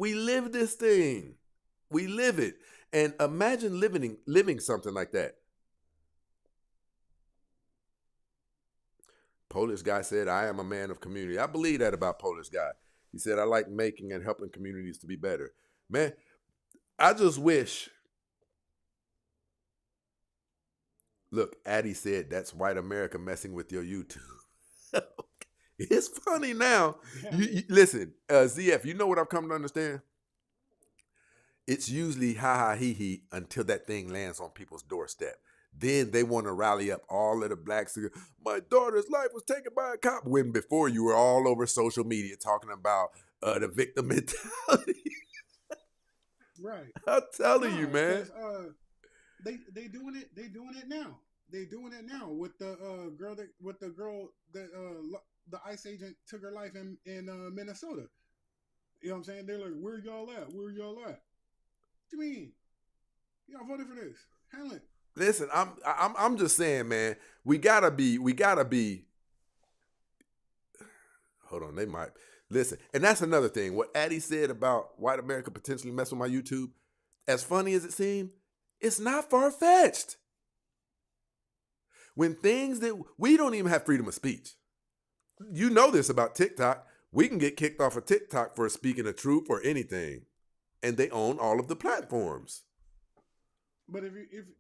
We live this thing. We live it. And imagine living something like that. Polish guy said, I am a man of community. I believe that about Polish guy. He said, I like making and helping communities to be better. Man, I just wish. Look, Addie said, that's white America messing with your YouTube. It's funny now. Listen, ZF, you know what I've come to understand? It's usually ha ha he he until that thing lands on people's doorstep. Then they want to rally up all of the blacks. My daughter's life was taken by a cop. When before you were all over social media talking about the victim mentality. Right. I'm telling you, man. They doing it. They doing it now. They doing it now with the girl that the ICE agent took her life in Minnesota. You know what I'm saying? They're like, where y'all at? Where y'all at? What do you mean? Y'all voted for this. Handle it. Listen, I'm just saying, man, we gotta be. Hold on, they might listen, and that's another thing. What Addie said about white America potentially messing with my YouTube, as funny as it seemed, it's not far fetched. When things that we don't even have freedom of speech, you know this about TikTok. We can get kicked off of TikTok for speaking the truth or anything, and they own all of the platforms. But if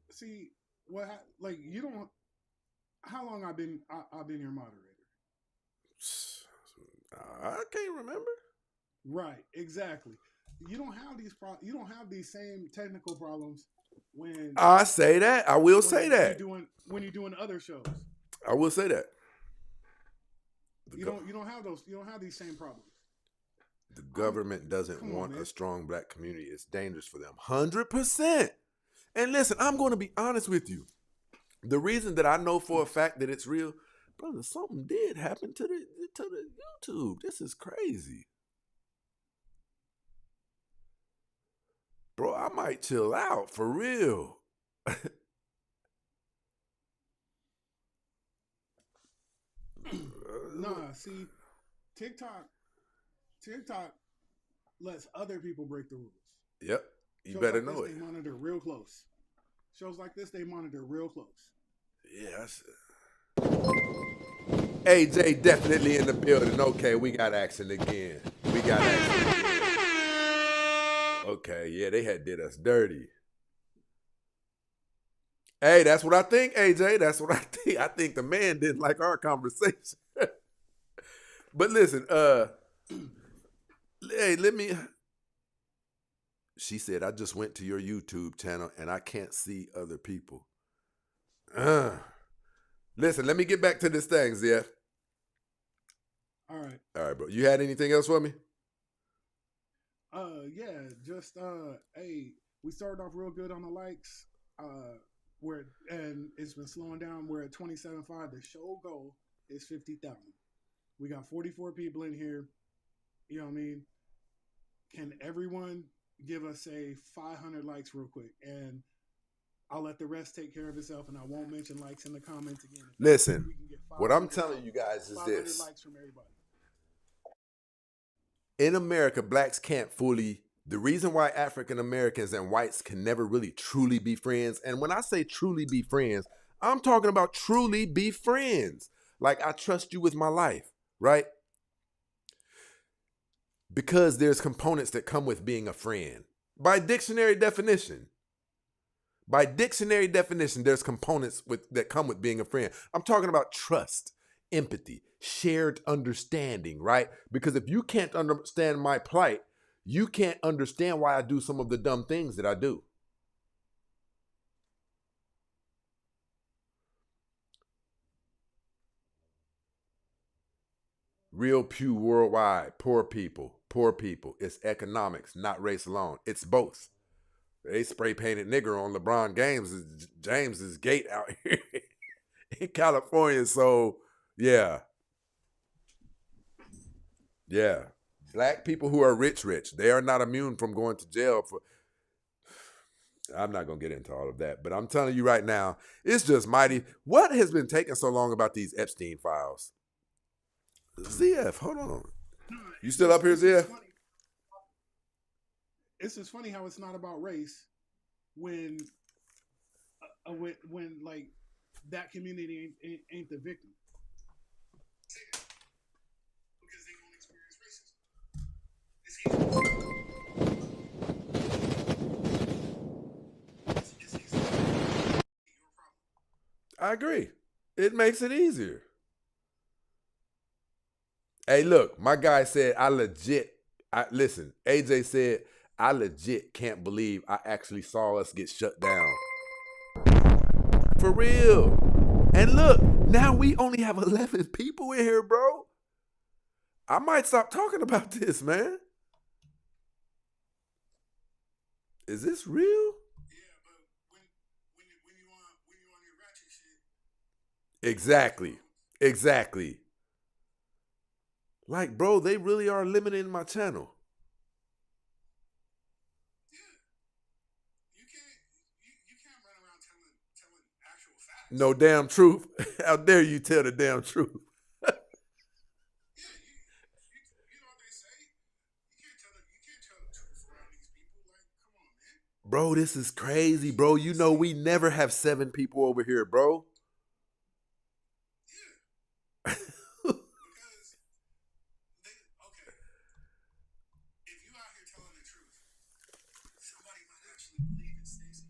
see what like you don't, how long I've been your moderator? I can't remember. Right, exactly. You don't have you don't have these same technical problems when I say that. I will say that when you're doing other shows. I will say that. You don't have those. You don't have these same problems. The government doesn't want a strong black community. It's dangerous for them. 100%. And listen, I'm going to be honest with you. The reason that I know for a fact that it's real, brother, something did happen to the YouTube. This is crazy. Bro, I might chill out for real. Nah, see, TikTok lets other people break the rules. Yep. You Shows better like know this, it. They monitor real close. Shows like this, they monitor real close. Yes. AJ definitely in the building. Okay, we got action again. Okay, yeah, they had did us dirty. Hey, that's what I think, AJ. That's what I think. I think the man didn't like our conversation. But listen, hey, let me. She said, I just went to your YouTube channel and I can't see other people. Listen, let me get back to this thing, Zef. All right, bro. You had anything else for me? Yeah, just hey, we started off real good on the likes. And it's been slowing down. We're at 27.5. The show goal is 50,000. We got 44 people in here. You know what I mean? Can everyone give us say 500 likes real quick, and I'll let the rest take care of itself, and I won't mention likes in the comments again. Listen, what I'm telling you guys is this. Likes from everybody. In America, blacks can't fully. The reason why African Americans and whites can never really truly be friends, and when I say truly be friends, I'm talking about truly be friends. Like I trust you with my life, right? Because there's components that come with being a friend. By dictionary definition, there's components that come with being a friend. I'm talking about trust, empathy, shared understanding, right? Because if you can't understand my plight, you can't understand why I do some of the dumb things that I do. Real Pew Worldwide, poor people. It's economics, not race alone. It's both. They spray painted nigger on LeBron James's gate out here in California. So yeah. Black people who are rich, they are not immune from going to jail for. I'm not going to get into all of that, but I'm telling you right now, it's just mighty. What has been taking so long about these Epstein files? ZF, hold on. You still up here, ZF? it's just funny how it's not about race when when like that community ain't the victim. Because they don't experience racism. It's easy. Your problem. I agree. It makes it easier. Hey, look, my guy said listen, AJ said, I legit can't believe I actually saw us get shut down. For real. And look, now we only have 11 people in here, bro. I might stop talking about this, man. Is this real? Yeah, but when you on your ratchet shit. Exactly. Exactly. Like, bro, they really are limiting my channel. Yeah, you can't run around telling actual facts. No damn truth. How dare you tell the damn truth? Yeah, you know what they say. You can't tell the truth around these people. Like, come on, man. Bro, this is crazy, bro. You know we never have 7 people over here, bro. Yeah. Because okay, if you out here telling the truth, somebody might actually believe it, Stacey.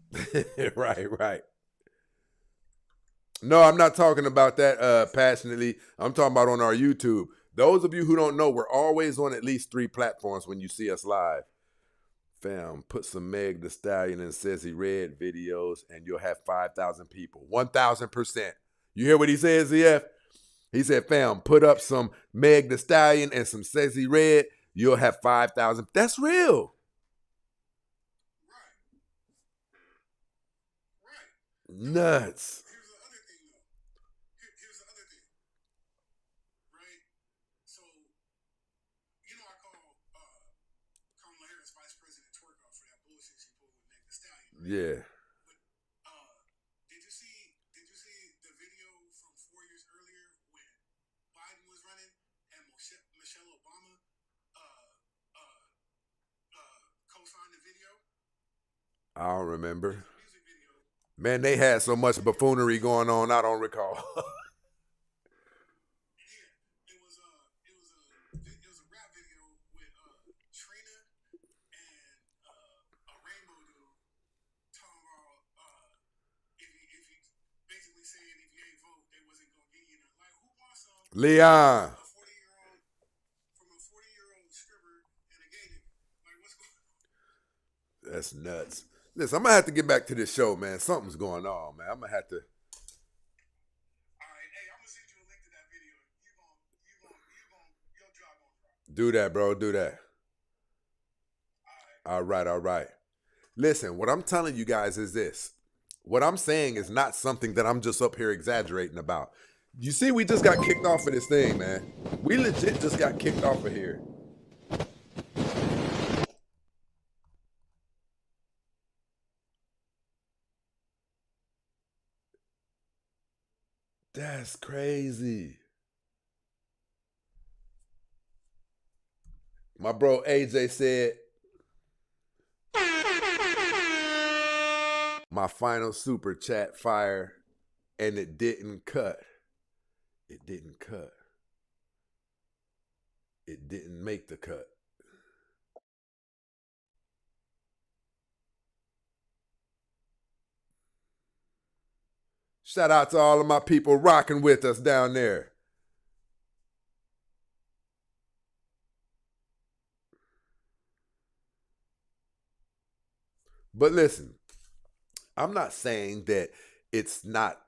Right. No, I'm not talking about that passionately. I'm talking about on our YouTube. Those of you who don't know, we're always on at least 3 platforms when you see us live. Fam, put some Meg the Stallion and Says He Read videos and you'll have 5,000 people. 1,000%. You hear what he says, ZF? He said, fam, put up some Meg the Stallion and some Says He Read, you'll have 5,000. That's real. Right. Nuts. Here's the other thing, though. Here's the other thing. Right? So, you know, I call Kamala Harris Vice President twerk off for that bullshit she pulled with Meg the Stallion. Right? Yeah. But did you see the video from 4 years earlier when Biden was running and Michelle Obama co-signed the video? I don't remember. Music video. Man, they had so much buffoonery going on, I don't recall. Yeah, it was a rap video with Trina and a rainbow dude talking about if you basically saying if you ain't vote they wasn't gonna get you nothing. Like who wants some Leon. a 40-year-old stripper and a gay nigga? Like what's going on? That's nuts. Listen, I'm going to have to get back to this show, man. Something's going on, man. I'm going to have to. All right, hey, I'm gonna send you a link to that video. Your job gonna drop. Do that, bro. Do that. All right. Listen, what I'm telling you guys is this. What I'm saying is not something that I'm just up here exaggerating about. You see, we just got kicked off of this thing, man. We legit just got kicked off of here. That's crazy. My bro AJ said, my final super chat fire, and it didn't cut. It didn't cut. It didn't make the cut. Shout out to all of my people rocking with us down there. But listen, I'm not saying that it's not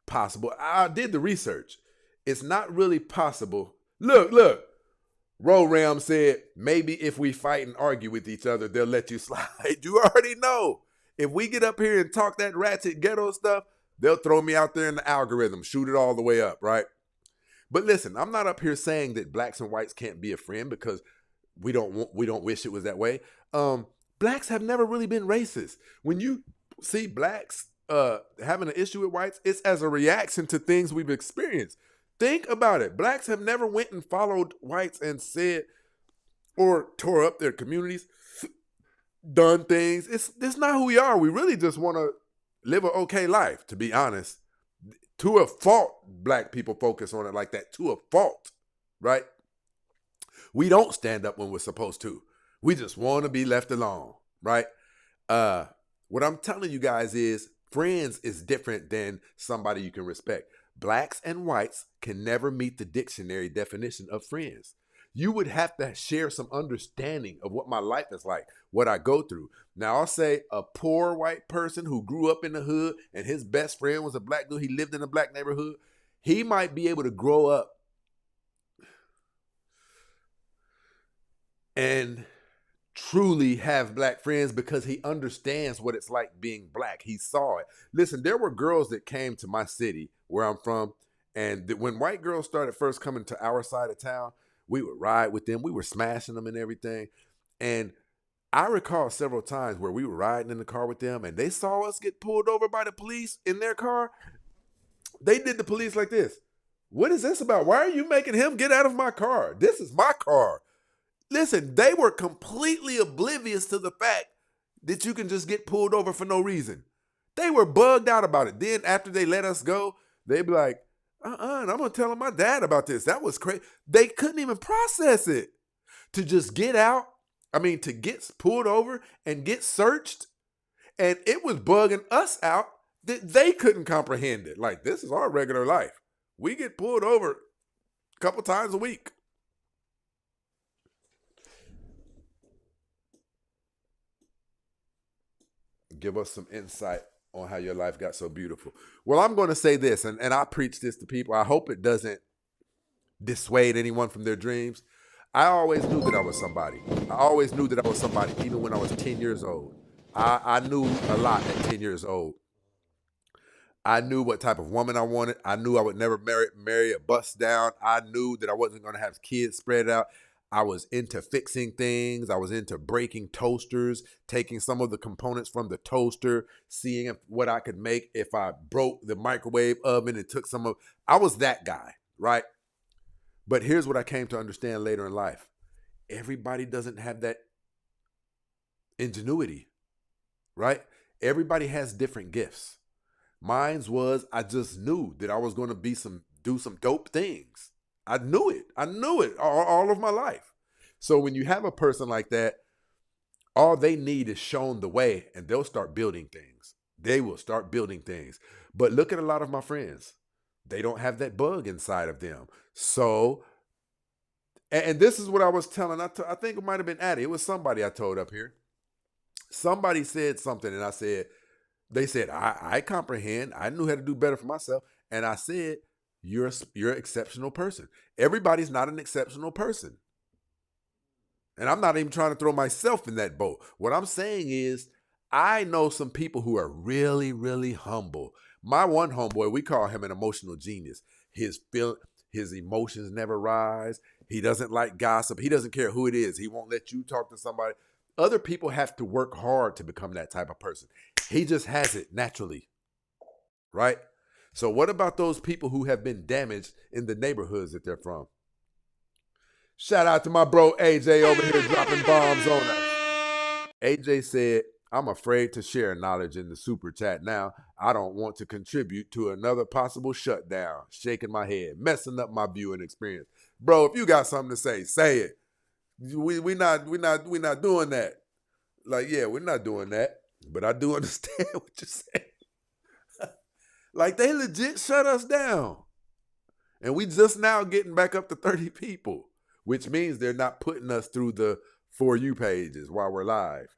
possible. I did the research. It's not really possible. Look. Ram said, maybe if we fight and argue with each other, they'll let you slide. You already know. If we get up here and talk that ratchet ghetto stuff, they'll throw me out there in the algorithm, shoot it all the way up, right? But listen, I'm not up here saying that blacks and whites can't be a friend because we don't wish it was that way. Blacks have never really been racist. When you see blacks having an issue with whites, it's as a reaction to things we've experienced. Think about it. Blacks have never went and followed whites and said or tore up their communities. done things. It's not who we are. We really just want to live an okay life, to be honest. To a fault, black people focus on it like that. To a fault, right? We don't stand up when we're supposed to. We just want to be left alone, right? Uh, what I'm telling you guys is friends is different than somebody you can respect. Blacks and whites can never meet the dictionary definition of friends. You would have to share some understanding of what my life is like, what I go through. Now, I'll say a poor white person who grew up in the hood and his best friend was a black dude, he lived in a black neighborhood, he might be able to grow up and truly have black friends because he understands what it's like being black. He saw it. Listen, there were girls that came to my city where I'm from, and when white girls started first coming to our side of town, we would ride with them. We were smashing them and everything. And I recall several times where we were riding in the car with them and they saw us get pulled over by the police in their car. They did the police like this. What is this about? Why are you making him get out of my car? This is my car. Listen, they were completely oblivious to the fact that you can just get pulled over for no reason. They were bugged out about it. Then after they let us go, they'd be like, and I'm gonna tell my dad about this. That was crazy. They couldn't even process it. To just get out, to get pulled over and get searched, and it was bugging us out that they couldn't comprehend it. Like, this is our regular life. We get pulled over a couple times a week. Give us some insight on how your life got so beautiful. Well, I'm going to say this, and I preach this to people. I hope it doesn't dissuade anyone from their dreams. I always knew that I was somebody. I always knew that I was somebody, even when I was 10 years old. I knew a lot at 10 years old. I knew what type of woman I wanted. I knew I would never marry a bust down. I knew that I wasn't going to have kids spread out. I was into fixing things. I was into breaking toasters, taking some of the components from the toaster, seeing what I could make if I broke the microwave oven and took some of. I was that guy, right? But here's what I came to understand later in life. Everybody doesn't have that ingenuity, right? Everybody has different gifts. Mine's was I just knew that I was going to do some dope things. I knew it. I knew it all of my life. So when you have a person like that, all they need is shown the way and they'll start building things. They will start building things. But look at a lot of my friends. They don't have that bug inside of them. So, and this is what I was telling. I think it might have been Addie. It was somebody I told up here. Somebody said something and I said, they said, I comprehend. I knew how to do better for myself. And I said, you're an exceptional person. Everybody's not an exceptional person. And I'm not even trying to throw myself in that boat. What I'm saying is, I know some people who are really, really humble. My one homeboy, we call him an emotional genius. His emotions never rise. He doesn't like gossip. He doesn't care who it is. He won't let you talk to somebody. Other people have to work hard to become that type of person. He just has it naturally, right? So what about those people who have been damaged in the neighborhoods that they're from? Shout out to my bro AJ over here dropping bombs on us. AJ said, I'm afraid to share knowledge in the super chat now. I don't want to contribute to another possible shutdown. Shaking my head, messing up my viewing experience. Bro, if you got something to say it. We not doing that. Like, yeah, we're not doing that. But I do understand what you're saying. Like, they legit shut us down. And we just now getting back up to 30 people, which means they're not putting us through the For You pages while we're live.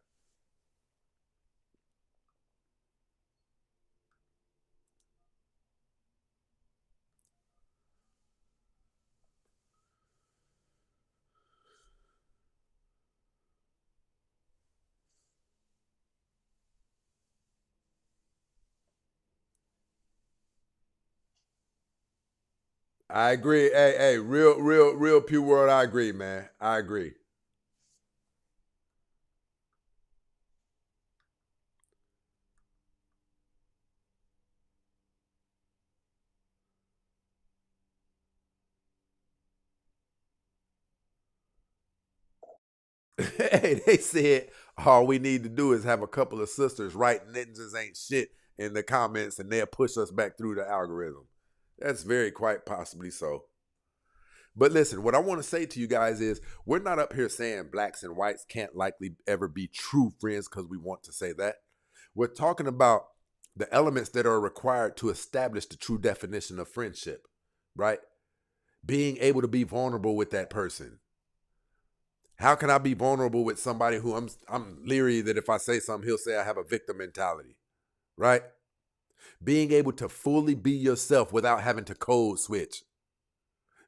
I agree. Hey, real pure word. I agree, man. I agree. Hey, they said All we need to do is have a couple of sisters write ninjas ain't shit in the comments and they'll push us back through the algorithm. That's very quite possibly so. But listen, what I want to say to you guys is we're not up here saying blacks and whites can't likely ever be true friends because we want to say that. We're talking about the elements that are required to establish the true definition of friendship, right? Being able to be vulnerable with that person. How can I be vulnerable with somebody who I'm leery that if I say something, he'll say I have a victim mentality, right? Being able to fully be yourself without having to code switch.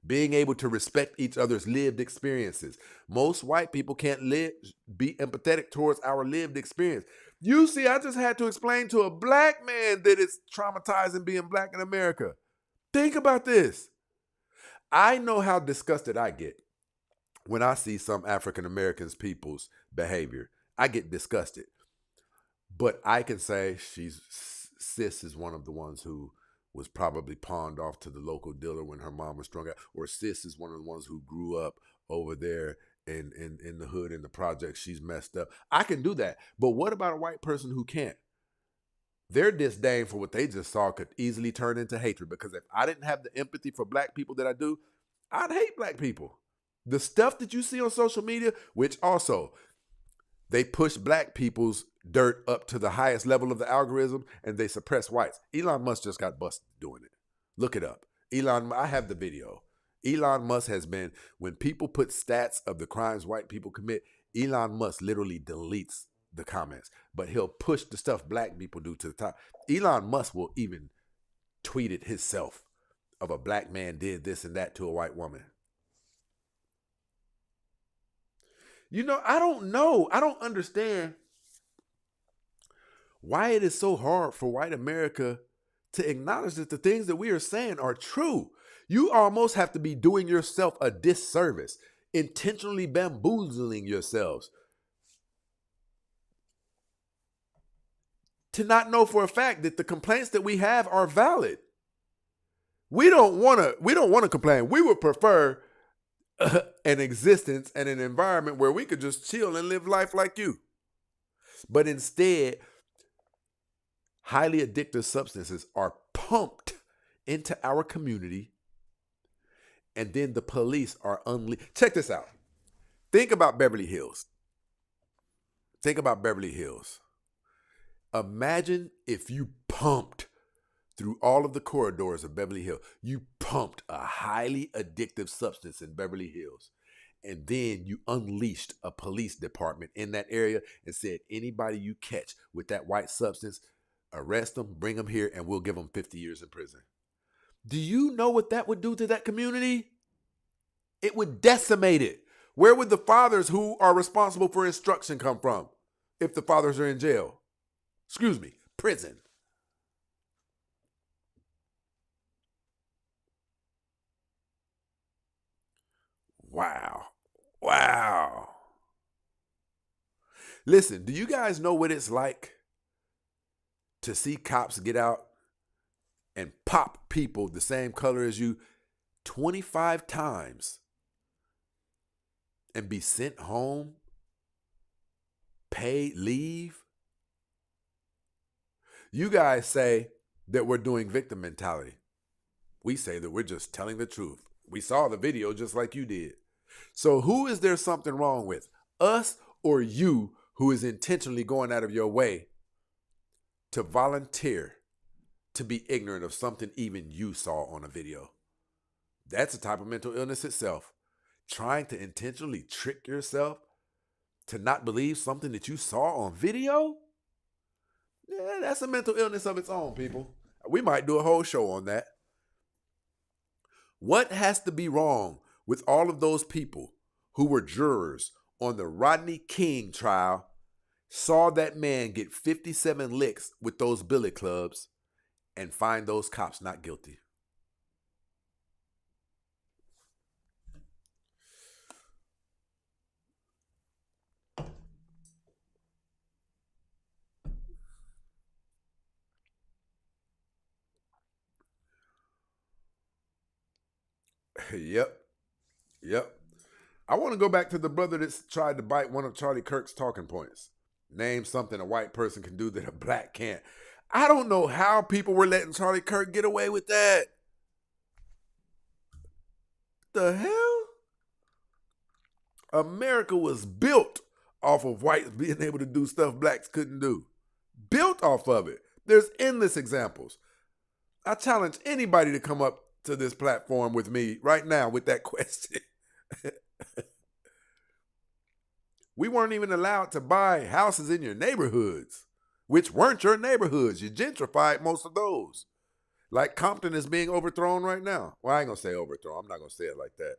Being able to respect each other's lived experiences. Most white people can't be empathetic towards our lived experience. You see, I just had to explain to a black man that it's traumatizing being black in America. Think about this. I know how disgusted I get when I see some African Americans people's behavior. I get disgusted. But I can say sis is one of the ones who was probably pawned off to the local dealer when her mom was strung out, or sis is one of the ones who grew up over there in the hood in the project. She's messed up. I can do that. But what about a white person who can't? Their disdain for what they just saw could easily turn into hatred, because if I didn't have the empathy for black people that I do, I'd hate black people. The stuff that you see on social media, which also they push black people's dirt up to the highest level of the algorithm and they suppress whites. Elon Musk just got busted doing it. Look it up. I have the video. Elon Musk has been, when people put stats of the crimes white people commit, Elon Musk literally deletes the comments, but he'll push the stuff black people do to the top. Elon Musk will even tweet it himself of a black man did this and that to a white woman. You know, I don't know. I don't understand why it is so hard for white America to acknowledge that the things that we are saying are true. You almost have to be doing yourself a disservice, intentionally bamboozling yourselves, to not know for a fact that the complaints that we have are valid. We don't want to complain. We would prefer an existence and an environment where we could just chill and live life like you. But instead, highly addictive substances are pumped into our community, and then the police are unleashed. Check this out. Think about Beverly Hills. Think about Beverly Hills. Imagine if you pumped through all of the corridors of Beverly Hills. You pumped a highly addictive substance in Beverly Hills. And then you unleashed a police department in that area and said, anybody you catch with that white substance, arrest them, bring them here, and we'll give them 50 years in prison. Do you know what that would do to that community? It would decimate it. Where would the fathers who are responsible for instruction come from if the fathers are in jail? Excuse me, prison. Wow. Wow. Listen, do you guys know what it's like to see cops get out and pop people the same color as you 25 times and be sent home, paid leave? You guys say that we're doing victim mentality. We say that we're just telling the truth. We saw the video just like you did. So who is there something wrong with? Us or you, who is intentionally going out of your way to volunteer to be ignorant of something even you saw on a video? That's a type of mental illness itself. Trying to intentionally trick yourself to not believe something that you saw on video? Yeah, that's a mental illness of its own, people. We might do a whole show on that. What has to be wrong with all of those people who were jurors on the Rodney King trial, saw that man get 57 licks with those billy clubs, and find those cops not guilty? Yep. Yep. I want to go back to the brother that tried to bite one of Charlie Kirk's talking points. Name something a white person can do that a black can't. I don't know how people were letting Charlie Kirk get away with that. The hell? America was built off of whites being able to do stuff blacks couldn't do. Built off of it. There's endless examples. I challenge anybody to come up to this platform with me right now with that question. We weren't even allowed to buy houses in your neighborhoods, which weren't your neighborhoods. You gentrified most of those. Like Compton is being overthrown right now. Well, I ain't gonna say overthrown. I'm not gonna say it like that.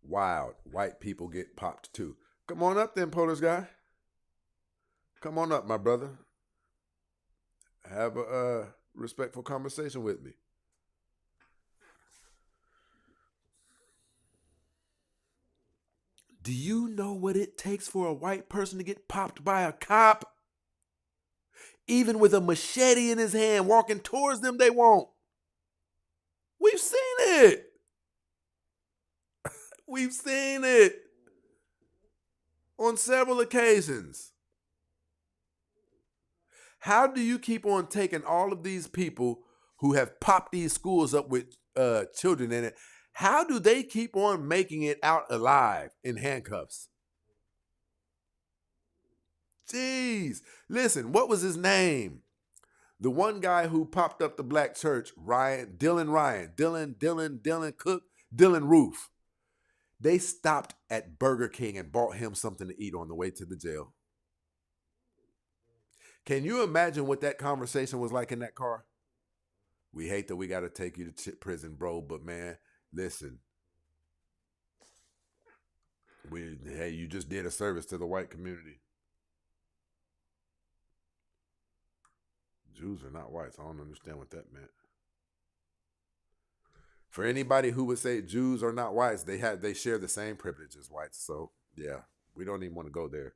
Wild. White people get popped too. Come on up then, Polish guy. Come on up, my brother. Have a respectful conversation with me. Do you know what it takes for a white person to get popped by a cop? Even with a machete in his hand, walking towards them, they won't. We've seen it. We've seen it on several occasions. How do you keep on taking all of these people who have popped these schools up with children in it? How do they keep on making it out alive in handcuffs? Jeez. Listen, what was his name? The one guy who popped up the black church, Dylan Cook, Dylan Roof. They stopped at Burger King and bought him something to eat on the way to the jail. Can you imagine what that conversation was like in that car? We hate that we got to take you to prison, bro, but man, listen. Hey, you just did a service to the white community. Jews are not whites. I don't understand what that meant. For anybody who would say Jews are not whites, they share the same privilege as whites. So yeah, we don't even want to go there.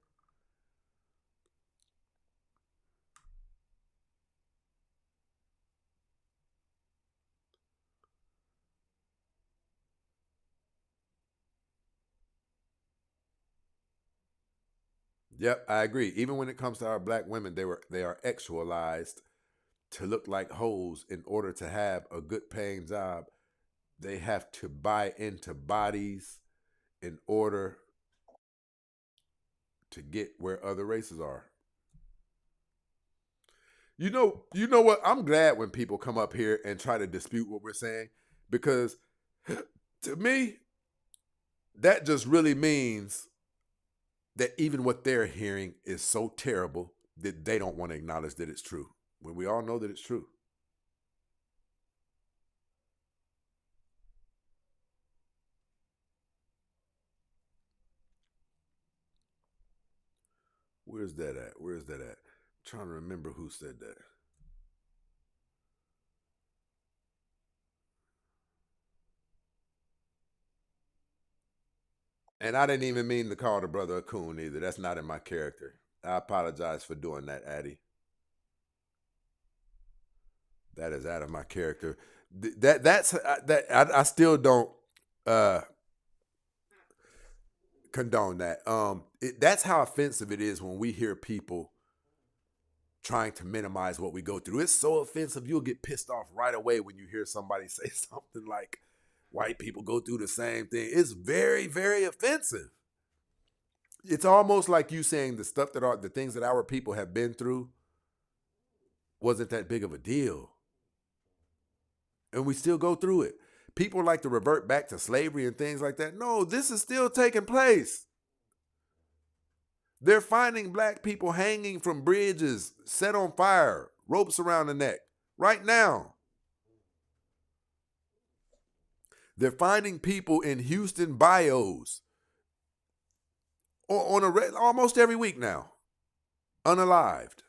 Yep, I agree. Even when it comes to our black women, they are actualized to look like hoes in order to have a good paying job. They have to buy into bodies in order to get where other races are. You know what? I'm glad when people come up here and try to dispute what we're saying because to me, that just really means that even what they're hearing is so terrible that they don't want to acknowledge that it's true. When we all know that it's true. Where's that at? Where's that at? I'm trying to remember who said that. And I didn't even mean to call the brother a coon either. That's not in my character. I apologize for doing that, Addy. That is out of my character. I still don't uh, condone that. That's how offensive it is when we hear people trying to minimize what we go through. It's so offensive. You'll get pissed off right away when you hear somebody say something like, "White people go through the same thing." It's very, very offensive. It's almost like you saying the things that our people have been through wasn't that big of a deal, and we still go through it. People like to revert back to slavery and things like that. No, this is still taking place. They're finding black people hanging from bridges, set on fire, ropes around the neck, right now. They're finding people in Houston bios almost every week now, unalived.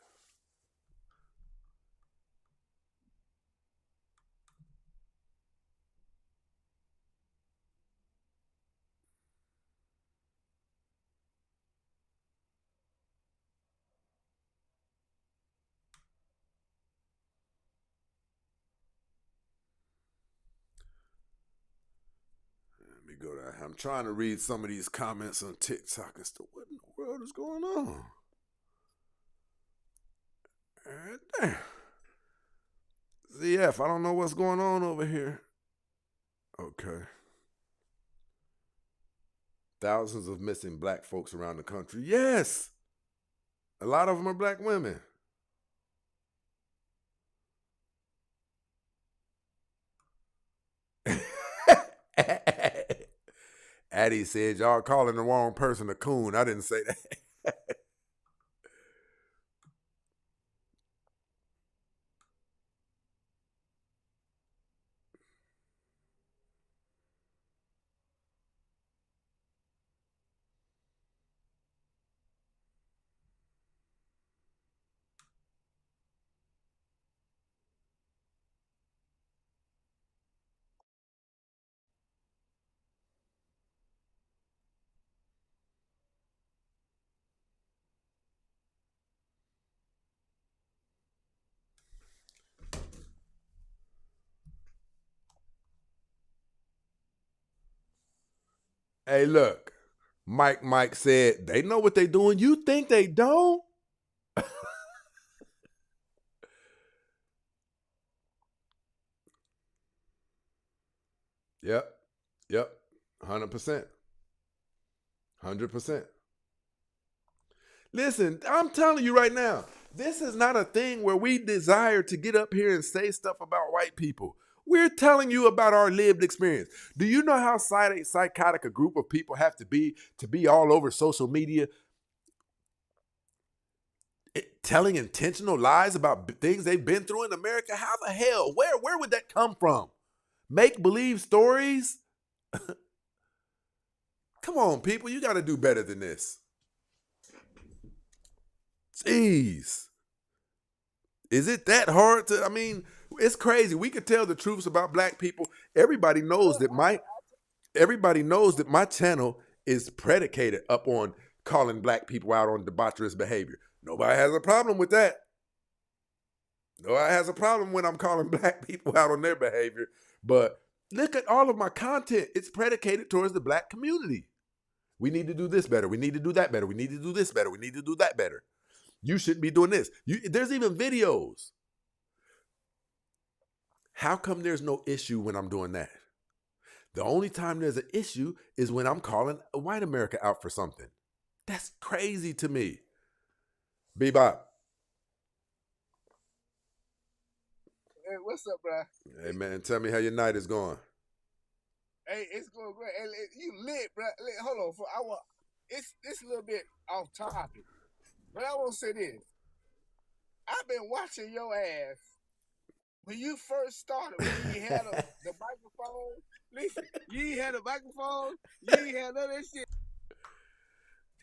go down. I'm trying to read some of these comments on TikTok and stuff. What in the world is going on? Damn. ZF, I don't know what's going on over here. Okay. Thousands of missing black folks around the country. Yes. A lot of them are black women. Addie said, y'all calling the wrong person a coon. I didn't say that. Hey, look. Mike said, they know what they doing. You think they don't? Yep. Yep. 100%. 100%. Listen, I'm telling you right now, this is not a thing where we desire to get up here and say stuff about white people. We're telling you about our lived experience. Do you know how psychotic a group of people have to be all over social media telling intentional lies about things they've been through in America? How the hell? Where would that come from? Make believe stories? Come on, people, you got to do better than this. Jeez. Is it that hard to? I mean, it's crazy. We could tell the truths about black people. Everybody knows that my channel is predicated up on calling black people out on debaucherous behavior. Nobody has a problem with that. Nobody has a problem when I'm calling black people out on their behavior. But look at all of my content. It's predicated towards the black community. We need to do this better. We need to do that better. We need to do this better. We need to do that better. You shouldn't be doing this. There's even videos. How come there's no issue when I'm doing that? The only time there's an issue is when I'm calling white America out for something. That's crazy to me. Bebop. Hey, what's up, bro? Hey, man, tell me how your night is going. Hey, it's going great. Hey, you lit, bro. Hold on, it's a little bit off topic, but I want to say this. I've been watching your ass when you first started. When you had the microphone. Listen, you ain't had a microphone. You ain't had none of that shit.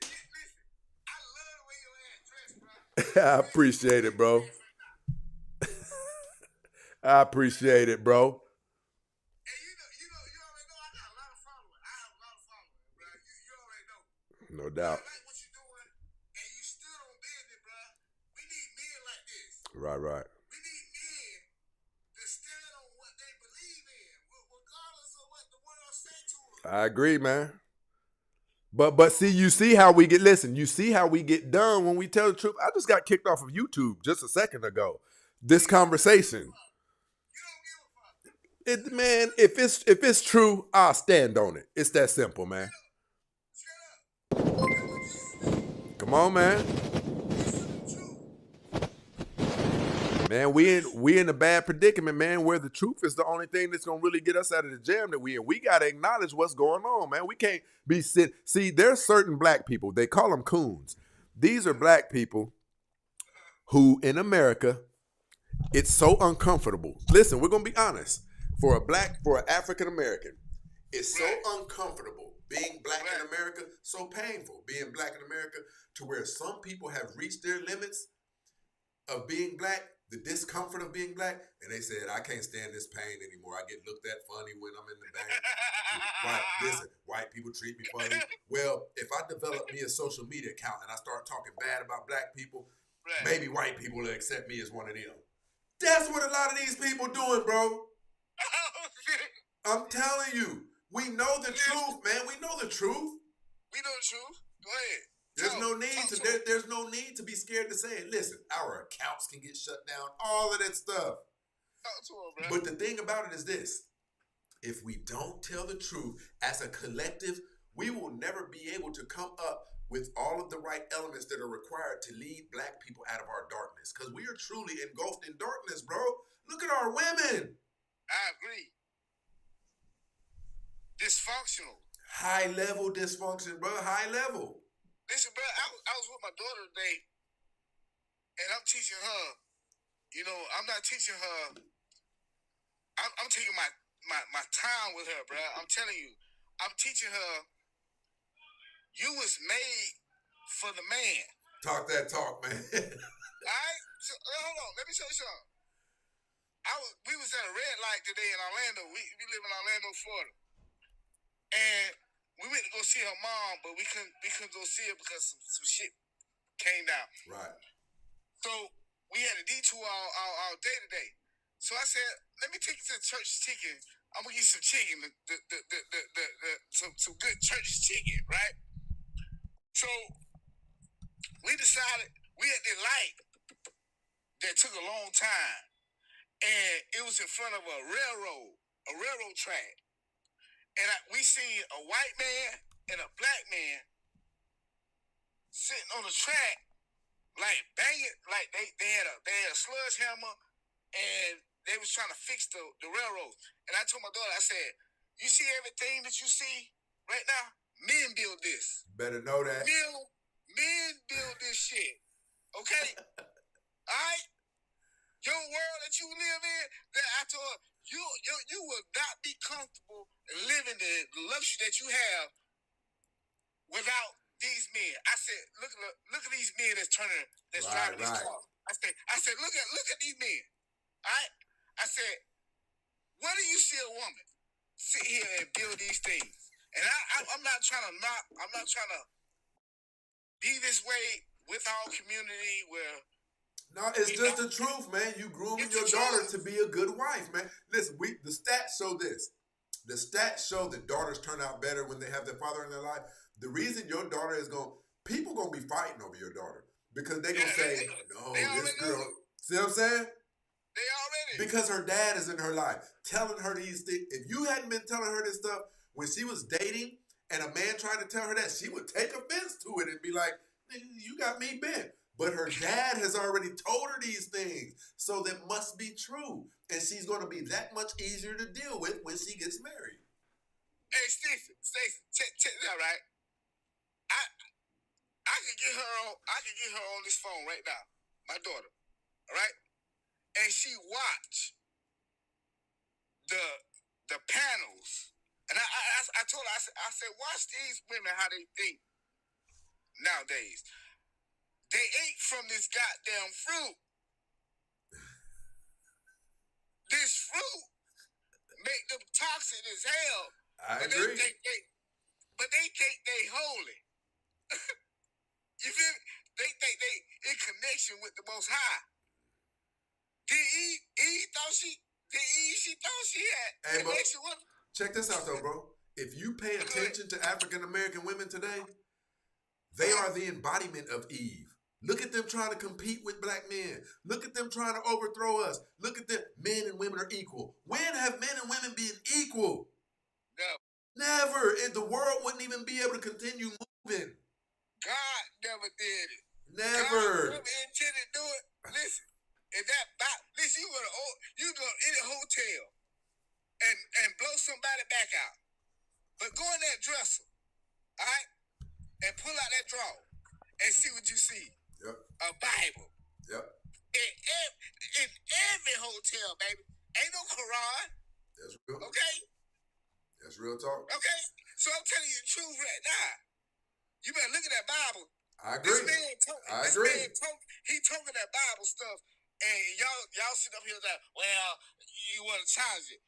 Listen, I love the way your ass dressed, bro. I appreciate it, bro. I appreciate it, bro. And you already know I got a lot of followers. I have a lot of followers, bro. You already know. No doubt. I like what you're doing, and you stood on business, bro. We need men like this. Right. We need men to stand on what they believe in, regardless of what the world say to us. I agree, man. But see, you see how we get done when we tell the truth. I just got kicked off of YouTube just a second ago. This conversation. Man, if it's true, I'll stand on it. It's that simple, man. Come on, man. Man, we in a bad predicament, man, where the truth is the only thing that's gonna really get us out of the jam that we in. We gotta acknowledge what's going on, man. We can't be sitting. See, there's certain black people, they call them coons. These are black people who in America, it's so uncomfortable. Listen, we're gonna be honest. For an African American, it's so uncomfortable being black in America, so painful being black in America, to where some people have reached their limits of being black, the discomfort of being black, and they said, I can't stand this pain anymore. I get looked at funny when I'm in the bank. Listen, white people treat me funny. Well, if I develop me a social media account and I start talking bad about black people, maybe white people will accept me as one of them. That's what a lot of these people doing, bro. I'm telling you. We know the truth, man. We know the truth. We know the truth. Go ahead. There's no need to. There's no need to be scared to say it. Listen, our accounts can get shut down. All of that stuff. Talk to him, bro. But the thing about it is this: if we don't tell the truth as a collective, we will never be able to come up with all of the right elements that are required to lead black people out of our darkness. Because we are truly engulfed in darkness, bro. Look at our women. I agree. Dysfunctional. High level dysfunction, bro. High level. Listen, bro, I was with my daughter today, and I'm teaching her. You know, I'm not teaching her. I'm taking my time with her, bro. I'm telling you, I'm teaching her. You was made for the man. Talk that talk, man. All right? So, hold on. Let me show you something. We was at a red light today in Orlando. We live in Orlando, Florida. And we went to go see her mom, but we couldn't go see her because some shit came down. Right. So we had a detour all day today. So I said, let me take you to the church chicken. I'm gonna get you some chicken, some good church chicken, right? So we decided we had this light that took a long time, and it was in front of a railroad track. And we seen a white man and a black man sitting on the track, like banging, like they had a sludge hammer, and they was trying to fix the railroad. And I told my daughter, I said, "You see everything that you see right now? Men build this. Better know that. Men build this shit. Okay, all right." Your world that you live in, that I told her, you will not be comfortable living the luxury that you have without these men. I said, look at these men that's driving these cars. I said, look at these men. All right? I said, where do you see a woman sit here and build these things? And I'm not trying to be this way with our community where. No, it's just the truth, man. You grooming your daughter to be a good wife, man. Listen, the stats show this. The stats show that daughters turn out better when they have their father in their life. The reason your daughter is people gonna be fighting over your daughter because they gonna say, no, this girl. See what I'm saying? They already. Because her dad is in her life, telling her these things. If you hadn't been telling her this stuff when she was dating and a man tried to tell her that, she would take offense to it and be like, you got me bent. But her dad has already told her these things, so that must be true. And she's going to be that much easier to deal with when she gets married. Hey, Stacey, check that out, right? I can get her on this phone right now, my daughter, all right? And she watch the panels. And I told her, I said, watch these women, how they think nowadays. They ate from this goddamn fruit. This fruit make them toxic as hell. I agree. But they think they holy. You feel me? They think they in connection with the Most High. Eve thought she had connection with him. Check this out though, bro. If you pay attention to African American women today, they are the embodiment of Eve. Look at them trying to compete with black men. Look at them trying to overthrow us. Look at them. Men and women are equal. When have men and women been equal? Never. And the world wouldn't even be able to continue moving. God never did it. Never. God never intended to do it. Listen, you go in a hotel and blow somebody back out. But go in that dresser, all right, and pull out that drawer and see what you see. Yep. A Bible. Yep. In every hotel, baby. Ain't no Quran. That's real. Okay? That's real talk. Okay? So I'm telling you the truth right now. You better look at that Bible. I agree. I agree. He talking that Bible stuff, and y'all sit up here like, well, you want to challenge it.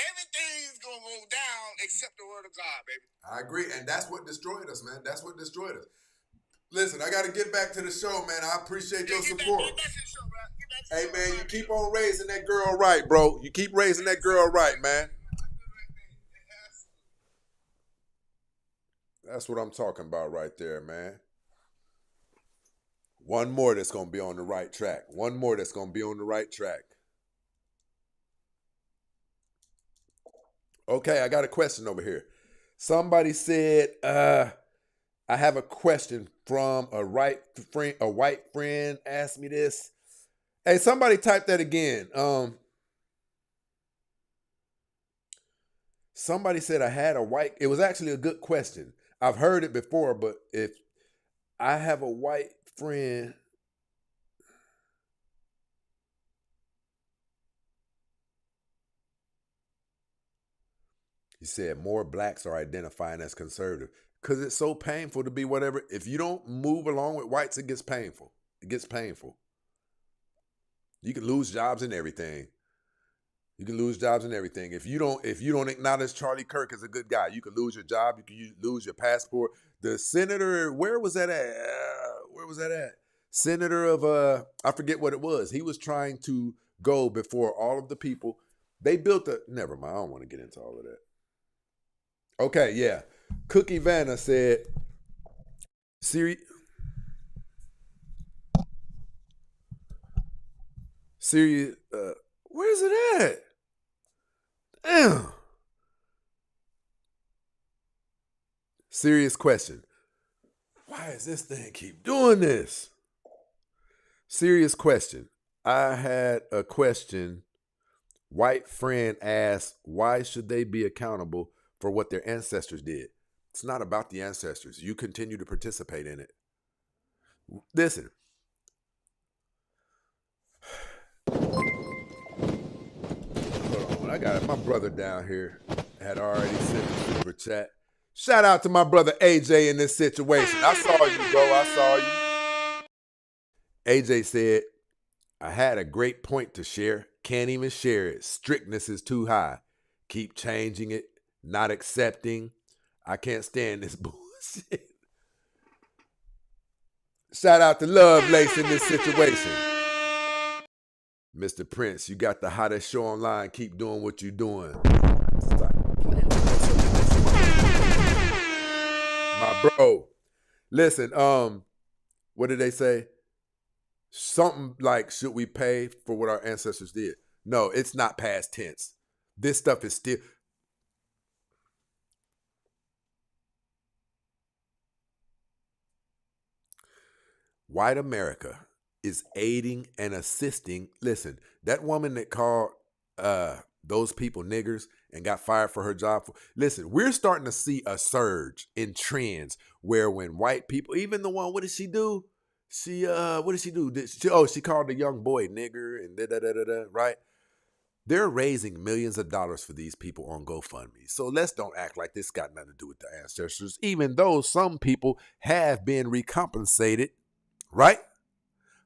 Everything's gonna go down except the word of God, baby. I agree, and that's what destroyed us, man. That's what destroyed us. Listen, I got to get back to the show, man. I appreciate your support. Get back to the show, bro. Hey, man, you keep on raising that girl right, bro. You keep raising that girl right, man. That's what I'm talking about right there, man. One more that's gonna be on the right track. One more that's gonna be on the right track. Okay, I got a question over here. Somebody said, I have a question from a right friend. A white friend asked me this. Hey, somebody type that again. Somebody said I had a white. It was actually a good question. I've heard it before, but if I have a white friend, he said more blacks are identifying as conservative because it's so painful to be whatever. If you don't move along with whites, it gets painful. It gets painful. You can lose jobs and everything. You can lose jobs and everything. If you don't acknowledge Charlie Kirk as a good guy, you can lose your job. You can lose your passport. The senator, where was that at? Where was that at? Senator of I forget what it was. He was trying to go before all of the people. They built a. Never mind. I don't want to get into all of that. Okay, yeah. Cookie Vanna said, Siri, Siri, where's it at? Damn. Serious question. Why does this thing keep doing this? Serious question. I had a question. White friend asked, why should they be accountable for what their ancestors did? It's not about the ancestors. You continue to participate in it. Listen. Hold on. I got my brother down here had already sent a super chat. Shout out to my brother AJ in this situation. I saw you, bro. I saw you. AJ said, I had a great point to share. Can't even share it. Strictness is too high. Keep changing it. Not accepting. I can't stand this bullshit. Shout out to Lovelace in this situation. Mr. Prince, you got the hottest show online. Keep doing what you're doing. Stop playing with my bro. Listen, what did they say? Something like, should we pay for what our ancestors did? No, it's not past tense. This stuff is still. White America is aiding and assisting. Listen, that woman that called those people niggers and got fired for her job. Listen, we're starting to see a surge in trends where when white people, even the one, what did she do? What did she do? She called the young boy nigger and da, right? They're raising millions of dollars for these people on GoFundMe. So let's don't act like this got nothing to do with the ancestors, even though some people have been recompensated, right?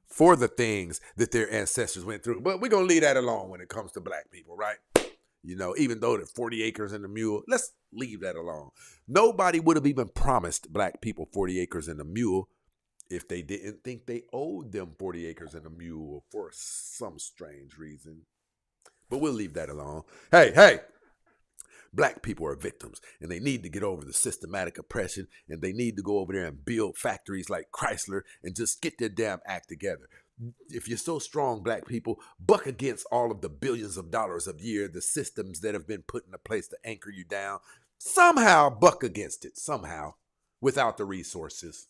For the things that their ancestors went through. But we're going to leave that alone when it comes to black people, right? Even though the 40 acres and a mule, let's leave that alone. Nobody would have even promised black people 40 acres and a mule if they didn't think they owed them 40 acres and a mule for some strange reason. But we'll leave that alone. Hey, black people are victims and they need to get over the systematic oppression and they need to go over there and build factories like Chrysler and just get their damn act together. If you're so strong, black people, buck against all of the billions of dollars a year, the systems that have been put into place to anchor you down. Somehow buck against it, somehow, without the resources.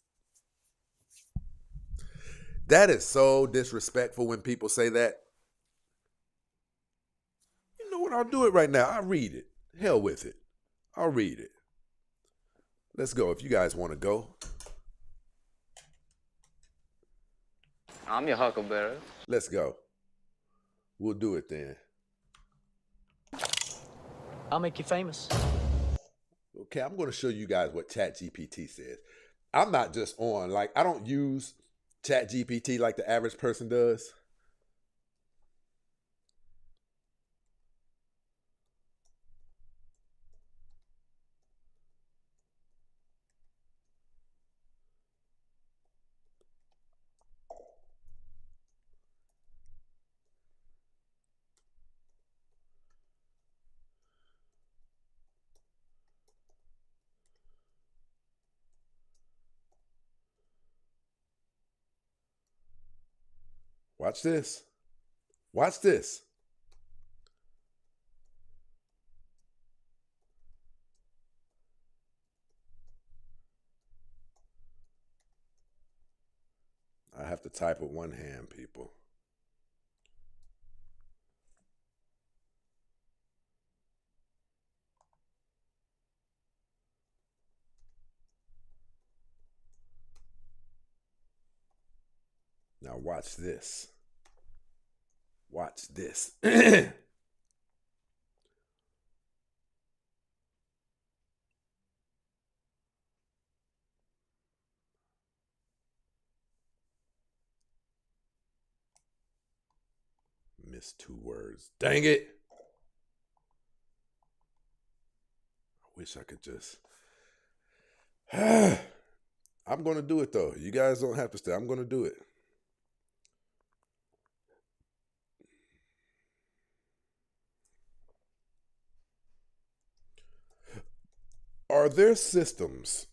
That is so disrespectful when people say that. You know what? I'll do it right now. I'll read it. Hell with it. I'll read it. Let's go if you guys want to go. I'm your huckleberry. Let's go. We'll do it then. I'll make you famous. Okay, I'm going to show you guys what ChatGPT says. I'm not just on, I don't use ChatGPT like the average person does. Watch this. Watch this. I have to type with one hand, people. Now watch this. Watch this. Missed 2 words. Dang it. I wish I could just. I'm going to do it though. You guys don't have to stay. I'm going to do it. Are there systems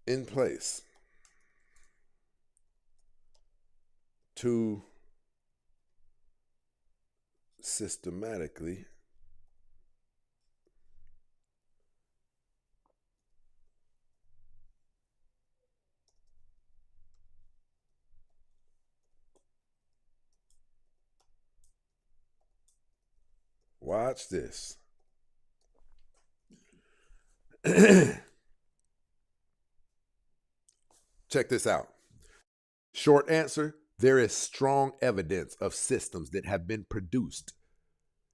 in place to systematically watch this? Check this out. Short answer, there is strong evidence of systems that have been produced.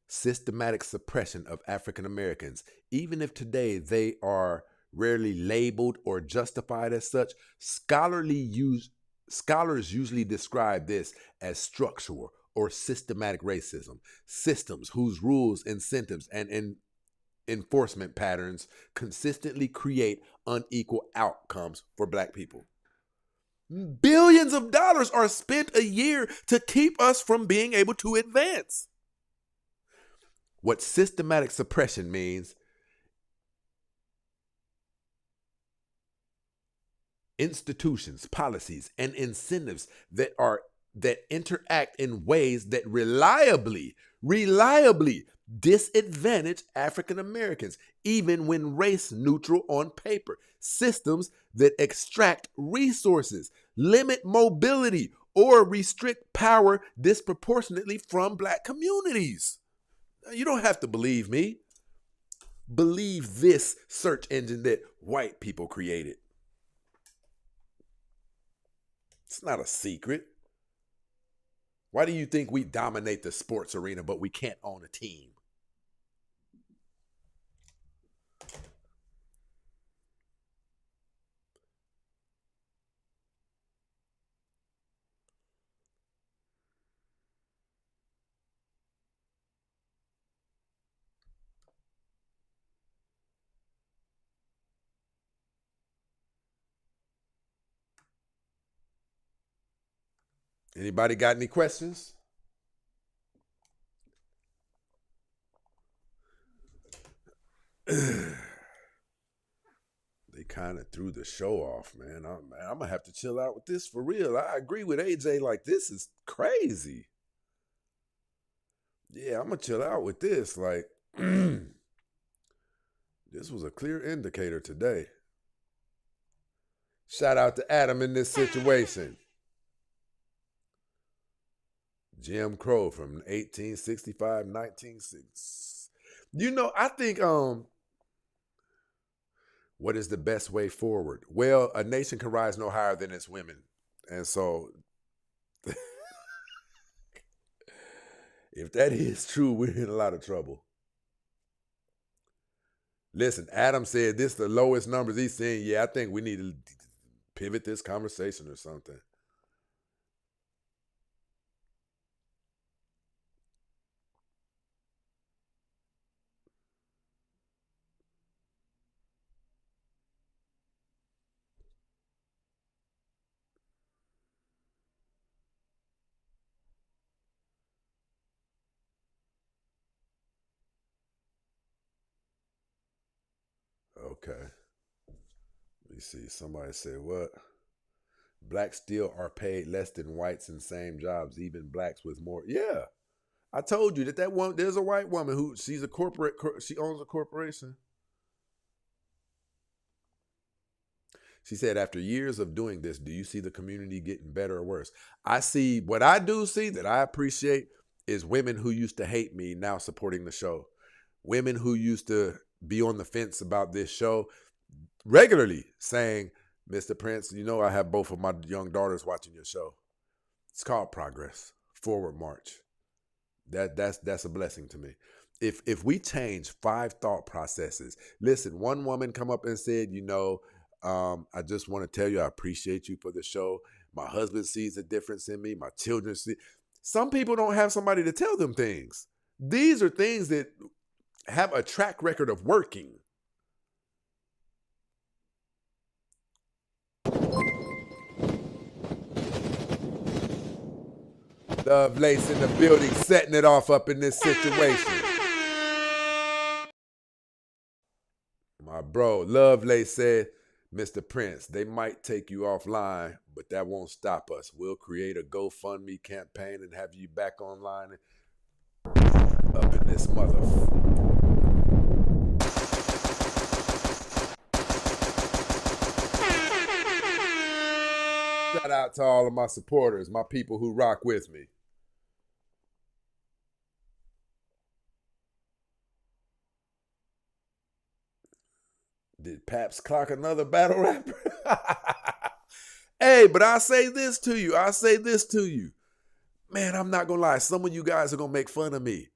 Systematic suppression of African Americans, even if today they are rarely labeled or justified as such, scholars usually describe this as structural or systematic racism, systems whose rules, incentives, and enforcement patterns consistently create unequal outcomes for Black people. Billions of dollars are spent a year to keep us from being able to advance. What systematic suppression means: institutions, policies, and incentives that interact in ways that reliably disadvantage African Americans, even when race neutral on paper. Systems that extract resources, limit mobility, or restrict power disproportionately from Black communities. You don't have to believe me. Believe this search engine that white people created. It's not a secret. Why do you think we dominate the sports arena, but we can't own a team? Anybody got any questions? They kind of threw the show off, man. I'm gonna have to chill out with this for real. I agree with AJ. Like, this is crazy. Yeah, I'm gonna chill out with this. Like, this was a clear indicator today. Shout out to Adam in this situation. Jim Crow from 1865, 1960. You know, I think what is the best way forward? Well, a nation can rise no higher than its women. And so if that is true, we're in a lot of trouble. Listen, Adam said this is the lowest numbers he's seen. Yeah, I think we need to pivot this conversation or something. Okay. Let me see. Somebody said what? Blacks still are paid less than whites in same jobs, even blacks with more. Yeah. I told you that one, there's a white woman who, she's a corporate, she owns a corporation. She said, after years of doing this, do you see the community getting better or worse? I see, what I do see that I appreciate is women who used to hate me now supporting the show. Women who used to be on the fence about this show regularly saying, Mr. Prince, you know I have both of my young daughters watching your show. It's called progress, forward march. That's a blessing to me. If we change 5 thought processes, listen, one woman come up and said, I just want to tell you I appreciate you for the show. My husband sees a difference in me. My children see. Some people don't have somebody to tell them things. These are things that have a track record of working. Lovelace in the building, setting it off up in this situation. My bro, Lovelace said, Mr. Prince, they might take you offline, but that won't stop us. We'll create a GoFundMe campaign and have you back online up in this mother. Shout out to all of my supporters, my people who rock with me. Did Paps clock another battle rapper? Hey, but I say this to you. Man, I'm not going to lie. Some of you guys are going to make fun of me.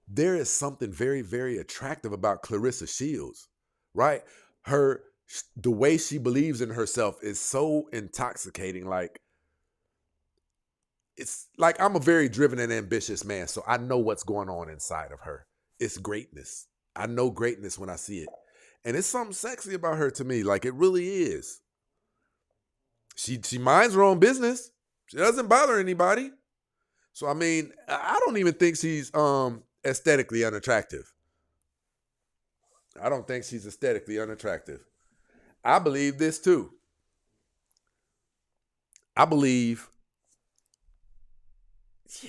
There is something very, very attractive about Clarissa Shields, right? The way she believes in herself is so intoxicating. It's like I'm a very driven and ambitious man, so I know what's going on inside of her. It's greatness. I know greatness when I see it. And it's something sexy about her to me. Like, it really is. She minds her own business. She doesn't bother anybody. So, I mean, I don't even think she's aesthetically unattractive. I don't think she's aesthetically unattractive. I believe this too. I believe,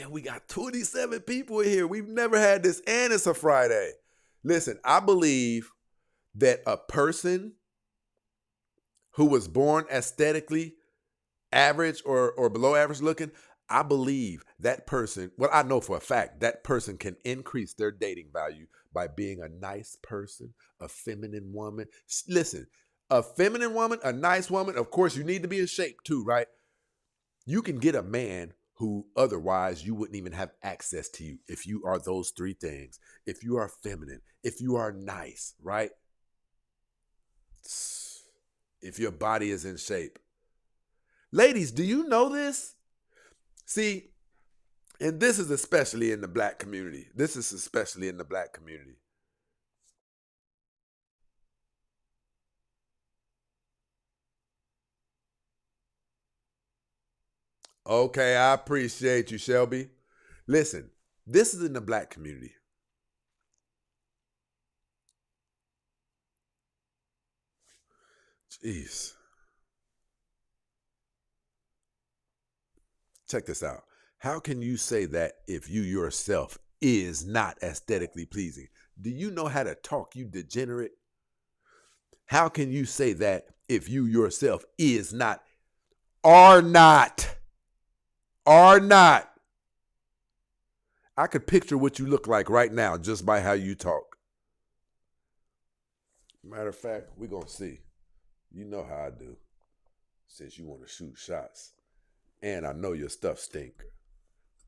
we got 27 people here. We've never had this, and it's a Friday. Listen, I believe that a person who was born aesthetically average or below average looking, I believe that person, I know for a fact, that person can increase their dating value by being a nice person, a feminine woman. Listen, a feminine woman, a nice woman, of course, you need to be in shape too, right? You can get a man who otherwise you wouldn't even have access to you if you are those 3 things. If you are feminine, if you are nice, right? If your body is in shape. Ladies, do you know this? See, and this is especially in the black community. Okay, I appreciate you, Shelby. Listen, this is in the black community. Jeez. Check this out. How can you say that if you yourself is not aesthetically pleasing? Do you know how to talk, you degenerate? How can you say that if you yourself are not? I could picture what you look like right now just by how you talk. Matter of fact, we're going to see. You know how I do, since you want to shoot shots. And I know your stuff stink.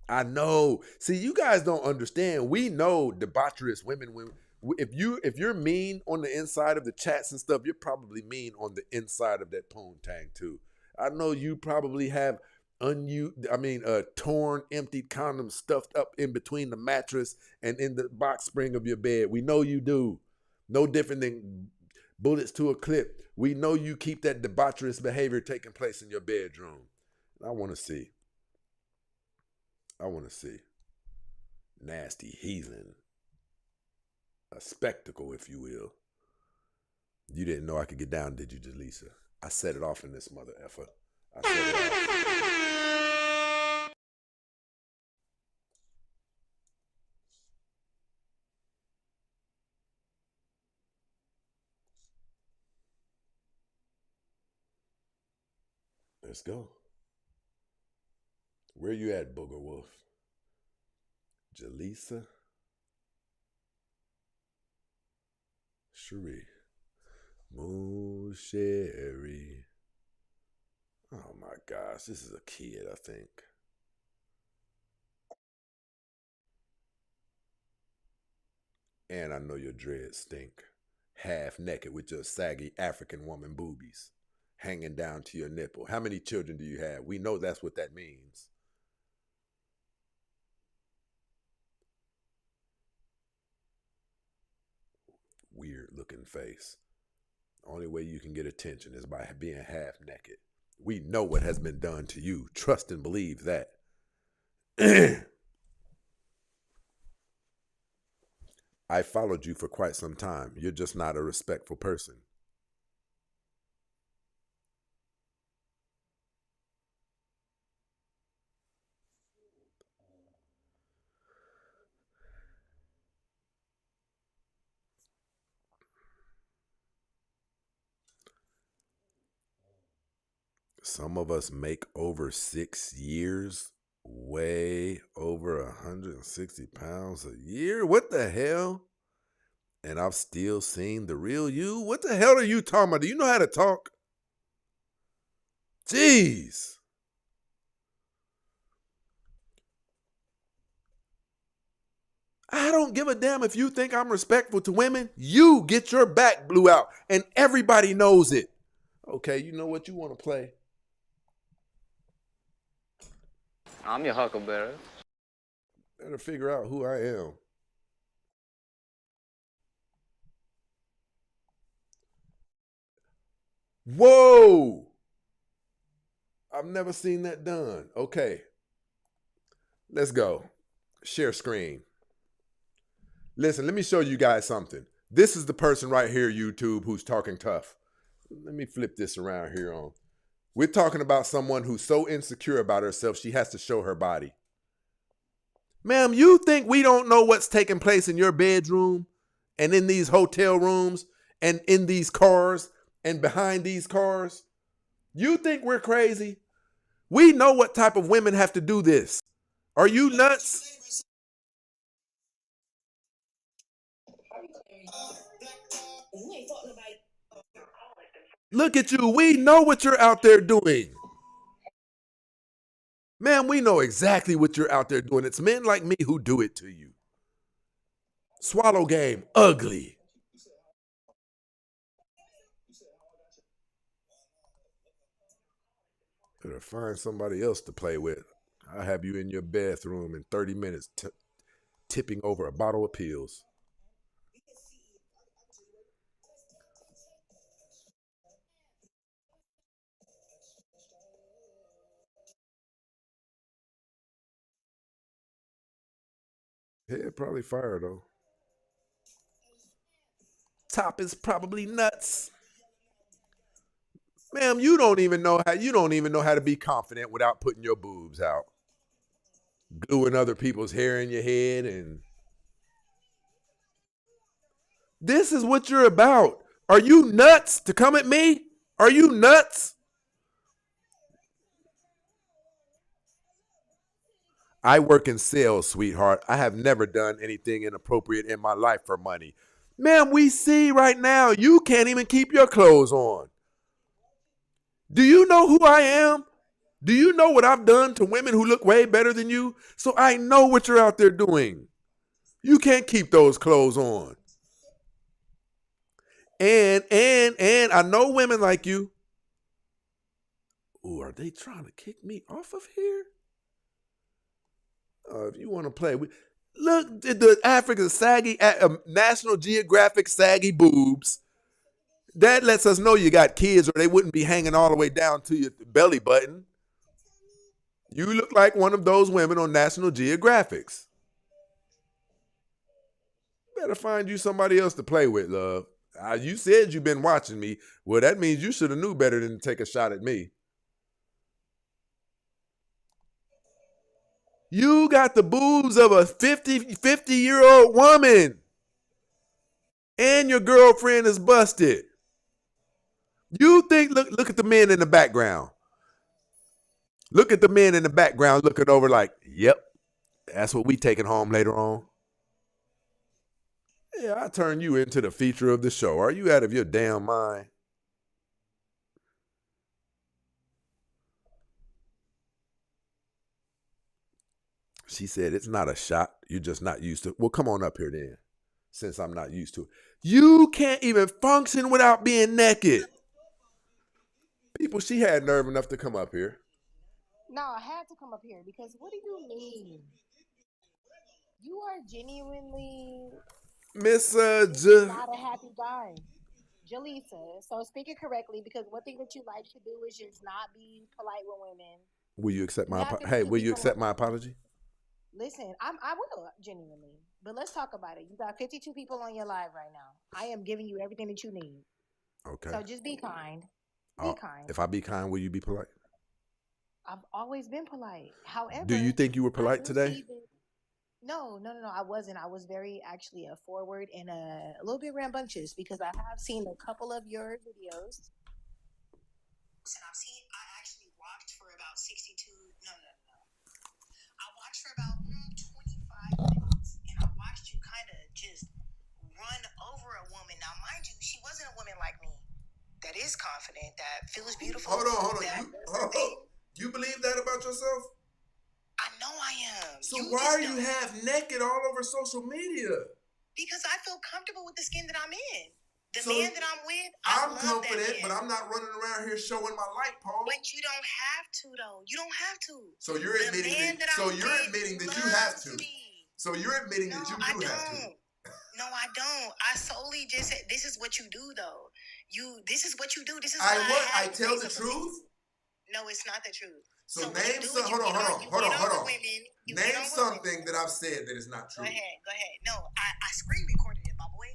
I know. See, you guys don't understand. We know debaucherous women. If you're mean on the inside of the chats and stuff, you're probably mean on the inside of that poontang too. I know you probably have torn, emptied condoms stuffed up in between the mattress and in the box spring of your bed. We know you do. No different than bullets to a clip. We know you keep that debaucherous behavior taking place in your bedroom. I want to see. Nasty heathen. A spectacle, if you will. You didn't know I could get down, did you, Jaleesa? I set it off in this mother effer. I set it off. Let's go. Where you at, Booger Wolf? Jaleesa? Cherie. Moon Sherry. Oh my gosh, this is a kid, I think. And I know your dreads stink. Half naked with your saggy African woman boobies hanging down to your nipple. How many children do you have? We know that's what that means. Weird looking face. Only way you can get attention is by being half naked. We know what has been done to you. Trust and believe that. I followed you for quite some time. You're just not a respectful person. Some of us make over 6 years, way over 160 pounds a year. What the hell? And I've still seen the real you? What the hell are you talking about? Do you know how to talk? Jeez. I don't give a damn if you think I'm respectful to women. You get your back blew out, and everybody knows it. Okay, you know what you want to play? I'm your huckleberry. Better figure out who I am. Whoa! I've never seen that done. Okay. Let's go. Share screen. Listen, let me show you guys something. This is the person right here, YouTube, who's talking tough. Let me flip this around here on. We're talking about someone who's so insecure about herself, she has to show her body. Ma'am, you think we don't know what's taking place in your bedroom and in these hotel rooms and in these cars and behind these cars? You think we're crazy? We know what type of women have to do this. Are you nuts? Look at you. We know what you're out there doing. Man, we know exactly what you're out there doing. It's men like me who do it to you. Swallow game, ugly. Better find somebody else to play with. I'll have you in your bathroom in 30 minutes tipping over a bottle of pills. Head probably fire though. Top is probably nuts. Ma'am, you don't even know how to be confident without putting your boobs out. Gluing other people's hair in your head and this is what you're about. Are you nuts to come at me? Are you nuts? I work in sales, sweetheart. I have never done anything inappropriate in my life for money. Ma'am, we see right now you can't even keep your clothes on. Do you know who I am? Do you know what I've done to women who look way better than you? So I know what you're out there doing. You can't keep those clothes on. And I know women like you. Ooh, are they trying to kick me off of here? If you want to play, look at the African saggy, National Geographic saggy boobs. That lets us know you got kids or they wouldn't be hanging all the way down to your belly button. You look like one of those women on National Geographics. Better find you somebody else to play with, love. You said you've been watching me. Well, that means you should have knew better than to take a shot at me. You got the boobs of a 50-year-old woman, and your girlfriend is busted. You think, look at the men in the background. Look at the men in the background looking over like, yep, that's what we taking home later on. Yeah, I turn you into the feature of the show. Are you out of your damn mind? She said, it's not a shot. You're just not used to it. Well, come on up here then, since I'm not used to it. You can't even function without being naked. People, she had nerve enough to come up here. No, I had to come up here because what do you mean? You are genuinely Miss not a happy guy. Jaleesa. So speak it correctly because one thing that you like to do is just not be polite with women. will you accept You my have hey? 52 Will you people accept on. my apology? Listen, I will genuinely, but let's talk about it. You got 52 people on your live right now. I am giving you everything that you need. Okay. So just be kind. Be kind. If I be kind, will you be polite? I've always been polite. However, Do you think you were I polite do today? see that. No, no, no, no. I wasn't. I was very actually forward and a little bit rambunctious because I have seen a couple of your videos. And I actually watched for about 62. No, no, no. I watched for about 25 minutes, and I watched you kind of just run over a woman. Now, mind you, she wasn't a woman like me that is confident, that feels beautiful. Hold on. You believe that about yourself? I know I am. So why are you half naked all over social media? Because I feel comfortable with the skin that I'm in. The So man that I'm with, I'm love confident, that man. but I'm not running around here showing my light, Paul. But you don't have to, though. You don't have to. So you're admitting that. So you're admitting that you have to. So you're admitting that you do have to. No, I don't. I solely just said this is what you do, though. This is what you do. This is why I tell the truth. No, it's not the truth. So name some. Hold on. Name something that I've said that is not true. Go ahead. No, I screen recorded it, my boy.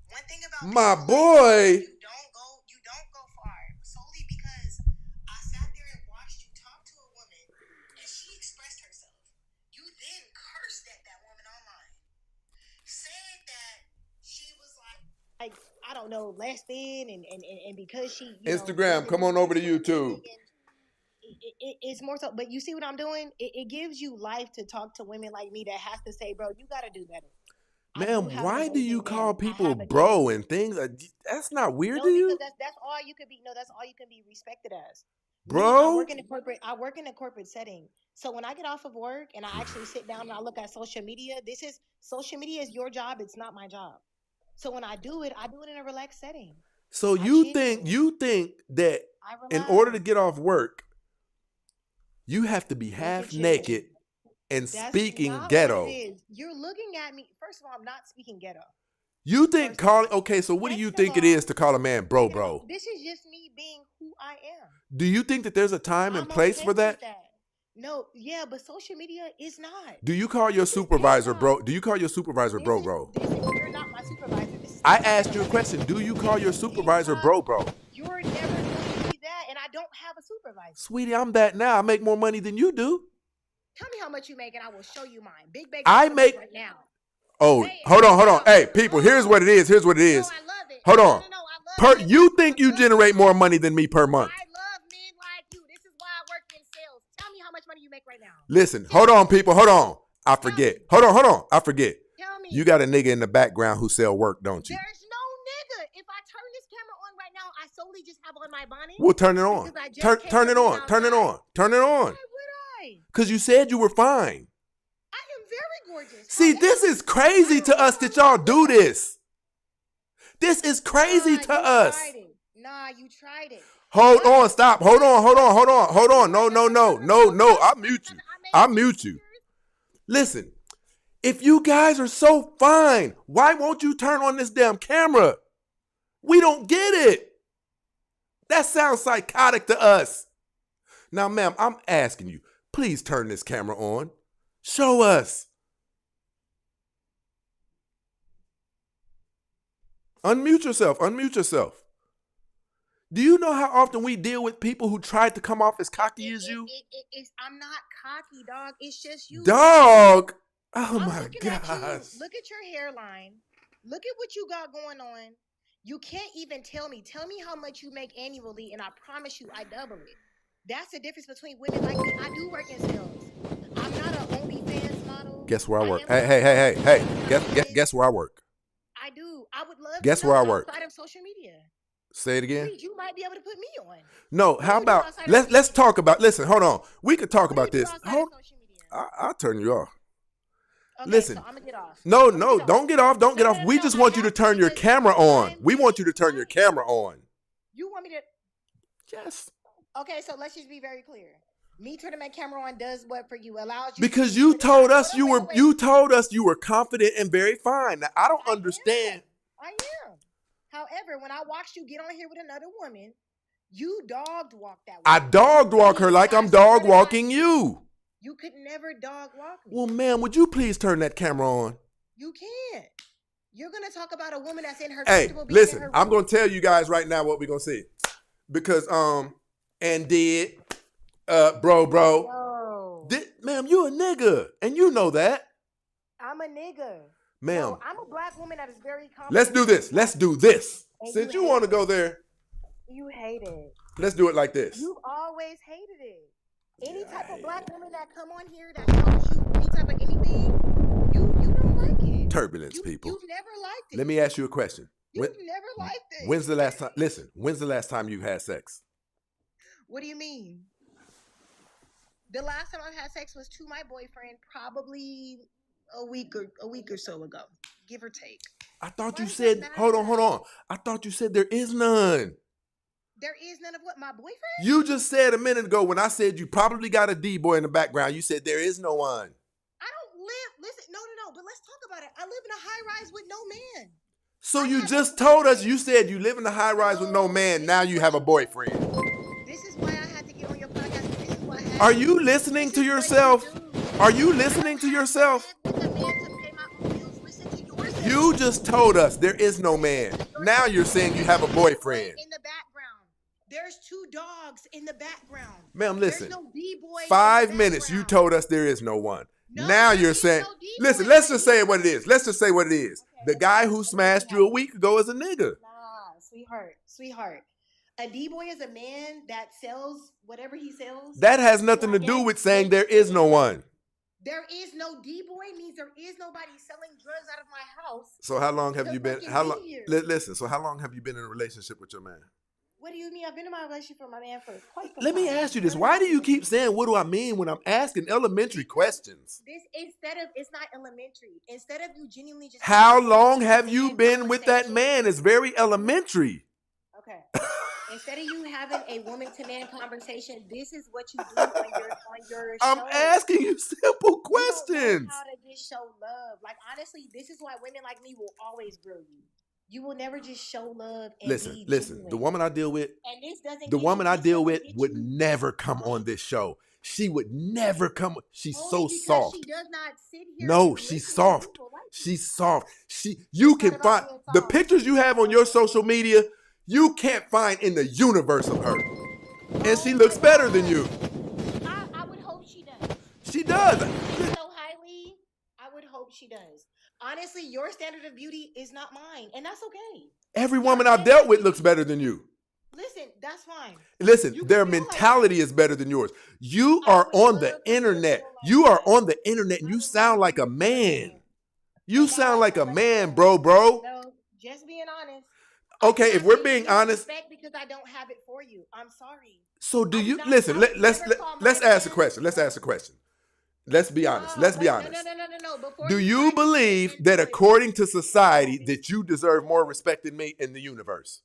One thing about my boy. You don't go far solely because I sat there and watched you talk to a woman and she expressed herself. You then cursed at that woman online, said that she was like I don't know, less than and because she Instagram, come on over to YouTube. It's more so, but you see what I'm doing? It gives you life to talk to women like me that has to say, bro, you got to do better. Ma'am, why do you call people bro and things? That's not weird to you? Because that's all you could be. No, that's all you can be respected as. Bro? I work in a corporate setting. So when I get off of work and I actually sit down and I look at social media, social media is your job. It's not my job. So when I do it in a relaxed setting. So you think that in order to get off work, you have to be half naked and speaking ghetto. You're looking at me. First of all, I'm not speaking ghetto. You think so what do you think it is to call a man bro? This is just me being who I am. Do you think that there's a time and place for that? No, yeah, but social media is not. Do you call your supervisor bro? Do you call your supervisor bro? You're not my supervisor. I asked you a question. Do you call your supervisor bro? You're never going to be that, and I don't have a supervisor. Sweetie, I'm that now. I make more money than you do. Tell me how much you make, and I will show you mine. Big bag. I make right now. Oh, hold on. Hey, people, here's what it is. No, I love it. Hold on. No, I love it. You think you generate more money than me per month? I love men like you. This is why I work in sales. Tell me how much money you make right now. Listen, hold on, people. Hold on. I forget. Hold on. I forget. Tell me. You got a nigga in the background who sell work, don't you? There's no nigga. If I turn this camera on right now, I solely just have on my bonnet. Well, turn it on. Turn it on. Turn it on. Turn it on. Why would I? Because you said you were fine. I am very gorgeous. See, this is crazy to us that y'all do this. This is crazy to us. Nah, you tried it. Hold on, stop. Hold on. No. I'll mute you. Listen, if you guys are so fine, why won't you turn on this damn camera? We don't get it. That sounds psychotic to us. Now, ma'am, I'm asking you, please turn this camera on. Show us. Unmute yourself. Do you know how often we deal with people who tried to come off as cocky as you? I'm not cocky, dog. It's just you. Dog. Oh I'm my looking at you. gosh. Look at your hairline. Look at what you got going on. You can't even tell me. Tell me how much you make annually, and I promise you, I double it. That's the difference between women like me. I do work in sales. I'm not an OnlyFans model. Guess where I work? am Hey. Guess where I work? I do. I would love Guess to know where I work? outside of social media. Say it again. Please, you might be able to put me on. No, What how do you do about outside of let's social talk about listen, hold on. We could talk What do you about do this. outside of social media? I'll turn you off. Okay, Listen. so I'm gonna get off. No, I'm gonna no, get don't off. get off. Don't get No, off. no, We no, just I want you to have to turn your because camera on. I'm We want you to turn being your camera on. You want me to? Yes. Okay, so let's just be very clear. Me turning my camera on does what for you? Allows you Because to you put it told on- us Hold on, wait. you told us you were confident and very fine. Now I don't I understand. I am. However, when I watched you get on here with another woman, you dogged walked that I woman. dog walk her like I'm dog walking you. You could never dog walk me. Well, ma'am, would you please turn that camera on? You can't. You're gonna talk about a woman that's in her Hey, comfortable being in listen, her I'm room. gonna tell you guys right now what we're gonna see. Because and did bro. No. Ma'am, you a nigga, and you know that. I'm a nigga. Ma'am. No, I'm a black woman that is very confident. Let's do this. Let's do this. And Since you you hate want to it. go there, You hate it. let's do it like this. You've always hated it. Any type of black woman that come on here that shows you any type of anything, you don't like it. Turbulence, people. You've never liked it. Let me ask you a question. You've never liked it. When's the last time? Listen, when's the last time you had sex? What do you mean? The last time I had sex was to my boyfriend, probably a week or so ago, give or take. I thought Why you does that said, hold matter? on. I thought you said there is none. There is none of what, my boyfriend? You just said a minute ago when I said you probably got a D-boy in the background, you said there is no one. I don't live. Listen, no, but let's talk about it. I live in a high rise with no man. So I you have just no told us, boyfriend. you said you live in the high rise with no man, now you have a boyfriend. This is why I had to get on your podcast. This is what happened. Are you listening This to is what yourself? you do. Are you I listening don't to have yourself? to beg with a man to pay my own bills. Listen to yourself. You just told us there is no man. Now you're saying you have a boyfriend. In the background. There's two dogs in the background. Ma'am, listen. There's no D-boy. 5 minutes you told us there is no one. No, Now there you're is saying, no D-boy. listen, let's just say what it is. Let's just say what it is. Okay, The guy who smashed you a week ago is a nigga. Nah, sweetheart. A D-boy is a man that sells whatever he sells. That has nothing to do with saying there is no one. There is no D-boy means there is nobody selling drugs out of my house. So how long have To you been? fucking How be long? here. Listen. So how long have you been in a relationship with your man? What do you mean? I've been in my relationship with my man for quite some Let me time. ask you this. Why do you keep saying what do I mean when I'm asking elementary questions? It's not elementary. Instead of you genuinely just How long have you been with that man? It's very elementary. Okay. Instead of you having a woman to man conversation, this is what you do on your I'm show. asking you simple You don't know questions. how to just show love. Like honestly, this is why women like me will always grill you. You will never just show love and be Listen. genuine. The woman I deal with, and this doesn't the get woman you, I this deal doesn't with get would you never come only- on this show. She would never come. She's only so because soft. She does not sit here. No, and she's listen to soft. people like you. She's soft. You It's can not about find being the soft. pictures you have on your social media. You can't find in the universe of her, and she Oh looks my better than God. you. I would hope she does. She does. So highly, I would hope she does. Honestly, your standard of beauty is not mine, and that's okay. Every woman I've dealt with looks better than you. Listen, that's fine. Listen, You can their feel like mentality that. is better than yours. You I are would on love the for you to internet. feel like You are that. on the internet, and I you would sound love like for a you to feel like man. that. You And sound I like a feel like man, that. bro. No, just being honest. Okay, I if cannot we're treat being you honest, with respect because I don't have it for you. I'm sorry. so do I'm you not- listen? I Let's would let's never call let's my ask a man- question. Let's ask a question. Let's be honest. Let's be wait, honest. No. Before Do try you to believe get that into it, according to society Stop it. that you deserve more respect than me in the universe?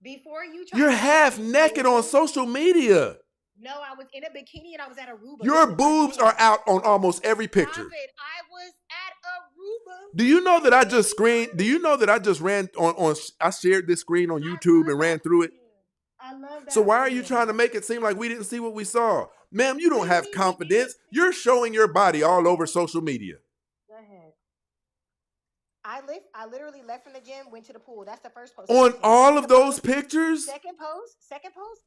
Before you try You're to get half into naked on it- social media. No, I was in a bikini and I was at Aruba. Your Listen, boobs again. are out on almost every picture. Stop it. I was at Aruba. Do you know that I just screened? Do you know that I just ran on I shared this screen on YouTube and ran through it? I love that. So why for are you trying to make it seem like we didn't see what we saw? Ma'am, you don't What do you have mean we confidence. didn't? You're showing your body all over social media. Go ahead. I literally left from the gym, went to the pool. That's the first post. On all of those pictures? Second post.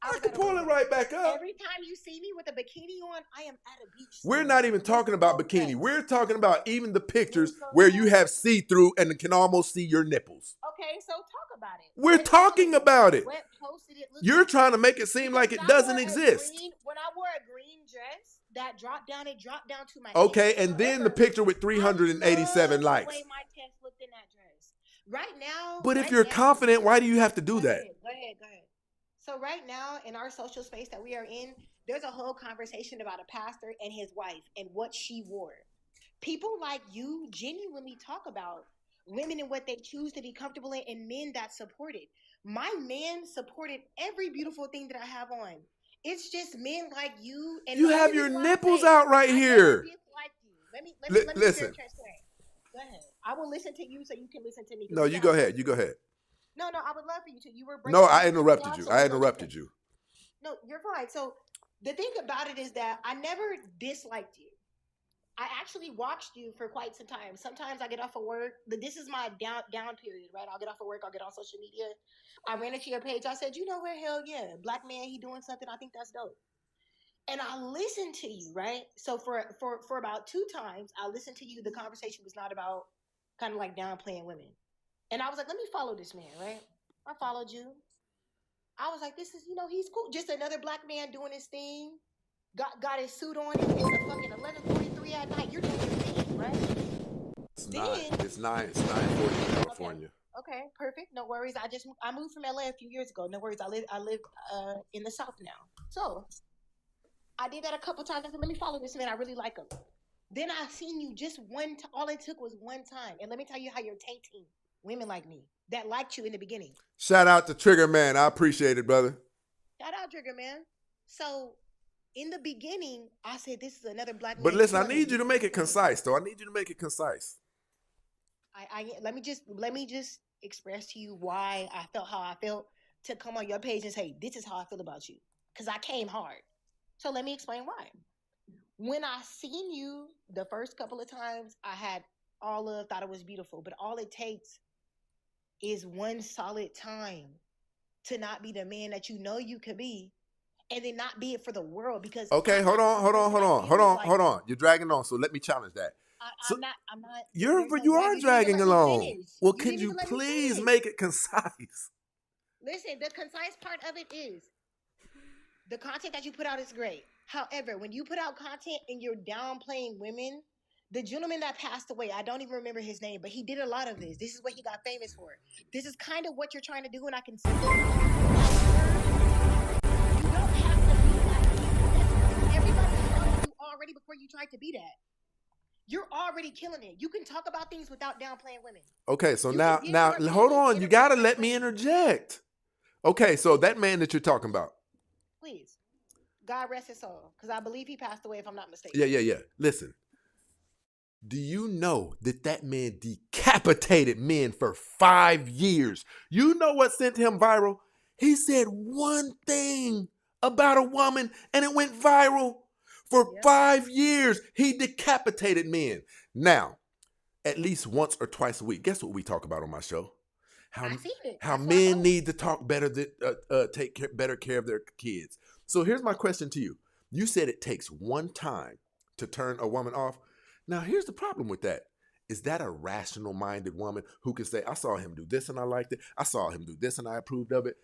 I was can at a pull it pool. right back up. Every time you see me with a bikini on, I am at a beach. We're somewhere. not even talking about bikini. dressed. We're talking about even the pictures so where you dressed. have see-through and can almost see your nipples. Okay, so talk about it. We're talking about it. What posted it? You're trying to make it seem like it doesn't exist. When I wore a green dress that dropped down, it dropped down to my Okay, ankle. and then the picture with 387 I love likes. the way my test looked in that dress. Right now. But if right you're now- confident, why do you have to do Go that? ahead, Go ahead. So right now in our social space that we are in, there's a whole conversation about a pastor and his wife and what she wore. People like you genuinely talk about women and what they choose to be comfortable in and men that support it. My man supported every beautiful thing that I have on. It's just men like you. And You the have only your reason why I nipples say out right I never here. disliked you. Let me Listen. be very transparent. Go ahead. I will listen to you so you can listen to me. No, you go ahead. You go ahead. No, I would love for you to. You were No, I breaking interrupted down, you. so I we'll go interrupted together. you. No, you're fine. So the thing about it is that I never disliked you. I actually watched you for quite some time. Sometimes I get off of work. This is my down period, right? I'll get off of work. I'll get on social media. I ran into your page. I said, you know what? Hell yeah, black man, he doing something. I think that's dope. And I listened to you, right? So for about 2 times, I listened to you. The conversation was not about kind of like downplaying women. And I was like, let me follow this man, right? I followed you. I was like, this is, he's cool. Just another black man doing his thing. Got his suit on. It's a fucking 11:43 at night. You're doing your thing, right? It's 9:40 in California. Okay, perfect. No worries. I moved from LA a few years ago. No worries. I live in the South now. So I did that a couple times. I said, let me follow this man. I really like him. Then I seen you just one time. All it took was one time. And let me tell you how you're tainting women like me that liked you in the beginning. Shout out to Trigger Man. I appreciate it, brother. Shout out, Trigger Man. So in the beginning, I said, this is another black man. But listen, I need you to make it concise, though. I need you to make it concise. Let me just express to you why I felt how I felt to come on your page and say, this is how I feel about you. Because I came hard. So let me explain why. When I seen you the first couple of times, I had thought it was beautiful. But all it takes is one solid time to not be the man that you know you could be, and then not be it for the world. Because okay, hold on. You're dragging on, so let me challenge that. I'm not. You are dragging along. Well, could you please make it concise? Listen, the concise part of it is the content that you put out is great. However, when you put out content and you're downplaying women, the gentleman that passed away, I don't even remember his name, but he did a lot of this. This is what he got famous for. This is kind of what you're trying to do, and I can see it. You don't have to be that. Everybody knows you already before you tried to be that. You're already killing it. You can talk about things without downplaying women. Okay, so now hold on. You got to let me interject. Okay, so that man that you're talking about. Please. God rest his soul, because I believe he passed away, if I'm not mistaken. Yeah. Listen. Do you know that man decapitated men for 5 years? You know what sent him viral? He said one thing about a woman and it went viral. For 5 years, he decapitated men. Now, at least once or twice a week, guess what we talk about on my show? How men need to talk better, take better care of their kids. So here's my question to you. You said it takes one time to turn a woman off. Now, here's the problem with that. Is that a rational-minded woman who can say, I saw him do this and I liked it. I saw him do this and I approved of it.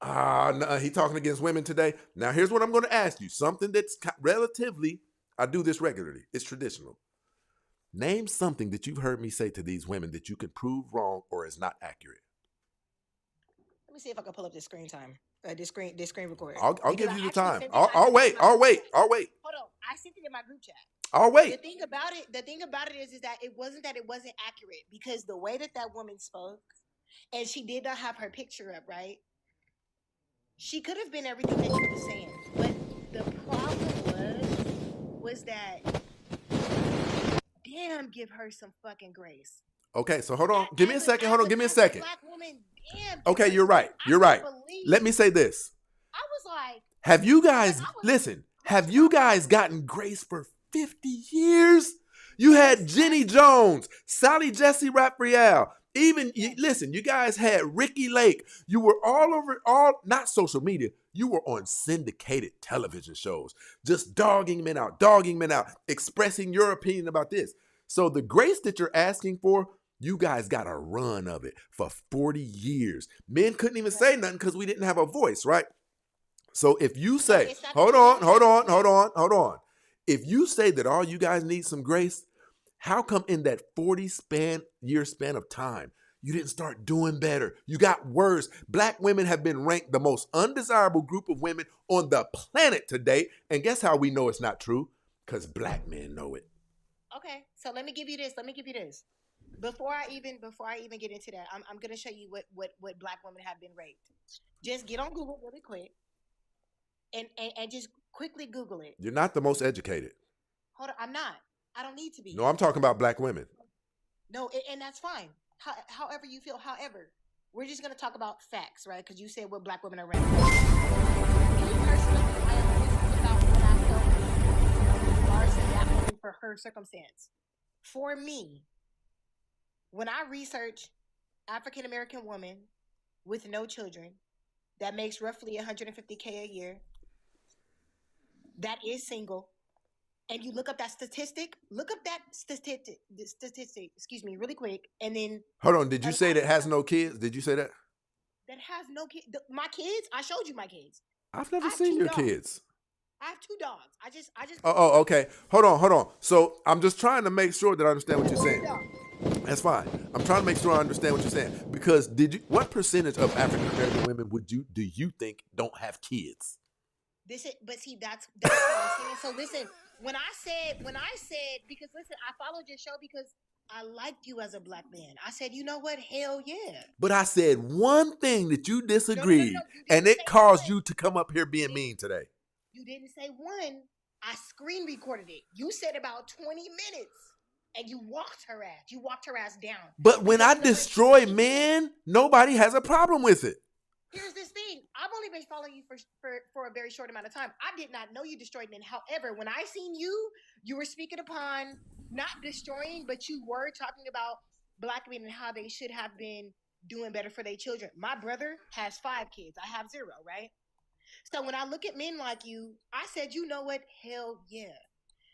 No, he talking against women today. Now, here's what I'm going to ask you. Something that's relatively, I do this regularly. It's traditional. Name something that you've heard me say to these women that you can prove wrong or is not accurate. Let me see if I can pull up this screen time. This screen recorder. I'll give you the time. I'll wait. Hold on. I sent it in my group chat. I'll wait. The thing about it is that it wasn't accurate, because the way that woman spoke, and she did not have her picture up, right? She could have been everything that you were saying, but the problem was that, damn, give her some fucking grace. Okay, so hold on. Give me a second. Hold on. Give me a second. Black woman, damn. Okay, you're right. You're right. Let me say this. I was like, have you guys, listen, have you guys gotten grace for 50 years? You had Jenny Jones, Sally Jesse Raphael. Even listen, you guys had Ricky Lake. You were all over, not social media. You were on syndicated television shows, just dogging men out, expressing your opinion about this. So the grace that you're asking for, you guys got a run of it for 40 years. Men couldn't even say nothing because we didn't have a voice, right? So if you say, hold on. If you say that all you guys need some grace, how come in that 40-year span of time, you didn't start doing better? You got worse. Black women have been ranked the most undesirable group of women on the planet today. And guess how we know it's not true? Because black men know it. Okay, so let me give you this. Before I even get into that, I'm gonna show you what black women have been raped. Just get on Google really quick, and just quickly Google it. You're not the most educated. Hold on, I'm not. I don't need to be. No, I'm talking about black women. No, and that's fine. However you feel. However, we're just gonna talk about facts, right? Because you said what black women are raped. Me personally, I am only talking about what I felt in regards to that woman for her circumstance. For me, when I research African American woman with no children that makes roughly $150K a year, that is single, and you look up that statistic, excuse me, really quick, and then hold on. Did you say that has no kids? Did you say that? That has no kids. My kids. I showed you my kids. I've never seen your kids. I have 2 dogs. I just. Oh, okay. Hold on. So I'm just trying to make sure that I understand what you're saying. That's fine. I'm trying to make sure I understand what you're saying. Because what percentage of African American women do you think don't have kids? But see, that's what I'm saying. So listen, when I said, because listen, I followed your show because I liked you as a black man. I said, you know what? Hell yeah. But I said one thing that you disagreed, No, and it caused you to come up here being mean today. You didn't say one. I screen recorded it. You said about 20 minutes, and you walked her ass. You walked her ass down. But when I destroy men, nobody has a problem with it. Here's this thing. I've only been following you for a very short amount of time. I did not know you destroyed men. However, when I seen you were speaking upon not destroying, but you were talking about black men and how they should have been doing better for their children. My brother has 5 kids. I have 0, right? So when I look at men like you, I said, you know what? Hell yeah.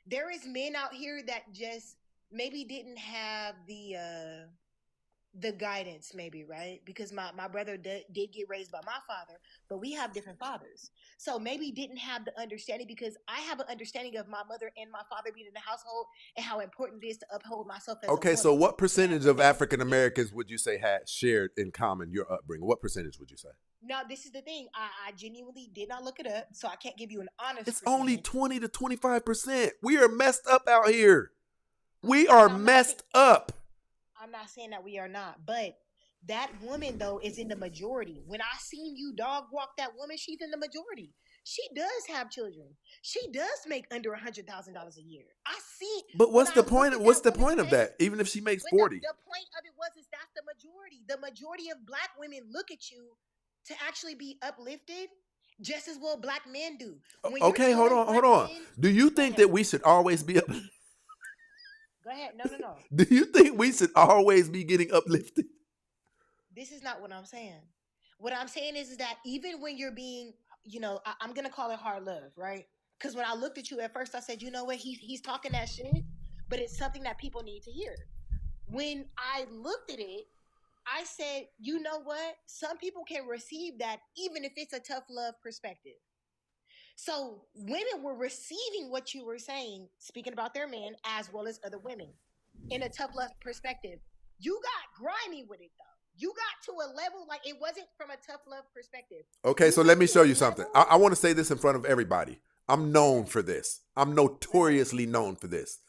There is men out here that just maybe didn't have the guidance, maybe, right? Because my brother did get raised by my father, but we have different fathers. So maybe didn't have the understanding, because I have an understanding of my mother and my father being in the household and how important it is to uphold myself as a woman. So what percentage of African Americans would you say had shared in common your upbringing? What percentage would you say? Now, this is the thing. I genuinely did not look it up, so I can't give you an honest It's percentage. only 20 to 25%. We are messed up out here. We are messed up. I'm not saying that we are not, but that woman, though, is in the majority. When I seen you dog walk that woman, she's in the majority. She does have children. She does make under $100,000 a year. I see. But what's the point? What's the point of that? Even if she makes 40. The point of it is that's the majority. The majority of black women look at you to actually be uplifted just as well black men do. Okay, hold on. Do you think that we should always be uplifted? Go ahead. No. Do you think we should always be getting uplifted? This is not what I'm saying. What I'm saying is that even when you're being, I'm going to call it hard love, right? Because when I looked at you at first, I said, you know what? He's talking that shit, but it's something that people need to hear. When I looked at it, I said, you know what? Some people can receive that even if it's a tough love perspective. So women were receiving what you were saying, speaking about their men as well as other women in a tough love perspective. You got grimy with it, though. You got to a level like it wasn't from a tough love perspective. Okay, so let me show you something. I want to say this in front of everybody. I'm known for this. I'm notoriously known for this.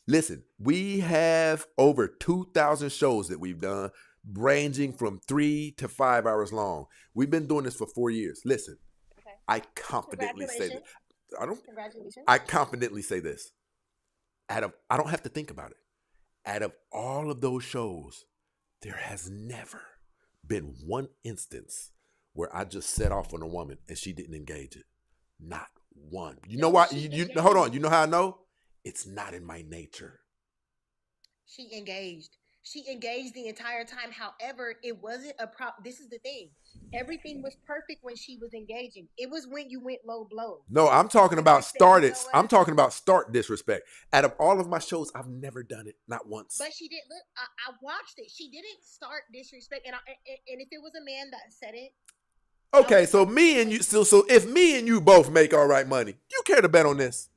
Listen, we have over 2,000 shows that we've done, ranging from 3 to 5 hours long. We've been doing this for 4 years. Listen, okay. I confidently say this. Congratulations. I confidently say this. I don't have to think about it. Out of all of those shows, there has never been one instance where I just set off on a woman and she didn't engage it. Not one. You know why? You hold on. You know how I know? It's not in my nature. She engaged. She engaged the entire time. However, it wasn't a prop. This is the thing. Everything was perfect when she was engaging. It was when you went low blow. No, I'm talking When you about said, you know I'm what? talking about start disrespect. Out of all of my shows, I've never done it, not once. But she did. Look, I watched it. She didn't start disrespect. And if it was a man that said it, Okay, so me and you, so if me and you both make all right money, you care to bet on this?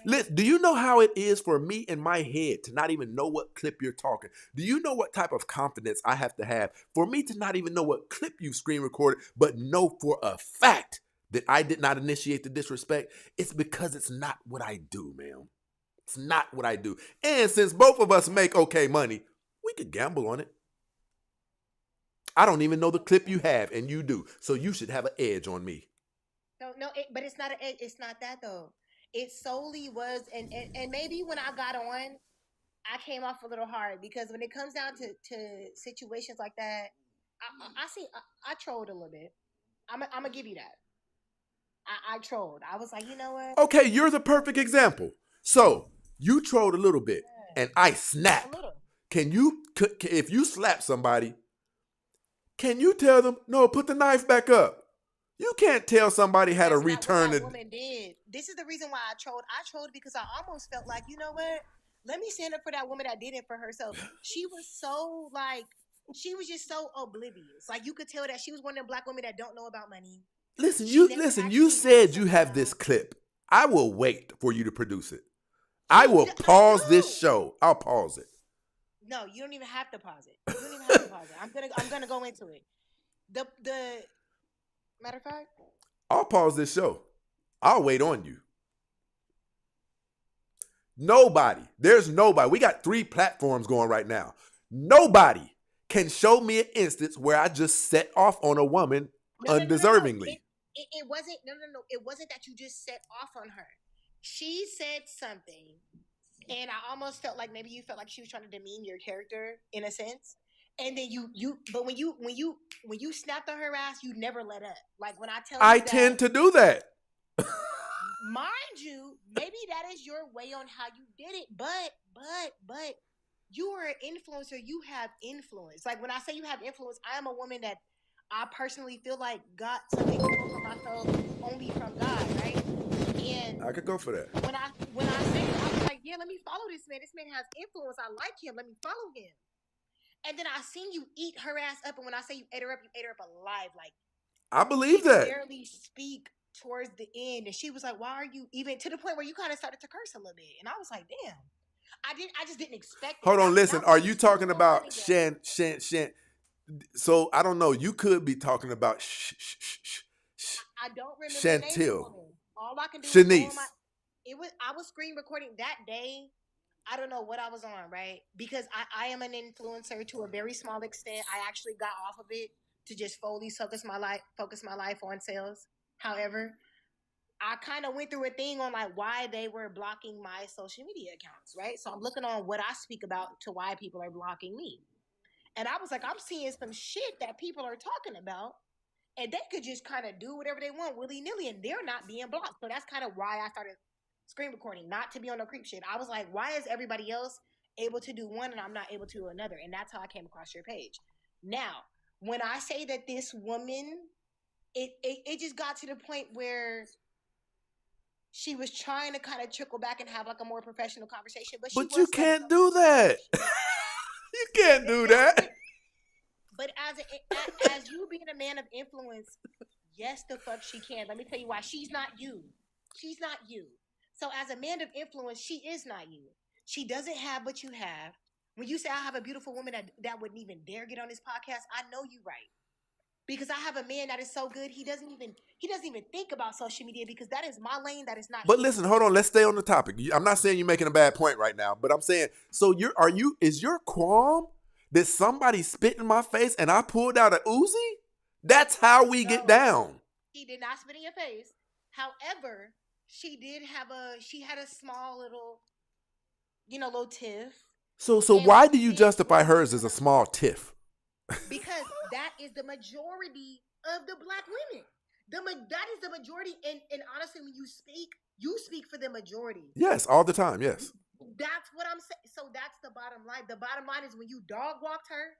Listen, do you know how it is for me in my head to not even know what clip you're talking? Do you know what type of confidence I have to have for me to not even know what clip you screen recorded, but know for a fact that I did not initiate the disrespect? It's because it's not what I do, man. It's not what I do. And since both of us make okay money, we could gamble on it. I don't even know the clip you have, and you do. So you should have an edge on me. No, but it's not. It's not that though. It solely was, and maybe when I got on, I came off a little hard because when it comes down to situations like that, I trolled a little bit. I'm gonna give you that. I trolled. I was like, you know what? Okay, you're the perfect example. So you trolled a little bit, and I A snap. little. Can you, if you slap somebody, can you tell them, no, put the knife back up? You can't tell somebody how to That's not return what that it. woman did. This is the reason why I trolled. I trolled because I almost felt like, you know what? Let me stand up for that woman that did it for herself. She was so like, she was just so oblivious. Like you could tell that she was one of them black women that don't know about money. Listen, She you never listen. You actually said asked you a have this job. clip. I will wait for you to produce it. I will I pause this do. show. I'll pause it. No, you don't even have to pause it. You don't even have to pause it. I'm gonna go into it. The matter of fact, I'll pause this show. I'll wait on you. Nobody, there's nobody. We got 3 platforms going right now. Nobody can show me an instance where I just set off on a woman no. undeservingly. It wasn't. No. It wasn't that you just set off on her. She said something, and I almost felt like maybe you felt like she was trying to demean your character in a sense. And then but when you snapped on her ass, you never let up. Like when I tell I you that, tend to do that. mind you, maybe that is your way on how you did it, but you are an influencer. You have influence. Like when I say you have influence, I am a woman that I personally feel like got something going for myself only from God, right? And I could go for that. when I say it, I was like, yeah, let me follow this man. This man has influence. I like him. Let me follow him. And then I seen you eat her ass up, and when I say you ate her up alive. Like I she believe could that. barely speak towards the end, and she was like, "Why are you even?" To the point where you kind of started to curse a little bit, and I was like, "Damn." I just didn't expect it. Hold on, listen. Are you talking going about together. Shan? So I don't know. You could be talking about I don't remember the name of the Chantil, woman. All I can do is go on Shanice. I was screen recording that day. I don't know what I was on, right? Because I am an influencer to a very small extent. I actually got off of it to just fully focus my life on sales. However, I kind of went through a thing on like why they were blocking my social media accounts, right? So I'm looking on what I speak about to why people are blocking me. And I was like, I'm seeing some shit that people are talking about, and they could just kind of do whatever they want willy nilly, and they're not being blocked. So that's kind of why I started screen recording, not to be on no creep shit. I was like, why is everybody else able to do one and I'm not able to do another? And that's how I came across your page. Now, when I say that this woman, it just got to the point where she was trying to kind of trickle back and have like a more professional conversation, but she But you was setting can't up do her that. conversation. You can't do that. But as you being a man of influence, yes, the fuck she can. Let me tell you why. She's not you. She's not you. So as a man of influence, she is not you. She doesn't have what you have. When you say I have a beautiful woman that wouldn't even dare get on this podcast, I know you right. Because I have a man that is so good, he doesn't even think about social media because that is my lane, that is not But his. listen, hold on. Let's stay on the topic. I'm not saying you're making a bad point right now, but I'm saying, so is your qualm that somebody spit in my face and I pulled out a Uzi? That's how we get No, down. he did not spit in your face. However, she had a small little, little tiff. So And why what do you you did justify was you hers as a kinda, small tiff? because that is the majority of the black women. That is the majority. And honestly, when you speak, You speak for the majority. Yes, all the time. Yes. That's what I'm saying. So that's the bottom line. The bottom line is when you dog walked her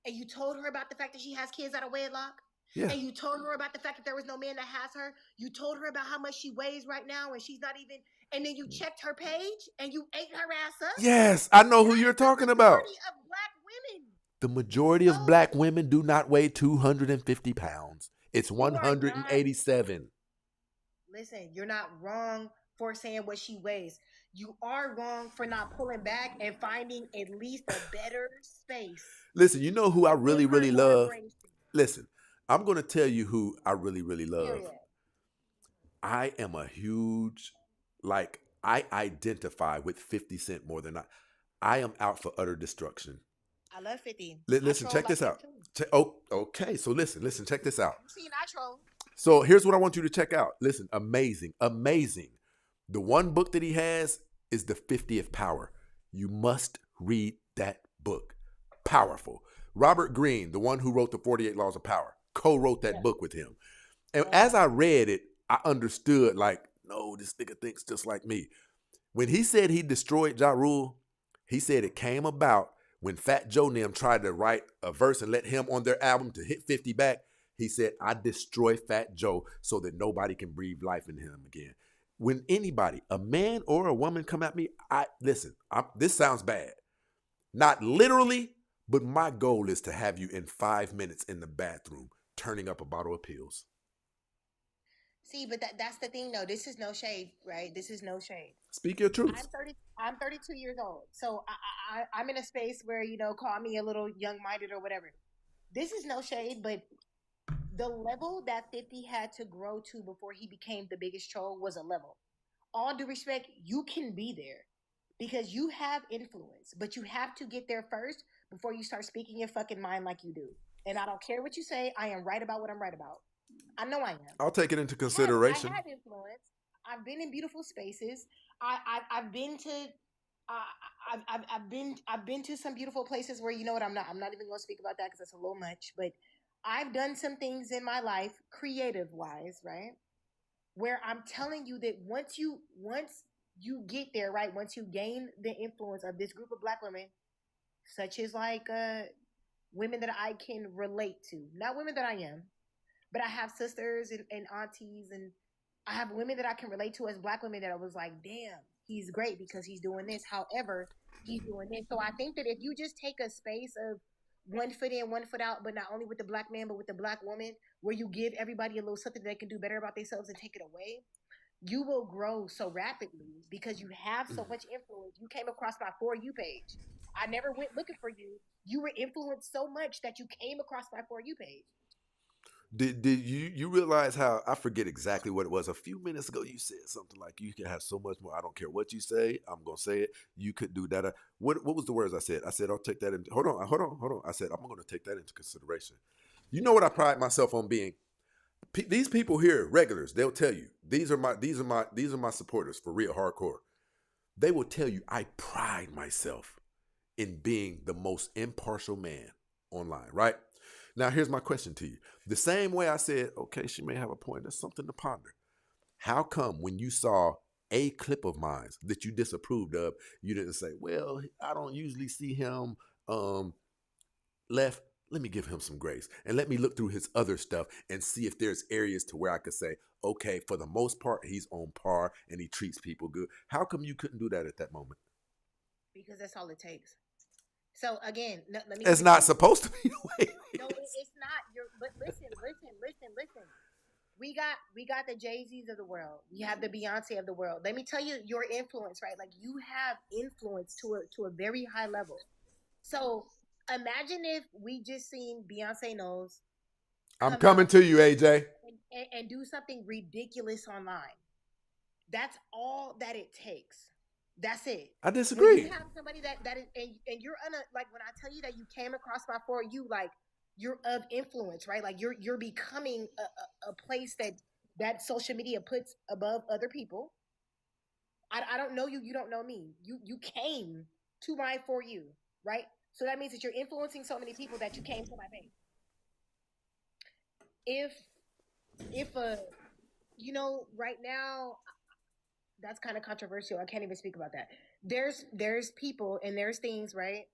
and you told her about the fact that she has kids out of wedlock. Yeah. And you told her about the fact that there was no man that has her. You told her about how much she weighs right now and she's not even. And then you checked her page and you ate her ass up. Yes, I know who you're talking about. The majority of black women. The majority of black women do not weigh 250 pounds. It's 187. Listen, you're not wrong for saying what she weighs. You are wrong for not pulling back and finding at least a better space. Listen, you know who I really, really love? Listen, I'm going to tell you who I really, really love. I am a huge, I identify with 50 Cent more than I am out for utter destruction. I love 50. Listen, check this out. Okay. So listen, check this out. I troll. So here's what I want you to check out. Listen, amazing. The one book that he has is The 50th Power. You must read that book. Powerful. Robert Greene, the one who wrote the 48 Laws of Power, co-wrote that book with him. And as I read it, I understood, no, this nigga thinks just like me. When he said he destroyed Ja Rule, he said it came about when Fat Joe and them tried to write a verse and let him on their album to hit 50 back. He said, I destroy Fat Joe so that nobody can breathe life into him again. When anybody, a man or a woman, come at me, this sounds bad. Not literally, but my goal is to have you in 5 minutes in the bathroom turning up a bottle of pills. See, but that's the thing, though. This is no shade, right? This is no shade. Speak your truth. I'm 32 years old, so I'm in a space where, call me a little young-minded or whatever. This is no shade, but the level that 50 had to grow to before he became the biggest troll was a level. All due respect, you can be there because you have influence, but you have to get there first before you start speaking your fucking mind like you do. And I don't care what you say. I am right about what I'm right about. I know I am. I'll take it into consideration. I have influence. I've been in beautiful spaces. I've been to. I've been to some beautiful places where, you know what, I'm not even going to speak about that because that's a little much. But I've done some things in my life, creative wise, right, where I'm telling you that once you get there, right, once you gain the influence of this group of black women, such as women that I can relate to, not women that I am. But I have sisters and aunties, and I have women that I can relate to as black women that I was like, damn, he's great because he's doing this. However, he's doing this. So I think that if you just take a space of 1 foot in, 1 foot out, but not only with the black man, but with the black woman, where you give everybody a little something they can do better about themselves and take it away, you will grow so rapidly because you have so much influence. You came across my For You page. I never went looking for you. You were influenced so much that you came across my For You page. Did you realize how, I forget exactly what it was. A few minutes ago, you said something like, you can have so much more. I don't care what you say. I'm going to say it. You could do that. What was the words I said? I said, I'll take that into, hold on. I said, I'm going to take that into consideration. You know what I pride myself on being? These people here, regulars, they'll tell you, these are my supporters for real hardcore. They will tell you, I pride myself in being the most impartial man online, right? Now, here's my question to you. The same way I said, okay, she may have a point. There's something to ponder. How come when you saw a clip of mine that you disapproved of, you didn't say, well, I don't usually see him left. Let me give him some grace. And let me look through his other stuff and see if there's areas to where I could say, okay, for the most part, he's on par and he treats people good. How come you couldn't do that at that moment? Because that's all it takes. So again, let me. It's not supposed to be the way. No, it's not. But listen. We got the Jay-Z's of the world. We have the Beyonce of the world. Let me tell you your influence, right? Like you have influence to a very high level. So imagine if we just seen Beyonce Knowles. I'm coming to you, AJ. And do something ridiculous online. That's all that it takes. That's it. I disagree. When you have somebody that is, and you're like when I tell you that you came across my For You, like you're of influence, right? Like you're becoming a place that social media puts above other people. I don't know you. You don't know me. You came to my For You, right? So that means that you're influencing so many people that you came to my page. If right now, that's kind of controversial. I can't even speak about that. There's people and there's things, right?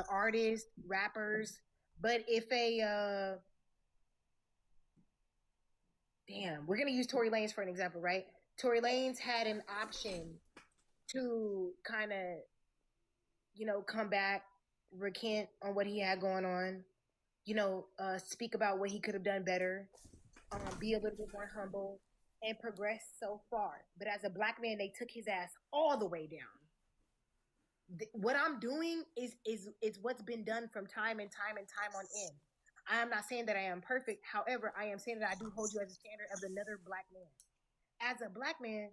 Artists, rappers. But if a damn, we're gonna use Tory Lanez for an example, right? Tory Lanez had an option to kind of, come back, recant on what he had going on, speak about what he could have done better, be a little bit more humble, and progress so far. But as a black man, they took his ass all the way down. What I'm doing is what's been done from time and time and time on end. I am not saying that I am perfect. However, I am saying that I do hold you as a standard of another black man. As a black man,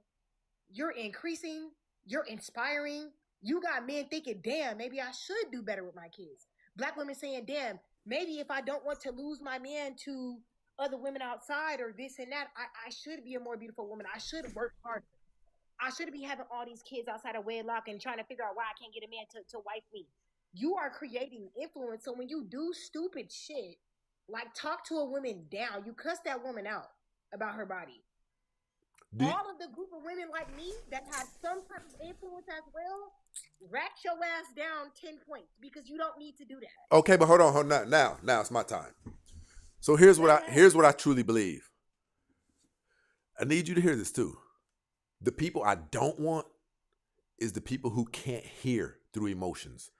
you're increasing, you're inspiring. You got men thinking, damn, maybe I should do better with my kids. Black women saying, damn, maybe if I don't want to lose my man to other women outside or this and that, I should be a more beautiful woman. I should work harder. I shouldn't be having all these kids outside of wedlock and trying to figure out why I can't get a man to wife me. You are creating influence. So when you do stupid shit, like talk to a woman down, you cuss that woman out about her body. All of the group of women like me that have some type of influence as well, rack your ass down 10 points because you don't need to do that. Okay, but hold on. Now it's my time. So here's what I truly believe. I need you to hear this too. The people I don't want is the people who can't hear through emotions.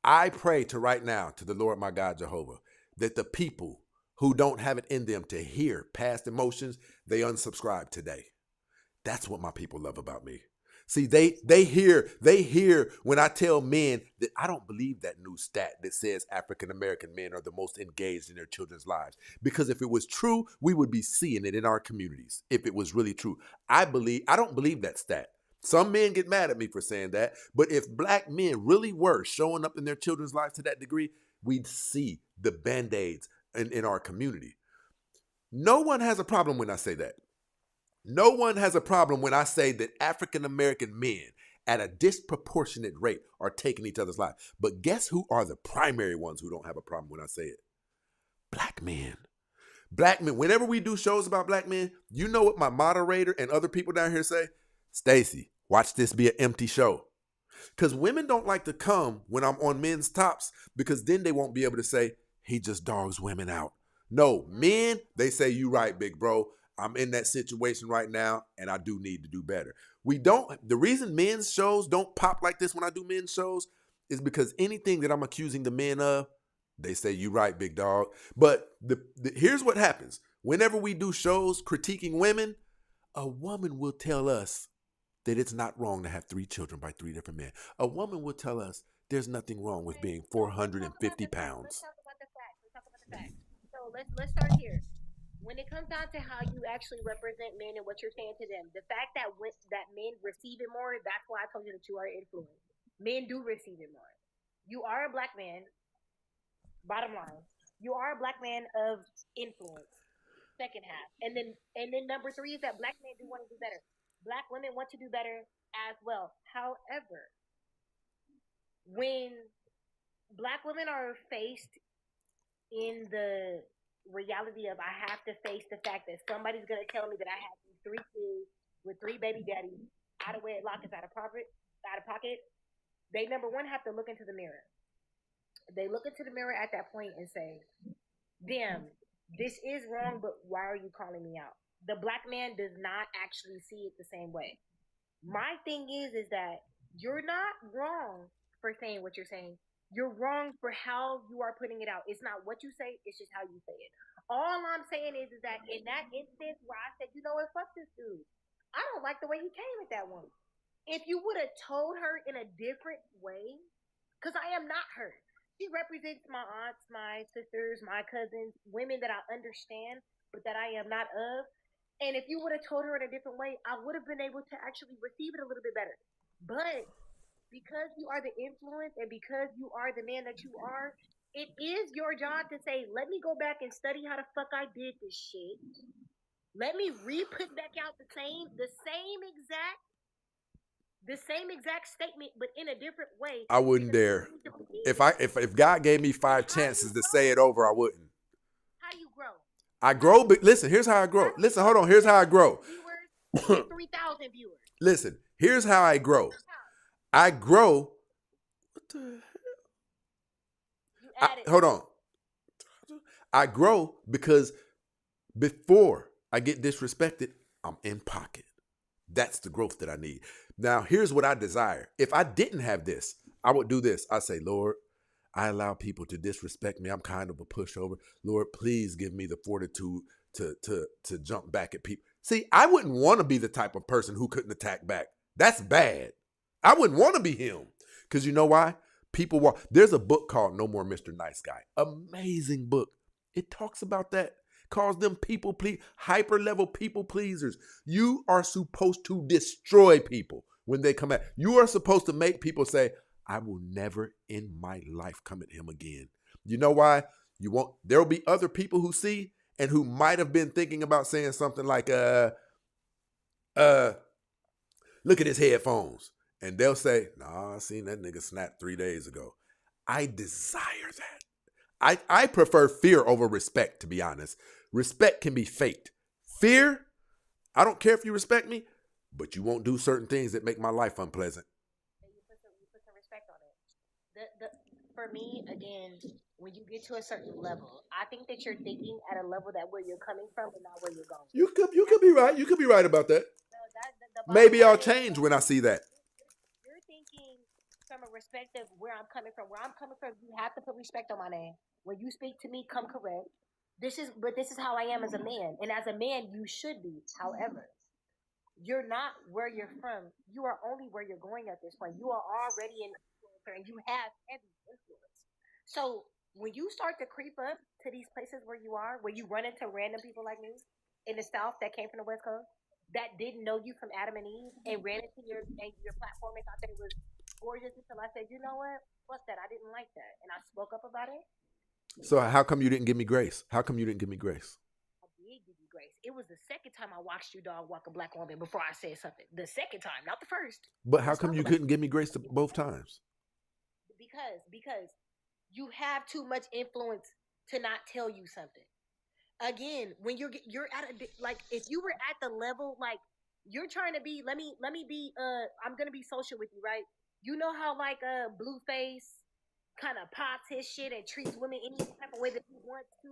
I pray to right now to the Lord my God Jehovah that the people who don't have it in them to hear past emotions, they unsubscribe today. That's what my people love about me. See, they hear when I tell men that I don't believe that new stat that says African American men are the most engaged in their children's lives. Because if it was true, we would be seeing it in our communities. If it was really true, I don't believe that stat. Some men get mad at me for saying that, but if black men really were showing up in their children's lives to that degree, we'd see the band-aids in our community. No one has a problem when I say that. No one has a problem when I say that African American men at a disproportionate rate are taking each other's lives. But guess who are the primary ones who don't have a problem when I say it? Black men. Black men. Whenever we do shows about black men, you know what my moderator and other people down here say? Stacy, watch this be an empty show. Because women don't like to come when I'm on men's tops because then they won't be able to say, he just dogs women out. No, men, they say, you right, big bro. I'm in that situation right now, and I do need to do better. The reason men's shows don't pop like this when I do men's shows is because anything that I'm accusing the men of, they say, you right, big dog. But here's what happens. Whenever we do shows critiquing women, a woman will tell us that it's not wrong to have 3 children by 3 different men. A woman will tell us there's nothing wrong with being 450 pounds. Let's talk about the facts. So let's start here. When it comes down to how you actually represent men and what you're saying to them, the fact that men receive it more, that's why I told you that you are influenced. Men do receive it more. You are a black man. Bottom line, you are a black man of influence. Second half, and then number 3 is that black men do want to do better. Black women want to do better as well. However, when black women are faced in the reality of I have to face the fact that somebody's gonna tell me that I have these 3 kids with 3 baby daddies out of wedlock is out of pocket. They number 1 have to look into the mirror. They look into the mirror at that point and say, "Damn, this is wrong, but why are you calling me out?" The black man does not actually see it the same way. My thing is that you're not wrong for saying what you're saying. You're wrong for how you are putting it out. It's not what you say, it's just how you say it. All I'm saying is that in that instance where I said, you know what, fuck this dude. I don't like the way he came at that woman. If you would have told her in a different way, because I am not her. She represents my aunts, my sisters, my cousins, women that I understand, but that I am not of. And if you would have told her in a different way, I would have been able to actually receive it a little bit better. But because you are the influence and because you are the man that you are, it is your job to say, let me go back and study how the fuck I did this shit. Let me re-put back out the same exact statement, but in a different way. I wouldn't dare. If God gave me 5 chances to say it over, I wouldn't. How do you grow? I grow, but listen, here's how I grow. Listen, hold on, here's how I grow. Viewers, 3,000 viewers. Listen, here's how I grow. I grow. What the hell? You added. Hold on. I grow because before I get disrespected, I'm in pocket. That's the growth that I need. Now, here's what I desire. If I didn't have this, I would do this. I say, Lord, I allow people to disrespect me. I'm kind of a pushover. Lord, please give me the fortitude to jump back at people. See, I wouldn't want to be the type of person who couldn't attack back. That's bad. I wouldn't want to be him. Because you know why? People walk. There's a book called No More Mr. Nice Guy. Amazing book. It talks about that. Calls them people please, hyper level people pleasers. You are supposed to destroy people when they come at. You are supposed to make people say, I will never in my life come at him again. You know why? You won't. There will be other people who see and who might have been thinking about saying something like, look at his headphones. And they'll say, nah, I seen that nigga snap 3 days ago. I desire that. I prefer fear over respect, to be honest. Respect can be faked. Fear, I don't care if you respect me, but you won't do certain things that make my life unpleasant. You put some respect on it. For me, again, when you get to a certain level, I think that you're thinking at a level that where you're coming from and not where you're going. You could be right. You could be right about that. The Maybe I'll change when I see that. You're thinking from a respect of where I'm coming from. Where I'm coming from, you have to put respect on my name. When you speak to me, come correct. This is how I am as a man, and as a man, you should be. However, you're not where you're from. You are only where you're going at this point. You are already an influencer, and you have heavy influence. So when you start to creep up to these places where you are, where you run into random people like me in the South that came from the West Coast that didn't know you from Adam and Eve and ran into your platform and thought that it was gorgeous until I said, you know what? What's that? I didn't like that, and I spoke up about it. So how come you didn't give me grace? How come you didn't give me grace? I did give you grace. It was the second time I watched you dog walk a black woman before I said something. The second time, not the first. But how come you couldn't give me grace both times? Because you have too much influence to not tell you something. Again, when you're at a like if you were at the level like you're trying to be, let me be I'm gonna be social with you, right? You know how like Blueface kind of pops his shit and treats women any type of way that he wants to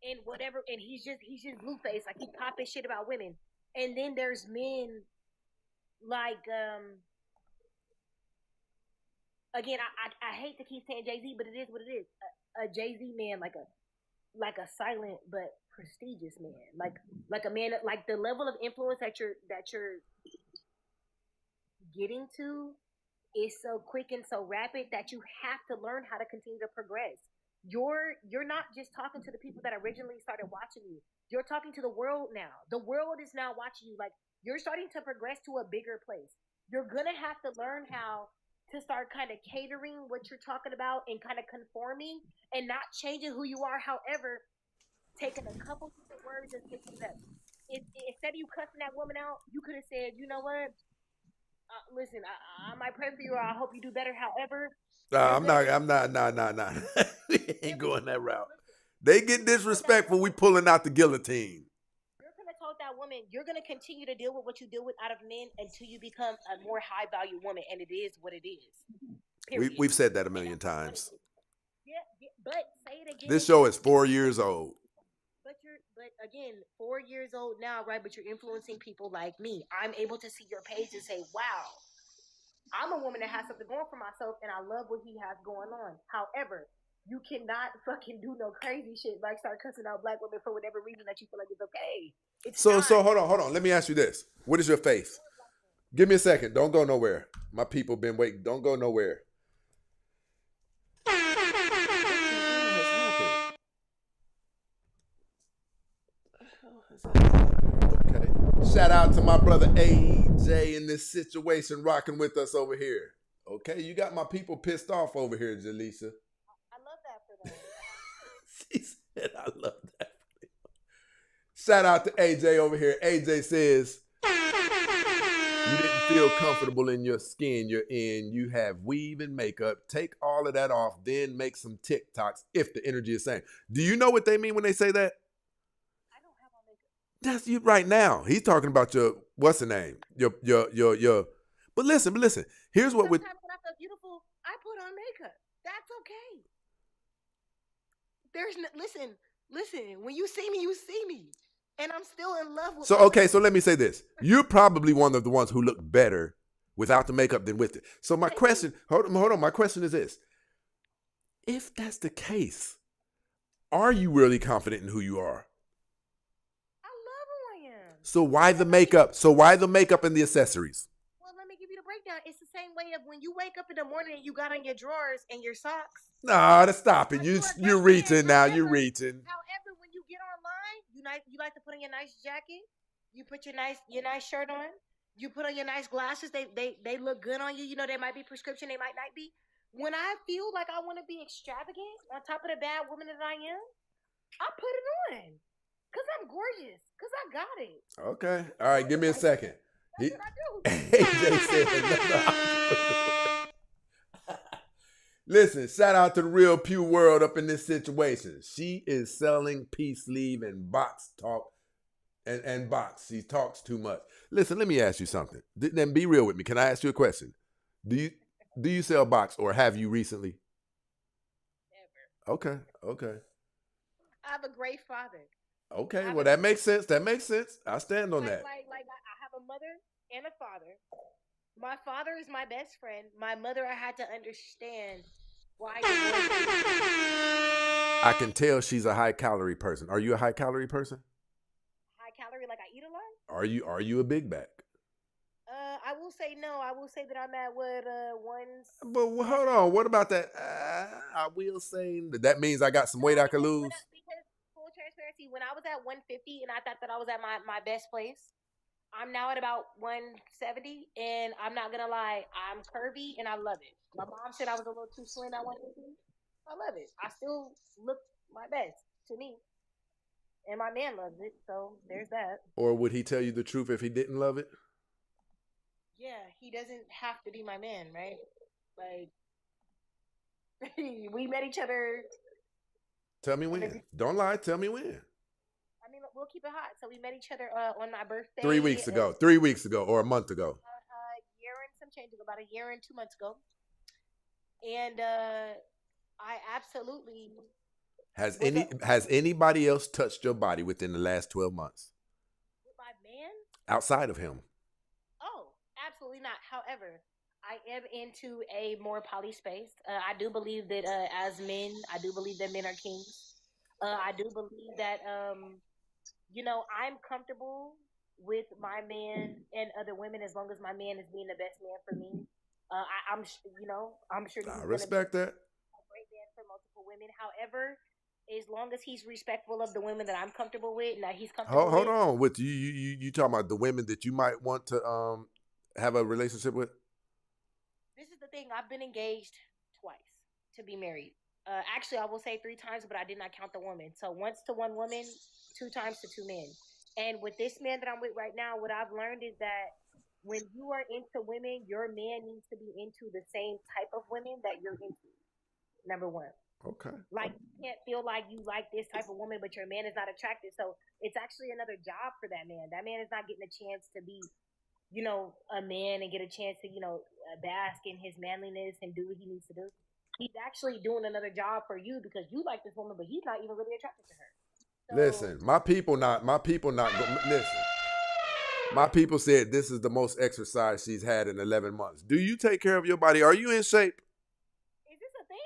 and whatever, and he's just Blueface, like he pop his shit about women. And then there's men like again, I hate to keep saying Jay-Z, but it is what it is. A Jay-Z man, like a silent but prestigious man, like a man, like the level of influence that you're getting to is so quick and so rapid that you have to learn how to continue to progress. You're not just talking to the people that originally started watching you. You're talking to the world now. The world is now watching you. Like you're starting to progress to a bigger place. You're gonna have to learn how to start kind of catering what you're talking about and kind of conforming and not changing who you are. However, taking a couple different words and switching it up. Instead of you cussing that woman out, you could have said, you know what? Listen, I might pray for you, or I hope you do better. However, I'm not. Nah. We ain't going that route. They get disrespectful. We pulling out the guillotine. You're gonna tell that woman you're gonna continue to deal with what you deal with out of men until you become a more high value woman, and it is what it is. We've said that a million times. Yeah, but say it again. This show is 4 years old. But again, 4 years old now, right? But you're influencing people like me. I'm able to see your page and say, wow, I'm a woman that has something going for myself, and I love what he has going on. However, you cannot fucking do no crazy shit like start cussing out black women for whatever reason that you feel like it's okay. So hold on. Let me ask you this. What is your faith? Give me a second. Don't go nowhere. My people been waiting. Don't go nowhere. Okay. Shout out to my brother AJ in this situation rocking with us over here. Okay, you got my people pissed off over here, Jaleesa. I love that for them. She said, I love that for them. Shout out to AJ over here. AJ says, you didn't feel comfortable in your skin you're in. You have weave and makeup. Take all of that off, then make some TikToks if the energy is same. Do you know what they mean when they say that? I don't have on makeup. That's you right now. He's talking about your what's the name? Your. But listen. Here's what we. Sometimes when I feel beautiful, I put on makeup. That's okay. There's no, listen. When you see me, you see me, and I'm still in love with So myself. okay, so let me say this: you're probably one of the ones who look better without the makeup than with it. So my question, hold on. My question is this: if that's the case, are you really confident in who you are? I love who I am. So why the makeup? So why the makeup and the accessories? Well, let me give you the breakdown. It's the same way of when you wake up in the morning and you got on your drawers and your socks. Nah, to stop it. You're a You're great reaching man. now. You're reaching. However, when you get online, you like to put on your nice jacket. You put your nice shirt on. You put on your nice glasses. They look good on you. You know they might be prescription. They might not be. When I feel like I want to be extravagant on top of the bad woman that I am, I put it on. Cause I'm gorgeous. Cause I got it. Okay. All right. Give me a second. That's what I do. AJ said, listen, shout out to the real Pew World up in this situation. She is selling peace sleeve and box talk and box. She talks too much. Listen, let me ask you something. Then be real with me. Can I ask you a question? Do you sell box or have you recently? Never. Okay. I have a great father. Okay. Well, that makes sense. I stand on that. Like I have a mother and a father. My father is my best friend. My mother, I had to understand why I can tell she's a high calorie person. Are you a high calorie person? high calorie, like I eat a lot. Are you a big back? I will say no. I will say that I'm at what one. But hold on. What about that? I will say that means I got some weight I could lose. Because full transparency, when I was at 150 and I thought that I was at my best place, I'm now at about 170, and I'm not gonna lie, I'm curvy and I love it. My mom said I was a little too slim at 150. I love it. I still look my best to me, and my man loves it. So there's that. Or would he tell you the truth if he didn't love it? Yeah, he doesn't have to be my man, right? Like we met each other. Tell me when. Don't lie. Tell me when. I mean, we'll keep it hot. So we met each other on my birthday 3 weeks ago. 3 weeks ago or a month ago. A year and some change ago, about a year and 2 months ago. And I absolutely has anybody else touched your body within the last 12 months? With my man? Outside of him? Oh, absolutely not. However, I am into a more poly space. I do believe that as men, I do believe that men are kings. I do believe that I'm comfortable with my man and other women as long as my man is being the best man for me. I'm sure that I he's respect that. A great man for multiple women. However, as long as he's respectful of the women that I'm comfortable with and that he's comfortable Hold with. on. With you talking about the women that you might want to have a relationship with? This is the thing. I've been engaged twice to be married. Actually, I will say 3 times, but I did not count the woman. So once to one woman, 2 times to 2 men. And with this man that I'm with right now, what I've learned is that when you are into women, your man needs to be into the same type of women that you're into. Number one. Okay. Like you can't feel like you like this type of woman, but your man is not attracted. So it's actually another job for that man. That man is not getting a chance to be, a man and get a chance to, bask in his manliness and do what he needs to do. He's actually doing another job for you because you like this woman, but he's not even really attracted to her. So, listen, my people not listen. My people said this is the most exercise she's had in 11 months. Do you take care of your body? Are you in shape? is this a thing?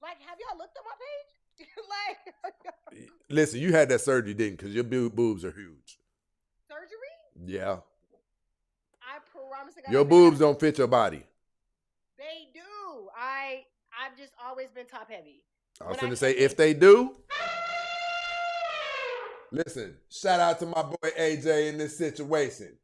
Like, have y'all looked at my page? Like, listen, you had that surgery, didn't? Because your boobs are huge. surgery? Yeah. I promise. Your boobs don't fit your body. They do. I've just always been top heavy. I was finna say, if they do, listen, shout out to my boy AJ in this situation.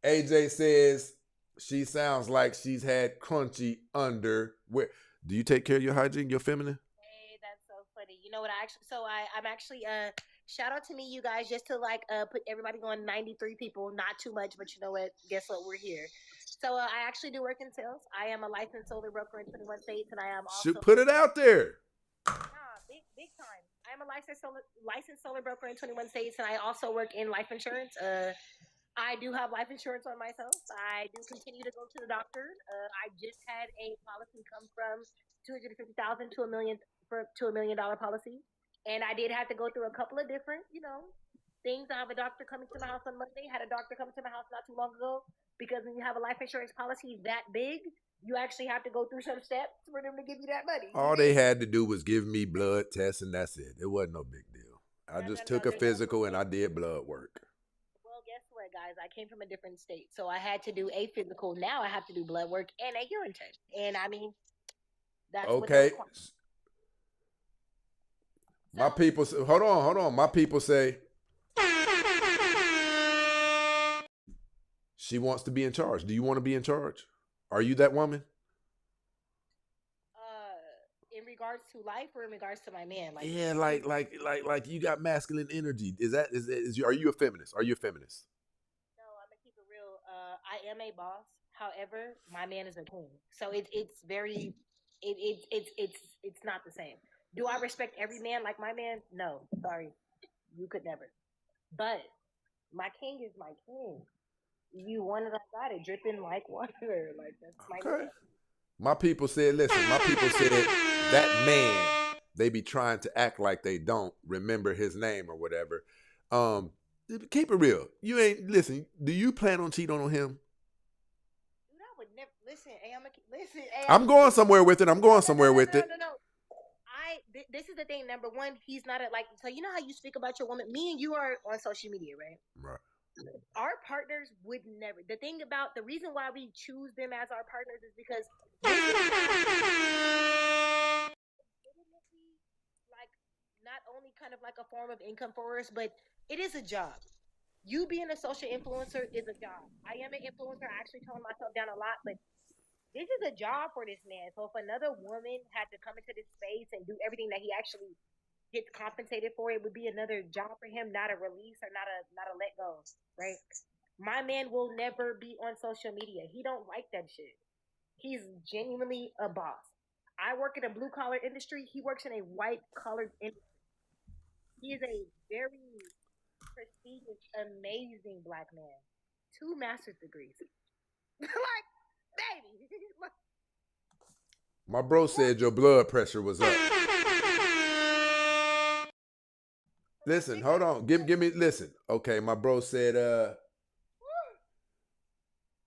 AJ says she sounds like she's had crunchy underwear. Do you take care of your hygiene, your feminine? Hey, that's so funny. You know what? I'm actually shout out to me, you guys, just to put everybody on 93 people. Not too much, but you know what? Guess what? We're here. So I actually do work in sales. I am a licensed solar broker in 21 states, and I am also Should put it out there. Nah, big time. I'm a licensed solar broker in 21 states, and I also work in life insurance. I do have life insurance on myself. I do continue to go to the doctor. I just had a policy come from 250,000 to $1 million policy, and I did have to go through a couple of different, things. I have a doctor coming to my house on Monday. Had a doctor come to my house not too long ago because when you have a life insurance policy that big, you actually have to go through some steps for them to give you that money. All they had to do was give me blood tests, and that's it. It wasn't no big deal. I No, no, just no. took a physical and I did blood work. Well, guess what, guys? I came from a different state, so I had to do a physical. Now I have to do blood work and a urine test. And I mean, that's what the Okay. requirement. My So, people say, hold on. My people say she wants to be in charge. Do you want to be in charge? Are you that woman? in regards to life or in regards to my man, Yeah, like you got masculine energy. Are you a feminist? Are you a feminist? no, I'm gonna keep it real. I am a boss. However, my man is a king, so it's very it's not the same. Do I respect every man like my man? No, sorry, you could never. But my king is my king. You want it, I got it, dripping like water. Like that's my Okay. man. My people said, listen, my people said that man, they be trying to act like they don't remember his name or whatever. Um, Keep it real. You ain't listen. Do you plan on cheating on him? Dude, I would never listen. Hey, listen. Hey, I'm going somewhere with it. I'm going somewhere with it. no. This is the thing. Number one, he's not like. So you know how you speak about your woman. Me and you are on social media, right? Right. Our partners would never. The reason why we choose them as our partners is because legitimately, like, not only kind of like a form of income for us, but it is a job. You being a social influencer is a job. I am an influencer. I actually tone myself down a lot, but this is a job for this man. So if another woman had to come into this space and do everything that he actually gets compensated for, it would be another job for him, not a release or not a let go, right? My man will never be on social media. He don't like that shit. He's genuinely a boss. I work in a blue collar industry. He works in a white collar industry. He is a very prestigious, amazing black man. 2 master's degrees. Like, baby. My bro said your blood pressure was up. Listen, hold on. Give me listen. Okay, my bro said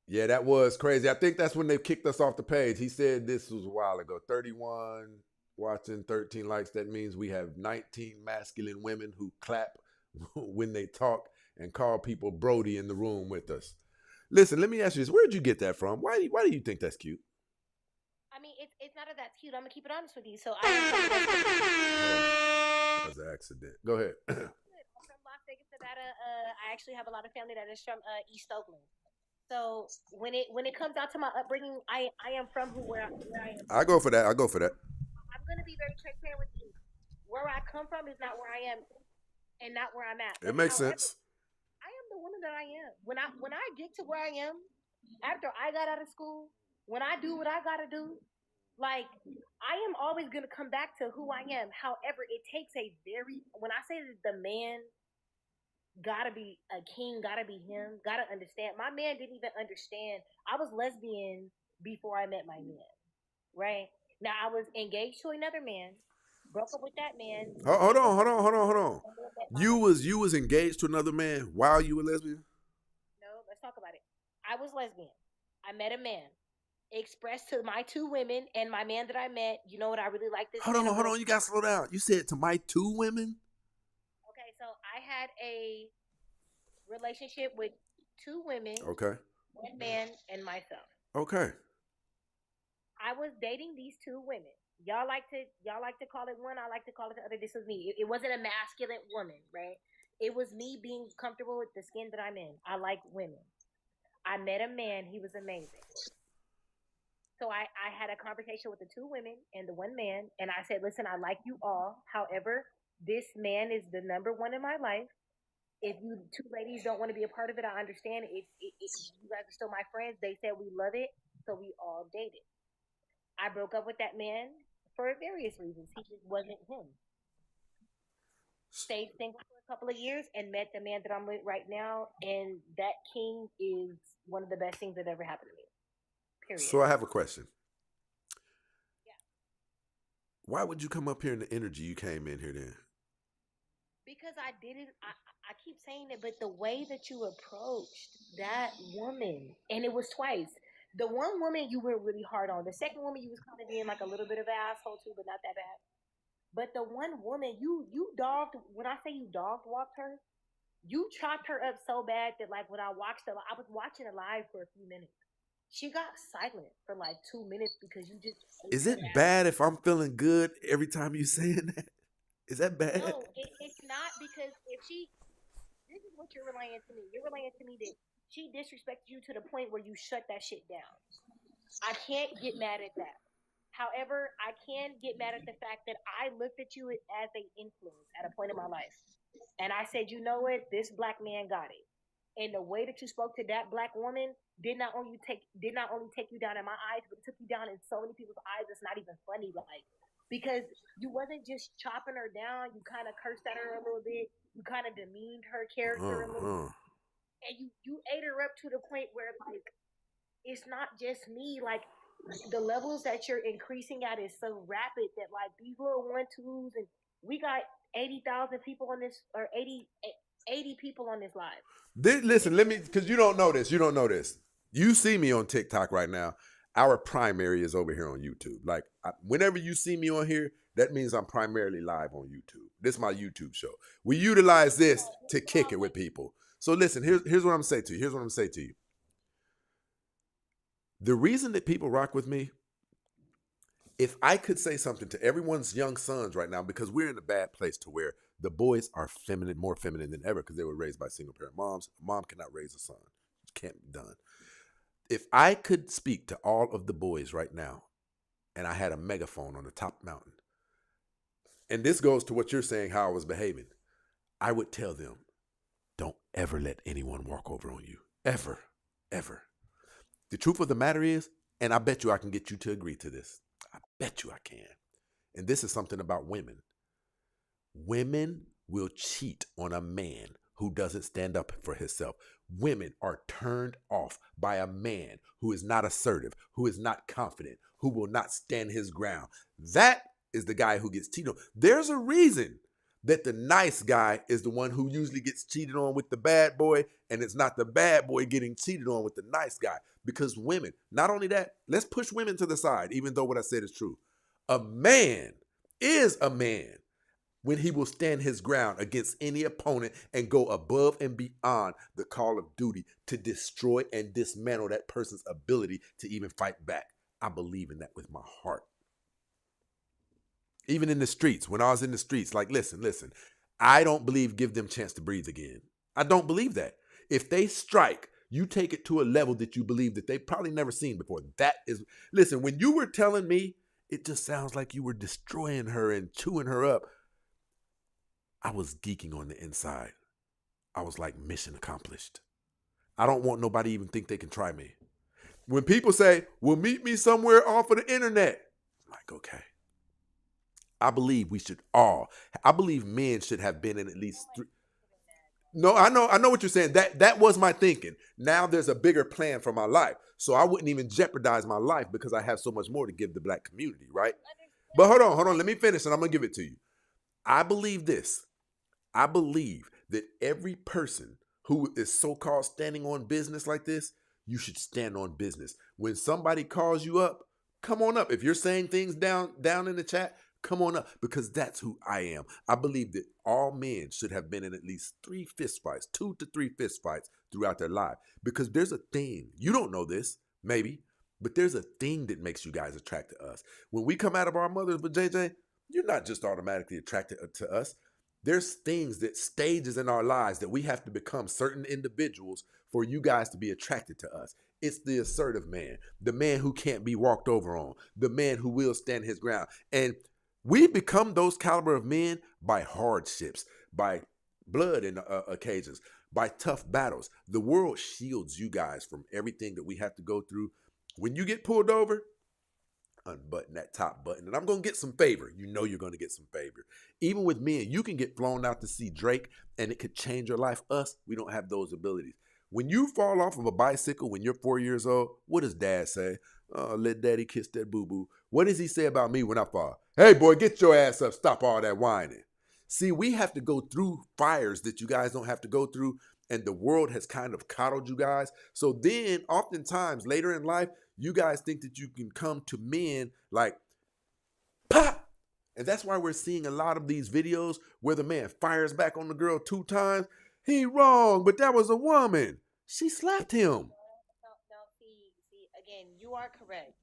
yeah, that was crazy. I think that's when they kicked us off the page. He said this was a while ago. 31 watching, 13 likes. That means we have 19 masculine women who clap when they talk and call people Brody in the room with us. Listen, let me ask you this. Where'd you get that from? Why do you think that's cute? I mean, it's not that cute. I'm gonna keep it honest with you. So I am from the West Coast. That was an accident. Go ahead. I'm from Las Vegas, Nevada. I actually have a lot of family that is from East Oakland. So when it comes out to my upbringing, I am from where I am I from. go for that. I go for that. I'm gonna be very transparent with you. Where I come from is not where I am, and not where I'm at. It But makes however, sense. I am the woman that I am. When I get to where I am, after I got out of school, when I do what I gotta do, like I am always gonna come back to who I am. However, it takes when I say that the man gotta be a king, gotta be him, gotta understand. My man didn't even understand. I was lesbian before I met my man, right? Now I was engaged to another man, broke up with that man, Hold met on, my hold on, hold on, hold on. and then met my You was engaged to another man while you were lesbian? no, let's talk about it. I was lesbian. I met a man. Expressed to my 2 women and my man that I met, you know what, I really like this man. Hold on, you gotta slow down. You said to my 2 women? Okay, so I had a relationship with 2 women, Okay. one man, and myself. Okay. I was dating these 2 women. Y'all like to call it one. I like to call it the other. This was me. It wasn't a masculine woman, right? It was me being comfortable with the skin that I'm in. I like women. I met a man. He was amazing. So I had a conversation with the 2 women and the one man, and I said, listen, I like you all. However, this man is the number one in my life. If you 2 ladies don't want to be a part of it, I understand. You guys are still my friends. They said we love it, so we all dated. I broke up with that man for various reasons. He just wasn't him. stayed single for a couple of years and met the man that I'm with right now, and that king is one of the best things that ever happened to me. Period. So I have a question. Yeah. Why would you come up here in the energy you came in here then? Because I didn't. I keep saying it, but the way that you approached that woman, and it was twice. The one woman you went really hard on. The second woman you was kind of being like a little bit of an asshole too, but not that bad. But the one woman you dogged. When I say you dogged walked her, you chopped her up so bad that like when I was watching it live for a few minutes. She got silent for like 2 minutes because you just ate Is her it ass. bad if I'm feeling good every time you saying that? Is that bad? No, it's not because if she, this is what you're relaying to me. You're relaying to me that she disrespected you to the point where you shut that shit down. I can't get mad at that. However, I can get mad at the fact that I looked at you as an influence at a point in my life. And I said, you know what? This black man got it. And the way that you spoke to that black woman did not only take you down in my eyes, but it took you down in so many people's eyes. It's not even funny, like because you wasn't just chopping her down. You kind of cursed at her a little bit. You kind of demeaned her character a little bit, Uh-huh. and you ate her up to the point where like it's not just me. Like the levels that you're increasing at is so rapid that like these little 1-2s, and we got 80,000 people on this, or 80 people on this live. Listen, let me, because you don't know this. You don't know this. You see me on TikTok right now. Our primary is over here on YouTube. Like, whenever you see me on here, that means I'm primarily live on YouTube. This is my YouTube show. We utilize this to kick it with people. So listen, here's what I'm saying to you. Here's what I'm saying to you. The reason that people rock with me, if I could say something to everyone's young sons right now, because we're in a bad place to where the boys are feminine, more feminine than ever, because they were raised by single parent moms. A mom cannot raise a son. It can't be done. If I could speak to all of the boys right now, and I had a megaphone on the top mountain, and this goes to what you're saying, how I was behaving, I would tell them, don't ever let anyone walk over on you. Ever. Ever. The truth of the matter is, and I bet you I can get you to agree to this. I bet you I can. And this is something about women. Women will cheat on a man who doesn't stand up for himself. Women are turned off by a man who is not assertive, who is not confident, who will not stand his ground. That is the guy who gets cheated on. There's a reason that the nice guy is the one who usually gets cheated on with the bad boy, and it's not the bad boy getting cheated on with the nice guy. Because women, not only that, let's push women to the side, even though what I said is true. A man is a man when he will stand his ground against any opponent and go above and beyond the call of duty to destroy and dismantle that person's ability to even fight back. I believe in that with my heart. Even in the streets, when I was in the streets, like, listen, I don't believe give them a chance to breathe again. I don't believe that. If they strike, you take it to a level that you believe that they probably never seen before. That is, listen, when you were telling me, it just sounds like you were destroying her and chewing her up. I was geeking on the inside. I was like, mission accomplished. I don't want nobody even think they can try me. When people say, well, meet me somewhere off of the internet, I'm like, okay. I believe I believe men should have been in at least 3. No, I know what you're saying. That was my thinking. Now there's a bigger plan for my life. So I wouldn't even jeopardize my life because I have so much more to give the black community, right? But hold on. Let me finish and I'm going to give it to you. I believe this. I believe that every person who is so-called standing on business like this, you should stand on business. When somebody calls you up, come on up. If you're saying things down in the chat, come on up, because that's who I am. I believe that all men should have been in at least 3 fistfights, 2 to 3 fistfights throughout their life. Because there's a thing, you don't know this, maybe, but there's a thing that makes you guys attracted to us. When we come out of our mothers with JJ, you're not just automatically attracted to us. There's things, that stages in our lives that we have to become certain individuals for you guys to be attracted to us. It's the assertive man, the man who can't be walked over on, the man who will stand his ground. And we become those caliber of men by hardships, by blood in occasions, by tough battles. The world shields you guys from everything that we have to go through. When you get pulled over, unbutton that top button and I'm going to get some favor. You know you're going to get some favor. Even with men, you can get flown out to see Drake and it could change your life. Us, we don't have those abilities. When you fall off of a bicycle when you're 4 years old, what does dad say? Oh, let daddy kiss that boo-boo. What does he say about me when I fall? Hey, boy, get your ass up. Stop all that whining. See, we have to go through fires that you guys don't have to go through, and the world has kind of coddled you guys. So then, oftentimes, later in life, you guys think that you can come to men like, pop! And that's why we're seeing a lot of these videos where the man fires back on the girl 2 times. He wrong, but that was a woman. She slapped him. No, see, again, you are correct.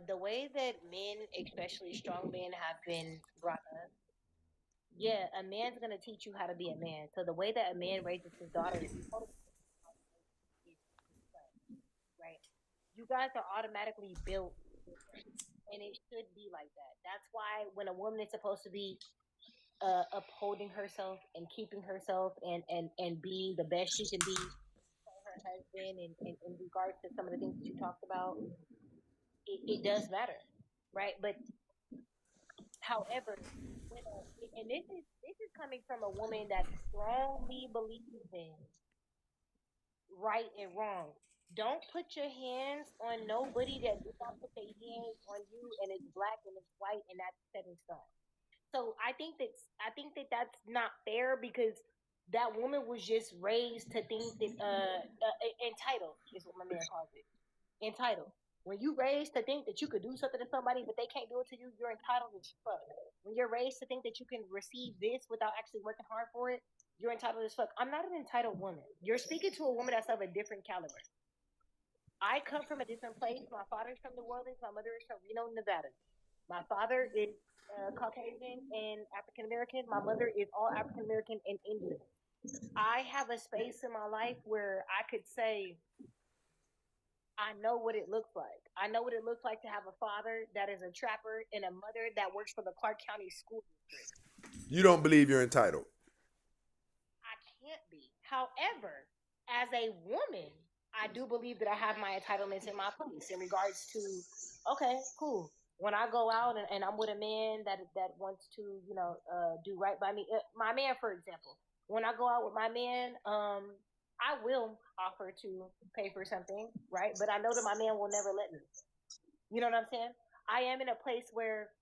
The way that men, especially strong men, have been brought up, yeah, a man's gonna teach you how to be a man. So the way that a man raises his daughter is totally right. You guys are automatically built different, and it should be like that. That's why when a woman is supposed to be upholding herself and keeping herself and being the best she can be for her husband, and in regards to some of the things that you talked about, it does matter, right? But however, when and this is coming from a woman that strongly believes in right and wrong. Don't put your hands on nobody that do not put their hands on you, and it's black and it's white, and that's set in stone. So I think that that's not fair because that woman was just raised to think that entitled is what my man calls it. Entitled. When you raised to think that you could do something to somebody but they can't do it to you, you're entitled as fuck. When you're raised to think that you can receive this without actually working hard for it, you're entitled as fuck. I'm not an entitled woman. You're speaking to a woman that's of a different caliber. I come from a different place. My father's from New Orleans. My mother is from Reno, Nevada. My father is Caucasian and African American. My mother is all African American and Indian. I have a space in my life where I could say I know what it looks like. I know what it looks like to have a father that is a trapper and a mother that works for the Clark County School District. You don't believe you're entitled. I can't be. However, as a woman, I do believe that I have my entitlements in my place in regards to, okay, cool. When I go out and I'm with a man that wants to, do right by me, my man, for example, when I go out with my man, I will offer to pay for something, right? But I know that my man will never let me. You know what I'm saying? I am in a place where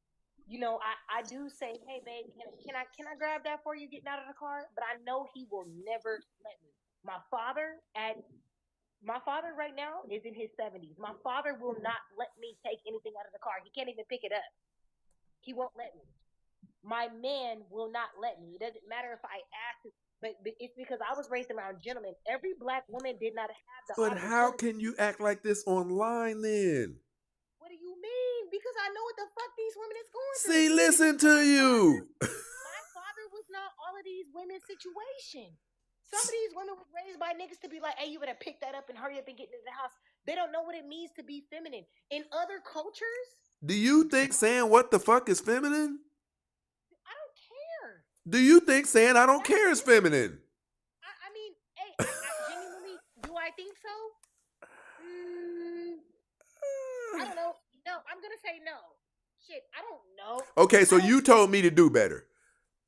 I do say, hey babe, can I grab that for you getting out of the car? But I know he will never let me. My father at my father right now is in his 70s. My father will not let me take anything out of the car. He can't even pick it up. He won't let me. My man will not let me. It doesn't matter if I ask, but it's because I was raised around gentlemen. Every black woman did not have the But how opportunity. can you act like this online then? What do you mean? Because I know what the fuck these women is going See, through. listen Because to you. my father was not all of these women's situation. Some of these women were raised by niggas to be like, hey, you better pick that up and hurry up and get into the house. They don't know what it means to be feminine. In other cultures, Do you think saying what the fuck is feminine? I don't care. Do you think saying I don't That's care is feminine? I mean, hey, I genuinely, do I think so? I don't know. No, I'm gonna say no. Shit, I don't know. Okay, so I don't you told me to do better.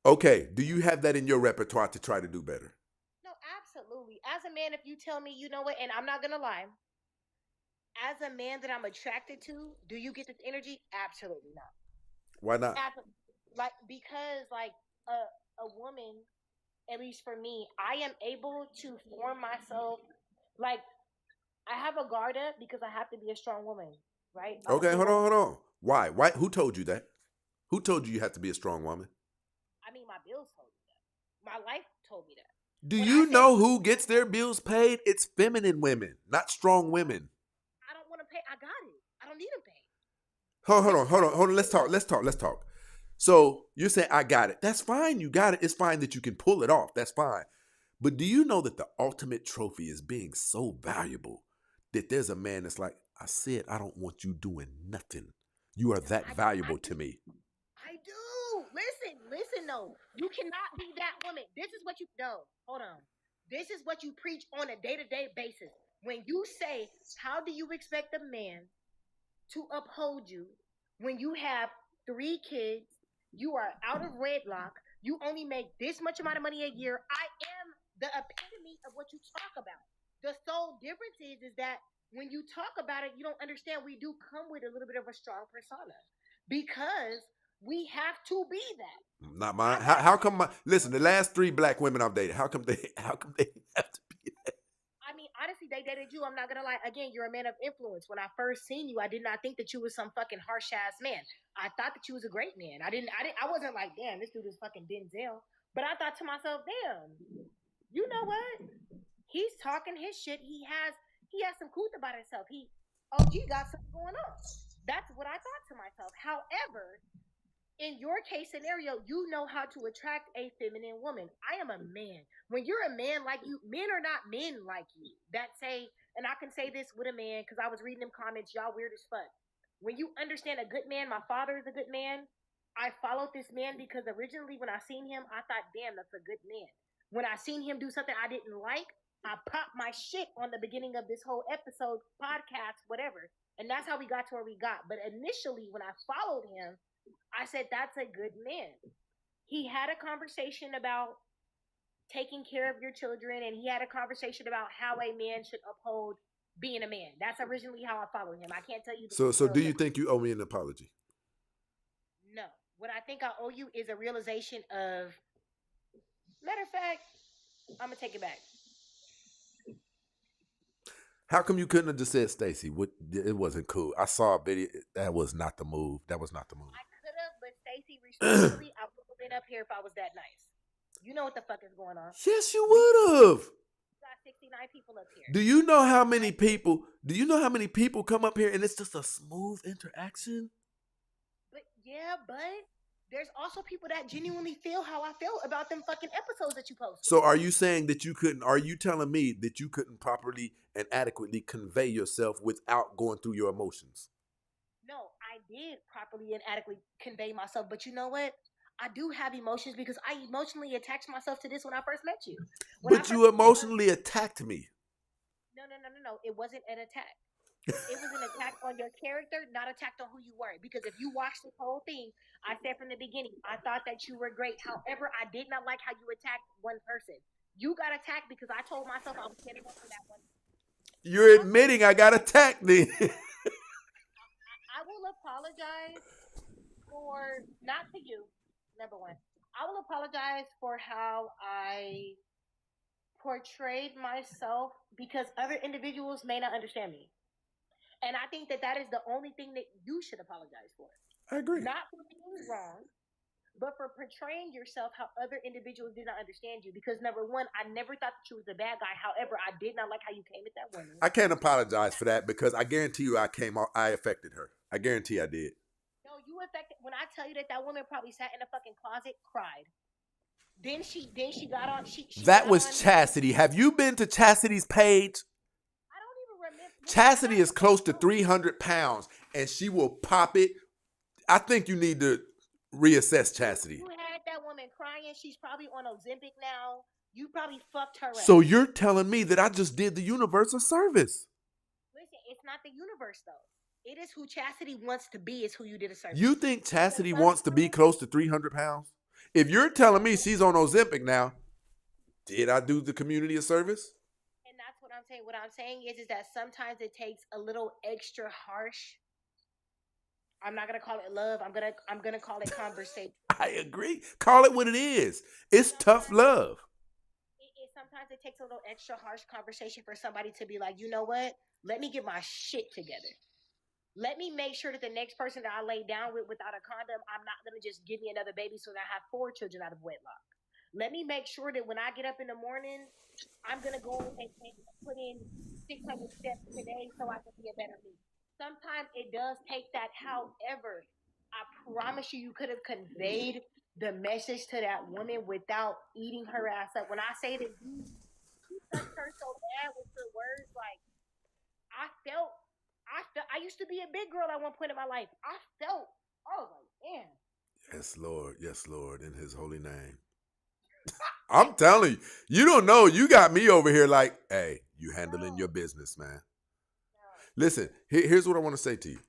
Okay, do you have that in your repertoire to try to do better? No, absolutely. As a man, if you tell me, you know what, and I'm not gonna lie, as a man that I'm attracted to, do you get this energy? Absolutely not. Why not? Absolutely. Like because like a woman, at least for me, I am able to form myself like I have a guard up because I have to be a strong woman, right? I'm a Okay, hold single on, hold mom. on. Why? Why? Who told you that? Who told you you have to be a strong woman? I mean, my bills told me that. My life told me that. Do When I you said know who gets their bills paid? It's feminine women, not strong women. I don't want to pay, I got it. I don't need them paid. Hold This on, is why. hold on. Let's talk. So you're saying I got it. That's fine. You got it. It's fine that you can pull it off. That's fine. But do you know that the ultimate trophy is being so valuable that there's a man that's like, I said, I don't want you doing nothing. You are No, that I valuable to me. I do. Listen, though. You cannot be that woman. This is what you no. Hold on. This is what you preach on a day-to-day basis. When you say, how do you expect a man to uphold you when you have 3 kids, you are out of wedlock, you only make this much amount of money a year. I am the epitome of what you talk about. The sole difference is that when you talk about it, you don't understand we do come with a little bit of a strong persona because we have to be that. Not mine. How come listen, the last 3 black women I've dated, how come they have to be that? I mean, honestly, they dated you. I'm not gonna lie. Again, you're a man of influence. When I first seen you, I did not think that you was some fucking harsh ass man. I thought that you was a great man. I wasn't like, damn, this dude is fucking Denzel. But I thought to myself, damn, you know what? He's talking his shit. He has some couth about himself. He got something going on. That's what I thought to myself. However, in your case scenario, you know how to attract a feminine woman. I am a man. When you're a man like you, men are not men like you. That say, and I can say this with a man because I was reading them comments. Y'all weird as fuck. When you understand a good man, my father is a good man. I followed this man because originally when I seen him, I thought, damn, that's a good man. When I seen him do something I didn't like, I popped my shit on the beginning of this whole episode, podcast, whatever. And that's how we got to where we got. But initially, when I followed him, I said, that's a good man. He had a conversation about taking care of your children, and he had a conversation about how a man should uphold being a man. That's originally how I followed him. I can't tell you. So do you think you owe me an apology? No. What I think I owe you is a realization of, matter of fact, I'm going to take it back. How come you couldn't have just said, Stacy, it wasn't cool? I saw a video. That was not the move. I could have, but Stacy, respectfully, I would have been up here if I was that nice. You know what the fuck is going on. Yes, you would have. Got 69 people up here. Do you know how many people? Do you know how many people come up here and it's just a smooth interaction? But there's also people that genuinely feel how I feel about them fucking episodes that you post. So are you saying that you couldn't? Are you telling me that you couldn't properly and adequately convey yourself without going through your emotions? No, I did properly and adequately convey myself. But you know what? I do have emotions because I emotionally attached myself to this when I first met you. But you emotionally attacked me. No. It wasn't an attack. It was an attack on your character, not attacked on who you were. Because if you watch this whole thing, I said from the beginning, I thought that you were great. However, I did not like how you attacked one person. You got attacked because I told myself I was getting up for that one. You're admitting I got attacked then. I will apologize for, not to you, number one. I will apologize for how I portrayed myself because other individuals may not understand me. And I think that is the only thing that you should apologize for. I agree. Not for being wrong, but for portraying yourself how other individuals did not understand you. Because number one, I never thought that you was a bad guy. However, I did not like how you came at that woman. I can't apologize for that because I guarantee you I affected her. I guarantee I did. No, you affected. When I tell you that woman probably sat in a fucking closet, cried. Then she got on. That was Chastity. Have you been to Chastity's page? Chastity is close to 300 pounds, and she will pop it. I think you need to reassess Chastity. You had that woman crying. She's probably on Ozempic now. You probably fucked her up. So you're telling me that I just did the universe a service? Listen, it's not the universe, though. It is who Chastity wants to be is who you did a service. You think Chastity wants to be close to 300 pounds? If you're telling me she's on Ozempic now, did I do the community a service? What I'm saying is that sometimes it takes a little extra harsh. I'm not gonna call it love. I'm gonna call it conversation. I agree. Call it what it is. It's tough love. Sometimes it takes a little extra harsh conversation for somebody to be like, you know what? Let me get my shit together. Let me make sure that the next person that I lay down with without a condom, I'm not gonna just give me another baby so that I have 4 children out of wedlock. Let me make sure that when I get up in the morning, I'm going to go and put in 600 steps today so I can be a better me. Sometimes it does take that. However, I promise you could have conveyed the message to that woman without eating her ass up. When I say that you touched her so bad with your words, like, I used to be a big girl at one point in my life. I was like, man. Yes, Lord, in his holy name. I'm telling you, you don't know. You got me over here like, hey, you handling your business, man. Listen, here's what I want to say to you.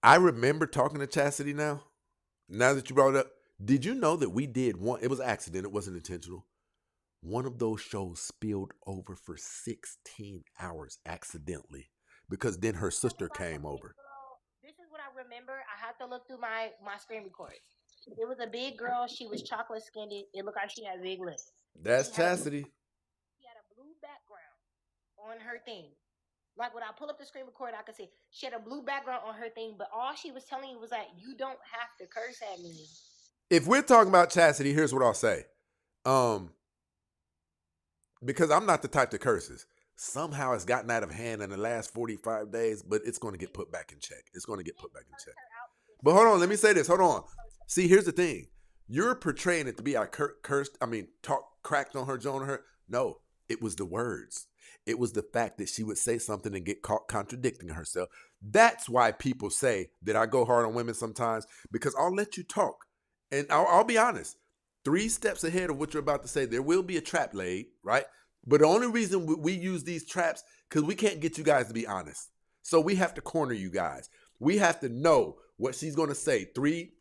I remember talking to Chastity now. Now that you brought it up, did you know that we did one? It was an accident. It wasn't intentional. One of those shows spilled over for 16 hours accidentally because then her sister came over. This is what I remember. I have to look through my screen records. It was a big girl. She was chocolate skinned. It looked like she had big lips. That's Chastity. She had a blue background on her thing. Like when I pull up the screen record, I could see she had a blue background on her thing, but all she was telling you was that you don't have to curse at me. If we're talking about Chastity, here's what I'll say. Because I'm not the type that curses. Somehow it's gotten out of hand in the last 45 days, but it's going to get put back in check. It's going to get put back in check. But hold on, let me say this. Hold on. See, here's the thing. You're portraying it to be I cursed, cracked on her, Jonah her. No, it was the words. It was the fact that she would say something and get caught contradicting herself. That's why people say that I go hard on women sometimes, because I'll let you talk. And I'll be honest. 3 steps ahead of what you're about to say, there will be a trap laid, right? But the only reason we use these traps, because we can't get you guys to be honest. So we have to corner you guys. We have to know what she's going to say. Three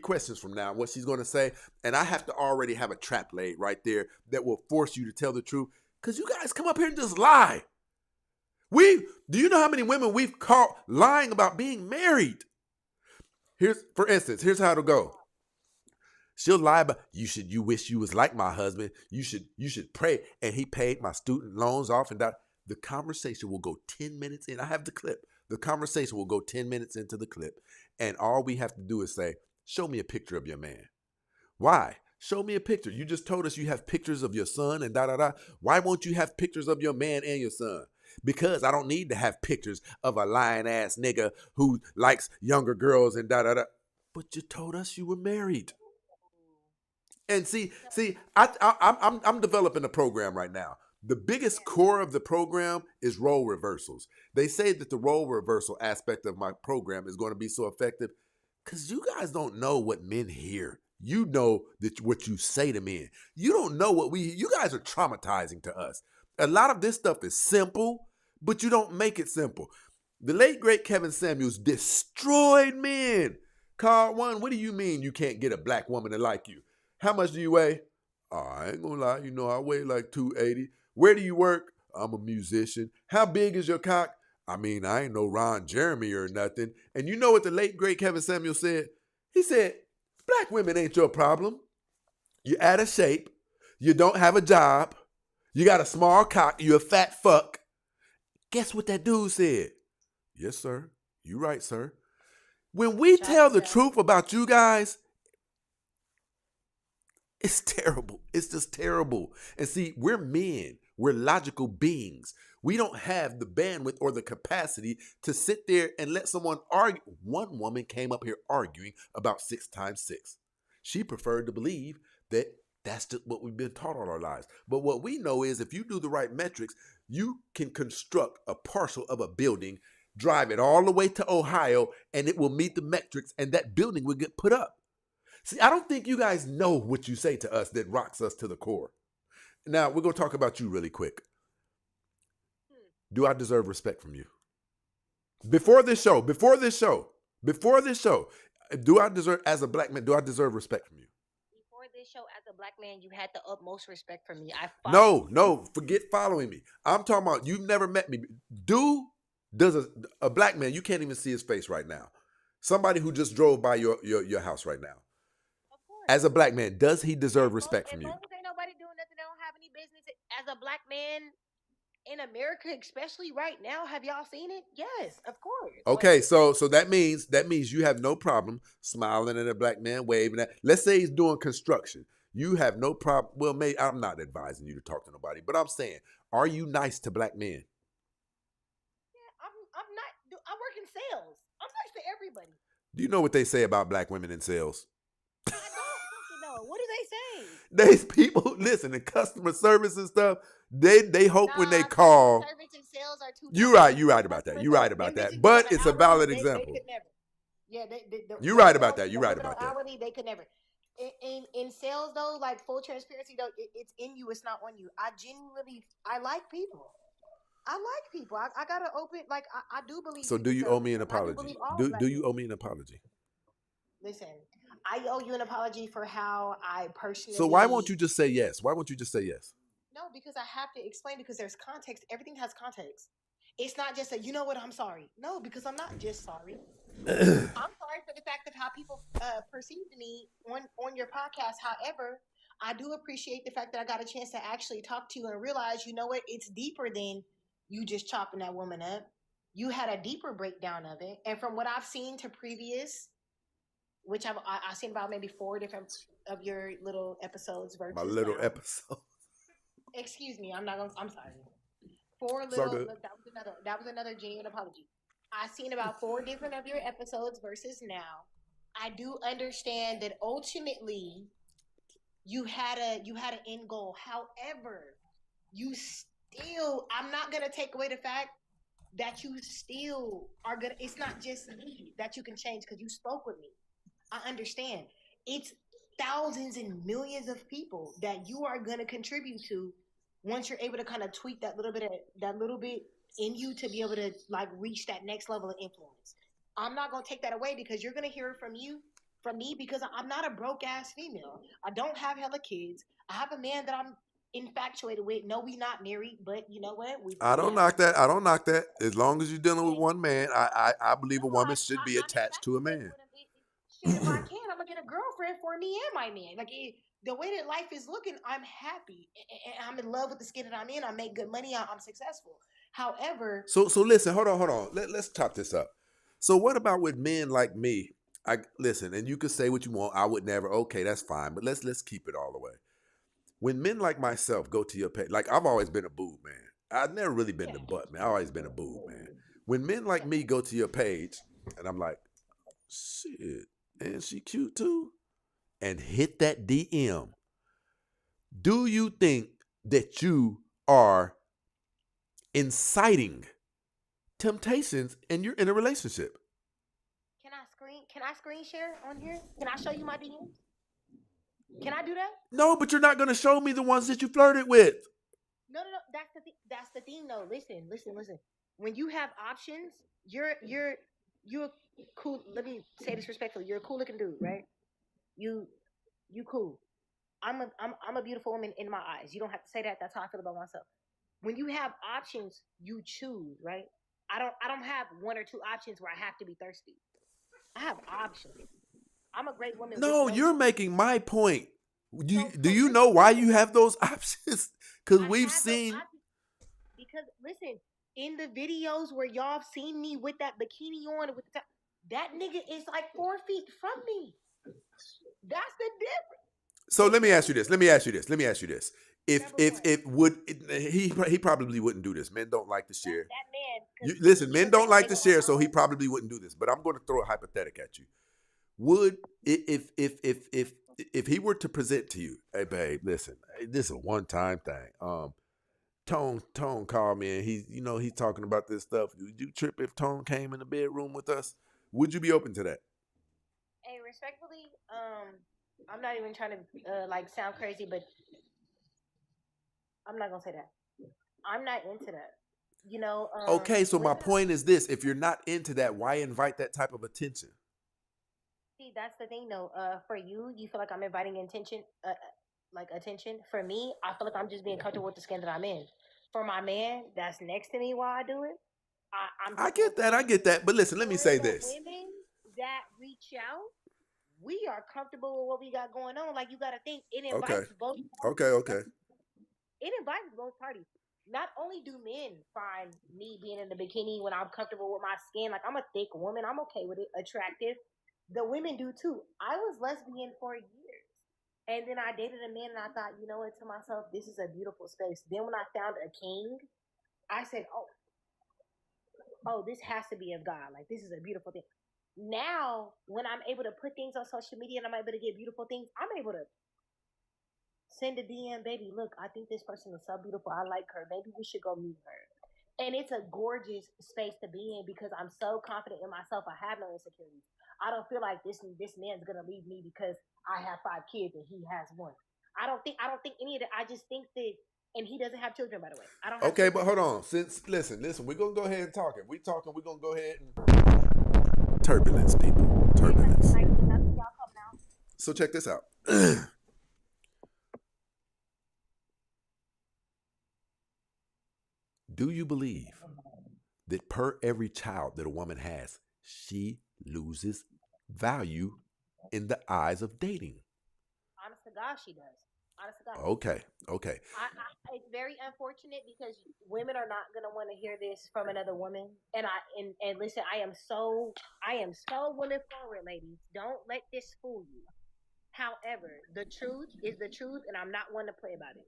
questions from now, what she's going to say. And I have to already have a trap laid right there that will force you to tell the truth. Because you guys come up here and just lie. Do you know how many women we've caught lying about being married? For instance, here's how it'll go. She'll lie about you wish you was like my husband. You should pray and he paid my student loans off and that. The conversation will go 10 minutes in. I have the clip. The conversation will go 10 minutes into the clip. And all we have to do is say, show me a picture of your man. Why? Show me a picture. You just told us you have pictures of your son and da-da-da. Why won't you have pictures of your man and your son? Because I don't need to have pictures of a lying ass nigga who likes younger girls and da-da-da. But you told us you were married. And see, I'm developing a program right now. The biggest core of the program is role reversals. They say that the role reversal aspect of my program is going to be so effective because you guys don't know what men hear. You know that what you say to men. You don't know what you guys are traumatizing to us. A lot of this stuff is simple, but you don't make it simple. The late, great Kevin Samuels destroyed men. Card one, what do you mean you can't get a black woman to like you? How much do you weigh? Oh, I ain't gonna lie. I weigh like 280. Where do you work? I'm a musician. How big is your cock? I ain't no Ron Jeremy or nothing. And you know what the late, great Kevin Samuel said? He said, black women ain't your problem. You're out of shape. You don't have a job. You got a small cock. You're a fat fuck. Guess what that dude said? Yes, sir. You right, sir. When we tell the truth about you guys, it's terrible. It's just terrible. And see, we're men. We're logical beings. We don't have the bandwidth or the capacity to sit there and let someone argue. One woman came up here arguing about 6 times 6. She preferred to believe that that's just what we've been taught all our lives. But what we know is if you do the right metrics, you can construct a parcel of a building, drive it all the way to Ohio, and it will meet the metrics, and that building will get put up. See, I don't think you guys know what you say to us that rocks us to the core. Now, we're going to talk about you really quick. Do I deserve respect from you? Before this show, do I deserve, as a black man, do I deserve respect from you? Before this show, as a black man, you had the utmost respect from me. No, forget following me. I'm talking about you've never met me. Does a black man, you can't even see his face right now. Somebody who just drove by your house right now. As a black man, does he deserve respect from you? As long as ain't nobody doing nothing, they don't have any business. As a black man in America, especially right now, have y'all seen it? Yes, of course. Okay, so that means you have no problem smiling at a black man, waving at. Let's say he's doing construction. You have no problem. Well, maybe I'm not advising you to talk to nobody, but I'm saying, are you nice to black men? Yeah, I'm not. I work in sales. I'm nice to everybody. Do you know what they say about black women in sales? I don't fucking know. What do they say? These people, listen, in customer service and stuff, they hope when they call. Service and sales are too. You're right about that. But it's a valid example. They could never. Yeah, you're right about that. You're right about that. Hourly, they could never. In sales though, like full transparency though, it's in you. It's not on you. I genuinely like people. I like people. I gotta open. Like I do believe So do people you tell owe the me an truth. I do apology? believe all Do black you people. owe me an apology? Listen, I owe you an apology for how I So why won't personally. you just say yes? Why won't you just say yes? No, because I have to explain because there's context. Everything has context. It's not just a, you know what, I'm sorry. No, because I'm not just sorry. I'm sorry for the fact of how people perceived me on your podcast. However, I do appreciate the fact that I got a chance to actually talk to you and realize, you know what, it's deeper than you just chopping that woman up. You had a deeper breakdown of it, and from what I've seen to previous, which I've seen about maybe 4 different of your little episodes My versus little now. episode. Excuse me, I'm not gonna. I'm sorry. Four It's all little. good. Look, that was another genuine apology. I've seen about 4 different of your episodes versus now. I do understand that ultimately you had an end goal. However, you still. I'm not gonna take away the fact that you still are gonna. It's not just me that you can change because you spoke with me. I understand. It's thousands and millions of people that you are going to contribute to once you're able to kind of tweak that little bit in you to be able to like reach that next level of influence. I'm not going to take that away because you're going to hear it from me because I'm not a broke ass female. I don't have hella kids. I have a man that I'm infatuated with. No, we not married, but you know what? I We don't have knock that. I don't knock that. As long as you're dealing with and one man, I believe no, a woman should be I'm attached to a infatuated man. with him. Shit, if I can, I'm gonna get a girlfriend for me and my man. Like the way that life is looking, I'm happy. And I'm in love with the skin that I'm in. I make good money. I'm successful. However, So listen, hold on. Let's chop this up. So what about with men like me? I listen, and you could say what you want. I would never. Okay, that's fine. But let's keep it all the way. When men like myself go to your page, like I've always been a boob man. I've never really been yeah, the butt man. I've always been a boob man. When men like yeah. me go to your page, and I'm like, shit, and she cute too, and hit that DM. Do you think that you are inciting temptations and you're in a relationship? Can I screen share on here? Can I show you my DMs? Can I do that? No, but you're not going to show me the ones that you flirted with. No. That's the thing though. Listen. When you have options, you're cool. Let me say this respectfully. You're a cool looking dude, right? You you cool. I'm a beautiful woman in my eyes. You don't have to say that. That's how I feel about myself. When you have options, you choose, right? I don't have one or two options where I have to be thirsty. I have options. I'm a great woman with No, no you're choice. making my point. Do So you know why you listen. have those options? Because I we've have those seen. options because listen, in the videos where y'all have seen me with that bikini on with the top, that nigga is like 4 feet from me. That's the difference. So The let me ask you difference this. is Let me ask you this. Let me ask you this. If number if one. it would he probably wouldn't do this. Men don't like to That share. that man, You because listen, he men was don't that like to nigga on share, my so he own. probably wouldn't do this. But I'm going to throw a hypothetical at you. Would if he were to present to you, hey babe, listen, this is a one time thing. Tone called me and he's talking about this stuff. Would you trip if Tone came in the bedroom with us? Would you be open to that? Hey, respectfully, I'm not even trying to like sound crazy, but I'm not gonna say that. I'm not into that. Okay, so my Women are. point is this: if you're not into that, why invite that type of attention? See, that's the thing, though. For you, you feel like I'm inviting attention, like attention. For me, I feel like I'm just being comfortable with the skin that I'm in. For my man, that's next to me while I do it. I'm I for get that, for I get that. But listen, let me for say the this. women that reach out, we are comfortable with what we got going on. Like you got to think, it Okay, invites both okay, parties, right? okay. It invites both parties. Not only do men find me being in the bikini when I'm comfortable with my skin, like I'm a thick woman, I'm okay with it, attractive. The women do too. I was lesbian for years. And then I dated a man and I thought, you know what, to myself, this is a beautiful space. Then when I found a king, I said, oh, this has to be of God. Like this is a beautiful thing. Now, when I'm able to put things on social media and I'm able to get beautiful things, I'm able to send a DM, baby. Look, I think this person is so beautiful. I like her. Maybe we should go meet her. And it's a gorgeous space to be in because I'm so confident in myself. I have no insecurities. I don't feel like this man's gonna leave me because I have 5 kids and he has one. I don't think any of that. I just think that And he doesn't have children, by the way. I don't have Okay, children. but hold on. Listen, we're gonna go ahead and talk it. We're gonna go ahead and turbulence, people. Turbulence. Like, y'all come now. So check this out. Do you believe that per every child that a woman has, she loses value in the eyes of dating? Honest to God, she does. Honest to God. Okay. It's very unfortunate because women are not gonna want to hear this from another woman. And listen, I am so women forward, ladies. Don't let this fool you. However, the truth is the truth, and I'm not one to play about it.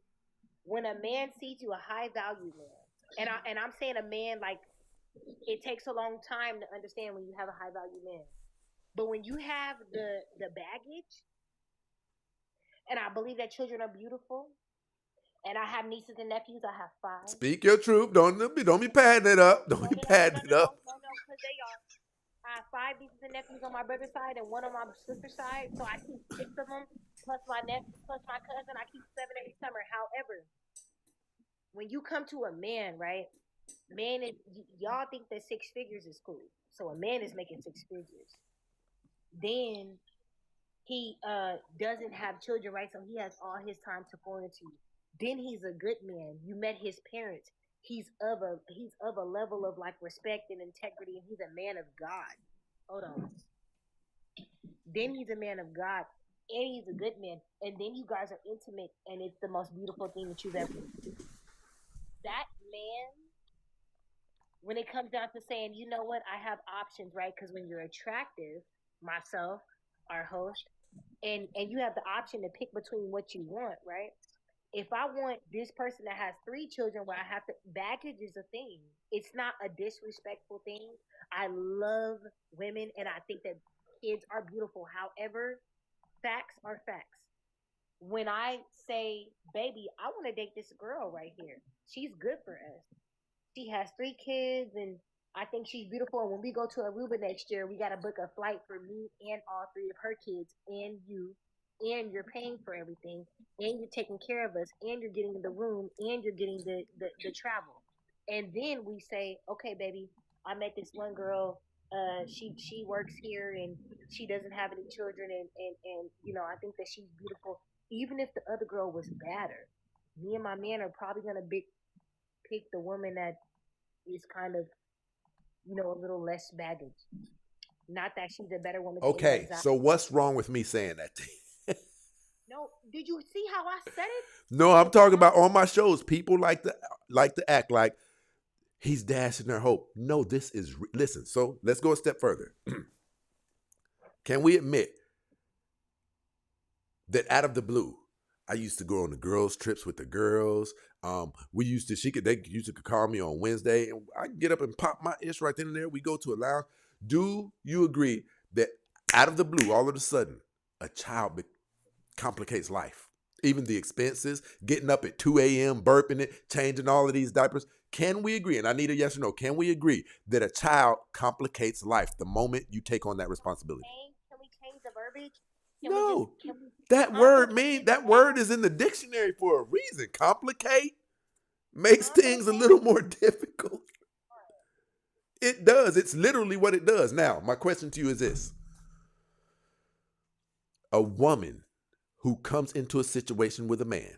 When a man sees you a high value man, and I'm saying a man like it takes a long time to understand when you have a high value man. But when you have the baggage, and I believe that children are beautiful, and I have nieces and nephews. I have 5. Speak your truth. Don't be padding it up. Don't be padding it up. No, because they are. I have 5 nieces and nephews on my brother's side and 1 on my sister's side. So I keep 6 of them, plus my nephew, plus my cousin. I keep 7 every summer. However, when you come to a man, right? Man, y'all think that 6 figures is cool. So a man is making 6 figures. Then he doesn't have children, right? So he has all his time to pour into you. Then he's a good man. You met his parents. He's of a level of like respect and integrity, and he's a man of God. Hold on. Then he's a man of God, and he's a good man. And then you guys are intimate, and it's the most beautiful thing that you've ever seen. That man, when it comes down to saying, you know what, I have options, right? Because when you're attractive, myself, our host, and you have the option to pick between what you want, right? If I want this person that has 3 children where I have to baggage is a thing. It's not a disrespectful thing. I love women and I think that kids are beautiful. However, facts are facts. When I say, baby, I want to date this girl right here. She's good for us. She has 3 kids and I think she's beautiful. And when we go to Aruba next year, we got to book a flight for me and all 3 of her kids and you. And you're paying for everything, and you're taking care of us, and you're getting the room, and you're getting the travel. And then we say, okay, baby, I met this one girl. She works here, and she doesn't have any children, and I think that she's beautiful. Even if the other girl was badder, me and my man are probably gonna pick the woman that is kind of a little less baggage. Not that she's a better woman. Okay, so what's wrong with me saying that to you? No, did you see how I said it? No, I'm talking about on my shows. People like to act like he's dashing their hope. No, this is listen. So let's go a step further. Can we admit that out of the blue, I used to go on the girls' trips with the girls. They used to call me on Wednesday, and I get up and pop my ish right then and there. We go to a lounge. Do you agree that out of the blue, all of a sudden, a child complicates life? Even the expenses, getting up at 2 a.m., burping it, changing all of these diapers. Can we agree, and I need a yes or no, can we agree that a child complicates life the moment you take on that responsibility? Can we change the verbiage? No. That word is in the dictionary for a reason. Complicate makes things a little more difficult. It does. It's literally what it does. Now, my question to you is this. A woman who comes into a situation with a man.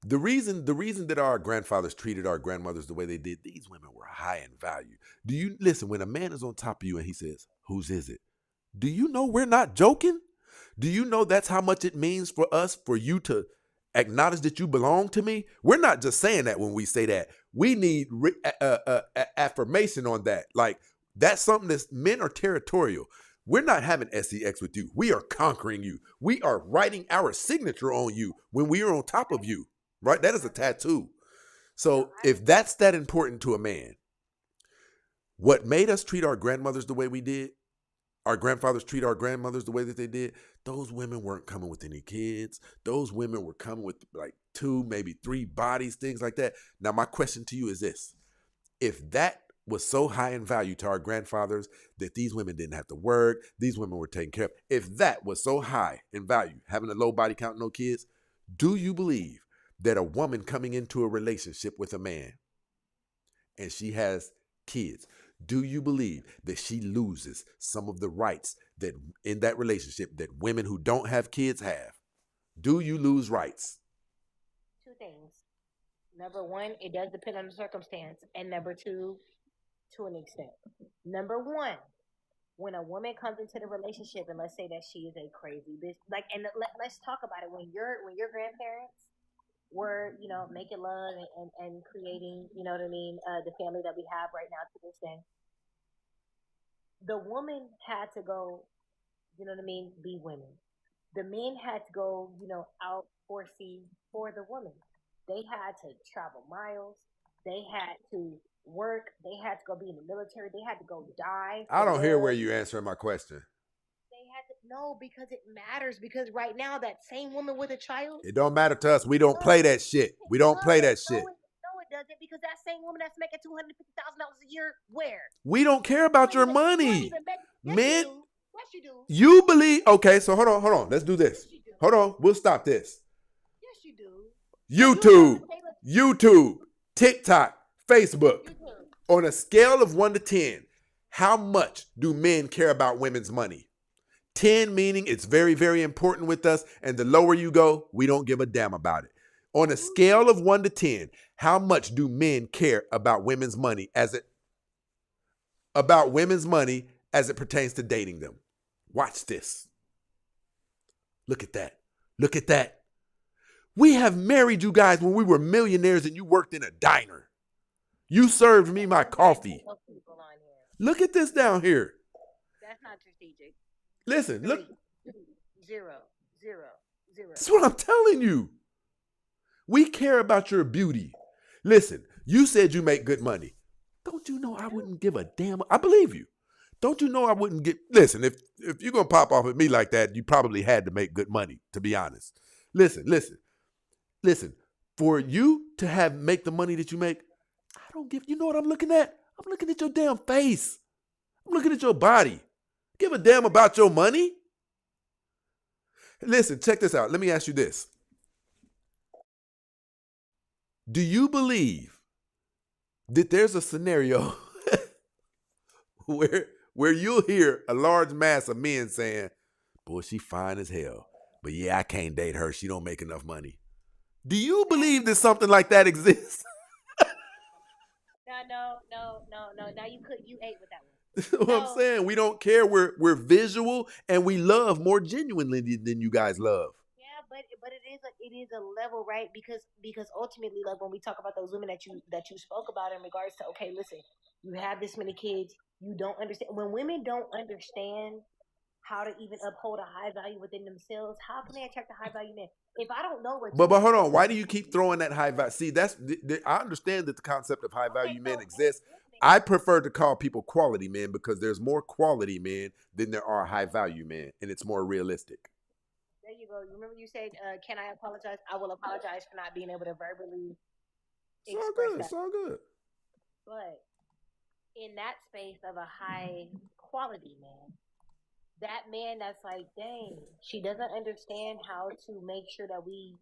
The reason that our grandfathers treated our grandmothers the way they did, these women were high in value. Do you listen when a man is on top of you and he says, "Whose is it?" Do you know we're not joking? Do you know that's how much it means for us, for you to acknowledge that you belong to me? We're not just saying that when we say that. We need affirmation on that. Like, that's something that men are territorial. We're not having sex with you. We are conquering you. We are writing our signature on you when we are on top of you, right? That is a tattoo. So if that's that important to a man, what made us treat our grandmothers the way we did, our grandfathers treat our grandmothers the way that they did, those women weren't coming with any kids. Those women were coming with like 2, maybe 3 bodies, things like that. Now, my question to you is this. If that was so high in value to our grandfathers that these women didn't have to work, these women were taken care of. If that was so high in value, having a low body count, no kids, do you believe that a woman coming into a relationship with a man and she has kids, do you believe that she loses some of the rights that in that relationship that women who don't have kids have? Do you lose rights? Two things. Number one, it does depend on the circumstance, and number two, to an extent. Number one, when a woman comes into the relationship, and let's say that she is a crazy bitch, like, and let's talk about it. When your grandparents were, making love and creating, you know what I mean, the family that we have right now to this day, the woman had to go, you know what I mean, be women. The men had to go, out for sea for the woman. They had to travel miles. They had to work. They had to go be in the military. They had to go die I for don't hear love. where you answering my question. They had to no, because it matters. Because right now, that same woman with a child, It don't matter to us. We don't no, play that shit. We no, don't play that no, shit. it doesn't. Because that same woman that's making $250,000 a year, where? We don't care You about ain't your even, you ain't money. even make. Yes, Man, you do. Yes, you do. you believe, okay, so hold on. Let's do this. Yes, you do. Hold on, we'll stop this. Yes, you do. So YouTube, TikTok, Facebook. YouTube. On a scale of 1 to 10, how much do men care about women's money? 10 meaning it's very, very important with us, and the lower you go, we don't give a damn about it. On a scale of 1 to 10, how much do men care about women's money as it pertains to dating them? Watch this. Look at that. Look at that. We have married you guys when we were millionaires and you worked in a diner. You served me my coffee. Look at this down here. That's not strategic. Listen, look. 0, 0, 0. That's what I'm telling you. We care about your beauty. Listen, you said you make good money. Don't you know I wouldn't give a damn? I believe you. Don't you know I wouldn't get... Listen, if you're going to pop off at me like that, you probably had to make good money, to be honest. Listen. For you to make the money that you make, I don't give... You know what I'm looking at? I'm looking at your damn face. I'm looking at your body. Give a damn about your money? Listen, check this out. Let me ask you this. Do you believe that there's a scenario where you'll hear a large mass of men saying, boy, she fine as hell, but yeah, I can't date her. She don't make enough money. Do you believe that something like that exists? No. Now you ate with that one. That's what I'm saying. We don't care. We're visual and we love more genuinely than you guys love. Yeah, but it is a level, right? Because ultimately, like when we talk about those women that you spoke about in regards to, okay, listen, you have this many kids, you don't understand. When women don't understand how to even uphold a high value within themselves, how can they attract a high value man? If I don't know what, but hold on, why do you keep throwing that high value? See, I understand that the concept of high value men exists. I prefer to call people quality men because there's more quality men than there are high value men, and it's more realistic. There you go. You remember you said, "Can I apologize?" I will apologize for not being able to verbally express that. It's all good. But in that space of a high quality man, that man that's like, dang, she doesn't understand how to make sure that we,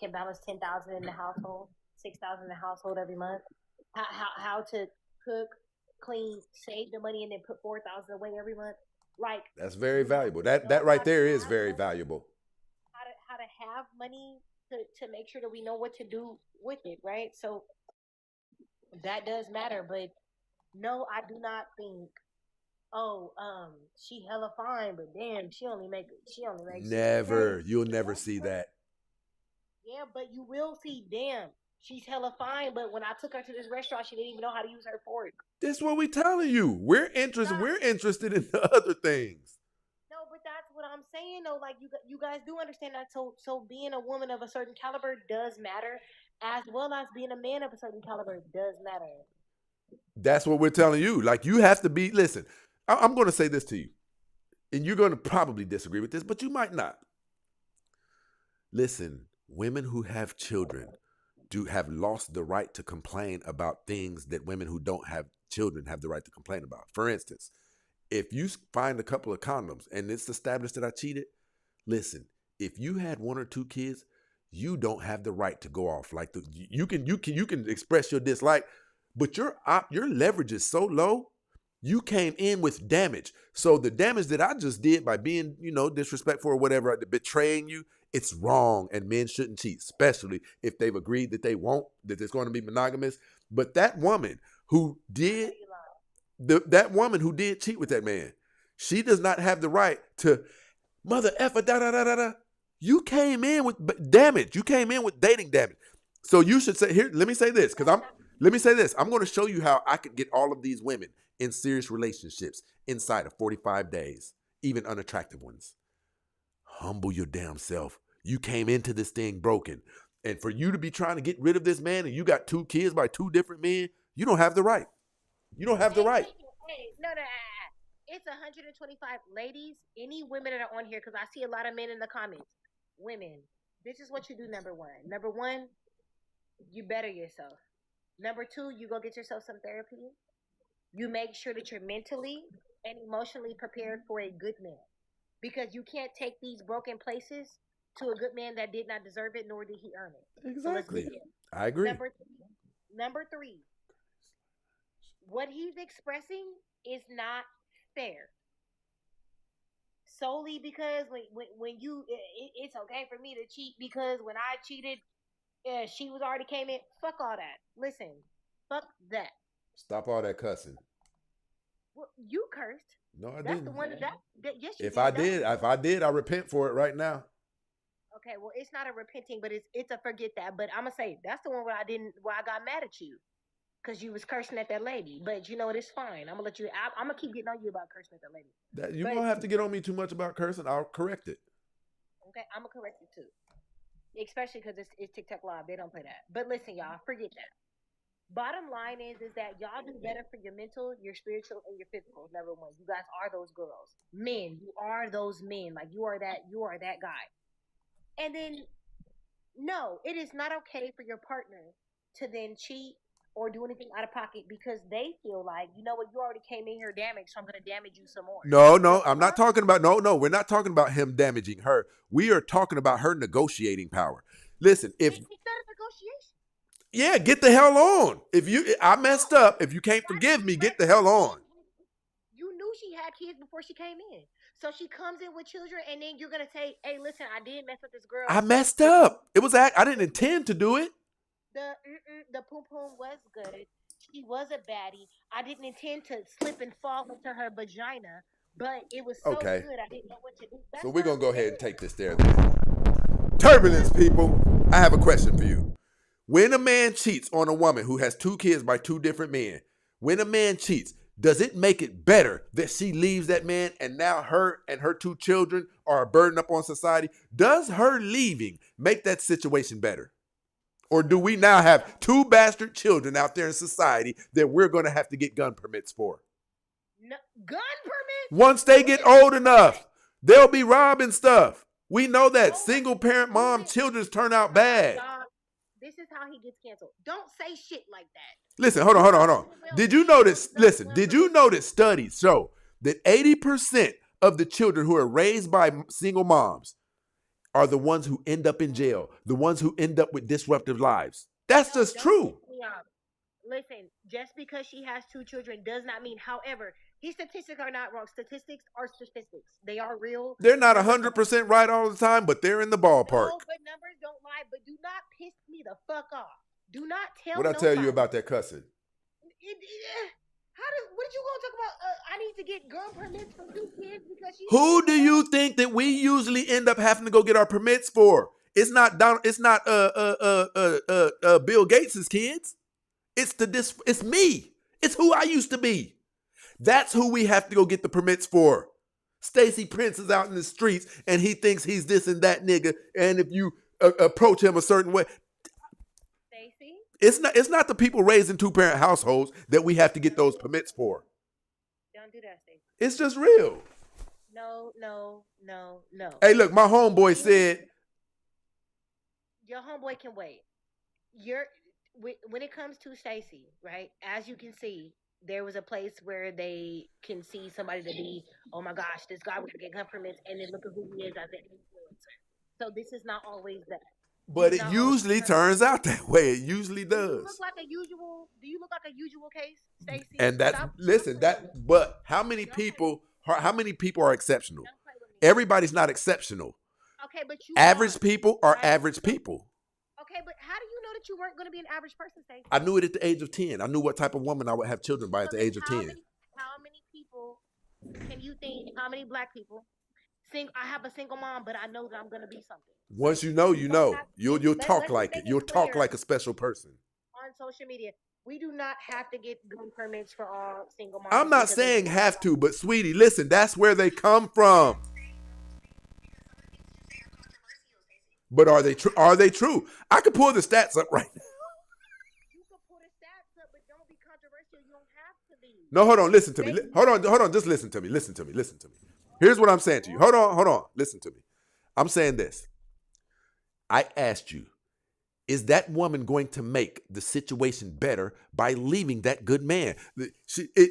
can balance 10,000 in the household, 6,000 in the household every month. How to cook, clean, save the money, and then put 4,000 away every month. Like, that's very valuable. That right there is very valuable. How to have money to make sure that we know what to do with it, right? So that does matter. But no, I do not think, she hella fine, but damn, she only makes never. You'll never see that. Yeah, but you will see, damn, she's hella fine, but when I took her to this restaurant, she didn't even know how to use her fork. That's what we're telling you. We're interested in the other things. No, but that's what I'm saying though. Like you guys do understand that. So being a woman of a certain caliber does matter, as well as being a man of a certain caliber does matter. That's what we're telling you. Like, you have to be. Listen, I'm going to say this to you, and you're going to probably disagree with this, but you might not. Listen, women who have children have lost the right to complain about things that women who don't have children have the right to complain about. For instance, if you find a couple of condoms and it's established that I cheated, listen, if you had 1 or 2 kids, you don't have the right to go off. Like you can express your dislike, but your leverage is so low. You came in with damage. So the damage that I just did by being, disrespectful or whatever, betraying you, it's wrong, and men shouldn't cheat, especially if they've agreed that that it's going to be monogamous. But that woman who did cheat with that man, she does not have the right to mother effer da da da da da. You came in with damage. You came in with dating damage. So you should say, here, let me say this, I'm going to show you how I could get all of these women in serious relationships inside of 45 days, even unattractive ones. Humble your damn self. You came into this thing broken. And for you to be trying to get rid of this man and you got 2 kids by 2 different men, you don't have the right. You don't have the right. Hey, no. It's 125 ladies, any women that are on here, because I see a lot of men in the comments. Women, this is what you do, number one. Number one, you better yourself. Number 2, you go get yourself some therapy. You make sure that you're mentally and emotionally prepared for a good man. Because you can't take these broken places to a good man that did not deserve it, nor did he earn it. Exactly. So I agree. Number 3, what he's expressing is not fair. Solely because when you, it's okay for me to cheat because when I cheated, she was already came in. Fuck all that. Listen, fuck that. Stop all that cussing. Well, you cursed. No, I That's didn't. the one that yes, you If did. I did, I repent for it right now. Okay, well, it's not a repenting, but it's a forget that. But I'm gonna say that's the one where I got mad at you because you was cursing at that lady. But you know what? It's fine. I'm gonna let you. I'm gonna keep getting on you about cursing at that lady. You won't have to get on me too much about cursing. I'll correct it. Okay, I'm gonna correct it too. Especially because it's TikTok Live. They don't play that. But listen, y'all, forget that. Bottom line is that y'all do better for your mental, your spiritual, and your physical. Number one, you guys are those girls. Men, you are those men. Like you are that guy. And then, no, it is not okay for your partner to then cheat or do anything out of pocket because they feel like, you know what, you already came in here damaged, so I'm going to damage you some more. No, I'm not talking about, we're not talking about him damaging her. We are talking about her negotiating power. Listen, if... It's not a negotiation. Yeah, get the hell on. I messed up. If you can't forgive me, get the hell on. You knew she had kids before she came in. So she comes in with children, and then you're going to say, hey, listen, I did mess with this girl. I messed up. I didn't intend to do it. The poom poom was good. She was a baddie. I didn't intend to slip and fall into her vagina, but it was so good. I didn't know what to do. So we're going to go ahead and take this there. Turbulence, people. I have a question for you. When a man cheats on a woman who has 2 kids by 2 different men, when a man cheats, does it make it better that she leaves that man and now her and her 2 children are a burden up on society? Does her leaving make that situation better? Or do we now have 2 bastard children out there in society that we're going to have to get gun permits for? No, gun permits? Once they get old enough, they'll be robbing stuff. We know that single parent mom children turn out bad. This is how he gets canceled. Don't say shit like that. Listen, hold on. Did you notice studies show that 80% of the children who are raised by single moms are the ones who end up in jail, the ones who end up with disruptive lives? That's just true. Listen, just because she has 2 children does not mean, however, these statistics are not wrong. Statistics are statistics. They are real. They're not 100% right all the time, but they're in the ballpark. No, but numbers don't lie. But do not piss me the fuck off. Do not tell What'd I tell you about that cussing? What did you gonna talk about? I need to get gun permits for 2 kids because she. Who do you think that we usually end up having to go get our permits for? It's not Bill Gates's kids. It's me. It's who I used to be. That's who we have to go get the permits for. Stacey Prince is out in the streets and he thinks he's this and that nigga. And if you approach him a certain way, Stacey, it's not the people raised in 2-parent households that we have to get those permits for. Don't do that, Stacey. It's just real. No. Hey, look, my homeboy said. Your homeboy can wait. when it comes to Stacey, right? As you can see, there was a place where they can see somebody to be, oh my gosh, this guy would get gun permits, and then look at who he is as an influencer. So this is not always that. This But is it not always usually perfect. turns out that way. It usually Do you look does. like a usual? Do you look like a usual case, Stacey? And that's listen, Stop. but how many people are exceptional? Don't play with me. Everybody's not exceptional. Okay, but you Average are. people are Right? average So- people. Okay, but how do you know that you weren't going to be an average person, Stacey? I knew it at the age of 10. I knew what type of woman I would have children by at So the then age of 10. how many people can you think? How many black people think I have a single mom, but I know that I'm going to be something? Once you know, you know. You'll talk let's like make it. You'll talk clear like a special person. on social media. We do not have to get gun permits for all single moms. I'm not because they saying do have not. to, but sweetie, listen, that's where they come from. But are they true? Are they true? I could pull the stats up right now. You can pull the stats up, but don't be controversial. You don't have to be. No, hold on, listen to me. Hold on, just listen to me. Listen to me. Here's what I'm saying to you. Hold on, listen to me. I'm saying this. I asked you, is that woman going to make the situation better by leaving that good man?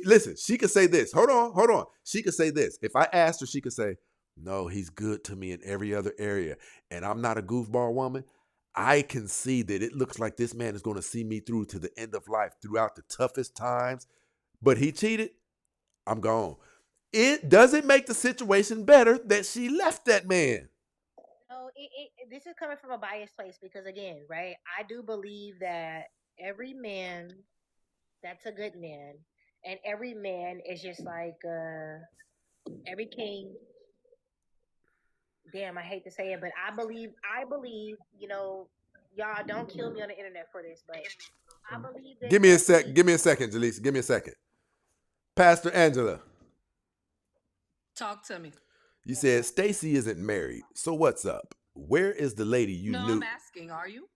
Listen, she could say this. Hold on. She could say this. If I asked her, she could say, no, he's good to me in every other area, and I'm not a goofball woman. I can see that it looks like this man is going to see me through to the end of life, throughout the toughest times, but he cheated. I'm gone. It doesn't make the situation better that she left that man. No, this is coming from a biased place because, again, right, I do believe that every man that's a good man, and every man is just like every king. Damn, I hate to say it, but I believe, y'all don't kill me on the internet for this, but I believe that Give me a second, Jaleesa. Give me a second. Pastor Angela. Talk to me. You said Stacey isn't married, so what's up? Where is the lady you No, knew? I'm asking, are you?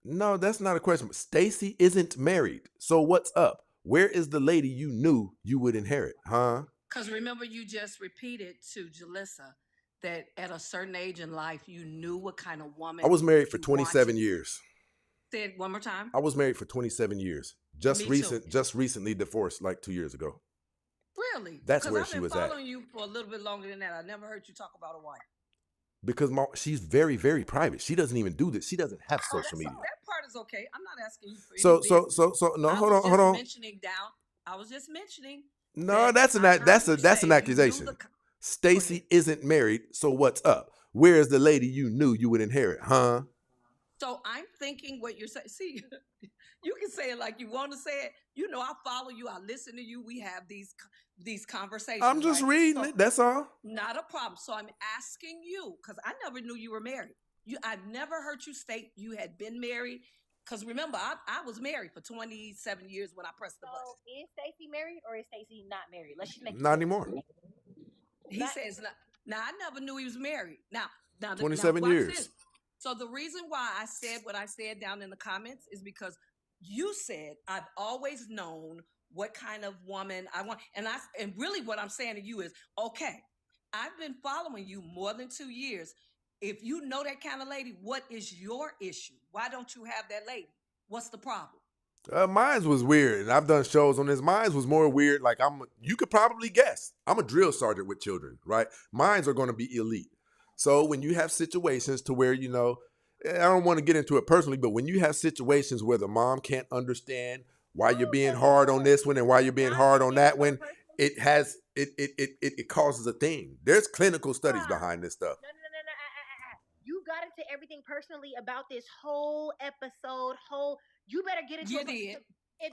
No, that's not a question. Stacey isn't married, so what's up? Where is the lady you knew you would inherit, huh? Because remember, you just repeated to Jalissa that at a certain age in life, you knew what kind of woman. I was married for you 27 wanted. years. Say it one more time. I was married for 27 years. Just recently divorced like 2 years ago. Really? That's where she was at. I've been following you for a little bit longer than that. I never heard you talk about a wife. Because she's very, very private. She doesn't even do this. She doesn't have social media. That part is okay. I'm not asking you for So no, hold on. I was just mentioning. No, that's an accusation. Stacey isn't married, so what's up? Where is the lady you knew you would inherit, huh? So I'm thinking what you're saying. See, you can say it like you want to say it. You know, I follow you. I listen to you. We have these conversations. I'm just reading it. That's all. Not a problem. So I'm asking you because I never knew you were married. I've never heard you state you had been married. Because remember, I was married for 27 years when I pressed the button. So is Stacey married or is Stacey not married? Let's just make not anymore. He says not. Now I never knew he was married. Now 27 years. This. So the reason why I said what I said down in the comments is because you said I've always known what kind of woman I want, and really what I'm saying to you is, okay, I've been following you more than 2 years. If you know that kind of lady, what is your issue? Why don't you have that lady? What's the problem? Mine was weird, and I've done shows on this. Mine was more weird. Like you could probably guess. I'm a drill sergeant with children, right? Mines are going to be elite. So when you have situations to where, I don't want to get into it personally, but when you have situations where the mom can't understand why you're being hard on this one and why you're being hard on that one, it causes a thing. There's clinical studies behind this stuff. No. You got into everything personally about this whole episode. You better get into it.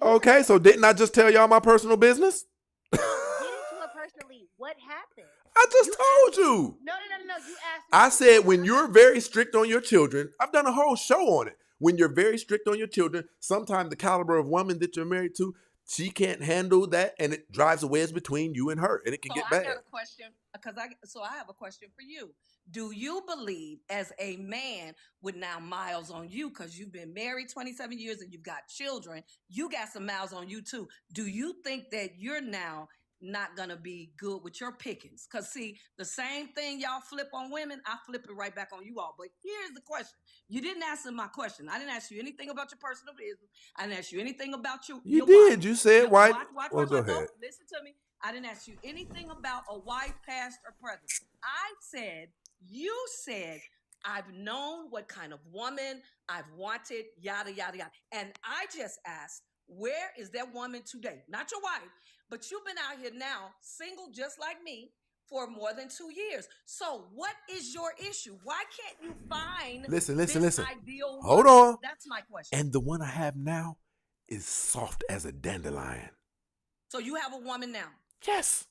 Okay, so didn't I just tell y'all my personal business? Get into it personally. What happened? I just told you. No. You asked me. I said when you're very strict on your children, I've done a whole show on it. When you're very strict on your children, sometimes the caliber of woman that you're married to, she can't handle that, and it drives a wedge between you and her, and it can get bad. I got a question I have a question for you. Do you believe, as a man with now miles on you, because you've been married 27 years and you've got children, you got some miles on you too. Do you think that you're now not gonna be good with your pickings. Cause see, the same thing y'all flip on women, I flip it right back on you all. But here's the question: you didn't answer my question. I didn't ask you anything about your personal business. I didn't ask you anything about You your did. wife. You said white. Well, Watch. go No, ahead. listen to me. I didn't ask you anything about a wife, past or present. I said you said I've known what kind of woman I've wanted, yada yada yada, and I just asked, where is that woman today? Not your wife. But you've been out here now, single just like me, for more than 2 years. So what is your issue? Why can't you find Listen. this ideal Hold woman? on. That's my question. And the one I have now is soft as a dandelion. So you have a woman now. Yes.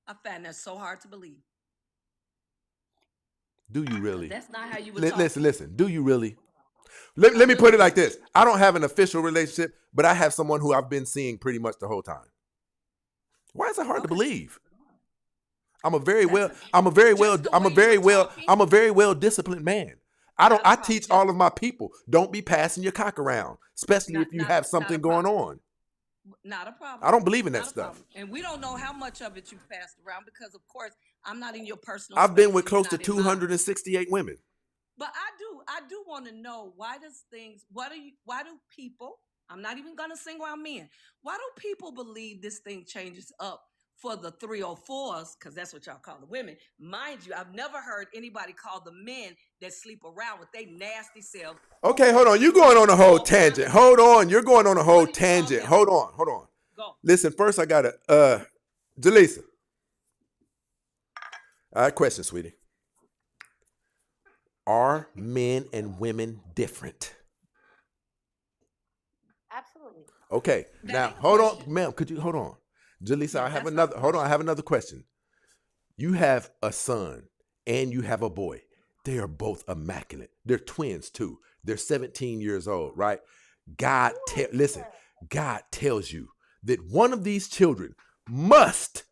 I find that so hard to believe. Do you really? That's not how you would talk. Listen. Do you really? Let me put it like this. I don't have an official relationship, but I have someone who I've been seeing pretty much the whole time. Why is it hard to believe? I'm a very well disciplined man. I teach all of my people, don't be passing your cock around, especially if you have something going on. Not a problem. I don't believe in that stuff. And we don't know how much of it you've passed around because, of course, I'm not in your personal I've been with space, close to you're not in mine. 268 women. But I do want to know, why do people, I'm not even going to single out men, why do people believe this thing changes up for the 304s, because that's what y'all call the women? Mind you, I've never heard anybody call the men that sleep around with they nasty selves. Okay, hold on. You're going on a whole tangent. Hold on. You're going on a whole tangent. Hold on. Go. Listen, first I got to, Jaleesa. I have a question, sweetie. Are men and women different? Absolutely. Okay. Now, hold on, ma'am. Could you hold on? Jaleesa, I have another. Hold on. I have another question. You have a son and you have a boy. They are both immaculate. They're twins too. They're 17 years old, right? God tells you that one of these children must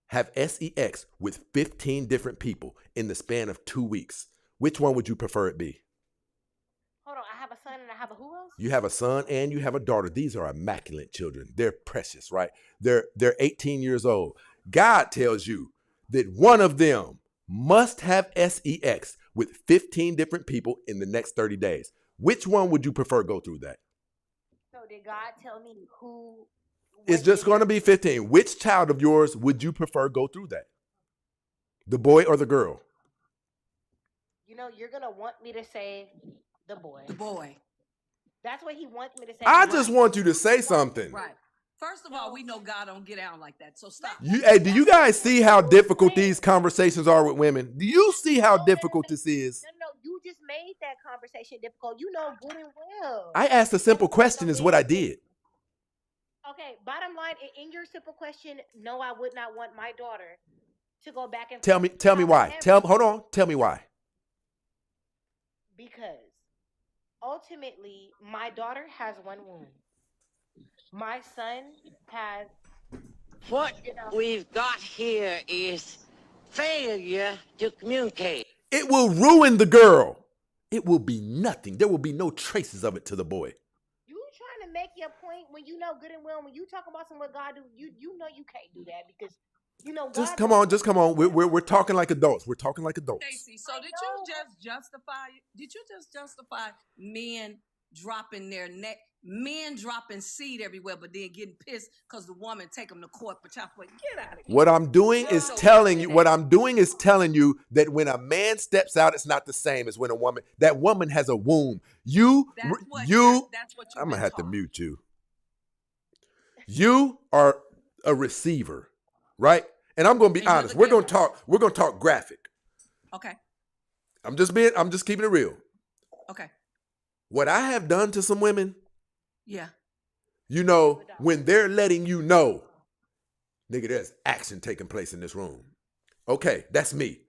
have sex with 15 different people in the span of 2 weeks. Which one would you prefer it be? Hold on, I have a son and I have a who else? You have a son and you have a daughter. These are immaculate children. They're precious, right? They're 18 years old. God tells you that one of them must have sex with 15 different people in the next 30 days. Which one would you prefer go through that? So did God tell me who? It's just going to be 15. Which child of yours would you prefer go through that? The boy or the girl? You know, you're going to want me to say the boy. The boy. That's what he wants me to say. I just want you to say something. Right. First of all, we know God don't get out like that, so stop. Hey, do you guys see how difficult these conversations are with women? Do you see how difficult this is? No, you just made that conversation difficult. You know good and well. I asked a simple question is what I did. Okay, bottom line, in your simple question, no, I would not want my daughter to go back and Tell me why. Hold on. Tell me why. Because ultimately, my daughter has one womb. My son has. What we've got here is failure to communicate. It will ruin the girl. It will be nothing. There will be no traces of it to the boy. You trying to make your point when you know good and well when you talk about some what God do, you know you can't do that because you know God. Just come on. We're talking like adults. We're talking like adults. Stacey, so did you just justify men dropping their neck, men dropping seed everywhere, but then getting pissed because the woman take them to court for child support? Get out of here. What I'm doing is telling you that when a man steps out, it's not the same as when a woman. That woman has a womb. I'm gonna have to mute you. You are a receiver, right? And I'm gonna be honest. We're gonna talk graphic. Okay. I'm just keeping it real. Okay. What I have done to some women. Yeah. You know, when they're letting you know, nigga, there's action taking place in this room. Okay, that's me.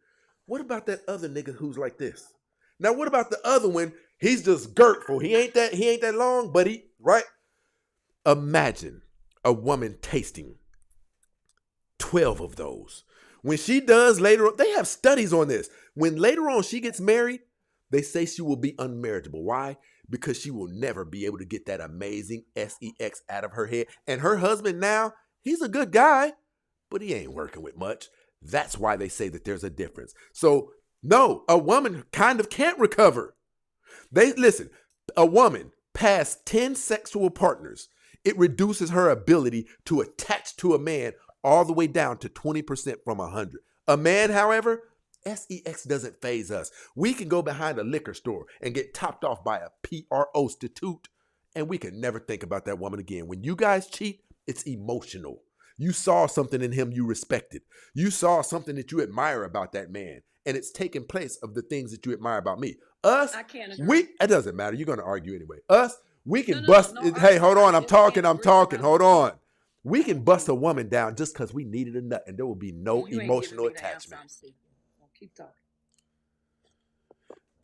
What about that other nigga who's like this? Now, what about the other one? He's just girtful. He ain't that long, but right? Imagine a woman tasting 12 of those. When she does later on, they have studies on this. When later on she gets married, they say she will be unmarriageable. Why? Because she will never be able to get that amazing sex out of her head. And her husband now, He's a good guy, but he ain't working with much. That's why they say that there's a difference. So, no, a woman kind of can't recover. Listen, a woman past 10 sexual partners, it reduces her ability to attach to a man all the way down to 20% from 100. A man, however, sex doesn't phase us. We can go behind a liquor store and get topped off by a prostitute, and we can never think about that woman again. When you guys cheat, it's emotional. You saw something in him you respected. You saw something that you admire about that man, and it's taking place of the things that you admire about me. Us, I can't agree. it doesn't matter. You're going to argue anyway. Us, we can No, bust. no, Hey, hold on. I'm it's talking. can't agree. Hold on. We can bust a woman down just because we needed a nut, and there will be no You ain't emotional giving me the answer attachment. I'm seeking. Well, keep talking.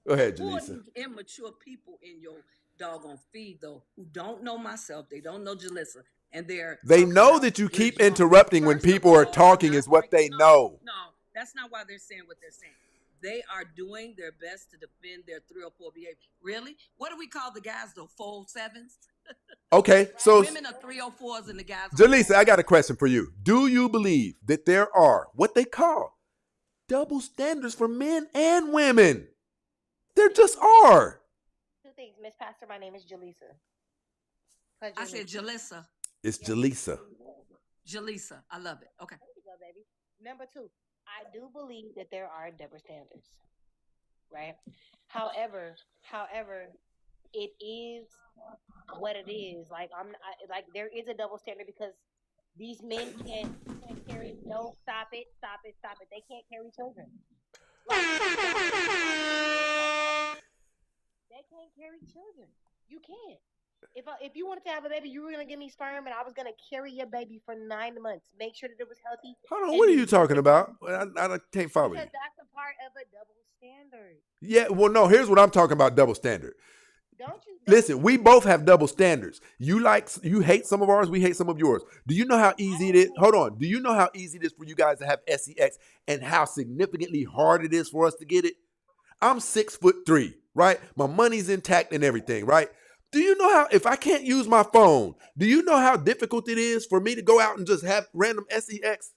Go ahead, Putting Jaleesa. immature people in your doggone feed, though, who don't know myself, they don't know Jalissa, and They talking know about that you we're keep young. interrupting when First of people are all, talking I'm is not what arguing. they know. No, that's not why they're saying what they're saying. They are doing their best to defend their 304 behavior. Really? What do we call the guys, though? 407s? Okay, so Women are 304s and the guys are Jaleesa, I 407s. got a question for you. Do you believe that there are what they call double standards for men and women? There just are. Two things, Miss Pastor. My name is Jaleesa. I said Jalissa. It's Jaleesa. Jalissa. I love it. Okay. There you go, baby. Number two, I do believe that there are double standards, right? However, it is what it is. Like like there is a double standard because these men can't carry. No, stop it. They can't carry children. Like, they can't carry children. You can't. If you wanted to have a baby, you were gonna give me sperm, and I was gonna carry your baby for 9 months, make sure that it was healthy. Hold on, what are you talking about? I can't follow Because you. that's a part of a double standard. Yeah, well, no, here's what I'm talking about, double standard. Don't you? Listen, we both have double standards. You hate some of ours, we hate some of yours. Do you know how easy it is? Hold on. Do you know how easy it is for you guys to have sex and how significantly hard it is for us to get it? I'm 6'3", right? My money's intact and everything, right? Do you know how, if I can't use my phone, do you know how difficult it is for me to go out and just have random sex?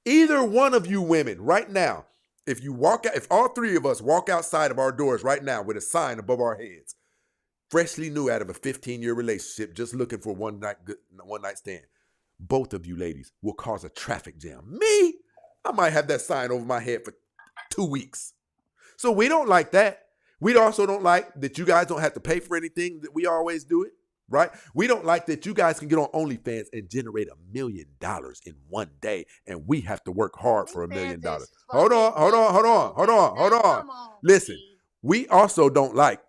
Either one of you women right now, if all three of us walk outside of our doors right now with a sign above our heads, freshly new out of a 15-year relationship, just looking for one night stand, both of you ladies will cause a traffic jam. Me, I might have that sign over my head for 2 weeks. So we don't like that. We also don't like that you guys don't have to pay for anything, that we always do it, right? We don't like that you guys can get on OnlyFans and generate $1 million in one day, and we have to work hard for $1 million. Hold on. Listen, we also don't like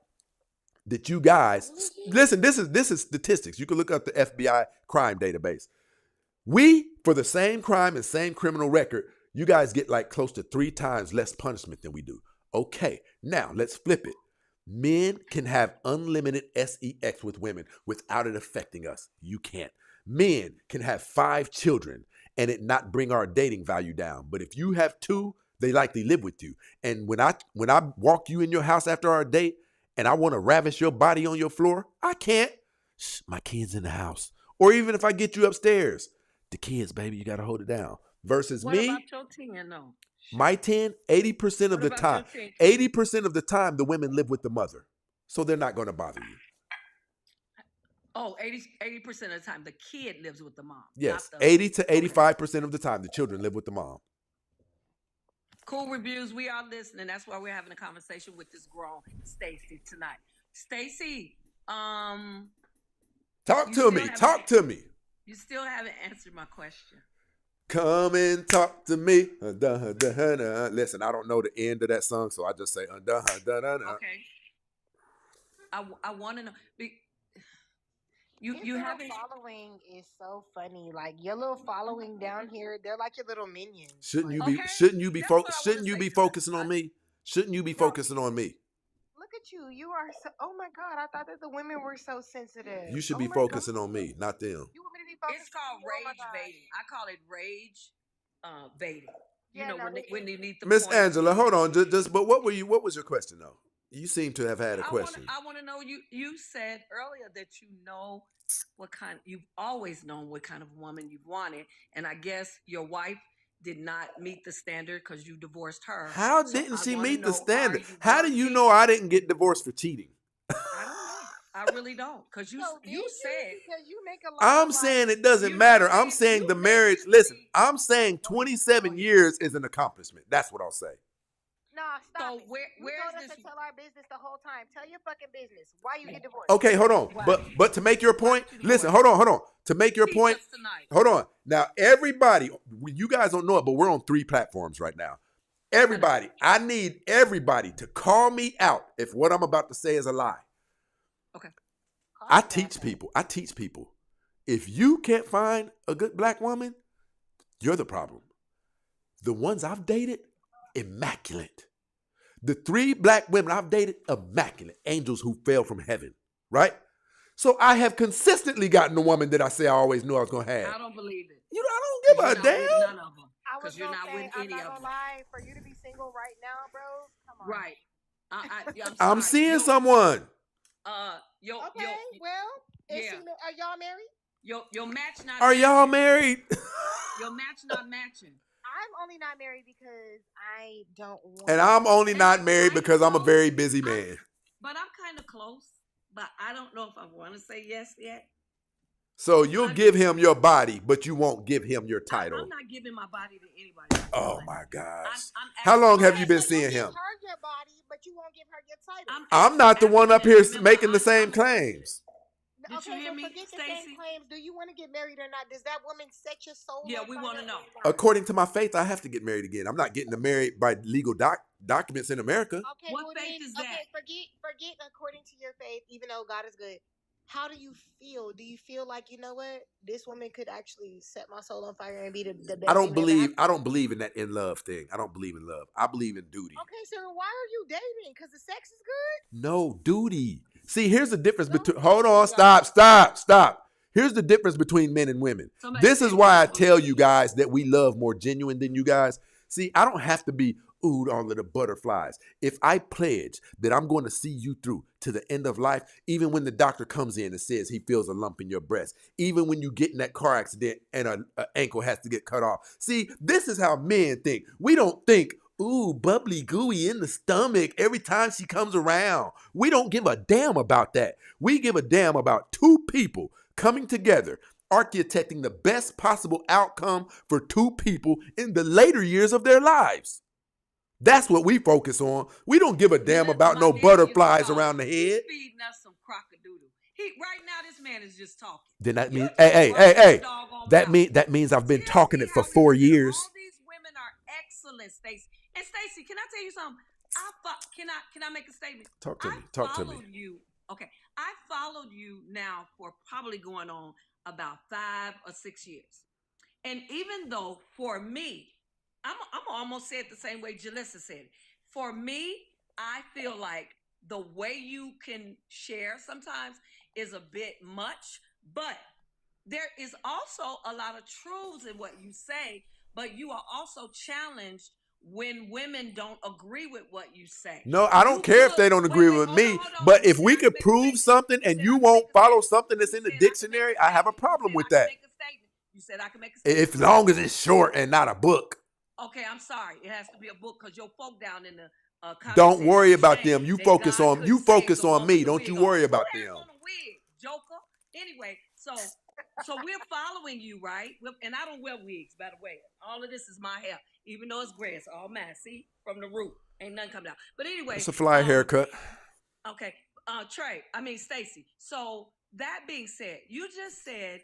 that you guys, listen, this is statistics. You can look up the FBI crime database. We, for the same crime and same criminal record, you guys get like close to 3 times less punishment than we do. Okay, now let's flip it. Men can have unlimited sex with women without it affecting us. You can't. Men can have 5 children and it not bring our dating value down. But if you have 2, they likely live with you. And when I walk you in your house after our date and I want to ravish your body on your floor, I can't. Shh, my kids in the house. Or even if I get you upstairs, the kids, baby, you got to hold it down. Versus what me. What about your 10, though? My 10, 80% of the time, 80% of the time, the women live with the mother. So they're not going to bother you. Oh, 80% of the time, the kid lives with the mom. Yes, 80 to 85% of the time, the children live with the mom. Cool reviews. We are listening. That's why we're having a conversation with this grown Stacy tonight. Stacy, talk to me. You still haven't answered my question. Come and talk to me. Listen, I don't know the end of that song, so I just say Okay. I want to know. You haven't. Following is so funny. Like your little following down here, they're like your little minions. Shouldn't you be focusing on me? Shouldn't you be focusing on me? Look at you. You are so. Oh my God! I thought that the women were so sensitive. You should be focusing on me, not them. You want me to be focusing? It's called rage baiting. I call it rage baiting. You know, when they need the Miss Angela, hold on. But what was your question though? You seem to have had a question. I want to know. You said earlier that you know what kind. You've always known what kind of woman you wanted, and I guess your wife did not meet the standard because you divorced her. How So didn't I she wanna meet the know, standard? are you How do you working? know I didn't get divorced for cheating? I don't know. I really don't, because So did you said because you make a lot I'm of saying it you doesn't know matter. I'm saying you the marriage. Listen, basically I'm saying go ahead. 27 years is an accomplishment. That's what I'll say. Nah, stop So it. where You where's told us this? to tell our business the whole time. Tell your fucking business. Why you get divorced? Okay, hold on. Why? But to make your Why point, did you listen, divorce? hold on. To make your Teach point, us tonight. hold on. Now, everybody, you guys don't know it, but we're on 3 platforms right now. Everybody, I need everybody to call me out if what I'm about to say is a lie. Okay. I teach people. If you can't find a good black woman, you're the problem. The ones I've dated, immaculate. The 3 black women I've dated, immaculate. Angels who fell from heaven, right? So I have consistently gotten the woman that I say I always knew I was going to have. I don't believe it. I don't Because give you're a not damn. with none of them. I was Because you're gonna not say, with I'm any not of gonna them. lie, for you to be single right now, bro, come on. Right. I'm sorry. I'm seeing someone. Okay, well, yeah. are y'all married? Your match not Are y'all matching. married? Your match not matching. I'm only not married because I don't want. And I'm only And not I'm married kinda because I'm a close. very busy man. But I'm kind of close. But I don't know if I want to say yes yet. So you'll give him your body, but you won't give him your title. I'm not giving my body to anybody. Oh my gosh. I'm How long have Okay, you been so you'll seeing give him? her your body, but you won't give her your title. I'm not the one up here Remember, making the same claims. Did you hear me, forget the Stacey? same claims. Do you want to get married or not? Does that woman set your soul? Yeah, on we fire want to know. or not? According to my faith, I have to get married again. I'm not getting married by legal documents in America. Okay, What well faith then, is that? Okay, forget according to your faith, even though God is good. How do you feel? Do you feel like, you know what, this woman could actually set my soul on fire and be the best? I don't believe in that in love thing. I don't believe in love. I believe in duty. Okay, so why are you dating? Because the sex is good? No, duty. See, here's the difference Don't between. do Hold on, it, y'all. stop. Here's the difference between men and women. Somebody This said is you why I don't tell believe you guys that we love more genuine than you guys. See, I don't have to be oohed all of the butterflies. If I pledge that I'm going to see you through to the end of life, even when the doctor comes in and says he feels a lump in your breast, even when you get in that car accident and an ankle has to get cut off. See, this is how men think. We don't think, ooh, bubbly gooey in the stomach every time she comes around. We don't give a damn about that. We give a damn about 2 people coming together, architecting the best possible outcome for 2 people in the later years of their lives. That's what we focus on. We don't give a damn about no butterflies around the head. He's feeding us some crocodile. Right now, this man is just talking. Then that means, You just running hey. your doggone That mouth. means I've been See talking it for how 4 we- years. All these women are excellent, Stacey. And Stacey, can I tell you something? Can I make a statement? Talk to me. I followed you. Okay, I followed you now for probably going on about 5 or 6 years. And even though for me, I'm almost say it the same way Jalissa said it. For me, I feel like the way you can share sometimes is a bit much, but there is also a lot of truths in what you say, but you are also challenged when women don't agree with what you say. No, I don't care if they don't agree with me, but if we could prove something and you won't follow something that's in the dictionary, I have a problem with that. You said I can make a statement. As long as it's short and not a book. Okay, I'm sorry. It has to be a book because your folk down in the comments Don't worry saying about them. You that focus God on couldn't save the woman me. with Don't the you wig on. worry about Who has them. on a wig, Joker? Anyway, so we're following you, right? And I don't wear wigs, by the way. All of this is my hair, even though it's gray. It's all mine. See, from the root, ain't nothing coming out. But anyway, It's a fly haircut. Okay, Stacey. So that being said, you just said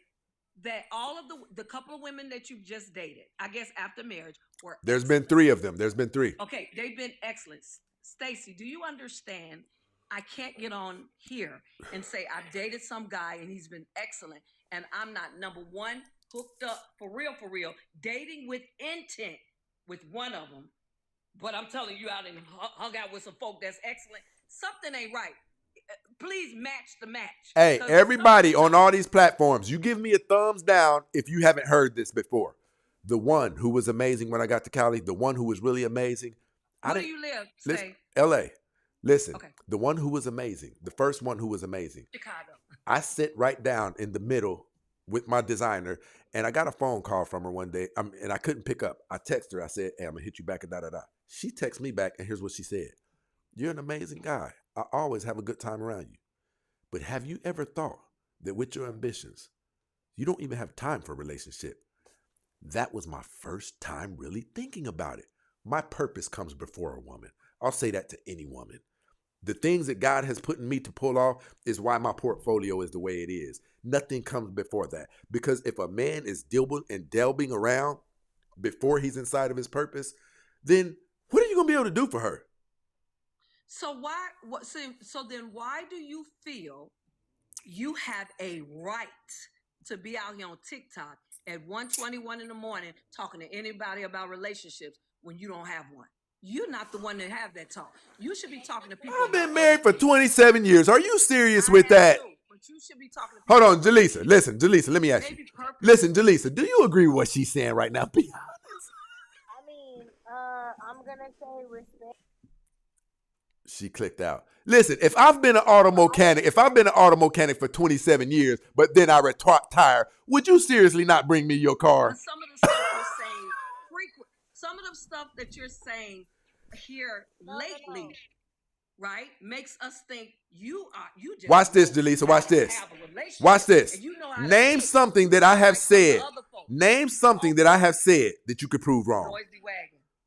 that all of the couple of women that you've just dated, I guess after marriage, were There's been 3 of them. There's been 3. okay. They've been excellent. Stacey, do you understand? I can't get on here and say I've dated some guy and he's been excellent, and I'm not number one hooked up for real, dating with intent with one of them. But I'm telling you, out and hung out with some folk that's excellent. Something ain't right. Please match the match. Hey, everybody on all these platforms, you give me a thumbs down if you haven't heard this before. The one who was amazing when I got to Cali, the one who was really amazing. Where do you live? Listen, LA. Listen, Okay. the one who was amazing, the first one who was amazing, Chicago. I sit right down in the middle with my designer, and I got a phone call from her one day, and I couldn't pick up. I texted her. I said, "Hey, I'm gonna hit you back," and da da da. She texted me back, and here's what she said: "You're an amazing guy. I always have a good time around you. But have you ever thought that with your ambitions, you don't even have time for a relationship?" That was my first time really thinking about it. My purpose comes before a woman. I'll say that to any woman. The things that God has put in me to pull off is why my portfolio is the way it is. Nothing comes before that. Because if a man is delving around before he's inside of his purpose, then what are you going to be able to do for her? So why? So then, why do you feel you have a right to be out here on TikTok at 1:21 in the morning talking to anybody about relationships when you don't have one? You're not the one to have that talk. You should be talking to people. I've been about married for other things. 27 years. Are you serious I with have that? too, but you should be talking to people. Hold on, about other Jaleesa. things. Listen, Jaleesa, let me ask you. Maybe purpose. Listen, Jaleesa, do you agree with what she's saying right now? Be honest. I mean, I'm gonna say respect. She clicked out. Listen, if I've been an auto mechanic, for 27 years, but then I retire, would you seriously not bring me your car? But some of the stuff you're saying, some of the stuff that you're saying here lately, right, makes us think you just Watch this, Jaleesa. Watch this. Watch this. Name something that I have said. Name something that I have said that you could prove wrong.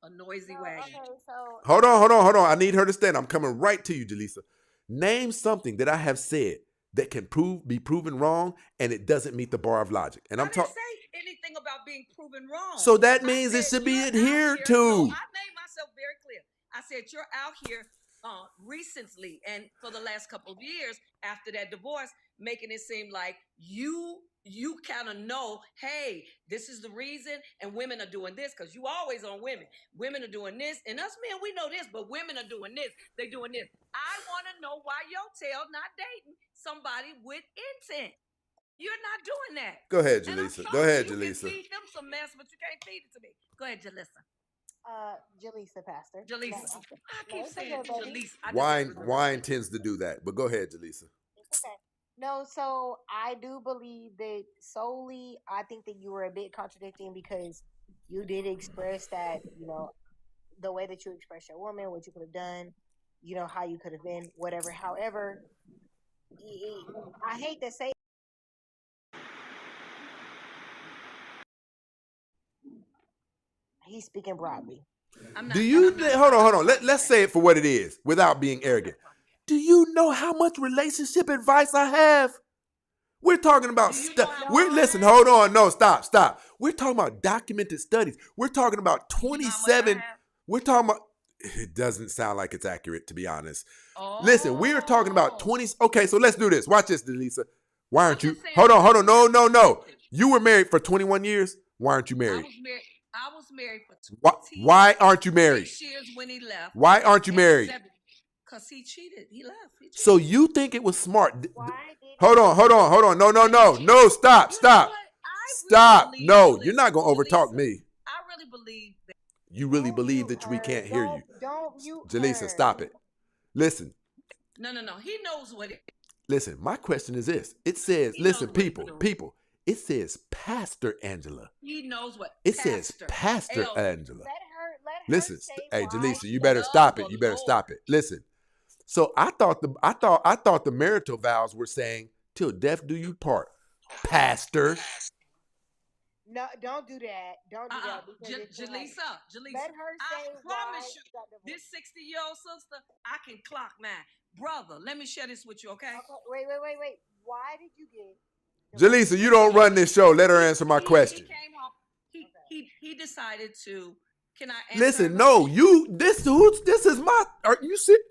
A noisy wagon. Okay, so Hold on. I need her to stand. I'm coming right to you, Jaleesa. Name something that I have said that can be proven wrong, and it doesn't meet the bar of logic. And I'm talking. I talking. didn't say anything about being proven wrong. So that means it should be adhered to. No, I made myself very clear. I said you're out here recently and for the last couple of years after that divorce, making it seem like you kind of know, hey, this is the reason, and women are doing this because you always on women. Women are doing this, and us men, we know this, but women are doing this. They doing this. I want to know why your tail not dating somebody with intent. You're not doing that. Go ahead, Jaleesa. Go ahead, Jaleesa. You can feed them some mess, but you can't feed it to me. Go ahead, Jaleesa. Jaleesa, Pastor. Jaleesa. I keep saying Jaleesa. Wine tends to do that, but go ahead, Jaleesa. Okay. No, so I do believe that solely, I think that you were a bit contradicting because you did express that, the way that you express your woman, what you could have done, how you could have been, whatever. However, I hate to say he's speaking broadly. Hold on. Let's say it for what it is without being arrogant. Do you know how much relationship advice I have? We're talking about listen, hold on. No, stop. We're talking about documented studies. We're talking about 27. We're talking about, it doesn't sound like it's accurate, to be honest. Oh. Listen, we're talking about 20. Okay, so let's do this. Watch this, Delisa. Why aren't you? Hold on. No. You were married for 21 years. Why aren't you married? I was married for 20 Why aren't you married? 6 years when he left. Why aren't you married? Because he cheated. He left. So you think it was smart? Hold on. No, stop. No, you're not going to overtalk me. I really believe that. You really believe that we can't hear you. Don't mute Jaleesa, stop it. Listen. No. He knows what it is. Listen, my question is this. It says, listen, people. It says Pastor Angela. He knows what. It says Pastor Angela. Let her listen, hey, Jaleesa, you better stop it. Listen. So I thought the marital vows were saying, "Till death do you part." Pastor. No, don't do that. Don't do that. Jaleesa. Let her say, I promise you, this 60-year-old sister, I can clock mine. Brother, let me share this with you, okay? Wait. Why did you get... Jaleesa, you don't run this show. Let her answer my question. He came home. He decided to... Can I answer? Listen, no, this is my... Are you sick?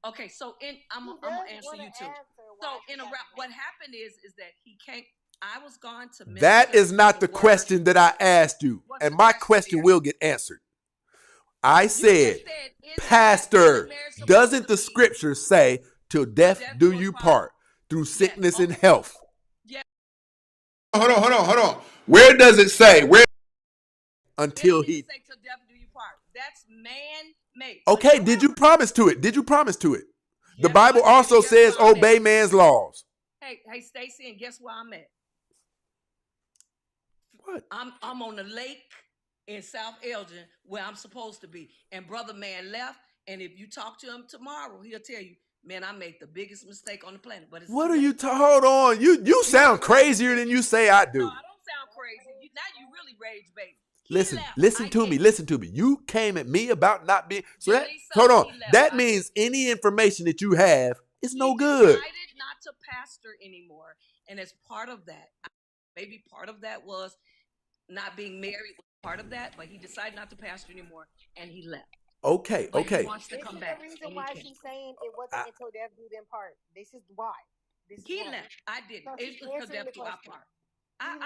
Okay, so I'm gonna answer you too. So what happened is that he came. I was gone to. That is not the question that I asked you, and my question will get answered. I said, Pastor, doesn't the scripture say, "Till death do you part, through sickness and health"? Yeah. Hold on. Where does it say? Where? Until he. Say till death do you part. That's man-made. Okay, did you promise to it? Did you promise to it? The Yes, Bible I did. also Guess says where I'm obey at? man's laws. Hey, Stacy, and guess where I'm at? What? I'm on the lake in South Elgin where I'm supposed to be. And brother man left. And if you talk to him tomorrow, he'll tell you, man, I made the biggest mistake on the planet. But it's What too are you late. hold on. You sound crazier than you say I do. No, I don't sound crazy. Now you really rage, baby. Listen to me. You came at me about not being so that hold on. That means any information that you have is no good. He decided not to pastor anymore. And as part of that, maybe part of that was not being married was part of that, but he decided not to pastor anymore and he left. Okay. He wants to come back. This is the reason why she's saying it wasn't until death do them part. This is why. He left. I didn't. No, It's she's because answering death the do our question. part. I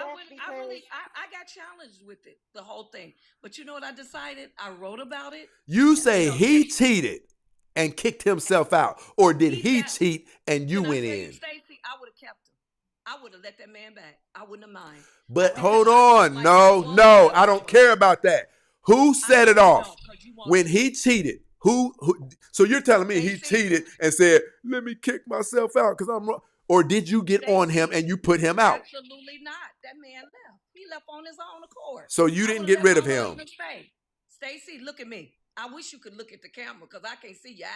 got challenged with it, the whole thing. But you know what I decided? I wrote about it. You say he cheated and kicked himself out, or did he cheat and you went in? Stacey, I would have kept him. I would have let that man back. I wouldn't have mind. But hold on. No, I don't care about that. Who set it off? When he cheated, who so you're telling me he cheated and said, let me kick myself out because I'm wrong? Or did you get on him and you put him out? Absolutely not. That man left. He left on his own accord. So you didn't get rid of him. Stacey, look at me. I wish you could look at the camera because I can't see your eyes.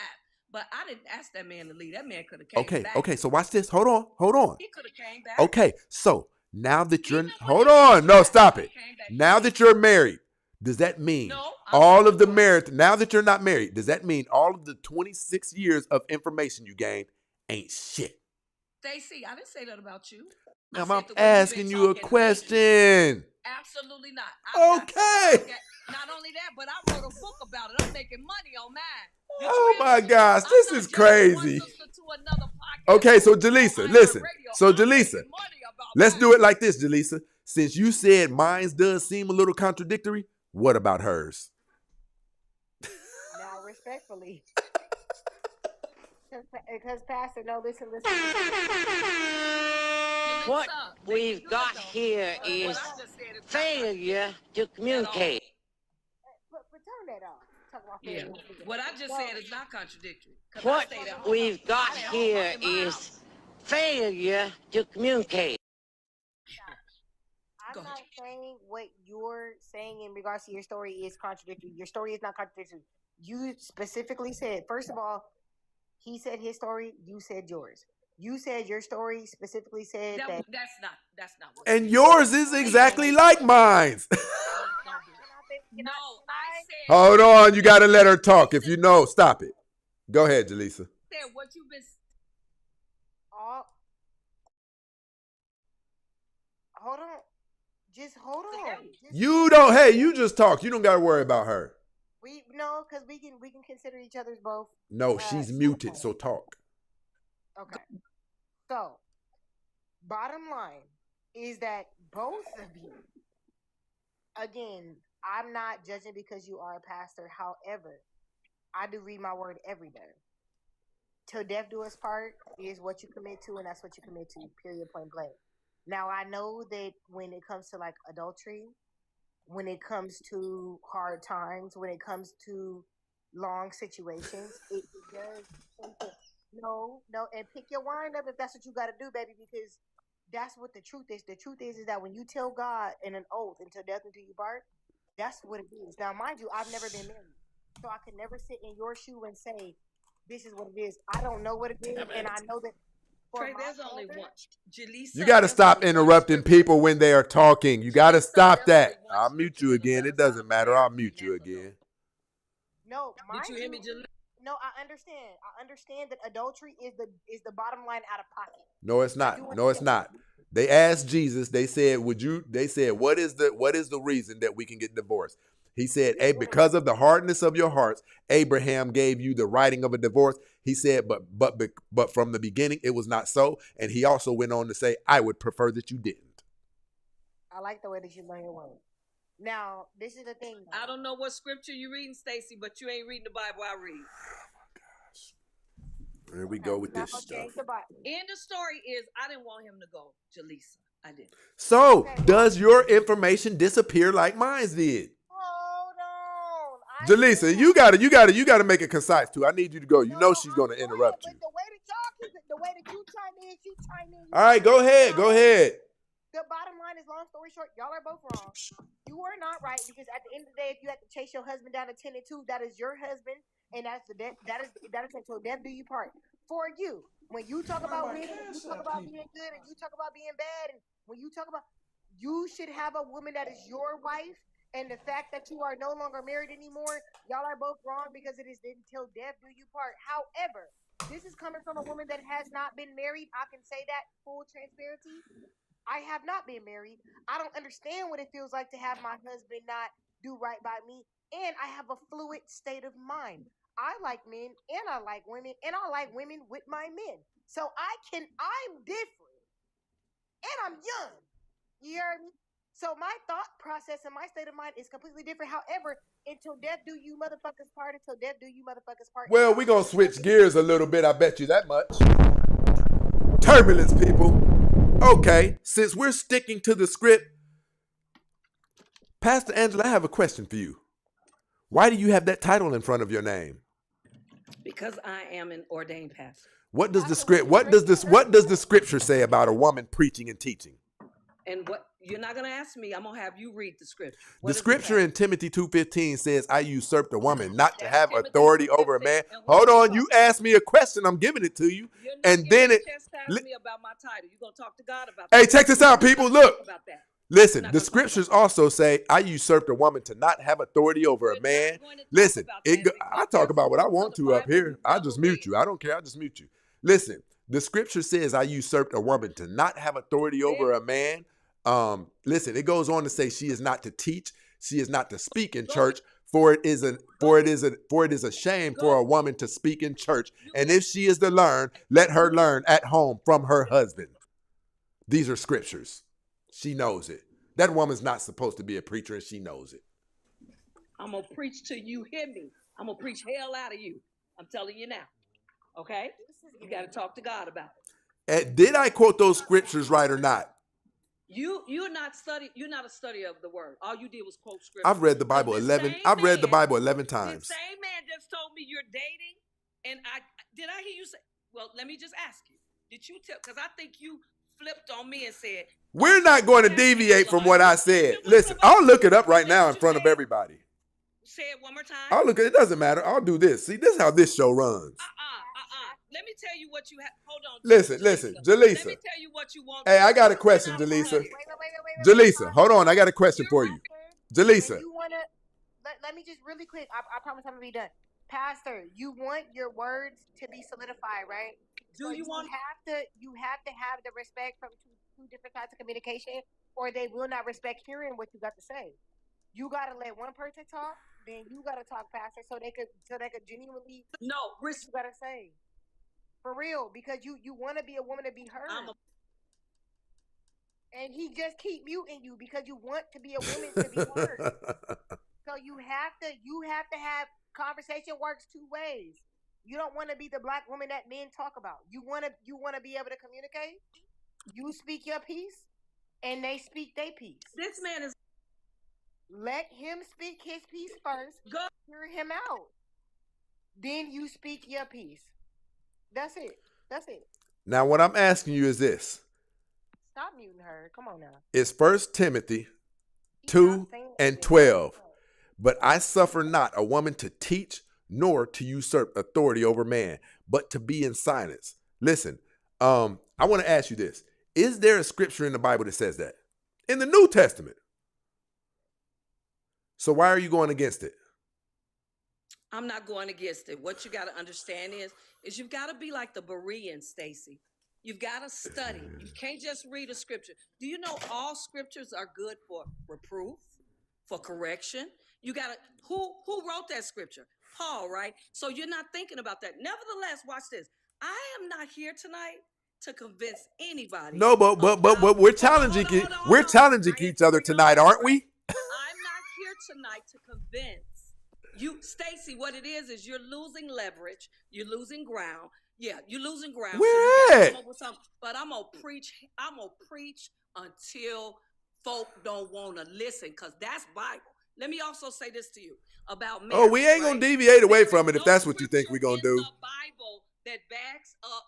But I didn't ask that man to leave. That man could have came back. Okay, so watch this. Hold on. He could have came back. Okay, so now that you're hold on. No, stop it. Now that you're married, does that mean all of the marriage, now that you're not married, does that mean all of the 26 years of information you gained ain't shit? Stacey, I didn't say that about you. Now I'm asking you a question. Absolutely not. Okay. Not only that, but I wrote a book about it. I'm making money on mine. Oh my gosh, this is crazy. Okay, so Jaleesa, listen. So Jaleesa, let's do it like this, Jaleesa. Since you said mine does seem a little contradictory, what about hers? Now, respectfully. Because Pastor, no, listen. What we've got here is failure to communicate. But turn that off. Talk about failure. What I just said is not contradictory. What we've got here is failure to communicate. I'm not saying what you're saying in regards to your story is contradictory. Your story is not contradictory. You specifically said, first of all, he said his story, you said yours. You said your story specifically said that. That's not what. And yours is exactly like mine's. No, I said. Hold on, you got to let her talk. If you know, stop it. Go ahead, Jaleesa. Said what you've been. Hold on. Just hold on. You don't. Hey, you just talk. You don't got to worry about her. No, because we can consider each other's both. No, she's muted, so talk. Okay. So, bottom line is that both of you, again, I'm not judging because you are a pastor. However, I do read my word every day. Till death do us part is what you commit to, and that's what you commit to. Period. Point blank. Now, I know that when it comes to like adultery, when it comes to hard times, when it comes to long situations, it does. No, and pick your wine up if that's what you got to do, baby, because that's what the truth is. The truth is that when you tell God in an oath until death until you part, that's what it is. Now, mind you, I've never been married, so I can never sit in your shoe and say, this is what it is. I don't know what it is, and I know that. Trey, there's only one. Jaleesa, you got to stop interrupting people when they are talking. You got to stop that. I'll mute you again. It doesn't matter. I'll mute you again. No, did you hear me, Jaleesa? No, I understand. I understand that adultery is the bottom line out of pocket. No, it's not. No, it's not. They asked Jesus. They said, "Would you?" They said, "What is the reason that we can get divorced?" He said, "Hey, because of the hardness of your hearts, Abraham gave you the writing of a divorce." He said, "But from the beginning, it was not so." And he also went on to say, "I would prefer that you didn't." I like the way that you learn your word. Now, this is the thing. I don't know what scripture you're reading, Stacy, but you ain't reading the Bible I read. Oh, my gosh. There we go with this stuff. End of story is I didn't want him to go, Jaleesa. I didn't. So, does your information disappear like mine did? Hold on. Jalisa, you gotta make it concise too. I need you to go. You know she's gonna interrupt you. But the way that y'all keep it, the way that you chime in, she chime in. All right, go ahead. The bottom line is, long story short, y'all are both wrong. You are not right, because at the end of the day, if you have to chase your husband down to 10 and 2, that is your husband, and that is until death do you part. For you, when you talk about women, you talk about being good, and you talk about being bad, and when you talk about, you should have a woman that is your wife. And the fact that you are no longer married anymore, y'all are both wrong, because it is until death do you part. However, this is coming from a woman that has not been married. I can say that, full transparency. I have not been married. I don't understand what it feels like to have my husband not do right by me. And I have a fluid state of mind. I like men and I like women, and I like women with my men. So I'm different. And I'm young. You hear me? So my thought process and my state of mind is completely different. However, until death do you motherfuckers part, until death do you motherfuckers part. Well, we're gonna switch gears a little bit, I bet you that much. Turbulence, people. Okay, since we're sticking to the script, Pastor Angela, I have a question for you. Why do you have that title in front of your name? Because I am an ordained pastor. What does the scripture say about a woman preaching and teaching? And what you're not going to ask me, I'm going to have you read the scripture. The scripture in Timothy 2:15 says, I usurped a woman not to have authority over a man. Hold on, you asked me a question, I'm giving it to you. And then it chastise me about my title. You're going to talk to God about that. Hey, that. check this out, people. Look. Listen, the scriptures also say, I usurped a woman to not have authority over a man. Listen, I talk about what I want to up here. I just mute you. I don't care. I just mute you. Listen, the scripture says, I usurped a woman to not have authority over a man. Listen, it goes on to say she is not to teach. She is not to speak in church. For it is a shame for a woman to speak in church. And if she is to learn, let her learn at home from her husband. These are scriptures. She knows it. That woman's not supposed to be a preacher, and she knows it. I'm going to preach till you hear me. I'm going to preach hell out of you. I'm telling you now. Okay? You got to talk to God about it. Did I quote those scriptures right or not? You're not a study of the word. All you did was quote scripture. I've read the Bible 11. I've read the Bible 11 times. The same man just told me you're dating, and I hear you say? Well, let me just ask you. Did you tell? Because I think you flipped on me and said, we're not going to deviate from what I said. Listen, I'll look it up right now in front of everybody. Say it one more time. I'll look at it. It doesn't matter. I'll do this. See, this is how this show runs. Let me tell you what you have. Hold on. Listen, Jalisa. Let me tell you what you want. Hey, I got a question, Jalisa. Wait. Jalisa, hold on. I got a question for you. Jalisa. Let me just really quick. I promise I'm going to be done. Pastor, you want your words to be solidified, right? You have to have the respect from two different types of communication, or they will not respect hearing what you got to say. You got to let one person talk, then you got to talk, Pastor, so they could genuinely what you got to say. For real, because you want to be a woman to be heard. And he just keep muting you because you want to be a woman to be heard. So you have to have conversation works two ways. You don't want to be the black woman that men talk about. You want to be able to communicate. You speak your piece, and they speak their piece. This man is. Let him speak his piece first. Go hear him out. Then you speak your piece. That's it. Now, what I'm asking you is this. Stop muting her. Come on now. It's 1 Timothy 2:12. But I suffer not a woman to teach, nor to usurp authority over man, but to be in silence. Listen, I want to ask you this. Is there a scripture in the Bible that says that? In the New Testament. So why are you going against it? I'm not going against it. What you got to understand is you've got to be like the Bereans, Stacy. You've got to study. You can't just read a scripture. Do you know all scriptures are good for reproof, for correction? You got to, who wrote that scripture? Paul, right? So you're not thinking about that. Nevertheless, watch this. I am not here tonight to convince anybody. No, but we're challenging we're challenging each other tonight, aren't we? I'm not here tonight to convince you, Stacy. What it is you're losing leverage. You're losing ground. Yeah, you're losing ground. Where at? But I'm gonna preach. I'm gonna preach until folk don't want to listen, because that's Bible. let me also say this to you about marriage. Oh, we ain't gonna right? deviate away There from is it if no that's what you think scripture we're gonna in do. the Bible that backs up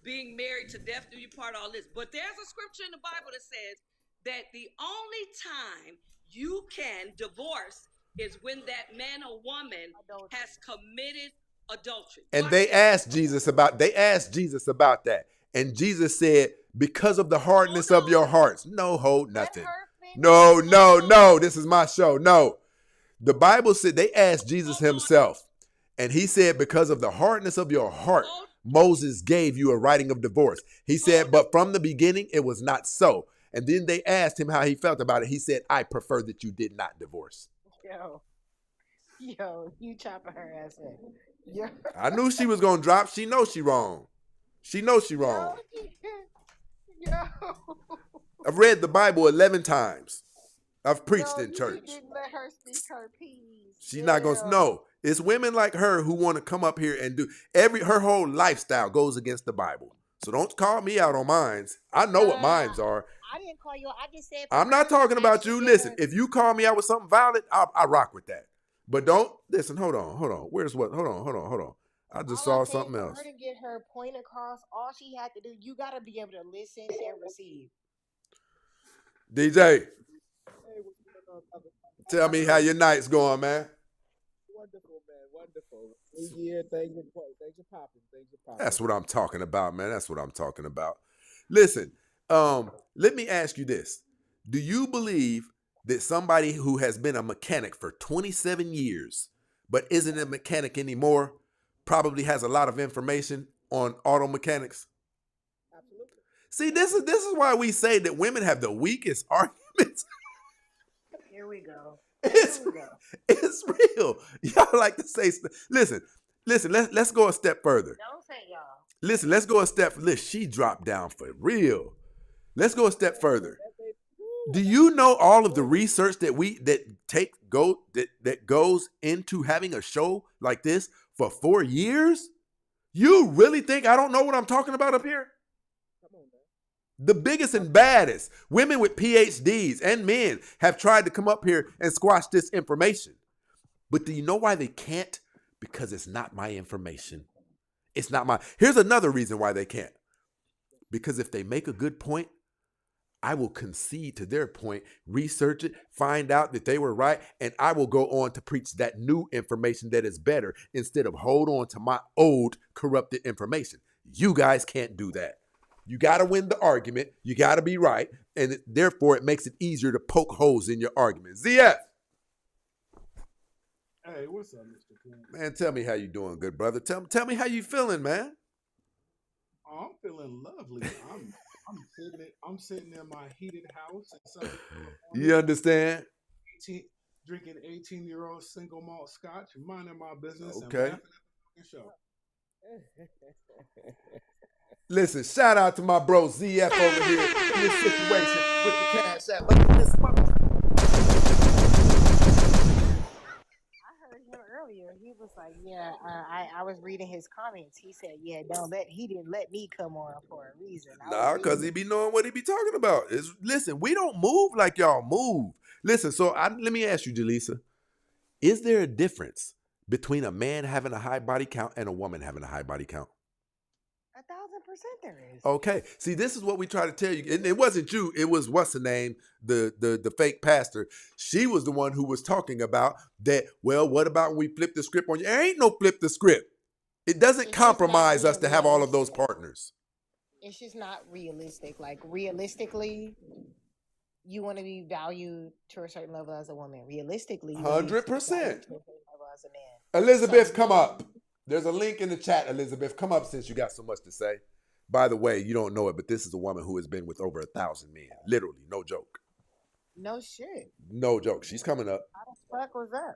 being married to death do you part, all this. But there's a scripture in the Bible that says that the only time you can divorce is when that man or woman has committed adultery. And Watch they this. asked Jesus about that. And Jesus said, because of the hardness of your hearts. No, hold nothing. No. This is my show. No. The Bible said they asked Jesus himself. And he said, because of the hardness of your heart, Moses gave you a writing of divorce. He said, but from the beginning, it was not so. And then they asked him how he felt about it. He said, I prefer that you did not divorce. Yo, you chopping her ass up. Yo. I knew she was going to drop. She knows she wrong. She knows she wrong. Yo. I've read the Bible 11 times. I've preached in church. You didn't let her speak her piece. She's not going to know. It's women like her who want to come up here and do her whole lifestyle goes against the Bible. So don't call me out on mines. I know what mines are. I didn't call you. I just said. I'm not talking about you. Listen, if you call me out with something violent, I rock with that. But don't listen. Hold on. Where's what? Hold on. I just saw something else. For her to get her point across, all she had to do, you got to be able to listen and receive. DJ, tell me how your night's going, man. Wonderful, man. Wonderful. Yeah, things are popping. That's what I'm talking about, man. That's what I'm talking about. Listen, let me ask you this. Do you believe that somebody who has been a mechanic for 27 years, but isn't a mechanic anymore, probably has a lot of information on auto mechanics? Absolutely. See, this is why we say that women have the weakest arguments. Here we go. It's real. Y'all like to say stuff. Listen, let's go a step further. Don't say y'all. Listen, let's go a step. Listen, she dropped down for real. Let's go a step further. Do you know all of the research that goes into having a show like this for 4 years? You really think I don't know what I'm talking about up here? The biggest and baddest women with PhDs and men have tried to come up here and squash this information. But do you know why they can't? Because it's not my information. It's not my. Here's another reason why they can't. Because if they make a good point, I will concede to their point, research it, find out that they were right, and I will go on to preach that new information that is better instead of hold on to my old corrupted information. You guys can't do that. You got to win the argument. You got to be right. And therefore, it makes it easier to poke holes in your argument. ZF. Hey, what's up, Mr. Cant? Man, tell me how you doing, good brother. Tell me how you feeling, man. Oh, I'm feeling lovely. I'm sitting in my heated house in Southern California. You understand? Drinking 18-year-old single malt scotch, minding my business, Okay. and laughing at the show. Listen, shout out to my bro ZF over here in this situation with the cash app. Look at this motherfucker. I heard him earlier. He was like, "Yeah, I was reading his comments. He said, yeah, he didn't let me come on for a reason." Nah, because he be knowing what he be talking about. Listen, we don't move like y'all move. Listen, so let me ask you, Jaleesa, is there a difference between a man having a high body count and a woman having a high body count? 1,000% there is. Okay. See, this is what we try to tell you. And it wasn't you. It was, what's the name? The fake pastor. She was the one who was talking about that, well, what about when we flip the script on you? There ain't no flip the script. It doesn't compromise us to have all of those partners. It's just not realistic. Like, realistically, you want to be valued to a certain level as a woman. Realistically, you want to be 100%. valued to a certain level as a man. Elizabeth, come up. There's a link in the chat, Elizabeth. Come up since you got so much to say. By the way, you don't know it, but this is a woman who has been with over 1,000 men. Literally, no joke. No shit. No joke. She's coming up. How the fuck was that?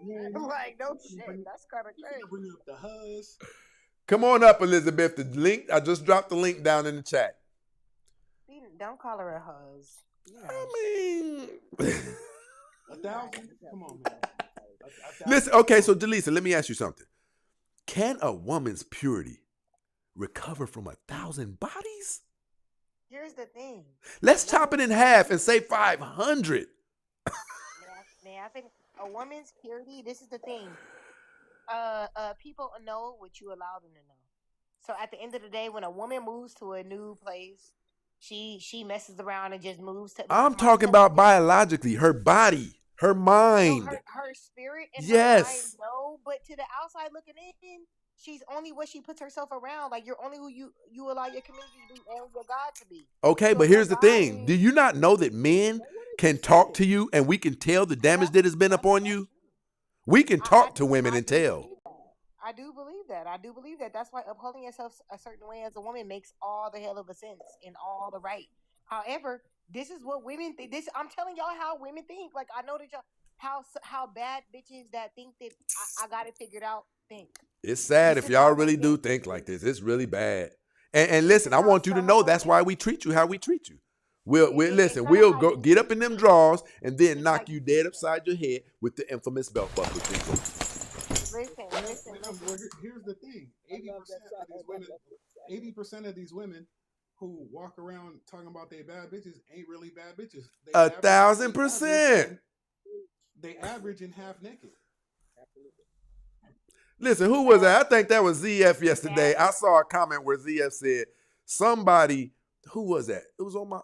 Like, no shit. That's kind of crazy. Bring up the huzz. Come on up, Elizabeth. The link, I just dropped the link down in the chat. Don't call her a huzz. Yeah. I mean... 1,000? Come on, man. Listen, okay, so Jaleesa, let me ask you something. Can a woman's purity recover from 1,000 bodies? Here's the thing. Let's chop it in half and say 500. man. I think a woman's purity. This is the thing. People know what you allow them to know. So at the end of the day, when a woman moves to a new place, she messes around and just moves to because I'm talking about biologically, her body, her no, mind. her spirit and her mind, Yes. no. But to the outside looking in, she's only what she puts herself around. Like you're only who you allow your community to be and your God to be. Okay, So but if your here's the God thing. Do is, you not know that men What did you can talk say? to you and we can tell the damage that's that has been that's upon that's you? true. We can I talk to do women I and do tell. believe that. I do believe that. I do believe that. That's why upholding yourself a certain way as a woman makes all the hell of a sense and all the right. However, this is what women think. This I'm telling y'all how women think. Like I know that y'all how bad bitches that think that I got it figured out think. It's sad This if is y'all how they really do think. think like this. It's really bad. And This listen, is I how want you to some of know them that's why think. we treat you how we treat you. We'll It's listen. kind of We'll how go you get up treat in them me. drawers and then It's how knock you you treat dead me. upside your head with the infamous belt buckle jingle. Listen, Well, listen, well, listen. here's the thing: I love that song. I love that song. 80% of these women who walk around talking about they bad bitches ain't really bad bitches. A thousand percent. They average in half naked. Absolutely. Listen, who was That that? I think that was ZF yesterday. that I saw a comment where ZF said somebody. Who was that? It was on my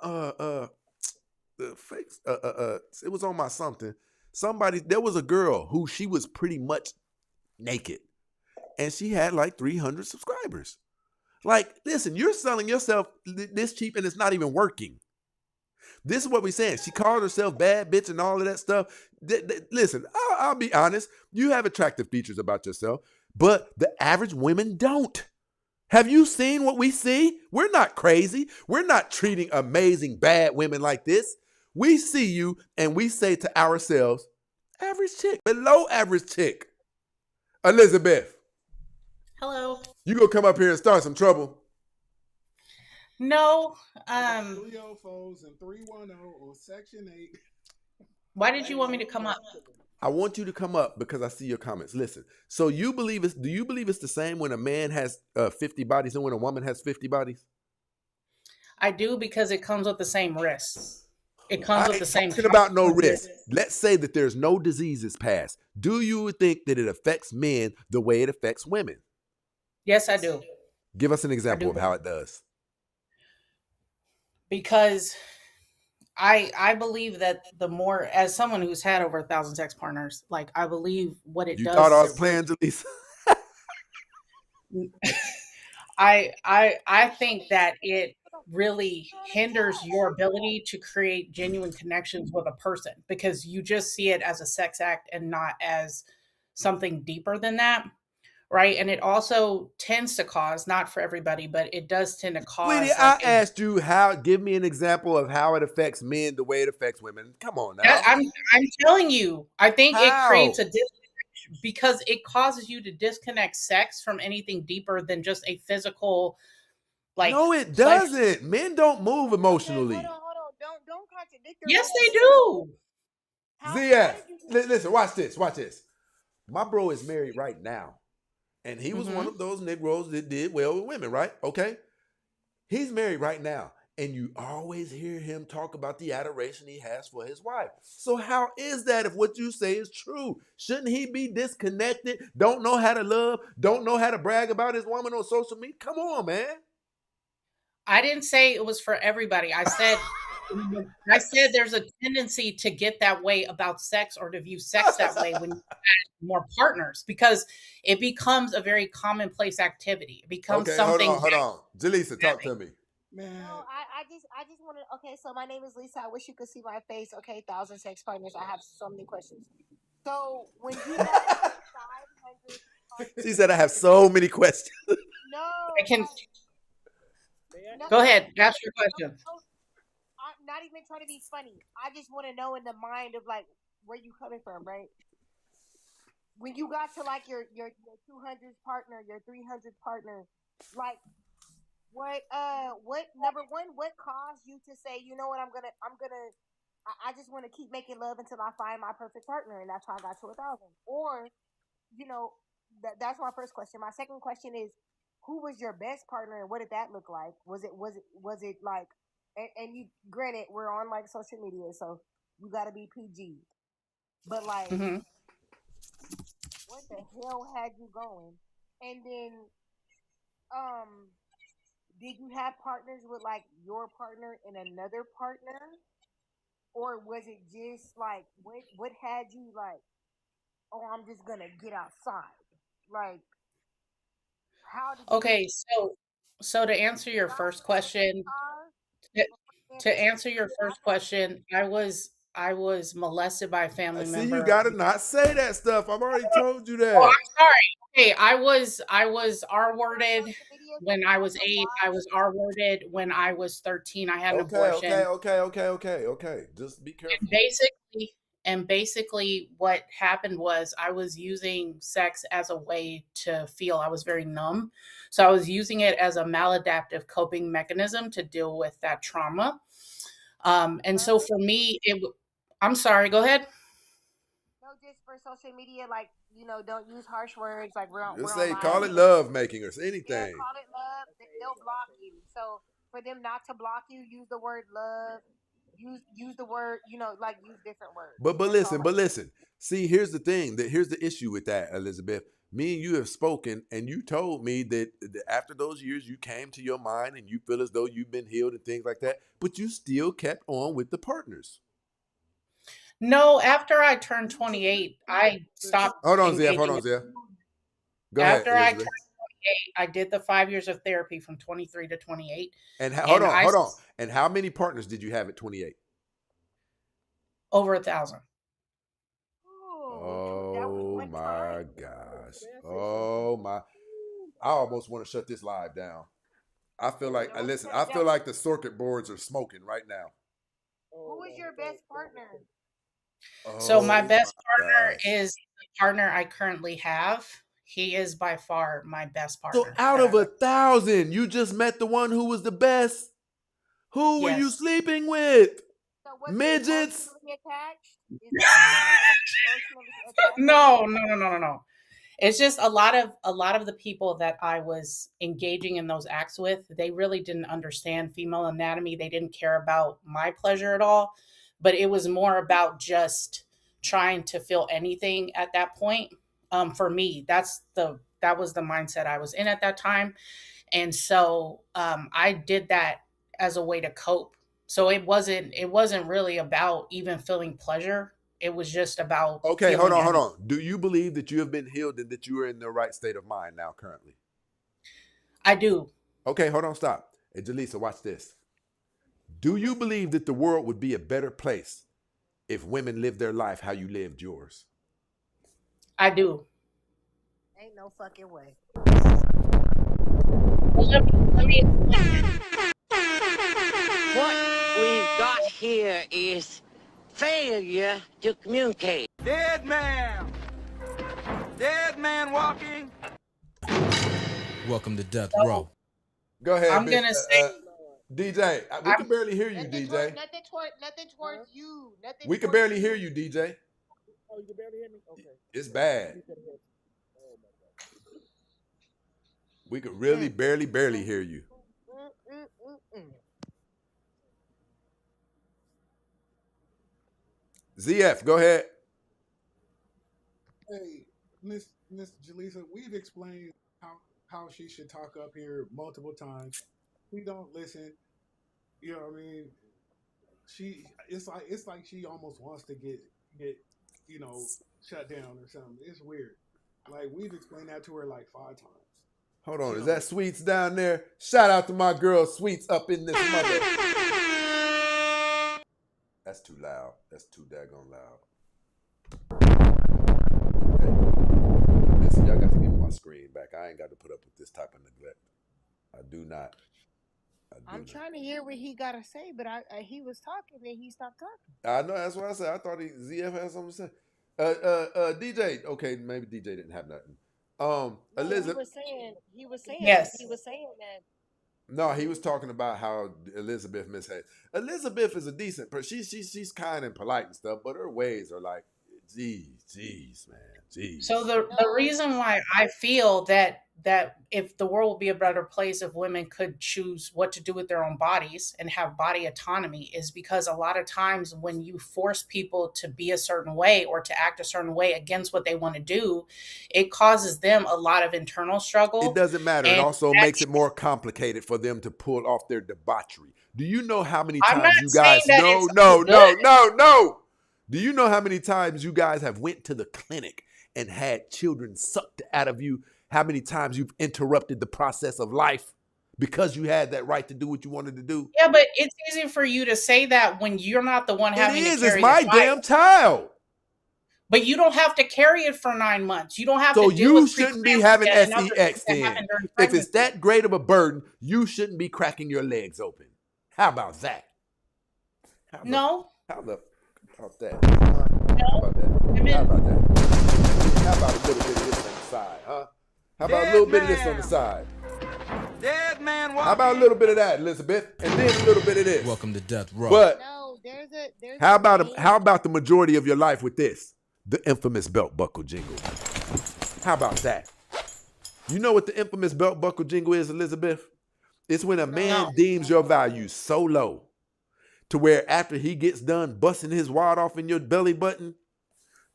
the fakes. It was on my something. Somebody. There was a girl who she was pretty much naked, and she had like 300 subscribers. Like, listen, you're selling yourself this cheap, and it's not even working. This is what we're saying. She called herself bad bitch and all of that stuff. Listen, I'll be honest. You have attractive features about yourself, but the average women don't. Have you seen what we see? We're not crazy. We're not treating amazing bad women like this. We see you and we say to ourselves, average chick, below average chick. Elizabeth, Hello. you gonna come up here and start some trouble? No. I got 304s and 310 on Section 8. Why did you Hey, want me to don't come up? talk to me. I want you to come up because I see your comments. Listen, so you believe do you believe it's the same when a man has 50 bodies and when a woman has 50 bodies? I do because it comes with the same risks. It comes I with the ain't same talking about no risk. consequences. Let's say that there's no diseases passed. Do you think that it affects men the way it affects women? Yes, I do. Give us an I example do of how it does. because I believe that the more, as someone who's had over 1,000 sex partners, like I believe what it You does thought I is was it really playing, Jaleesa? I think that it really hinders your ability to create genuine connections with a person because you just see it as a sex act and not as something deeper than that, right? And it also tends to cause, not for everybody, but it does tend to Sweetie, cause I like a asked you how. Give me an example of how it affects men the way it affects women. Come on that, now. I'm telling you, I think it creates How? a because it causes you to disconnect sex from anything deeper than just a physical like No, it pleasure. doesn't. Men don't move okay, emotionally. hold on. Don't contradict her Yes, with they the do. how ZF, did you listen, watch this. Watch this. My bro is married right now. And he was one Hmm. of those Negroes that did well with women, right? Okay. He's married right now. And you always hear him talk about the adoration he has for his wife. So, how is that if what you say is true? Shouldn't he be disconnected? Don't know how to love? Don't know how to brag about his woman on social media? Come on, man. I didn't say it was for everybody. I said there's a tendency to get that way about sex or to view sex that way when you have more partners because it becomes a very commonplace activity. It becomes Okay, hold something on, hold on. Jaleesa, talk to me. no, Man, I just want to. Okay, so my name is Lisa. I wish you could see my face. Okay, thousand sex partners. I have so many questions. So when you got to 500 She partners, said, I have so many questions. I no, can like May I, no, go no, ahead, ask your no, question. no. I'm not even trying to be funny. I just want to know in the mind of like where you coming from, right? When you got to like your 200th partner, your 300th partner, like what number one, what caused you to say, you know what, I just want to keep making love until I find my perfect partner, and that's how I got to 1,000. Or, you know, that's my first question. My second question is, who was your best partner, and what did that look like? Was it like, and you, granted, we're on like social media, so you got to be PG. But like, Hmm. what the hell had you going? And then, um, did you have partners with like your partner and another partner, or was it just like what had you like? Oh, I'm just gonna get outside. Like, how did you get Okay, so to answer your not first in a question, car to, in to a answer your not first question, I was molested by a I family see you member. gotta not say that stuff. I've already told you Oh, that. I'm sorry. Hey, I was R on worded social media so when you I have was to 8. I watch? was R worded when I was 13. I had an Okay, okay, abortion. okay, okay, okay, okay. Just be And careful. basically what happened was I was using sex as a way to feel. I was very numb. So I was using it as a maladaptive coping mechanism to deal with that trauma. And so Love? for me, I'm sorry, go ahead. No, just for social media, like don't use harsh words. Like we're Just on say live. call We it don't. love making or Yeah, anything. call it love. They'll block you. So for them not to block you, use the word love. Use the word. Like use different words. But That's all. listen, but listen. See, here's the thing. Here's the issue with that, Elizabeth. Me and you have spoken, and you told me that after those years, you came to your mind and you feel as though you've been healed and things like that. But you still kept on with the partners. No, after I turned So let 28, I me stopped Hold on, Zeph. Hold engaging on, in. Zeph. Go ahead, After I turned Elizabeth. 28, I did the 5 years of therapy from 23 to 28, And hold and on, hold on. And how many partners did you have at 28? over 1,000. Oh, that was Oh one time. my gosh. Oh my. I almost want to shut this live down. I feel like, Don't listen, shut I it feel down. like the circuit boards are smoking right now. Who is your best partner? So my Oh best my gosh. partner is the partner I currently have. He is by far my best So partner out that of I've a ever. thousand, you just met the one who was the best. Who were you Yes. sleeping with? So was it Midgets? emotionally attached? Is that what it is? Emotionally attached? No. It's just a lot of the people that I was engaging in those acts with, they really didn't understand female anatomy. They didn't care about my pleasure at all, but it was more about just trying to feel anything at that point. For me, that was the mindset I was in at that time, and so I did that as a way to cope. So it wasn't really about even feeling pleasure. It was just about Okay, hold feeling on, hold anything. on. Do you believe that you have been healed and that you are in the right state of mind now currently? I do. Okay, hold on, stop. Hey, Jaleesa, watch this. Do I'm you listening. believe that the world would be a better place if women lived their life how you lived yours? I do. Ain't no fucking way. Well, let me explain. What we've got here is failure to communicate. Dead man! Dead man walking! Welcome to Death So Row. Go ahead, I'm bitch. gonna say DJ. We I'm can barely hear you, Nothing DJ. nothing towards you. Nothing We can towards barely hear you. you, DJ. Oh, you can barely hear me? Okay. It's bad. Oh my god. We could really Mm, barely mm, hear you. mm. ZF, go ahead. Hey, Miss Jaleesa, we've explained how she should talk up here multiple times. She don't listen. You know what I mean? It's like she almost wants to get shut down or something. It's weird. Like we've explained that to her like 5 times. Hold She on. Is don't that listen. Sweets down there? Shout out to my girl Sweets up in this mother. That's too loud. That's too daggone loud. Okay. Listen, y'all got to give me my screen back. I ain't got to put up with this type of neglect. I do not. I do I'm not. trying to hear what he gotta say, but he was talking and he stopped talking. I know that's what I said. I thought ZF had something to say. DJ. Okay, maybe DJ didn't have nothing. No, Elizabeth. yes. he was saying that. No, he was talking about how Elizabeth misbehaved. Elizabeth is a decent person. She's kind and polite and stuff, but her ways are like Jeez, man. Jeez. So the reason why I feel that if the world would be a better place if women could choose what to do with their own bodies and have body autonomy is because a lot of times when you force people to be a certain way or to act a certain way against what they want to do, it causes them a lot of internal struggle. It doesn't matter. It And also makes it more complicated for them to pull off their debauchery. Do you know how many I'm not times you saying guys that no. it's good. Do you know how many times you guys have went to the clinic and had children sucked out of you? How many times you've interrupted the process of life because you had that right to do what you wanted to do? Yeah, but it's easy for you to say that when you're not the one It having to is. carry It's my the child. damn child. But you don't have to carry it for 9 months. You don't have So to deal you with shouldn't be preeclampsia having and other things sex that then. happen during If pregnancy. it's that great of a burden, you shouldn't be cracking your legs open. How about that? No. How about that? How about that? How about that? How about a little bit of this on the side, huh? How about a little bit of this on the side? Dead man walking. How about a little bit of that, Elizabeth? And then a little bit of this. Welcome to Death Row. But No, there's how about the majority of your life with this? The infamous belt buckle jingle. How about that? You know what the infamous belt buckle jingle is, Elizabeth? It's when a man deems your value so low to where after he gets done busting his wad off in your belly button,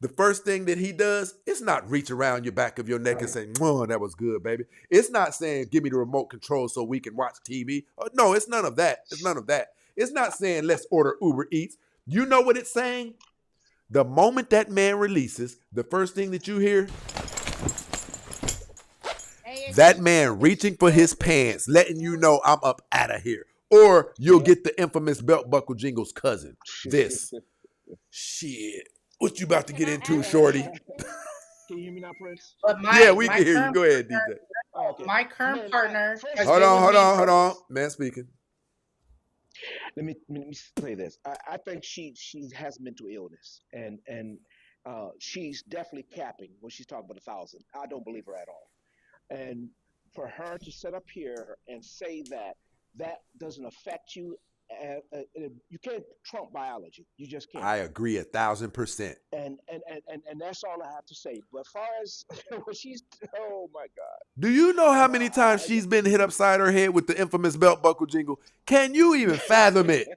the first thing that he does is not reach around your back of your neck and say, "Oh, that was good, baby." It's not saying, "Give me the remote control so we can watch TV." No, it's none of that. It's none of that. It's not saying, "Let's order Uber Eats." You know what it's saying? The moment that man releases, the first thing that you hear, that man reaching for his pants, letting you know I'm up out of here. Or you'll get the infamous belt buckle jingles cousin. This. Shit. What you about to get into, shorty? Can you hear me now, Prince? But Yeah, we can hear you. Go ahead, DJ. Okay. My current partner. has Hold been on, with hold me on. for- Man speaking. Let me say this. I think she has mental illness, and she's definitely capping when she's talking about 1,000. I don't believe her at all. And for her to sit up here and say that doesn't affect you, you can't trump biology. You just can't. I agree 1,000%. And that's all I have to say. But as far as when she's, oh my God. Do you know how many times she's been hit upside her head with the infamous belt buckle jingle? Can you even fathom it?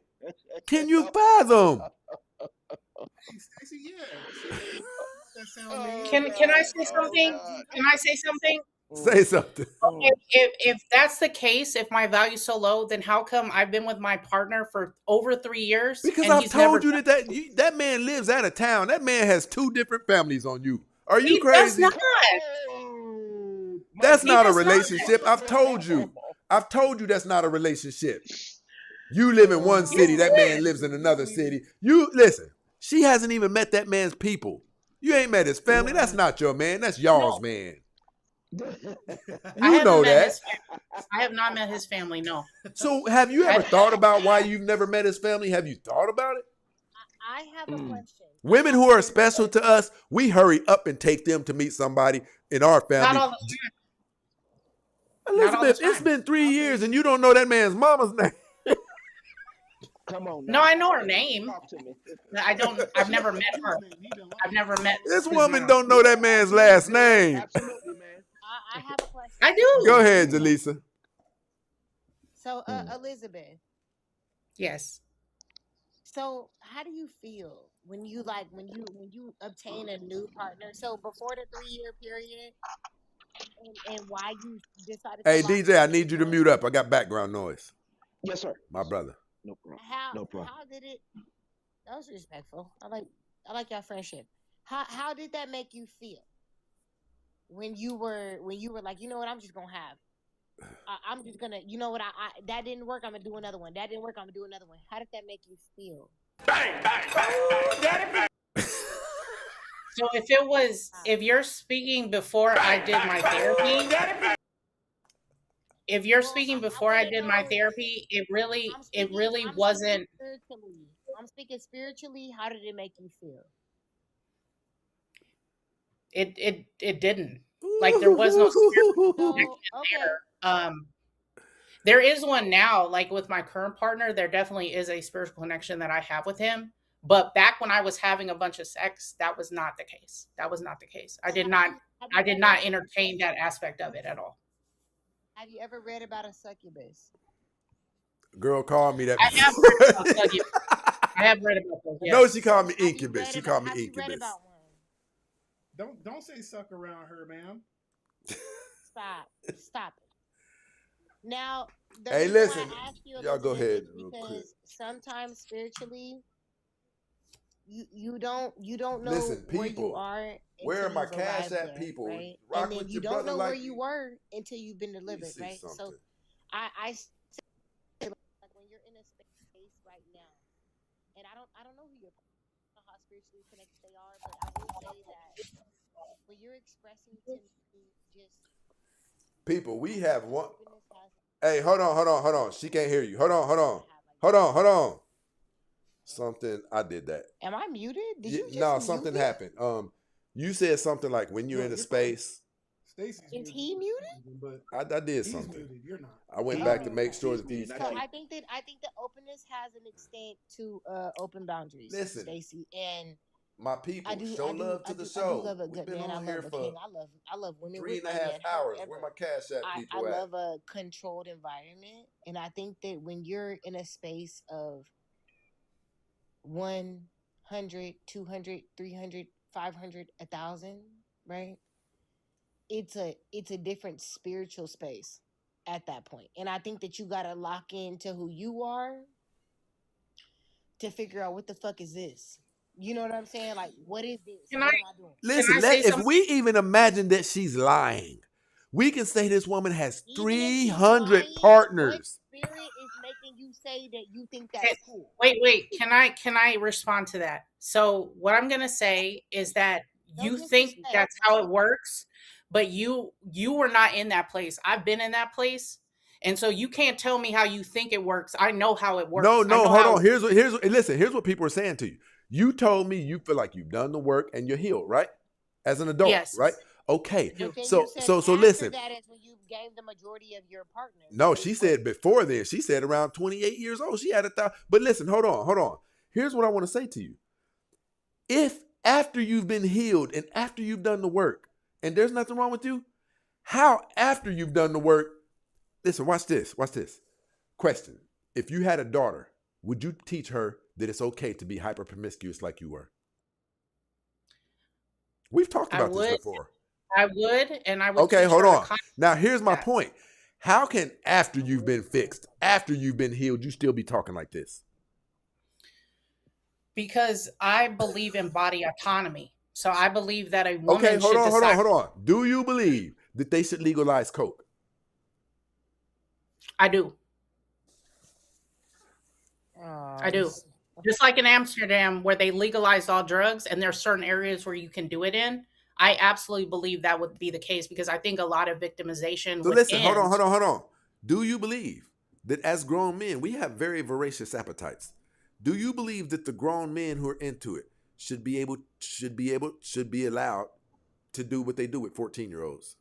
Can you fathom? Stacey, yeah. That sound mean. Can I say something? Can I say something? Say something. Okay, if that's the case, if my value's so low, then how come I've been with my partner for over 3 years? Because and I've he's told never, you that man lives out of town. That man has 2 different families on you. Are you He does crazy? not. That's He not a does not. relationship. I've told you. I've told you that's not a relationship. You live in one city. That man lives in another city. You listen. She hasn't even met that man's people. You ain't met his family. That's not your man. That's y'all's man. You know that. I have not met his family. No. So have you ever thought about why you've never met his family? Have you thought about it? I have a question. Women who are special to us, we hurry up and take them to meet somebody in our family. Not all the time. Elizabeth, it's been 3 years and you don't know that man's mama's name. Come on. No, I know her name. Talk to me. I don't. I've never met her. I've never met. This woman don't know that man's last name. Absolutely, man. I have a question. I do. Go ahead, Jaleesa. So, Elizabeth. Yes. So, how do you feel when you obtain a new partner? So, before the 3-year period, and why you decided? Hey, to lock DJ, I need you to mute up. I got background noise. Yes, sir. My brother. No problem. No problem. How did it? That was respectful. I like your friendship. How did that make you feel when you were like, you know what, I'm just gonna have. I'm just gonna, you know what, I that didn't work. I'm gonna do another one. That didn't work. I'm gonna do another one. How did that make you feel? Bang, bang, bang. So if you're speaking before I did my therapy, if you're speaking before I did my therapy, it really wasn't. I'm speaking spiritually. How did it make you feel? It didn't. Like there was no spiritual connection there. There is one now, like with my current partner, there definitely is a spiritual connection that I have with him. But back when I was having a bunch of sex, that was not the case. That was not the case. I did not entertain that aspect of it at all. Have you ever read about a succubus? Girl called me that I have read about before. succubus. I have read about those. No, Yes. she called me Have you incubus. read She about? called me Have you read incubus. about one? Don't say suck around her, ma'am. Stop it. Now, the Hey, reason listen, why I ask you, y'all go ahead Elizabeth, is real quick. because sometimes spiritually, you don't know Listen, where you people, are where are until my you've cash arrived at, there, people? right? Rock And then with you your don't brother know like where you were until you've been delivered, see right? something. So I say, like when you're in a space right now, and I don't know who you're, how spiritually connected they are, but I will say that when you're expressing to me just People, we how have much one. openness has. Hey, hold on. She can't hear you. Hold on. Something, I did that. Am I muted? Did you No, just mute something me? happened. You said something like when you're No, in a you're fine. space. Stacy's Is muted. he muted? But I did he's something. muted. You're not. I went He's back to muted. make sure He's that muted, these. not So you. I think that openness has an extent to open boundaries, Listen, Stacy. And my people, I do show love to the I do show. love a We've good been man. I on here love a for king. I love women with 3.5 money and hours. Where however. my cash app I people at? love a controlled environment, and I think that when you're in a space of 100, 200, 300, 500, 1,000, right? It's a different spiritual space at that point. And I think that you gotta lock into who you are to figure out what the fuck is this. You know what I'm saying? Like, what is this? Can I What am I doing? Listen, say if something? we even imagine that she's lying, we can say this woman has Even if she's 300 lying, what partners. spirit is making you say that you think Okay, that's cool? wait. Can I respond to that? So what I'm gonna say is that No you think disrespect. that's how it works, but you were not in that place. I've been in that place. And so you can't tell me how you think it works. I know how it works. I No, know hold how on. Here's what people are saying to you. You told me you feel like you've done the work and you're healed, right? As an adult, Yes, right? I Okay. do. But then So you said so so after listen. that is when you gave the majority of your partners. No, So she what? said before then. She said around 28 years old. She had 1,000. But listen, hold on. Here's what I want to say to you. If after you've been healed and after you've done the work, and there's nothing wrong with you, how after you've done the work, listen, watch this. Question. If you had a daughter, would you teach her that it's okay to be hyper promiscuous like you were? We've talked I about this would, before. and I would Okay, teach hold her the on. concept Now, here's of my that. point. How can, after you've been fixed, after you've been healed, you still be talking like this? Because I believe in body autonomy. So I believe that a Okay, woman should decide. hold on. Do you believe that they should legalize coke? I do. I do. Just like in Amsterdam, where they legalized all drugs, and there's certain areas where you can do it in. I absolutely believe that would be the case because I think a lot of victimization So would listen, end. hold on. Do you believe that as grown men, we have very voracious appetites? Do you believe that the grown men who are into it should be allowed to do what they do with 14-year-olds?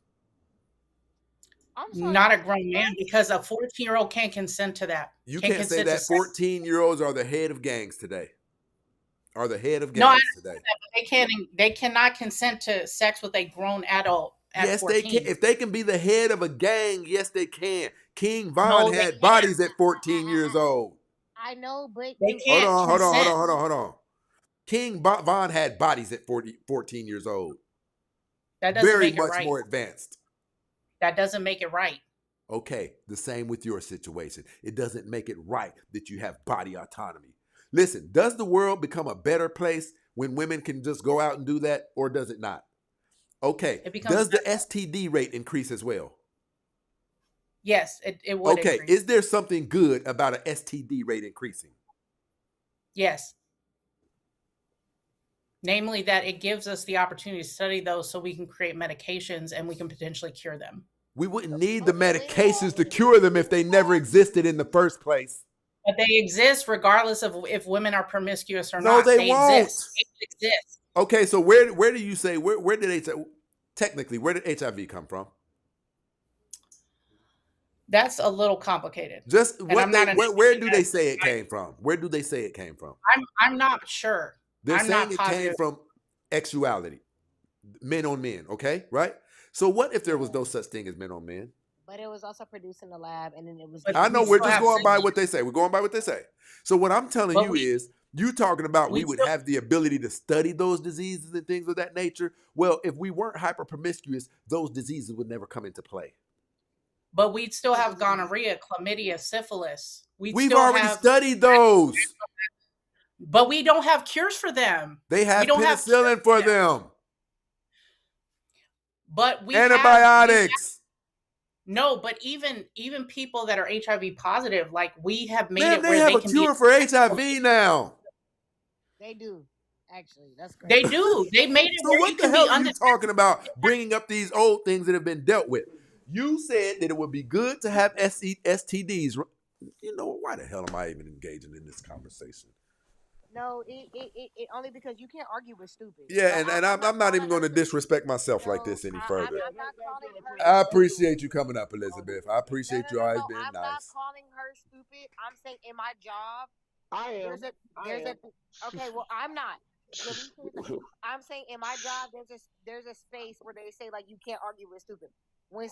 I'm sorry. Not a grown man, because a 14-year-old can't consent to that. You Can't can't say consent to that sex. 14-year-olds are the head of gangs today. Are the head of No, I gangs understand today. that, but they cannot consent to sex with a grown adult at Yes, 14. they can. If they can be the head of a gang, yes, they can. King Von No, they had can't. bodies at 14 years old. I know, but They do can't consent. Hold on. King Von had bodies at 14 years old. That doesn't Very make it much right. more advanced. That doesn't make it right. Okay, the same with your situation. It doesn't make it right that you have body autonomy. Listen, does the world become a better place when women can just go out and do that, or does it not? Okay, It becomes does the STD rate increase as well? Yes, it would Okay, increase. is there something good about an STD rate increasing? Yes. Namely, that it gives us the opportunity to study those so we can create medications and we can potentially cure them. We wouldn't need the medications to cure them if they never existed in the first place. But they exist regardless of if women are promiscuous or No, not. they They won't. exist. They exist. Okay, so where do you say where did HIV technically where did HIV come from? That's a little complicated. Just And what I'm they not an where do they expert. say it came from? Where do they say it came from? I'm not sure. They're I'm saying not it came positive. from sexuality, men on men. Okay, right? So what if there was no such thing as men on men? But it was also produced in the lab, and then it was. But I we know we're still just have going by sex. what they say. We're going by what they say. So what I'm telling But you is, you talking about we would still, have the ability to study those diseases and things of that nature. Well, if we weren't hyper promiscuous, those diseases would never come into play. but we'd still have gonorrhea, chlamydia, syphilis. We've already studied those. But we don't have cures for them. They have we don't penicillin for them. But we antibiotics. No, but even people that are HIV positive, like we have made Man, it they where have they a can cure for HIV now. They do. Actually, that's great. They do. They made it So where what you the can hell be are you undetected. talking about bringing up these old things that have been dealt with? You said that it would be good to have STDs. You know, why the hell am I even engaging in this conversation? No, it only because you can't argue with stupid. Yeah, Like, and I'm not even going to disrespect myself like this any further. I appreciate you coming up, Elizabeth. I appreciate you always being I'm nice. not calling her stupid. I'm saying in my job, I am. Okay, well, I'm not. I'm saying in my job, there's a space where they say like you can't argue with stupid. When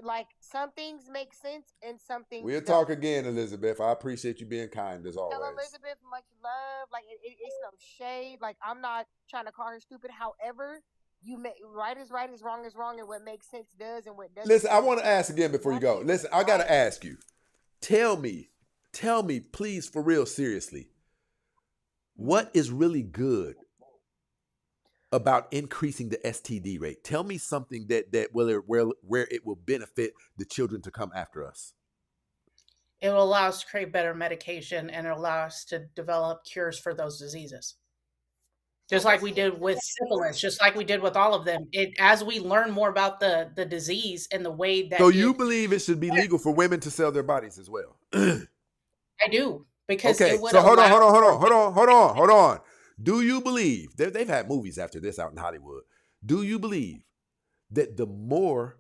like some things make sense and some things We'll don't. talk again, Elizabeth. I appreciate you being kind as always. Tell Elizabeth much love. Like it's no shade. Like I'm not trying to call her stupid. However, you make right is wrong is wrong, and what makes sense does, and what doesn't. Listen, I want to ask again before you go. Listen, I got to ask you. Tell me, please, for real, seriously, what is really good about increasing the STD rate? Tell me something that where it will benefit the children to come after us. It will allow us to create better medication and allow us to develop cures for those diseases. Just like we did with syphilis, just like we did with all of them. As we learn more about the disease and the way that. So you believe it should be legal for women to sell their bodies as well? I do, because okay. it would So hold allow on. Do you believe they've had movies after this out in Hollywood? Do you believe that the more,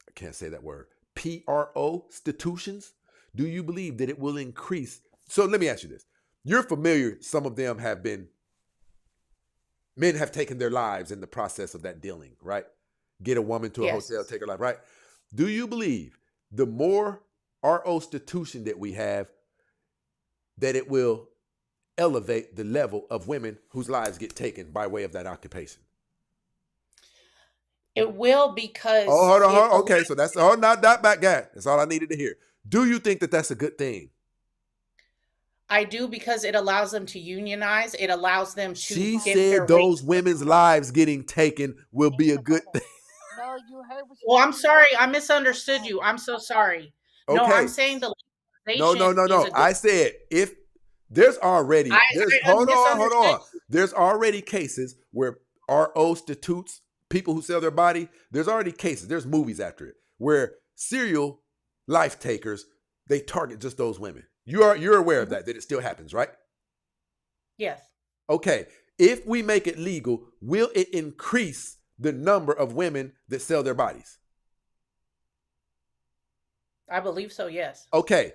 I can't say that word, prostitutions, do you believe that it will increase? So let me ask you this. You're familiar, some of them have been, men have taken their lives in the process of that dealing, right? Get a woman to a hotel, take her life, right? Do you believe the more prostitution that we have, that it will elevate the level of women whose lives get taken by way of that occupation? It will, because. Oh, hold on. Okay, so that's all. Not that back guy. That's all I needed to hear. Do you think that that's a good thing? I do, because it allows them to unionize. It allows them to. She said those women's lives getting taken will be a good thing. No, you heard what she Well, I'm sorry. I misunderstood you. I'm so sorry. Okay. No, I'm saying the legalization. No. I said if there's already hold on. There's already cases where prostitutes, people who sell their body, there's already cases. There's movies after it where serial life takers, they target just those women. You're aware of that it still happens, right? Yes. Okay. If we make it legal, will it increase the number of women that sell their bodies? I believe so, yes. Okay.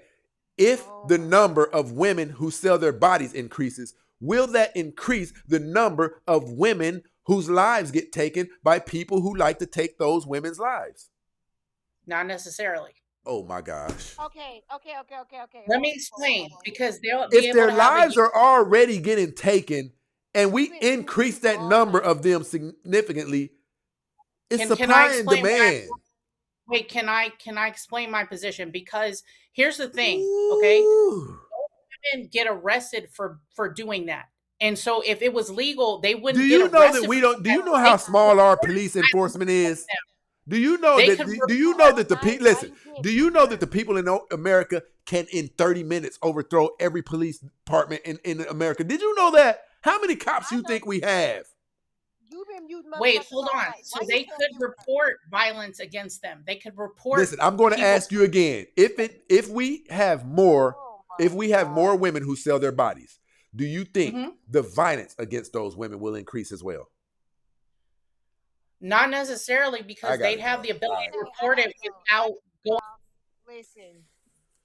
If the number of women who sell their bodies increases, will that increase the number of women whose lives get taken by people who like to take those women's lives? Not necessarily. Oh my gosh. Okay. Let me explain, because they'll be If able their to have lives are already getting taken and we increase that number of them significantly, it's supply and demand. Wait, can I explain my position? Because here's the thing, okay? Women get arrested for doing that. And so if it was legal, they wouldn't do get you know arrested. that we don't do you know how small our police enforcement is? Do you know that do you know that the people in America can in 30 minutes overthrow every police department in America? Did you know that? How many cops you think we have? Wait, hold on. So they could report violence against them. They could report. Listen, I'm going to ask you again. If we have more women who sell their bodies, do you think the violence against those women will increase as well? Not necessarily, because they'd have the ability to report it without going. Listen,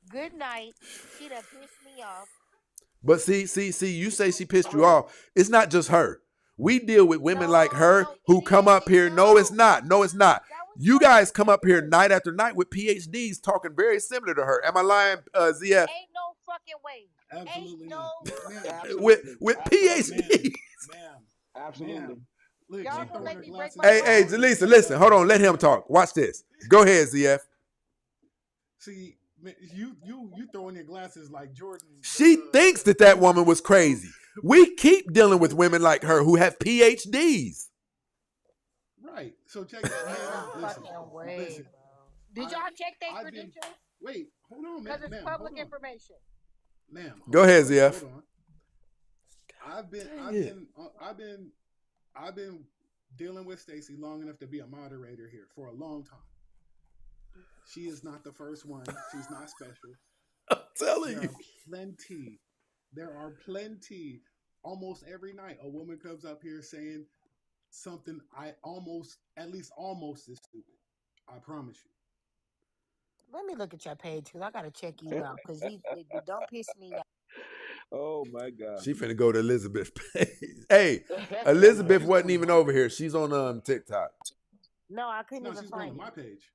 good night. She done pissed me off. But see, you say she pissed you off. It's not just her. We deal with women like her who come up here. No, it's not. No, it's not. You guys come up here night after night with PhDs talking very similar to her. Am I lying, ZF? Ain't no fucking way. Absolutely Ain't no With Absolutely. PhDs. Ma'am. Absolutely. Look, Y'all she gonna throwing make her me break glasses. my Hey, Jaleesa, listen. Hold on. Let him talk. Watch this. Go ahead, ZF. See, you throwing your glasses like Jordan. She thinks that woman was crazy. We keep dealing with women like her who have PhDs. Right. So check it. No fucking way, Listen. bro. Did y'all check their I've been- credentials? Wait, hold on, Because ma'am. it's Hold public on. information. Ma'am. Go ahead, ZF. Hold on. I've been dealing with Stacy long enough to be a moderator here for a long time. She is not the first one. She's not special. I'm telling you. There are plenty. Almost every night, a woman comes up here saying something at least almost as stupid. I promise you. Let me look at your page because I gotta check you out because you don't piss me off. Oh my God. She finna go to Elizabeth's page. Hey, Elizabeth wasn't even over here. She's on TikTok. No, I couldn't No, even she's going find to my it. page.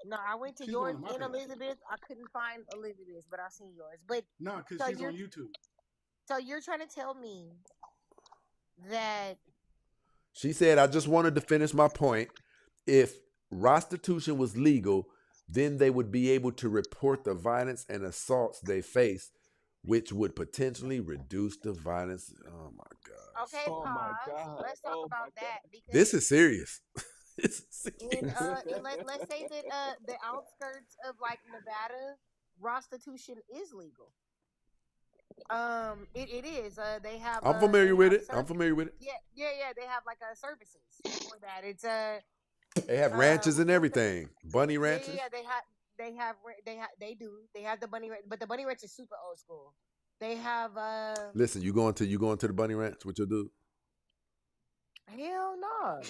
No, I went to She's yours going to my and page. Elizabeth. I couldn't find Elizabeth, but I seen yours. But No, because so she's on YouTube. So you're trying to tell me that She said, I just wanted to finish my point. If prostitution was legal, then they would be able to report the violence and assaults they face, which would potentially reduce the violence. Oh my God. okay, Oh my pause. God. Let's talk Oh about my that because This is serious. This is serious. let's say that the outskirts of like Nevada, prostitution is legal. It is. They have. I'm familiar with it. Yeah. They have like services for that. It's They have ranches and everything. Bunny ranches. Yeah. They do. They have the bunny ranch, but the bunny ranch is super old school. They have. Listen, you going to the bunny ranch with your dude? Hell no.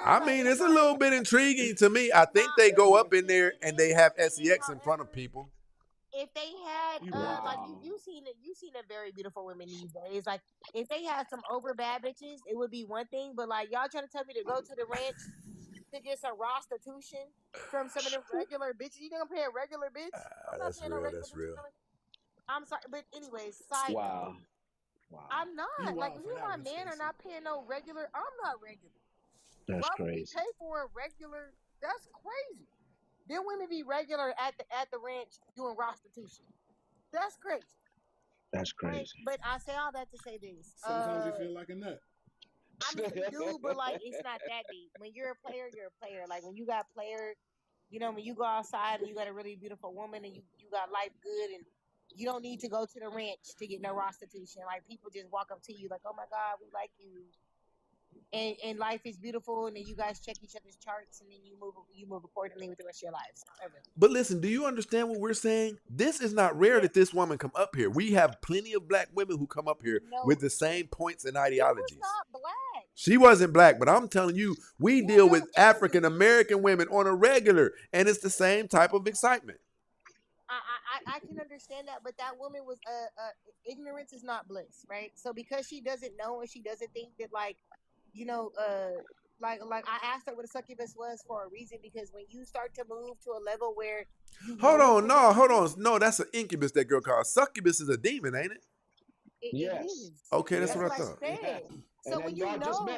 I mean, it's a little bit intriguing to me. I think they go up in there and they have sex in front of people. If they had like Wow. you seen a very beautiful women these days. Like if they had some over bad bitches, it would be one thing. But like y'all trying to tell me to go to the ranch to get some prostitution from some of them regular bitches. You think I'm paying a regular bitch? I'm not paying no regular That's bitch. real. I'm sorry, but anyways, side note. Wow. I'm not You like wild if for you that my one, man are Stacey. not paying no regular. I'm not regular. That's Why would we crazy. pay for a regular? That's crazy. Then women be regular at the ranch doing prostitution. That's crazy. That's crazy. Right? But I say all that to say this. Sometimes you feel like a nut. I mean, you do, but like it's not that deep. When you're a player, you're a player. Like when you got player, you know, when you go outside and you got a really beautiful woman and you got life good and you don't need to go to the ranch to get no prostitution. Like people just walk up to you like, oh my God, we like you. And life is beautiful, and then you guys check each other's charts, and then you move accordingly with the rest of your lives. But listen, do you understand what we're saying? This is not rare that this woman come up here. We have plenty of black women who come up here with the same points and ideologies. She was not black. She wasn't black, but I'm telling you, we deal with African American women on a regular, and it's the same type of excitement. I can understand that, but that woman was ignorance is not bliss, right? So because she doesn't know and she doesn't think that like, you know, like I asked her what a succubus was for a reason because when you start to move to a level where you hold on, no, that's an incubus that girl called. Succubus is a demon, ain't it? Yes. It is. Okay, that's what I thought. So when you know, because one.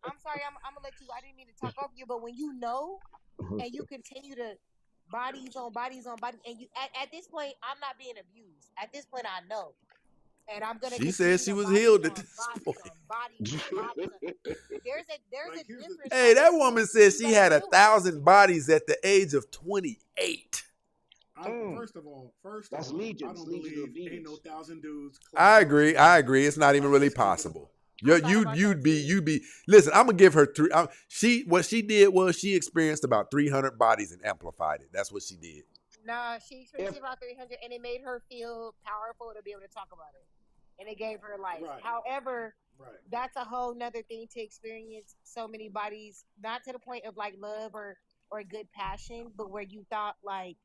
I'm sorry, I'm gonna let you. I didn't mean to talk over you, but when you know and you continue to bodies on bodies, and you at this point, I'm not being abused. At this point, I know, and I'm gonna. She said she was healed at this point. There's a difference. Hey, that woman said she had 1,000 bodies at the age of 28. First of all, That's I legions, don't legions of believe ain't no demons. 1,000 dudes. I agree. It's not even really possible. You'd be. Listen, I'm gonna give her three. What she did was she experienced about 300 bodies and amplified it. That's what she did. Nah, she experienced about 300, and it made her feel powerful to be able to talk about it, and it gave her life. Right. However, Right. That's a whole nother thing to experience so many bodies, not to the point of like love or good passion, but where you thought like,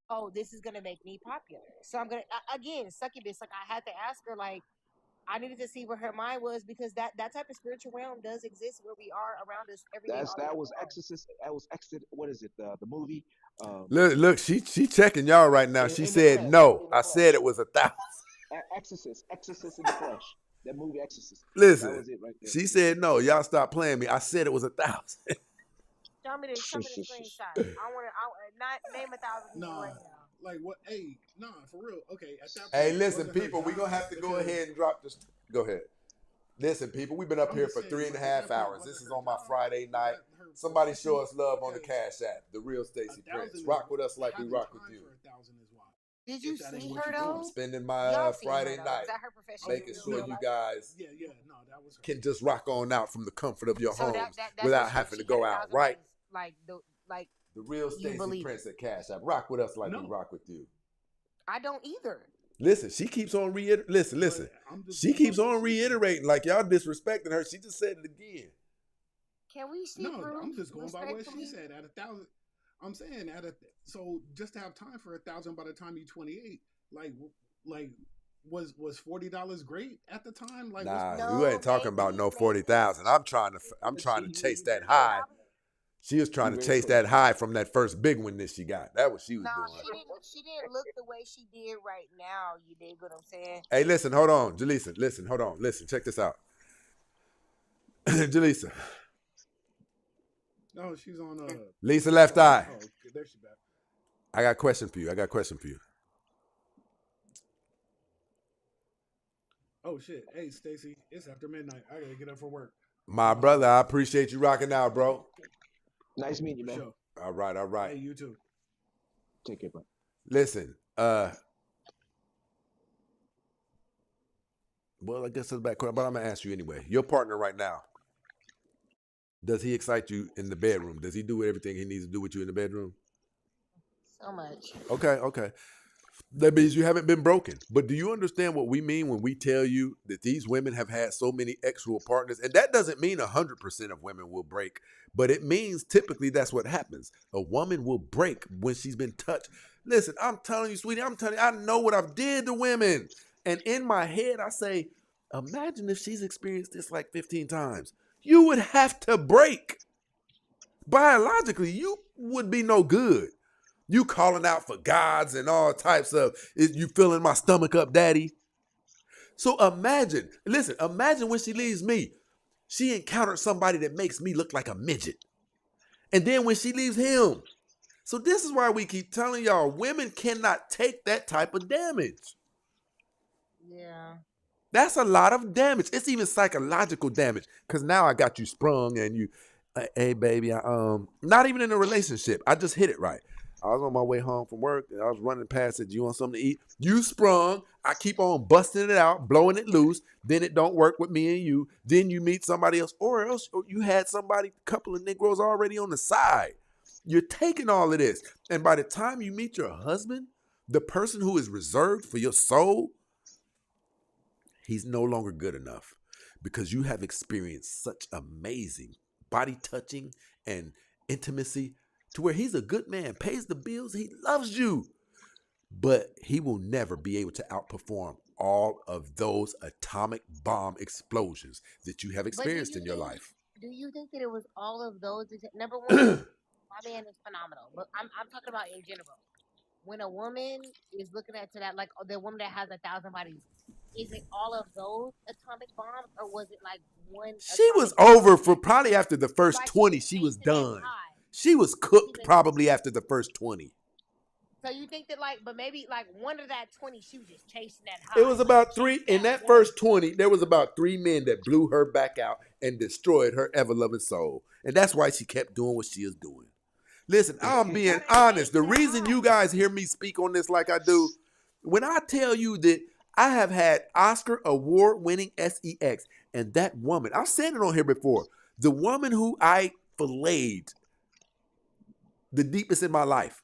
oh, this is gonna make me popular. So I'm gonna again succubus. Like I had to ask her like I needed to see where her mind was because that type of spiritual realm does exist where we are around us every day, all day That was long. Exorcist. That was Exit. What is it? The movie. Look, she checking y'all right now. She In the said flesh. no. In the I said flesh. it was 1,000. Exorcist in the flesh. That movie Exorcist. That Listen, was it right there. she said no. Y'all stop playing me. I said it was 1,000. Show me the screenshot. I not name 1,000 people Nah, right now. like what? Hey, nah, for real. Okay, at that Hey, point, listen, was it her people, we're job? going to have to go Because ahead and drop this. Go ahead. Listen, people, we've been up I'm here just for saying, three and a like at half that point, hours. was This it is her on my job? Friday Was night. that her Somebody profession? show us love on the Because Cash App. The real a Stacey Prince. thousand is Rock with us like we having rock with time you. for 1,000 is why. Did you If that ain't see what her you're I'm doing. though? spending my Y'all seen her Friday though? Is night that her profession Oh, making in sure real you life? guys yeah, no, that was her. can just rock on out from the comfort of your So that, homes that that's what without having to she had go a out, thousand right? bodies. Like The real you Stacey believe Prince it. at Cash App. Rock with us like we No, rock with you. I don't either. Listen, she keeps on listen. but I'm just She going by keeps what on she said. reiterating like y'all disrespecting her. She just said it again. Can we see No, proof I'm just going by what she respectfully? said. At 1,000, I'm saying so just to have time for 1,000 by the time you're 28, like was $40 great at the time? Like, what's Nah, wrong we with ain't that? No, talking about maybe, no 40,000. I'm trying to chase that Very high. close. She was trying You're to very chase that close. high from that first big one that she got. That what she was no, doing. she didn't look the way she did right now. You dig what I'm saying? Hey, listen, hold on, Jaleesa. Listen, hold on. Listen, check this out. Jaleesa. No, she's on Lisa Left Eye. oh, okay, there she back. I got a question for you. Oh shit. Hey Stacy, it's after midnight. I gotta get up for work. My brother, I appreciate you rocking out, bro. Nice meeting you, For man. sure. All right. Hey, you too. Take care, bro. Listen, well, I guess that's a bad question, but I'm gonna ask you anyway. Your partner right now, does he excite you in the bedroom? Does he do everything he needs to do with you in the bedroom? So much. Okay. That means you haven't been broken. But do you understand what we mean when we tell you that these women have had so many sexual partners? And that doesn't mean 100% of women will break, but it means typically that's what happens. A woman will break when she's been touched. Listen, I'm telling you, sweetie, I know what I've did to women. And in my head, I say, imagine if she's experienced this like 15 times. You would have to break. Biologically, you would be no good. You calling out for gods and all types of, you filling my stomach up, daddy. So imagine when she leaves me, she encountered somebody that makes me look like a midget. And then when she leaves him. So this is why we keep telling y'all, women cannot take that type of damage. Yeah. That's a lot of damage. It's even psychological damage. Because now I got you sprung and you, hey baby, not even in a relationship. I just hit it right. I was on my way home from work and I was running past it. You want something to eat? You sprung. I keep on busting it out, blowing it loose. Then it don't work with me and you. Then you meet somebody else, or else you had somebody, a couple of Negroes already on the side. You're taking all of this. And by the time you meet your husband, the person who is reserved for your soul, he's no longer good enough because you have experienced such amazing body touching and intimacy to where he's a good man, pays the bills, he loves you, but he will never be able to outperform all of those atomic bomb explosions that you have experienced in your life. Do you think that it was all of those? Number one, my man is phenomenal, but I'm talking about in general. When a woman is looking at to that, like the woman that has 1,000 bodies, is it all of those atomic bombs, or was it like one She was atomic bomb? over for probably after the first Why she 20, was she was chasing that done. high? She was cooked probably after the first 20. So you think that but maybe like one of that 20, she was just chasing that high. It was about three, in that first 20, there was about 3 men that blew her back out and destroyed her ever-loving soul. And that's why she kept doing what she is doing. Listen, I'm being honest. The reason you guys hear me speak on this like I do, when I tell you that I have had Oscar award-winning sex, and that woman, I've said it on here before, the woman who I filleted the deepest in my life,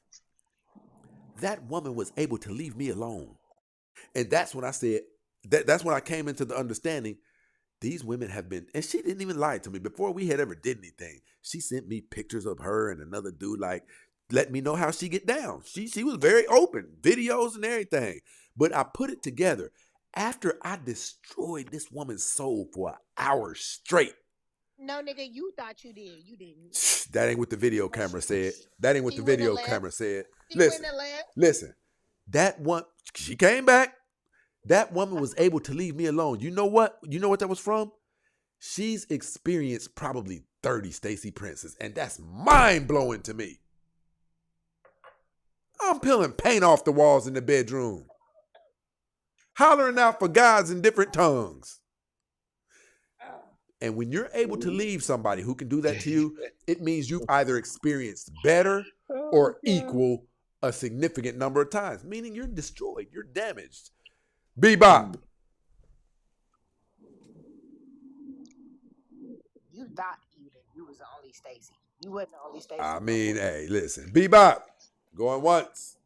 that woman was able to leave me alone. And that's when I said, that's when I came into the understanding, these women have been, and she didn't even lie to me before we had ever did anything. She sent me pictures of her and another dude, like, let me know how she get down. She was very open, videos and everything. But I put it together after I destroyed this woman's soul for an hour straight. No, nigga, you thought you did. You didn't. That ain't what the video camera said. That ain't what She the wouldn't have video left. camera said. She Listen, wouldn't have left. listen. That one, she came back. That woman was able to leave me alone. You know what? You know what that was from? She's experienced probably 30 Stacey Princes, and that's mind-blowing to me. I'm peeling paint off the walls in the bedroom, hollering out for guys in different tongues. And when you're able to leave somebody who can do that to you, it means you've either experienced better or equal a significant number of times, meaning you're destroyed, you're damaged. Bebop. You thought you was the only Stacy. You wasn't the only Stacy. I mean, hey, listen. Bebop. Going once.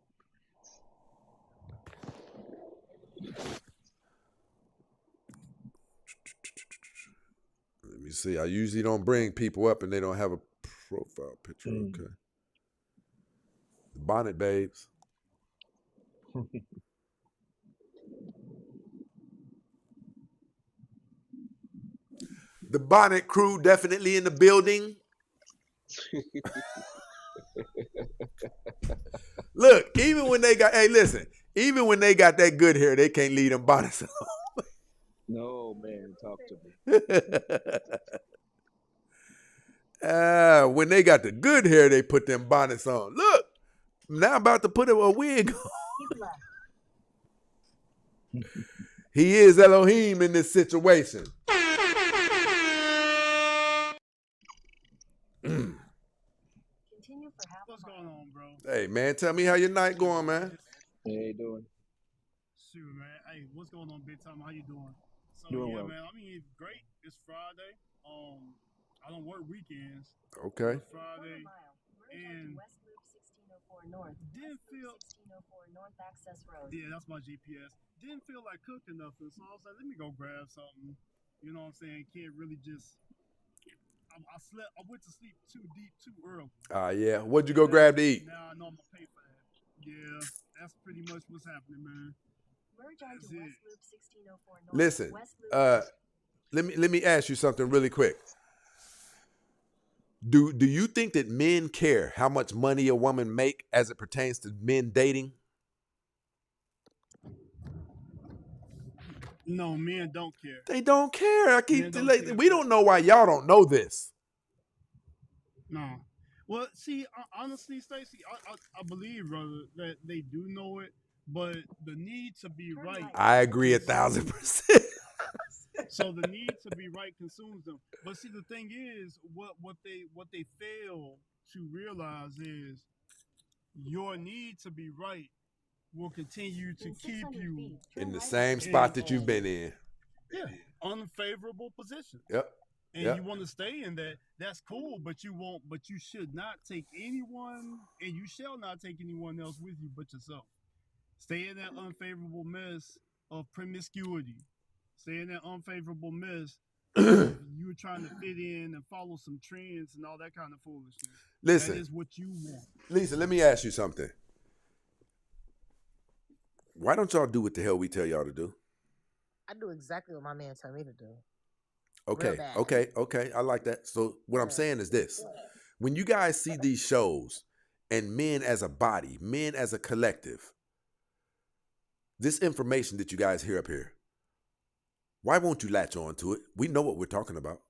Let me see. I usually don't bring people up and they don't have a profile picture. Okay. The Bonnet Babes. The Bonnet crew definitely in the building. Look, even when they got, hey, listen, even when they got that good hair, they can't leave them bonnets on. No, man, talk to me. When they got the good hair, they put them bonnets on. Look, now I'm about to put a wig on. He is Elohim in this situation. What's going on, bro? Hey, man, tell me how your night going, man. How you doing? Shoot, man. Hey, what's going on, Big Time? How you doing? So Doing yeah, well. man. I mean, it's great. It's Friday. I don't work weekends. Okay. It's Friday, and didn't feel. Yeah, that's my GPS. Didn't feel like cooking nothing, so I was like, let me go grab something. You know what I'm saying? Can't really just. I slept. I went to sleep too deep, too early. Yeah. What'd you go grab to eat? Now I know I'm gonna pay for that. Yeah, that's pretty much what's happening, man. That's it. Listen, let me ask you something really quick. Do you think that men care how much money a woman make as it pertains to men dating? No, men don't care. They don't care. We don't know why y'all don't know this. No. Well, see, honestly, Stacey, I believe, brother, that they do know it, but the need to be right. I agree 1,000%. So the need to be right consumes them. But see, the thing is, what they fail to realize is your need to be right will continue to keep you in the same spot that you've been in. Yeah, unfavorable position. Yep. And you want to stay in that, that's cool, but you should not take anyone, and you shall not take anyone else with you but yourself. Stay in that unfavorable mess of promiscuity. Stay in that unfavorable mess of you trying to fit in and follow some trends and all that kind of foolishness. Listen. That is what you want. Lisa, let me ask you something. Why don't y'all do what the hell we tell y'all to do? I do exactly what my man told me to do. Okay. I like that. So what I'm saying is this. When you guys see these shows and men as a body, men as a collective, this information that you guys hear up here, why won't you latch on to it? We know what we're talking about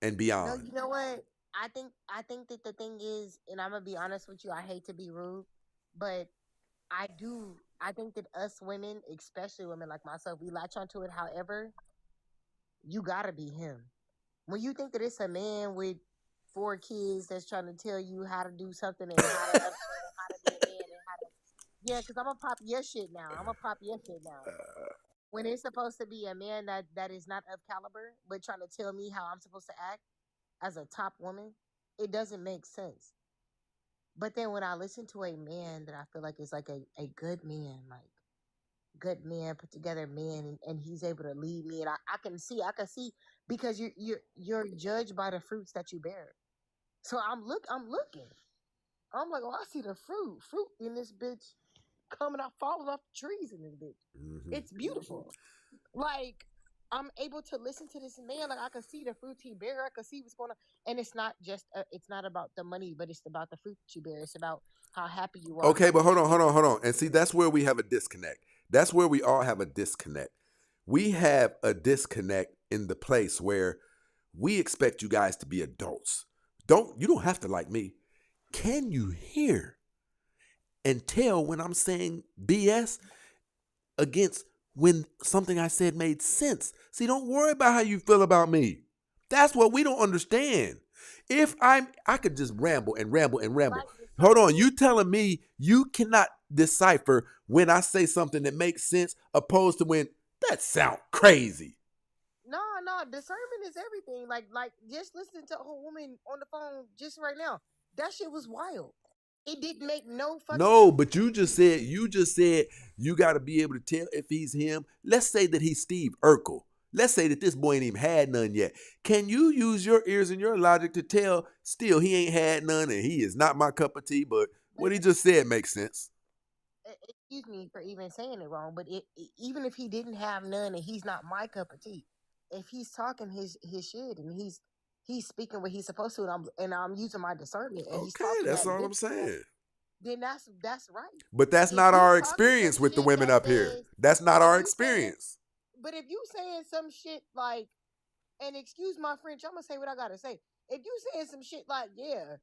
and beyond. No, you know what? I think that the thing is, and I'm going to be honest with you, I hate to be rude, but I think that us women, especially women like myself, we latch onto it. However, you gotta be him. When you think that it's a man with 4 kids that's trying to tell you how to do something and how to be a man and how to, yeah, because I'm gonna pop your shit now. When it's supposed to be a man that is not of caliber, but trying to tell me how I'm supposed to act as a top woman, it doesn't make sense. But then when I listen to a man that I feel like is like a good man, like good man, put together man, and he's able to lead me, and I can see, because you're judged by the fruits that you bear. So I'm looking. I'm like, oh, I see the fruit in this bitch coming off, falling off the trees in this bitch. Mm-hmm. It's beautiful. Like I'm able to listen to this man. Like I can see the fruits he bear. I can see what's going on, and it's not just it's not about the money, but it's about the fruit that you bear. It's about how happy you are. Okay, How but much you hold on. And see, that's where we have a disconnect. That's where we all have a disconnect. We have a disconnect in the place where we expect you guys to be adults. You don't have to like me. Can you hear and tell when I'm saying BS against when something I said made sense? See, don't worry about how you feel about me. That's what we don't understand. If I could just ramble and ramble and ramble. Hold on, you telling me you cannot decipher when I say something that makes sense opposed to when that sound crazy. No, discernment is everything. Like just listening to a woman on the phone just right now. That shit was wild. It didn't make no fucking No, sense. but you just said you got to be able to tell if he's him. Let's say that he's Steve Urkel. Let's say that this boy ain't even had none yet. Can you use your ears and your logic to tell still he ain't had none and he is not my cup of tea, but what he just said makes sense? Excuse me for even saying it wrong, but even if he didn't have none and he's not my cup of tea, if he's talking his shit and he's speaking what he's supposed to, and I'm using my discernment and he's Okay, talking that's that all good I'm stuff, saying. then that's right. But that's If not you our talking experience some with the shit women that up here. says, That's not if our you saying, experience. but if you saying some shit like, and excuse my French, I'm gonna say what I gotta say. If you saying some shit like, yeah,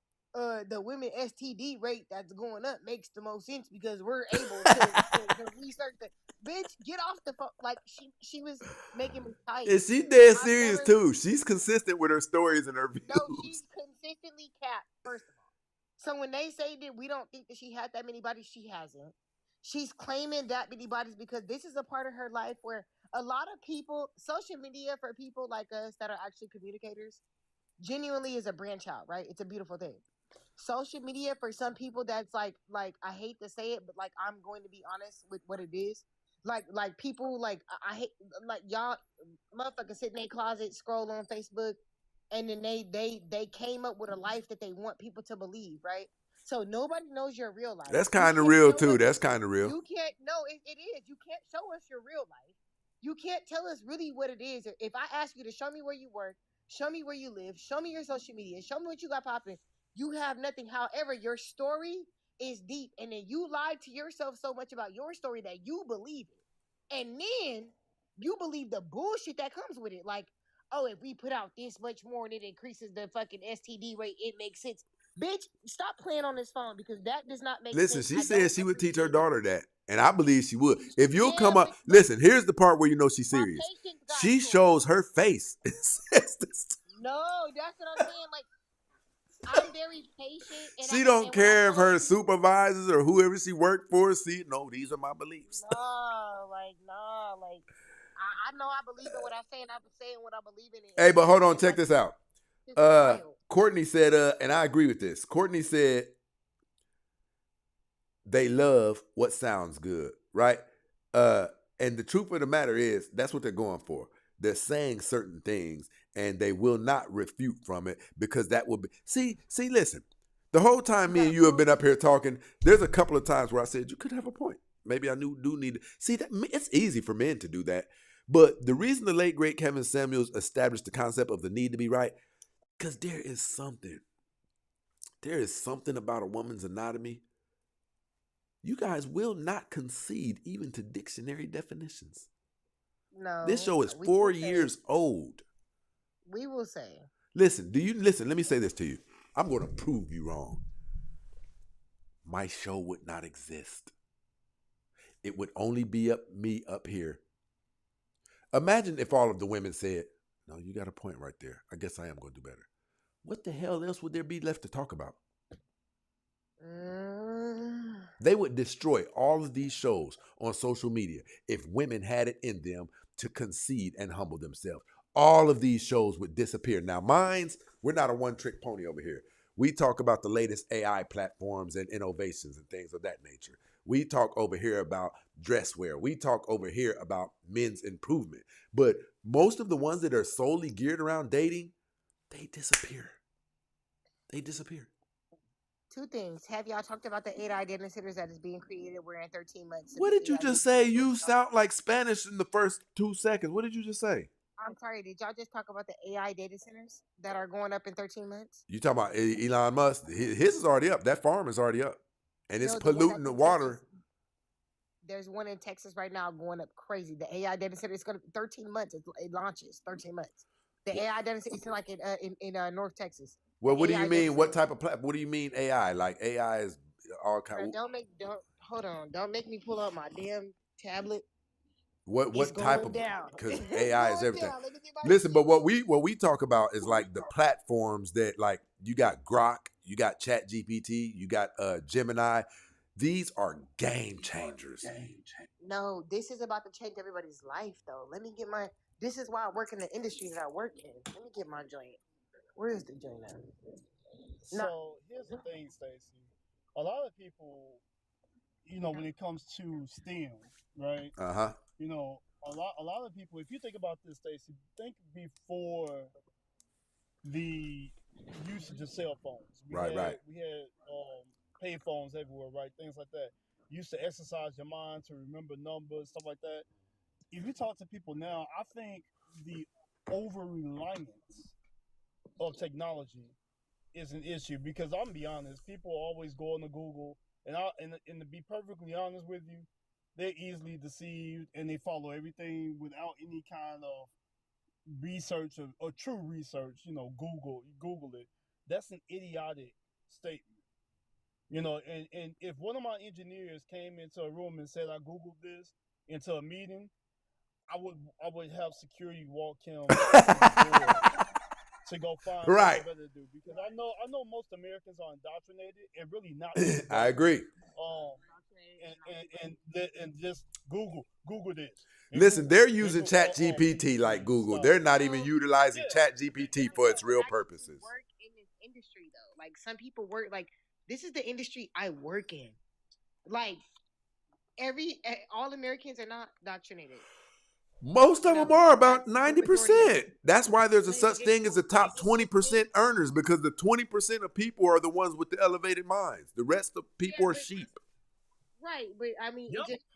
the women STD rate that's going up makes the most sense because we're able to research the bitch. Get off the phone. Like she was making me tight. And she dead I've serious never. too. She's consistent with her stories and her No, views. she's consistently capped. First of all, so when they say that we don't think that she had that many bodies, she hasn't. She's claiming that many bodies because this is a part of her life where a lot of people, social media for people like us that are actually communicators, genuinely is a branch out, right? It's a beautiful thing. Social media for some people that's like I hate to say it, but like I'm going to be honest with what it is. Like people like I hate like y'all motherfuckers sit in their closet, scroll on Facebook, and then they came up with a life that they want people to believe, right? So nobody knows your real life. That's You kind of can't real show too. us. That's kind of real. You can't. No, it is. You can't show us your real life. You can't tell us really what it is. If I ask you to show me where you work, show me where you live, show me your social media, show me what you got popping, you have nothing. However, your story is deep, and then you lied to yourself so much about your story that you believe it, and then you believe the bullshit that comes with it. Like, oh, if we put out this much more and it increases the fucking STD rate, it makes sense. Bitch, stop playing on this phone because that does not make Listen, sense. she I said don't she would teach her appreciate it. daughter that. And I believe she would. If you'll Yeah, come up, listen, here's the part where you know she's my serious. patience got She short. shows her face. It says this. No, that's what I'm saying. Like, I'm very patient, She don't when I care if told her you, supervisors or whoever she worked for see, no, these are my beliefs. like I know I believe in what I say, and I've been saying what I believe in, Hey, but hold on, and check like this out. it's wild. Courtney said, and I agree with this. Courtney said they love what sounds good, right? And the truth of the matter is that's what they're going for. They're saying certain things and they will not refute from it because that will be listen. The whole time me and you have been up here talking, there's a couple of times where I said you could have a point. Maybe I do need to see that. It's easy for men to do that. But the reason the late great Kevin Samuels established the concept of the need to be right, because there is something about a woman's anatomy. You guys will not concede even to dictionary definitions. No, This show is we 4 will say, years old. we will say. Listen, let me say this to you. I'm going to prove you wrong. My show would not exist. It would only be me up here. Imagine if all of the women said, no, you got a point right there. I guess I am going to do better. What the hell else would there be left to talk about? They would destroy all of these shows on social media if women had it in them to concede and humble themselves. All of these shows would disappear. Now, we're not a one-trick pony over here. We talk about the latest AI platforms and innovations and things of that nature. We talk over here about dress wear. We talk over here about men's improvement. But most of the ones that are solely geared around dating, they disappear. They disappear. Two things. Have y'all talked about the AI data centers that is being created? We're in 13 months. What did you just say? You sound like Spanish in the first 2 seconds. What did you just say? I'm sorry. Did y'all just talk about the AI data centers that are going up in 13 months? You talking about Elon Musk? His is already up. That farm is already up, and it's No, the one polluting that's the in water. Texas. There's one in Texas right now going up crazy. The AI data center is going to 13 months. It launches 13 months. The AI data center is like in North Texas. Well, The what do you AI mean? data What center. type of what do you mean AI? Like AI is all Bro, kind. don't hold on. Don't make me pull out my damn tablet. It's What type going of? down. Because It's AI is going everything. down. Let me get my Listen, but shit. what we talk about is like the platforms that like you got Grok, you got Chat GPT, you got Gemini. These are game changers. No, this is about to change everybody's life, though. Let me get my. This is why I work in the industry that I work in. Let me get my joint. Where is the joint at? So here's the thing, Stacy. A lot of people, when it comes to STEM, right? Uh-huh. A lot of people. If you think about this, Stacy, think before the usage of cell phones. Right. We had pay phones everywhere, right? Things like that. You used to exercise your mind to remember numbers, stuff like that. If you talk to people now, I think the over reliance of technology is an issue because I'm gonna be honest, people always go on to Google and to be perfectly honest with you, they're easily deceived and they follow everything without any kind of research or true research. Google it. That's an idiotic statement. And if one of my engineers came into a room and said I Googled this into a meeting, I would have security walk him to the door to go find Right. something better to do because I know most Americans are indoctrinated and really not doing better. I agree. And just Google this. Listen, they're They using go Chat GPT like Google. stuff. They're not even utilizing Chat GPT for its real purposes. Work in this industry though. Like some people work like this is the industry I work in. Like all Americans are not indoctrinated. Most of them are about The majority of 90%. That's why there's a such thing as the top 20% earners because the 20% of people are the ones with the elevated minds. The rest of people are sheep. Right, but I mean,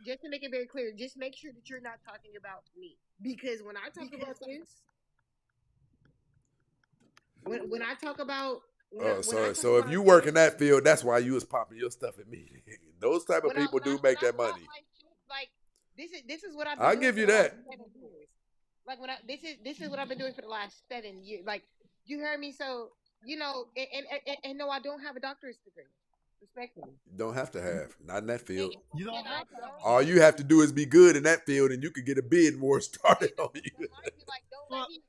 just to make it very clear, just make sure that you're not talking about me because when I talk about this, when I talk about So if you work in that field, that's why you was popping your stuff at me. Those type of people do make that money. Like this is what I've been doing. I'll give you that. Like this is what I've been doing for the last 7 years. Like you heard me, so and no, I don't have a doctorate degree. Respectfully. Don't have to have. Not in that field. You don't have to. All you have to do is be good in that field and you can get a bid more started on you. Don't let me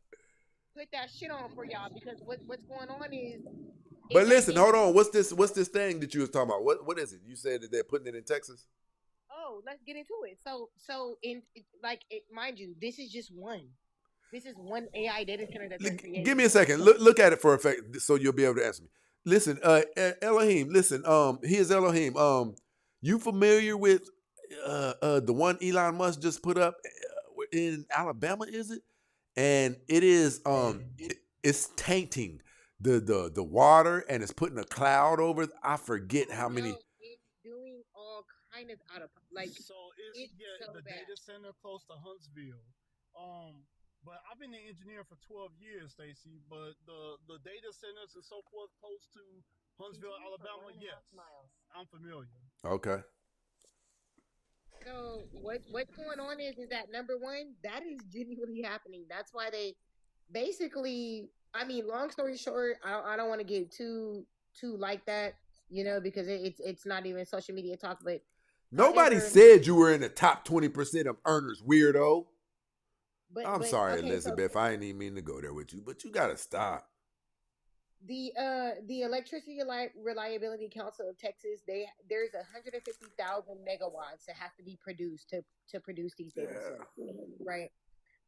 put that shit on for y'all because what's going on is. But listen, hold on. What's this thing that you was talking about? What is it? You said that they're putting it in Texas? Oh, let's get into it. So mind you, this is just one. This is one AI data center that they're creating. Give me a second. Look at it for a fact so you'll be able to answer me. Listen, Elohim, listen, here's Elohim. You familiar with the one Elon Musk just put up in Alabama, is it? And it is it's tainting the water and it's putting a cloud over it. I forget how many. It's doing all kind of out of like So it's so the bad. Data center close to Huntsville. But I've been an engineer for 12 years, Stacy. But the data centers and so forth close to Huntsville, Alabama, yes, I'm familiar. Okay. So what's going on is that number one, that is genuinely happening. That's why they basically. I mean, long story short, I don't want to get too like that, because it's not even social media talk. But nobody said you were in the top 20% of earners, weirdo. I'm sorry, okay, Elizabeth. I didn't even mean to go there with you, but you gotta stop. The Electricity Reliability Council of Texas, there's 150,000 megawatts that have to be produced to produce these data centers, right?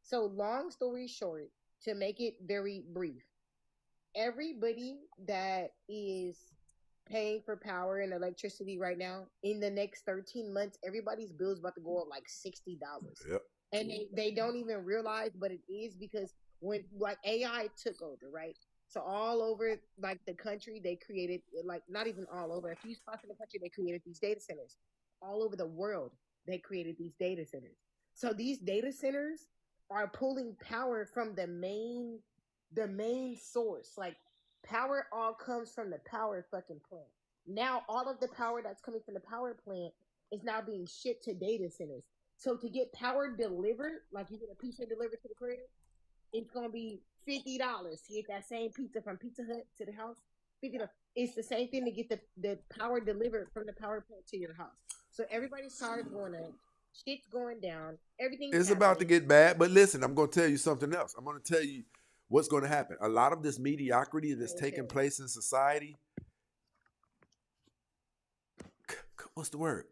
So long story short, to make it very brief, everybody that is paying for power and electricity right now, in the next 13 months, everybody's bill's about to go up like $60. Yep. And they don't even realize, but it is because when like AI took over, right? So all over like the country, they created like not even all over. A few spots in the country, they created these data centers. All over the world, they created these data centers. So these data centers are pulling power from the main source. Like power all comes from the power fucking plant. Now all of the power that's coming from the power plant is now being shipped to data centers. So to get power delivered, like you get a pizza delivered to the crib, it's gonna be $50 to get that same pizza from Pizza Hut to the house. $50. It's the same thing to get the power delivered from the power plant to your house. So everybody's power is going up, shit's going down, everything's It's about to happening. get bad. But listen, I'm going to tell you something else. I'm going to tell you what's going to happen. A lot of this mediocrity that's taking place in society. What's the word?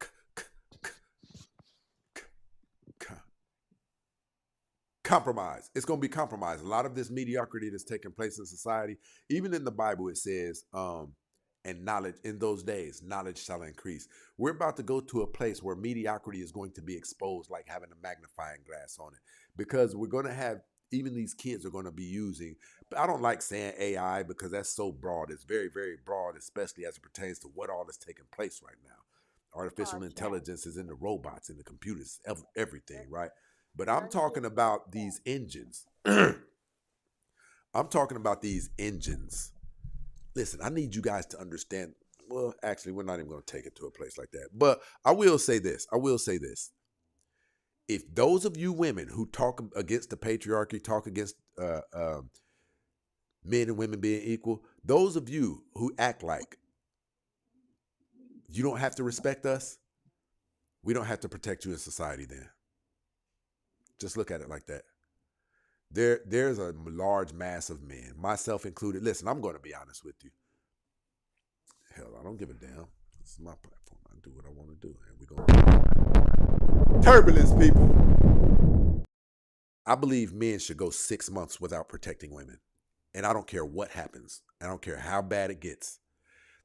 Compromise. It's going to be compromised. A lot of this mediocrity that's taking place in society, even in the Bible, it says, and knowledge in those days, knowledge shall increase. We're about to go to a place where mediocrity is going to be exposed, like having a magnifying glass on it, because we're going to have, even these kids are going to be using, I don't like saying AI because that's so broad. It's very, very broad, especially as it pertains to what all is taking place right now. Artificial intelligence is in the robots, in the computers, everything, right? But I'm talking about these engines. I'm talking about these engines. Listen, I need you guys to understand. Well, actually, we're not even going to take it to a place like that. But I will say this. If those of you women who talk against the patriarchy, talk against men and women being equal, those of you who act like you don't have to respect us, we don't have to protect you in society then. Just look at it like that. There's a large mass of men, myself included. Listen, I'm going to be honest with you. Hell, I don't give a damn. This is my platform. I do what I want to do. And we're going to... Turbulence, people. I believe men should go 6 months without protecting women. And I don't care what happens. I don't care how bad it gets.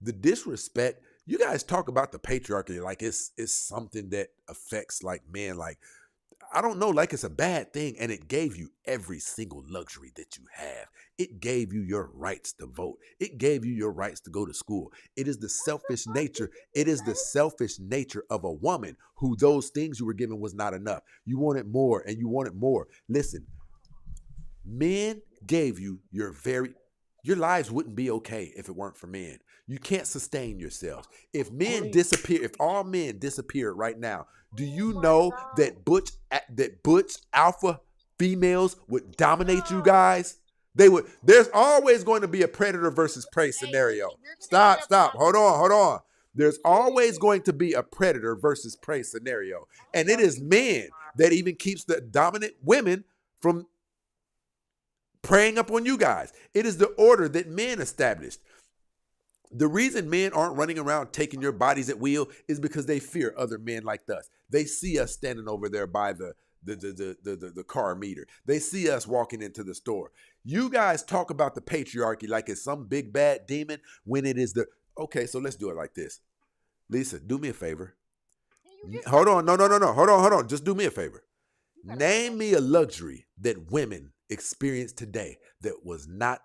The disrespect, you guys talk about the patriarchy like it's something that affects like men, like, I don't know, like it's a bad thing, and it gave you every single luxury that you have. It gave you your rights to vote. It gave you your rights to go to school. It is the selfish nature. It is the selfish nature of a woman who those things you were given was not enough. You wanted more, and you wanted more. Listen, men gave you your lives wouldn't be okay if it weren't for men. You can't sustain yourselves. If men disappear, if all men disappeared right now, do you know that butch alpha females would dominate you guys? They would. There's always going to be a predator versus prey scenario. Stop. Hold on. There's always going to be a predator versus prey scenario. And it is men that even keeps the dominant women from preying up on you guys. It is the order that men established. The reason men aren't running around taking your bodies at will is because they fear other men like us. They see us standing over there by the car meter. They see us walking into the store. You guys talk about the patriarchy like it's some big bad demon when it is the... Okay, so let's do it like this. Lisa, do me a favor. Hold on. No. Hold on. Just do me a favor. Name me a luxury that women experience today that was not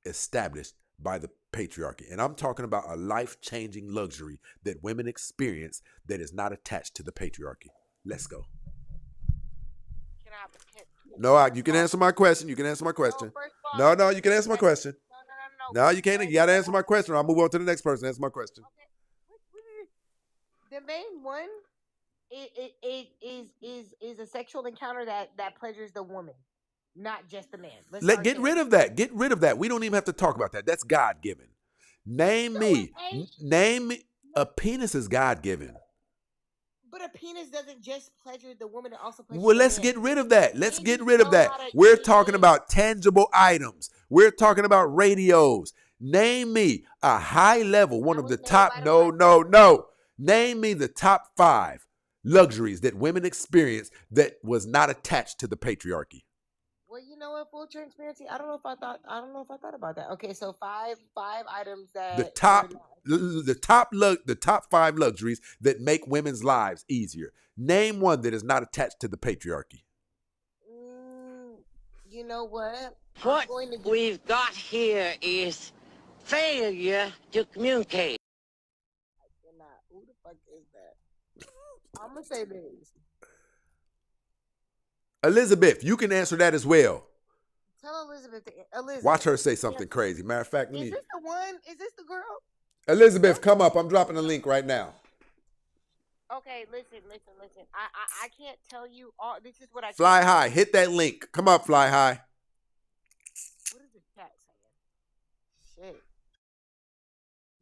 established by the patriarchy. And I'm talking about a life-changing luxury that women experience that is not attached to the patriarchy. Let's go. No, you can answer my question. You can answer my question. No, you can answer my question. No, you can't. You got to answer my question. I'll move on to the next person. Answer my question. The main one is a sexual encounter that pleasures the woman, not just the man. Get rid of that. Get rid of that. We don't even have to talk about that. That's God-given. Name me. A penis is God-given. But a penis doesn't just pleasure the woman; it also pleasures Well, the let's man. get rid of that. Let's get rid of that. We're talking about tangible items. We're talking about radios. Name me a high level, one of the top. No. Name me the top 5 luxuries that women experience that was not attached to the patriarchy. Well, know what? Full transparency. I don't know if I thought. I don't know if I thought about that. Okay, so five items The that were top, the top 5 luxuries that make women's lives easier. Name one that is not attached to the patriarchy. You know what? What we've got here is failure to communicate. Who the fuck is that? I'm gonna say this. Elizabeth, you can answer that as well. Tell Elizabeth. Elizabeth. Watch her say something crazy. Matter of fact, Is this the one? Is this the girl? Elizabeth, come up. I'm dropping the link right now. Okay, listen. I can't tell you all. This is what I. Fly High, hit that link. Come up, Fly High. What is the chat saying? Shit.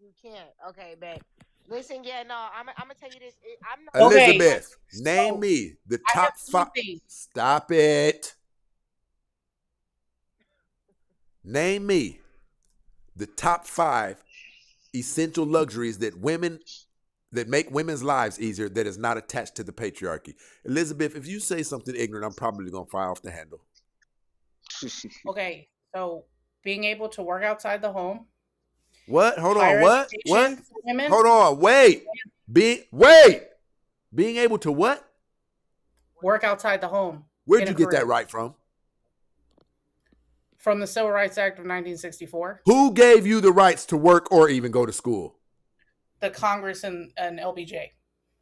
You can't. Okay, babe. Listen, yeah, no, I'm gonna tell you this. I'm not. Elizabeth, name me the top 5. Stop it. Name me the top 5 essential luxuries that make women's lives easier that is not attached to the patriarchy. Elizabeth, if you say something ignorant, I'm probably gonna fly off the handle. Okay, so being able to work outside the home. What? Hold on. What? Hold on. Wait. Being able to what? Work outside the home. Where'd you get that right from? From the Civil Rights Act of 1964. Who gave you the rights to work or even go to school? The Congress and LBJ.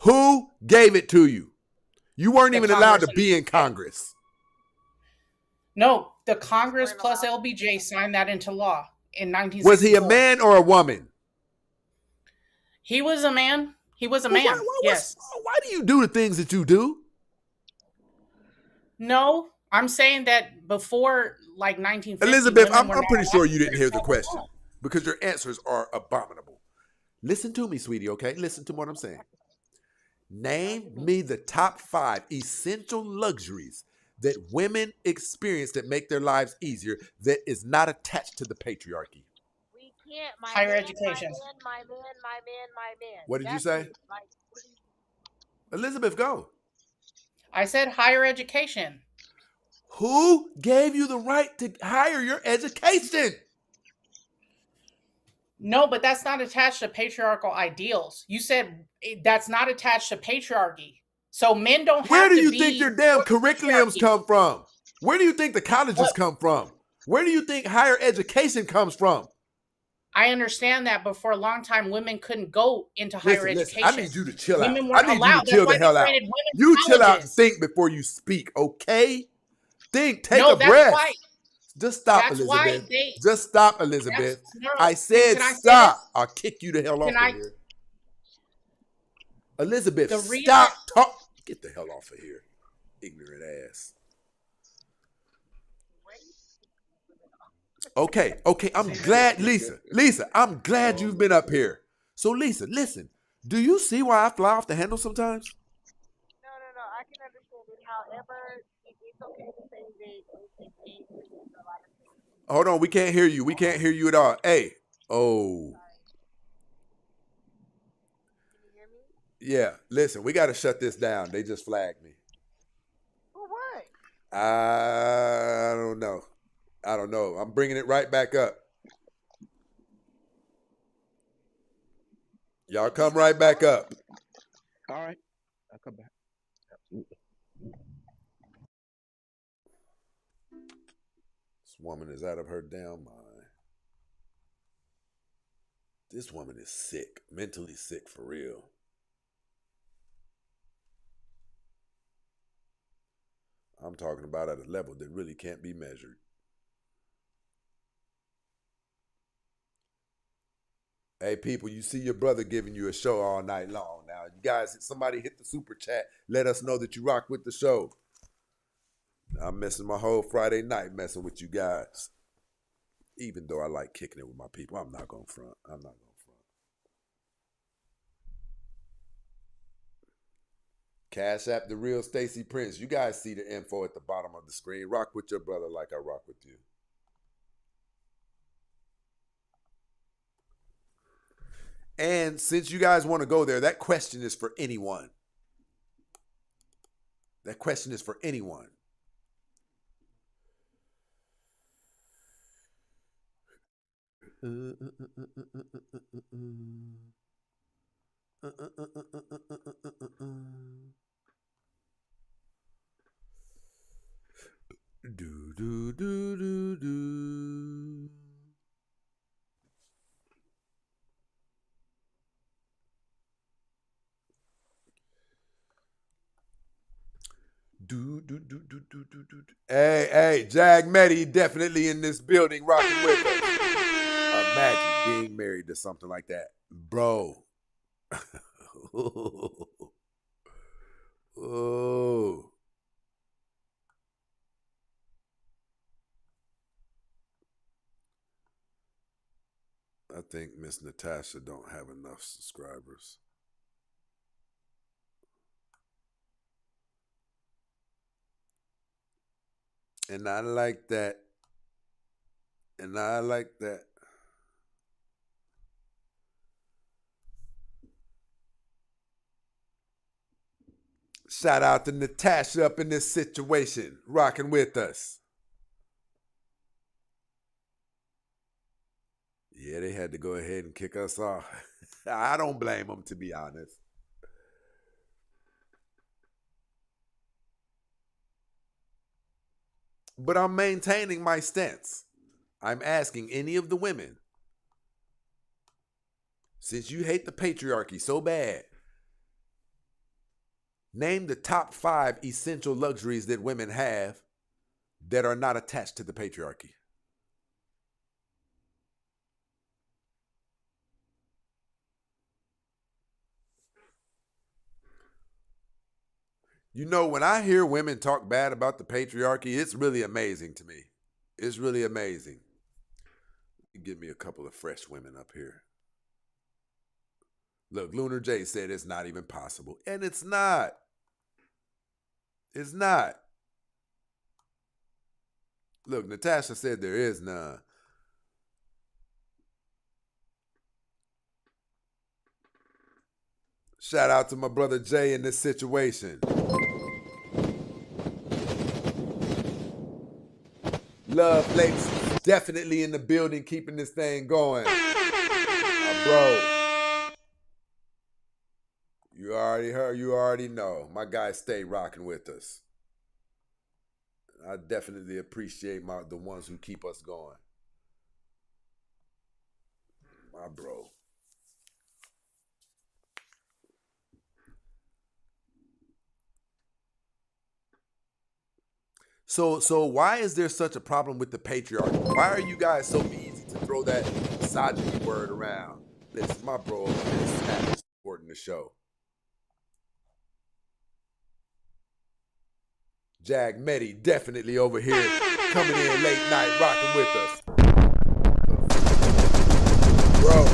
Who gave it to you? You weren't even allowed to be in Congress. No, the Congress plus LBJ signed that into law in 1964. Was he a man or a woman? He was a man. Yes. Why do you do the things that you do? No, I'm saying that before like 1950. Elizabeth, I'm pretty sure you didn't hear the question because your answers are abominable. Listen to me, sweetie, okay? Listen to what I'm saying. Name me the top 5 essential luxuries that women experience that make their lives easier that is not attached to the patriarchy. We can't. Higher education. My man. What did you say? Elizabeth, go. I said higher education. Who gave you the right to hire your education? No, but that's not attached to patriarchal ideals. You said that's not attached to patriarchy. So men don't have to be... Where do you think your damn curriculums come from? Where do you think the colleges come from? Where do you think higher education comes from? I understand that, but for a long time, women couldn't go into higher education. I need you to chill out. Women I weren't need allowed. you to chill the hell out. You chill out and think before you speak, okay? Think, take a breath. Just stop, Elizabeth. Just stop, Elizabeth. I said stop. I'll kick you the hell off of here. Elizabeth, stop. Get the hell off of here. Ignorant ass. Okay. I'm glad, Lisa, I'm glad you've been up here. So, Lisa, listen. Do you see why I fly off the handle sometimes? No. I can understand it. However, it's okay to say that. Hold on. We can't hear you. We can't hear you at all. Hey. Oh. Can you hear me? Yeah. Listen, we got to shut this down. They just flagged me. For what? I don't know. I'm bringing it right back up. Y'all come right back up. All right. I'll come back. Absolutely. This woman is out of her damn mind. This woman is sick. Mentally sick for real. I'm talking about at a level that really can't be measured. Hey, people, you see your brother giving you a show all night long. Now, you guys, somebody hit the super chat. Let us know that you rock with the show. I'm messing my whole Friday night messing with you guys. Even though I like kicking it with my people, I'm not going to front. Cash App, The Real Stacey Prince. You guys see the info at the bottom of the screen. Rock with your brother like I rock with you. And since you guys want to go there, that question is for anyone. Do do do do do. Do do do do do do do. Hey, Jag Meddy definitely in this building rocking with us. Imagine being married to something like that, bro. Oh. I think Miss Natasha don't have enough subscribers. And I like that. And I like that. Shout out to Natasha up in this situation, rocking with us. Yeah, they had to go ahead and kick us off. I don't blame them, to be honest. But I'm maintaining my stance. I'm asking any of the women, since you hate the patriarchy so bad, name the top 5 essential luxuries that women have that are not attached to the patriarchy. You know, when I hear women talk bad about the patriarchy, it's really amazing to me. It's really amazing. Give me a couple of fresh women up here. Look, Lunar J said it's not even possible. And it's not. It's not. Look, Natasha said there is none. Shout out to my brother Jay in this situation. Love Flakes definitely in the building, keeping this thing going. Bro, you already heard, you already know. My guys stay rocking with us. I definitely appreciate the ones who keep us going. My bro. So why is there such a problem with the patriarchy? Why are you guys so easy to throw that misogyny word around? Listen, my bro is supporting the show. Jag Meddy definitely over here coming in late night rocking with us. Bro.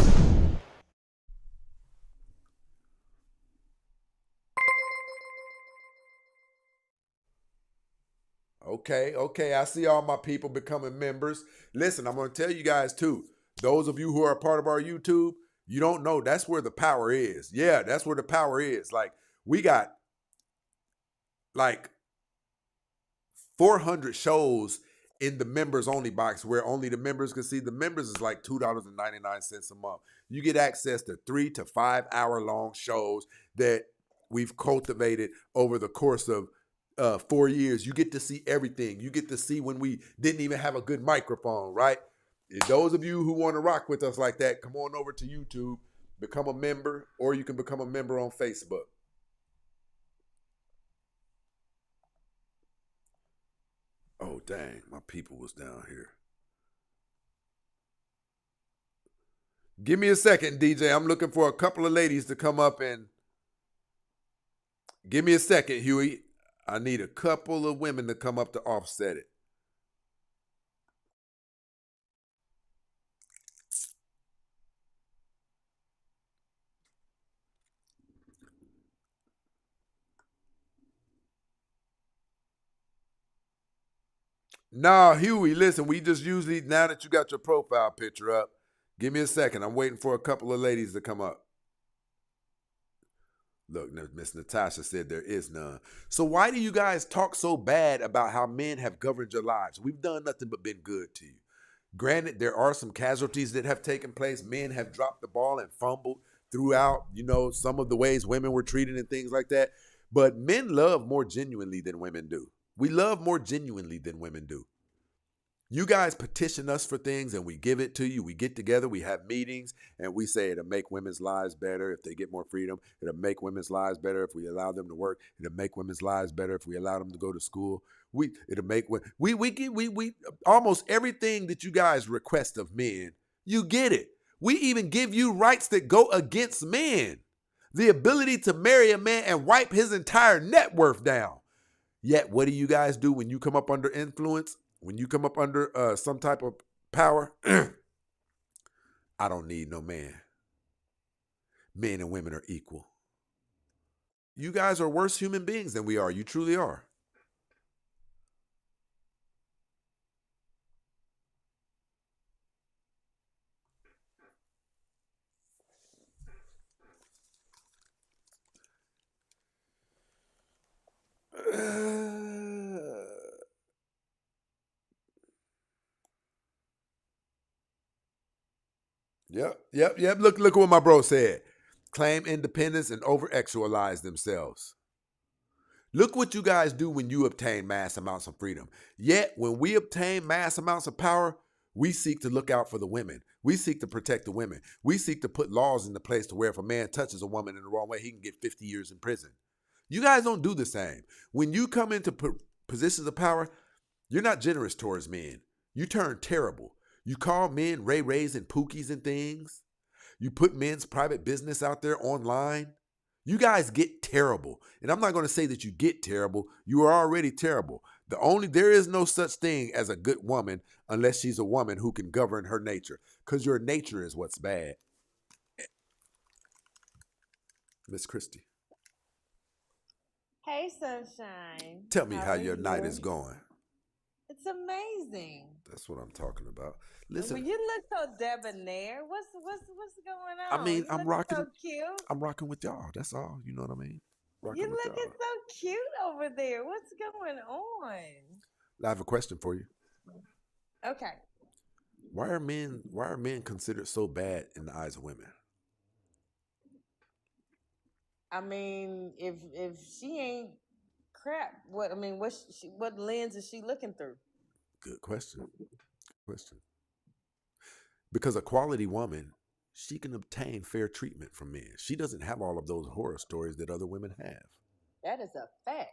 Okay. I see all my people becoming members. Listen, I'm going to tell you guys too. Those of you who are a part of our YouTube, you don't know that's where the power is. Yeah, that's where the power is. Like, we got like 400 shows in the members only box where only the members can see. The members is like $2.99 a month. You get access to 3 to 5 hour long shows that we've cultivated over the course of 4 years. You get to see everything. You get to see when we didn't even have a good microphone, right? And those of you who want to rock with us like that, come on over to YouTube, become a member, or you can become a member on Facebook. Oh, dang, my people was down here. Give me a second, DJ. I'm looking for a couple of ladies to come up and... Give me a second, Huey. I need a couple of women to come up to offset it. Nah, Huey, listen, we just usually, now that you got your profile picture up, give me a second. I'm waiting for a couple of ladies to come up. Look, Miss Natasha said there is none. So why do you guys talk so bad about how men have governed your lives? We've done nothing but been good to you. Granted, there are some casualties that have taken place. Men have dropped the ball and fumbled throughout, some of the ways women were treated and things like that. But men love more genuinely than women do. We love more genuinely than women do. You guys petition us for things and we give it to you. We get together, we have meetings, and we say it'll make women's lives better if they get more freedom. It'll make women's lives better if we allow them to work. It'll make women's lives better if we allow them to go to school. It'll make we almost everything that you guys request of men, you get it. We even give you rights that go against men. The ability to marry a man and wipe his entire net worth down. Yet, what do you guys do when you come up under influence? When you come up under some type of power? I don't need no man. Men and women are equal. You guys are worse human beings than we are. You truly are. Yep. Look what my bro said. Claim independence and over-actualize themselves. Look what you guys do when you obtain mass amounts of freedom. Yet, when we obtain mass amounts of power, we seek to look out for the women. We seek to protect the women. We seek to put laws into place to where if a man touches a woman in the wrong way, he can get 50 years in prison. You guys don't do the same. When you come into positions of power, you're not generous towards men. You turn terrible. You call men Ray Rays and Pookies and things. You put men's private business out there online. You guys get terrible. And I'm not going to say that you get terrible. You are already terrible. There is no such thing as a good woman unless she's a woman who can govern her nature. Because your nature is what's bad. Miss Christie. Hey, Sunshine. Tell me how your night is going. It's amazing. That's what I'm talking about. Listen, well, you look so debonair. What's going on? I mean, you I'm rocking. So cute. I'm rocking with y'all. That's all. You know what I mean? You looking so cute over there. What's going on? I have a question for you. Okay. Why are men considered so bad in the eyes of women? I mean, if she ain't crap, what lens is she looking through? Good question. Because a quality woman, she can obtain fair treatment from men. She doesn't have all of those horror stories that other women have. That is a fact.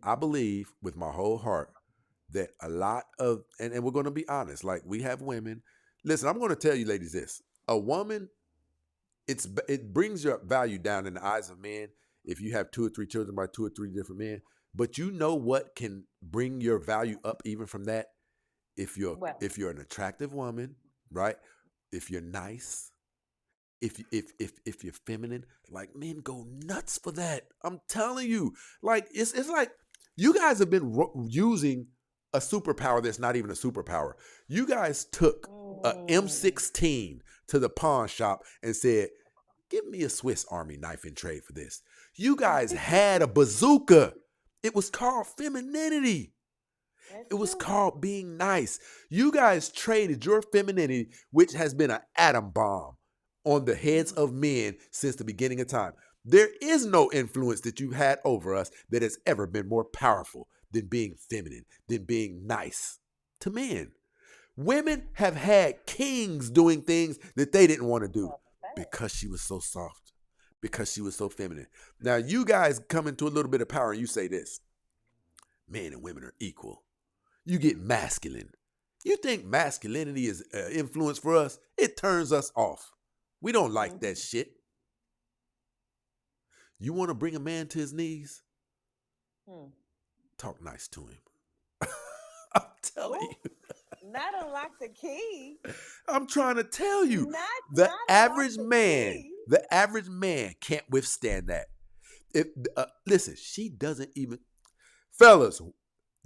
I believe with my whole heart that a lot of, and we're going to be honest, like we have women. Listen, I'm going to tell you ladies this. A woman, it brings your value down in the eyes of men if you have 2 or 3 children by 2 or 3 different men. But you know what can bring your value up even from that? If you're an attractive woman, right? If you're nice, if you're feminine, like men go nuts for that. I'm telling you, like it's like you guys have been using a superpower that's not even a superpower. You guys took a M16 to the pawn shop and said, "Give me a Swiss Army knife in trade for this." You guys had a bazooka. It was called femininity. It was called being nice. You guys traded your femininity, which has been an atom bomb, on the heads of men since the beginning of time. There is no influence that you've had over us that has ever been more powerful than being feminine, than being nice to men. Women have had kings doing things that they didn't want to do because she was so soft, because she was so feminine. Now, you guys come into a little bit of power and you say this: men and women are equal. You get masculine. You think masculinity is influence for us? It turns us off. We don't like that shit. You want to bring a man to his knees? Talk nice to him. I'm telling you. Not unlock the key. I'm trying to tell you. The average man can't withstand that. Listen, she doesn't even. Fellas,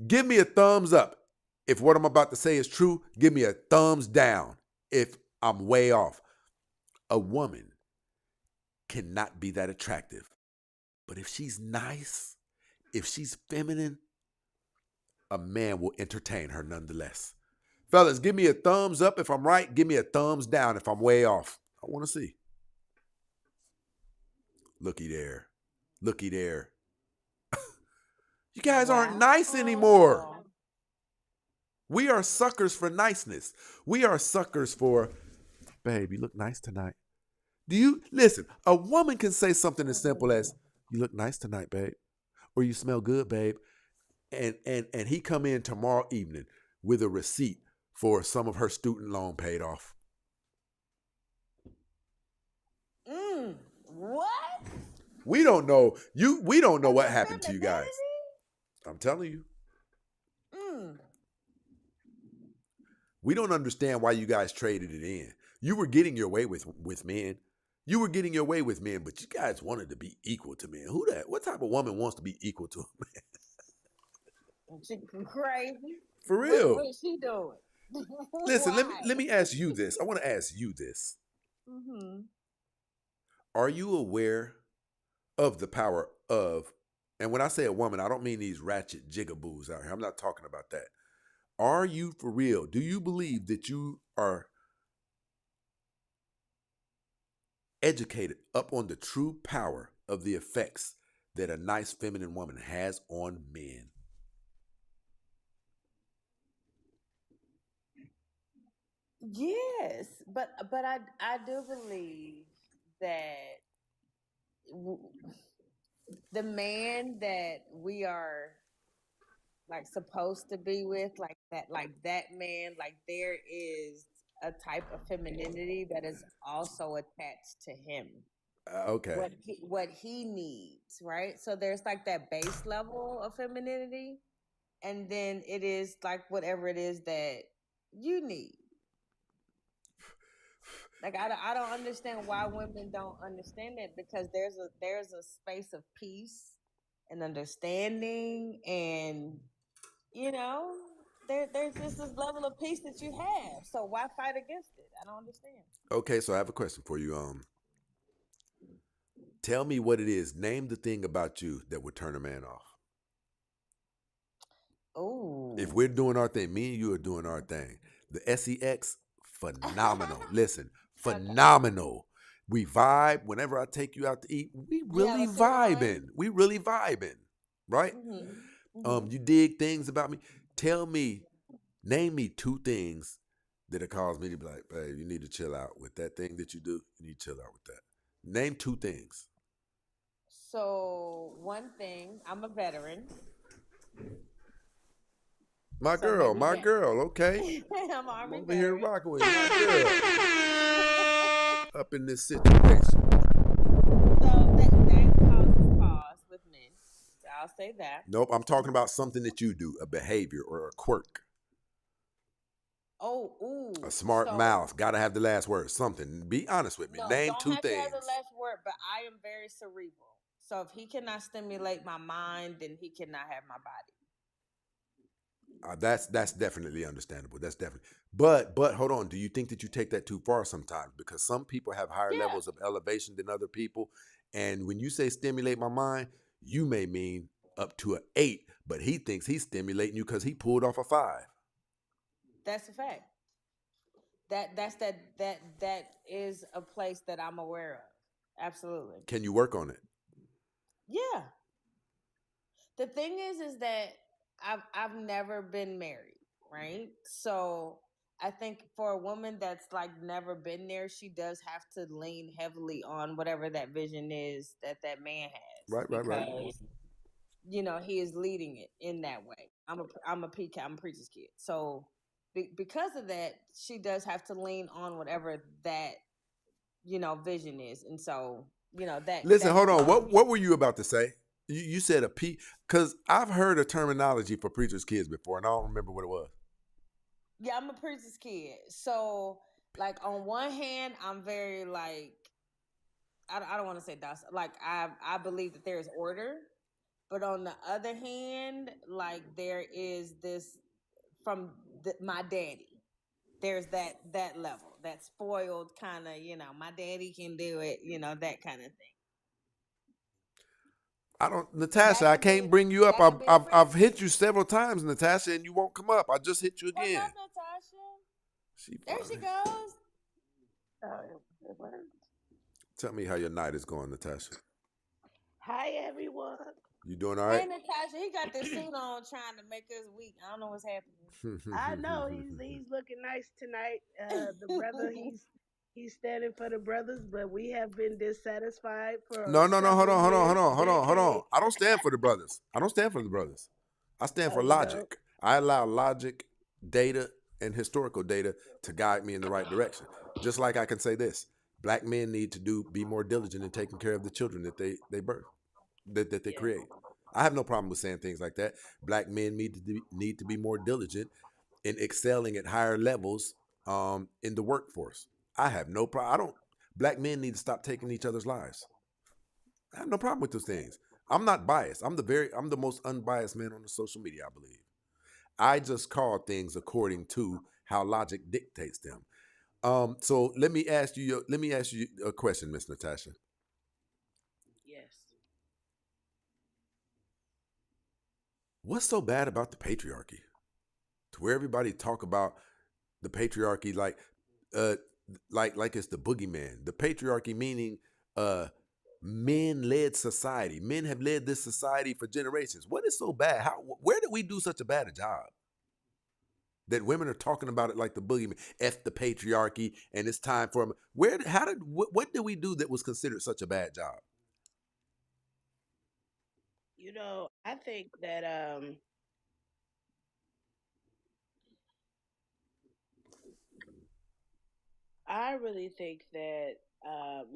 give me a thumbs up. If what I'm about to say is true, give me a thumbs down if I'm way off. A woman cannot be that attractive. But if she's nice, if she's feminine, a man will entertain her nonetheless. Fellas, give me a thumbs up if I'm right. Give me a thumbs down if I'm way off. I want to see. Looky there. Looky there. You guys aren't nice anymore. We are suckers for niceness. We are suckers for, babe, you look nice tonight. Do you listen? A woman can say something as simple as, "You look nice tonight, babe," or "You smell good, babe," and he come in tomorrow evening with a receipt for some of her student loan paid off. What? We don't know you. We don't know what happened to you guys. I'm telling you. We don't understand why you guys traded it in. You were getting your way with men. You were getting your way with men, but you guys wanted to be equal to men. Who that? What type of woman wants to be equal to a man? She crazy. For real. What is she doing? Listen, let me ask you this. I want to ask you this. Mm-hmm. Are you aware of the power of, and when I say a woman, I don't mean these ratchet jigaboos out here. I'm not talking about that. Are you for real? Do you believe that you are educated up on the true power of the effects that a nice feminine woman has on men? Yes, but I do believe that the man that we are like supposed to be with, like that man, like there is a type of femininity that is also attached to him. Okay. What he needs, right? So there's like that base level of femininity, and then it is like whatever it is that you need. Like I don't understand why women don't understand it, because there's a space of peace and understanding, and you know there's just this level of peace that you have. So why fight against it? I don't understand. Okay, so I have a question for you. Tell me what it is. Name the thing about you that would turn a man off. Oh. If we're doing our thing, me and you are doing our thing. The SEX, phenomenal. Listen, phenomenal. We vibe. Whenever I take you out to eat, we really vibing. We really vibing, right? Mm-hmm. Mm-hmm. You dig things about me. Tell me, name me two things that it caused me to be like, babe, you need to chill out with that thing that you do. You need to chill out with that. Name two things. So one thing, I'm a veteran. My So girl, maybe my that. girl, okay. I'm I'm Army over here veteran. rocking with you, my girl. Up in this situation. So that causes pause with men. So I'll say that. Nope, I'm talking about something that you do, a behavior or a quirk. Oh, ooh. A smart So mouth. Gotta have the last word. Something. Be honest with me. no, Name don't two have to have things. the last word, but I am very cerebral. So if he cannot stimulate my mind, then he cannot have my body. That's definitely understandable. That's definitely. But hold on. Do you think that you take that too far sometimes? Because some people have higher levels of elevation than other people, and when you say stimulate my mind, you may mean up to an 8, but he thinks he's stimulating you because he pulled off a 5. That's a fact. That is a place that I'm aware of. Absolutely. Can you work on it? Yeah. The thing is that I've never been married, right? So I think for a woman that's like never been there, she does have to lean heavily on whatever that vision is that man has, Right. because you know he is leading it in that way. I'm a PK, I'm a preacher's kid, so because of that, she does have to lean on whatever that vision is, and so Listen, that hold on. becomes. What were you about to say? You said a P, because I've heard a terminology for preachers' kids before, and I don't remember what it was. Yeah, I'm a preacher's kid. So, like, on one hand, I'm very like, I don't want to say docile. Like, I believe that there is order, but on the other hand, like, there is this from my daddy. There's that level, that spoiled kind of, my daddy can do it, that kind of thing. I don't, Natasha. That I could be can't bring you up. that could be a I've friend. hit you several times, Natasha, and you won't come up. I just hit you What's again. up, Natasha? She There she funny. goes. It worked. Tell me how your night is going, Natasha. Hi, everyone. You doing all Hey, right? Natasha, he got this suit on trying to make us weak. I don't know what's happening. I know he's looking nice tonight. The brother, he's standing for the brothers, but we have been dissatisfied for No. Hold several years, on. decades. I don't stand for the brothers. I stand Oh, for you don't? logic. I allow logic, data, and historical data to guide me in the right direction. Just like I can say this: Black men need to be more diligent in taking care of the children that they birth, that they Yeah. create. I have no problem with saying things like that. Black men need to be more diligent in excelling at higher levels in the workforce. I have no problem. I don't. Black men need to stop taking each other's lives. I have no problem with those things. I'm not biased. I'm the most unbiased man on the social media, I believe. I just call things according to how logic dictates them. So let me ask you a question, Miss Natasha. Yes. What's so bad about the patriarchy? To where everybody talk about the patriarchy uh like it's the boogeyman. The patriarchy meaning men led society. Men have led this society for generations. What is so bad? Where did we do such a bad a job? That women are talking about it like the boogeyman, F the patriarchy, and it's time for them. What did we do that was considered such a bad job? You know, I think that I really think that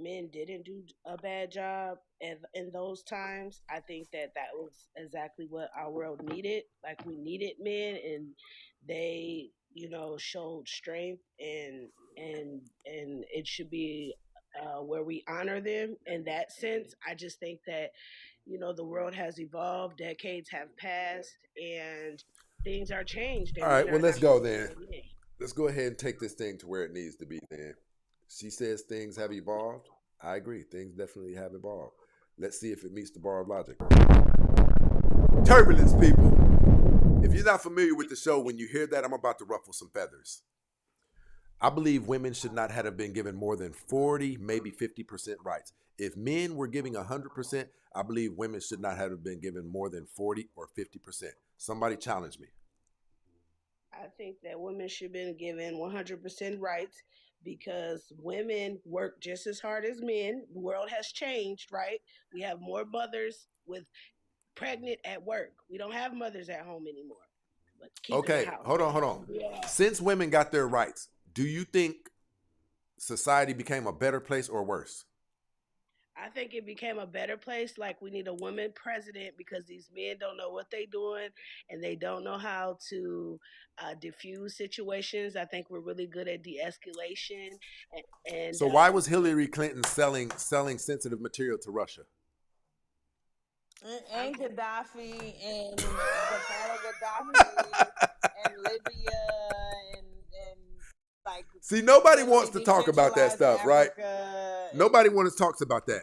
men didn't do a bad job in those times. I think that that was exactly what our world needed. Like we needed men, and they, showed strength, and it should be where we honor them in that sense. I just think that the world has evolved, decades have passed, and things are changed, All and men right, well, are let's not go supposed to then. be men. Let's go ahead and take this thing to where it needs to be then. She says things have evolved. I agree. Things definitely have evolved. Let's see if it meets the bar of logic. Turbulence, people. If you're not familiar with the show, when you hear that, I'm about to ruffle some feathers. I believe women should not have been given more than 40, maybe 50% rights. If men were giving 100%, I believe women should not have been given more than 40 or 50%. Somebody challenge me. I think that women should be given 100% rights because women work just as hard as men. The world has changed, right? We have more mothers with pregnant at work. We don't have mothers at home anymore, but keeping the Okay, house. hold on. Yeah. Since women got their rights, do you think society became a better place or worse? I think it became a better place. Like we need a woman president because these men don't know what they're doing and they don't know how to diffuse situations. I think we're really good at de-escalation, and So why was Hillary Clinton selling sensitive material to Russia? And Gaddafi and the fall of Gaddafi and Libya and like See, nobody literally wants to talk about that decentralized stuff, right? Africa. Nobody wants to talk about that.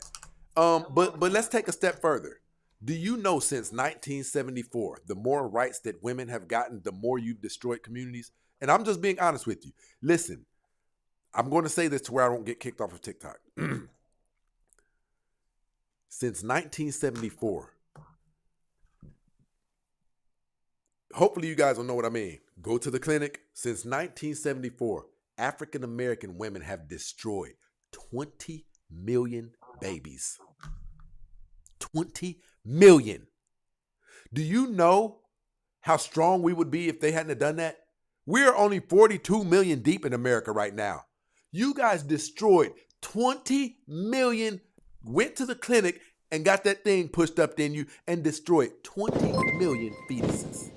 But let's take a step further. Do you know since 1974, the more rights that women have gotten, the more you've destroyed communities? And I'm just being honest with you. Listen, I'm going to say this to where I don't get kicked off of TikTok. Since 1974, hopefully you guys will know what I mean. Go to the clinic. Since 1974, African American women have destroyed 20 million babies. 20 million. Do you know how strong we would be if they hadn't done that? We're only 42 million deep in America right now. You guys destroyed 20 million, went to the clinic and got that thing pushed up in you and destroyed 20 million fetuses.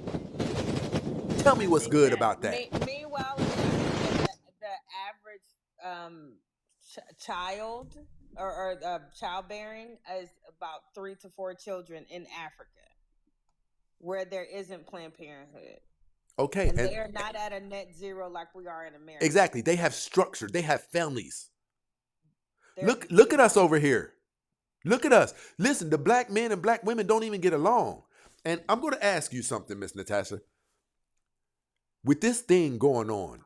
Tell me what's good about that. Meanwhile, the average child or childbearing is about 3 to 4 children in Africa, where there isn't Planned Parenthood. Okay, and they're not at a net zero like we are in America. Exactly. They have structure. They have families. Look at us over here. Look at us. Listen, the black men and black women don't even get along. And I'm going to ask you something, Miss Natasha. With this thing going on,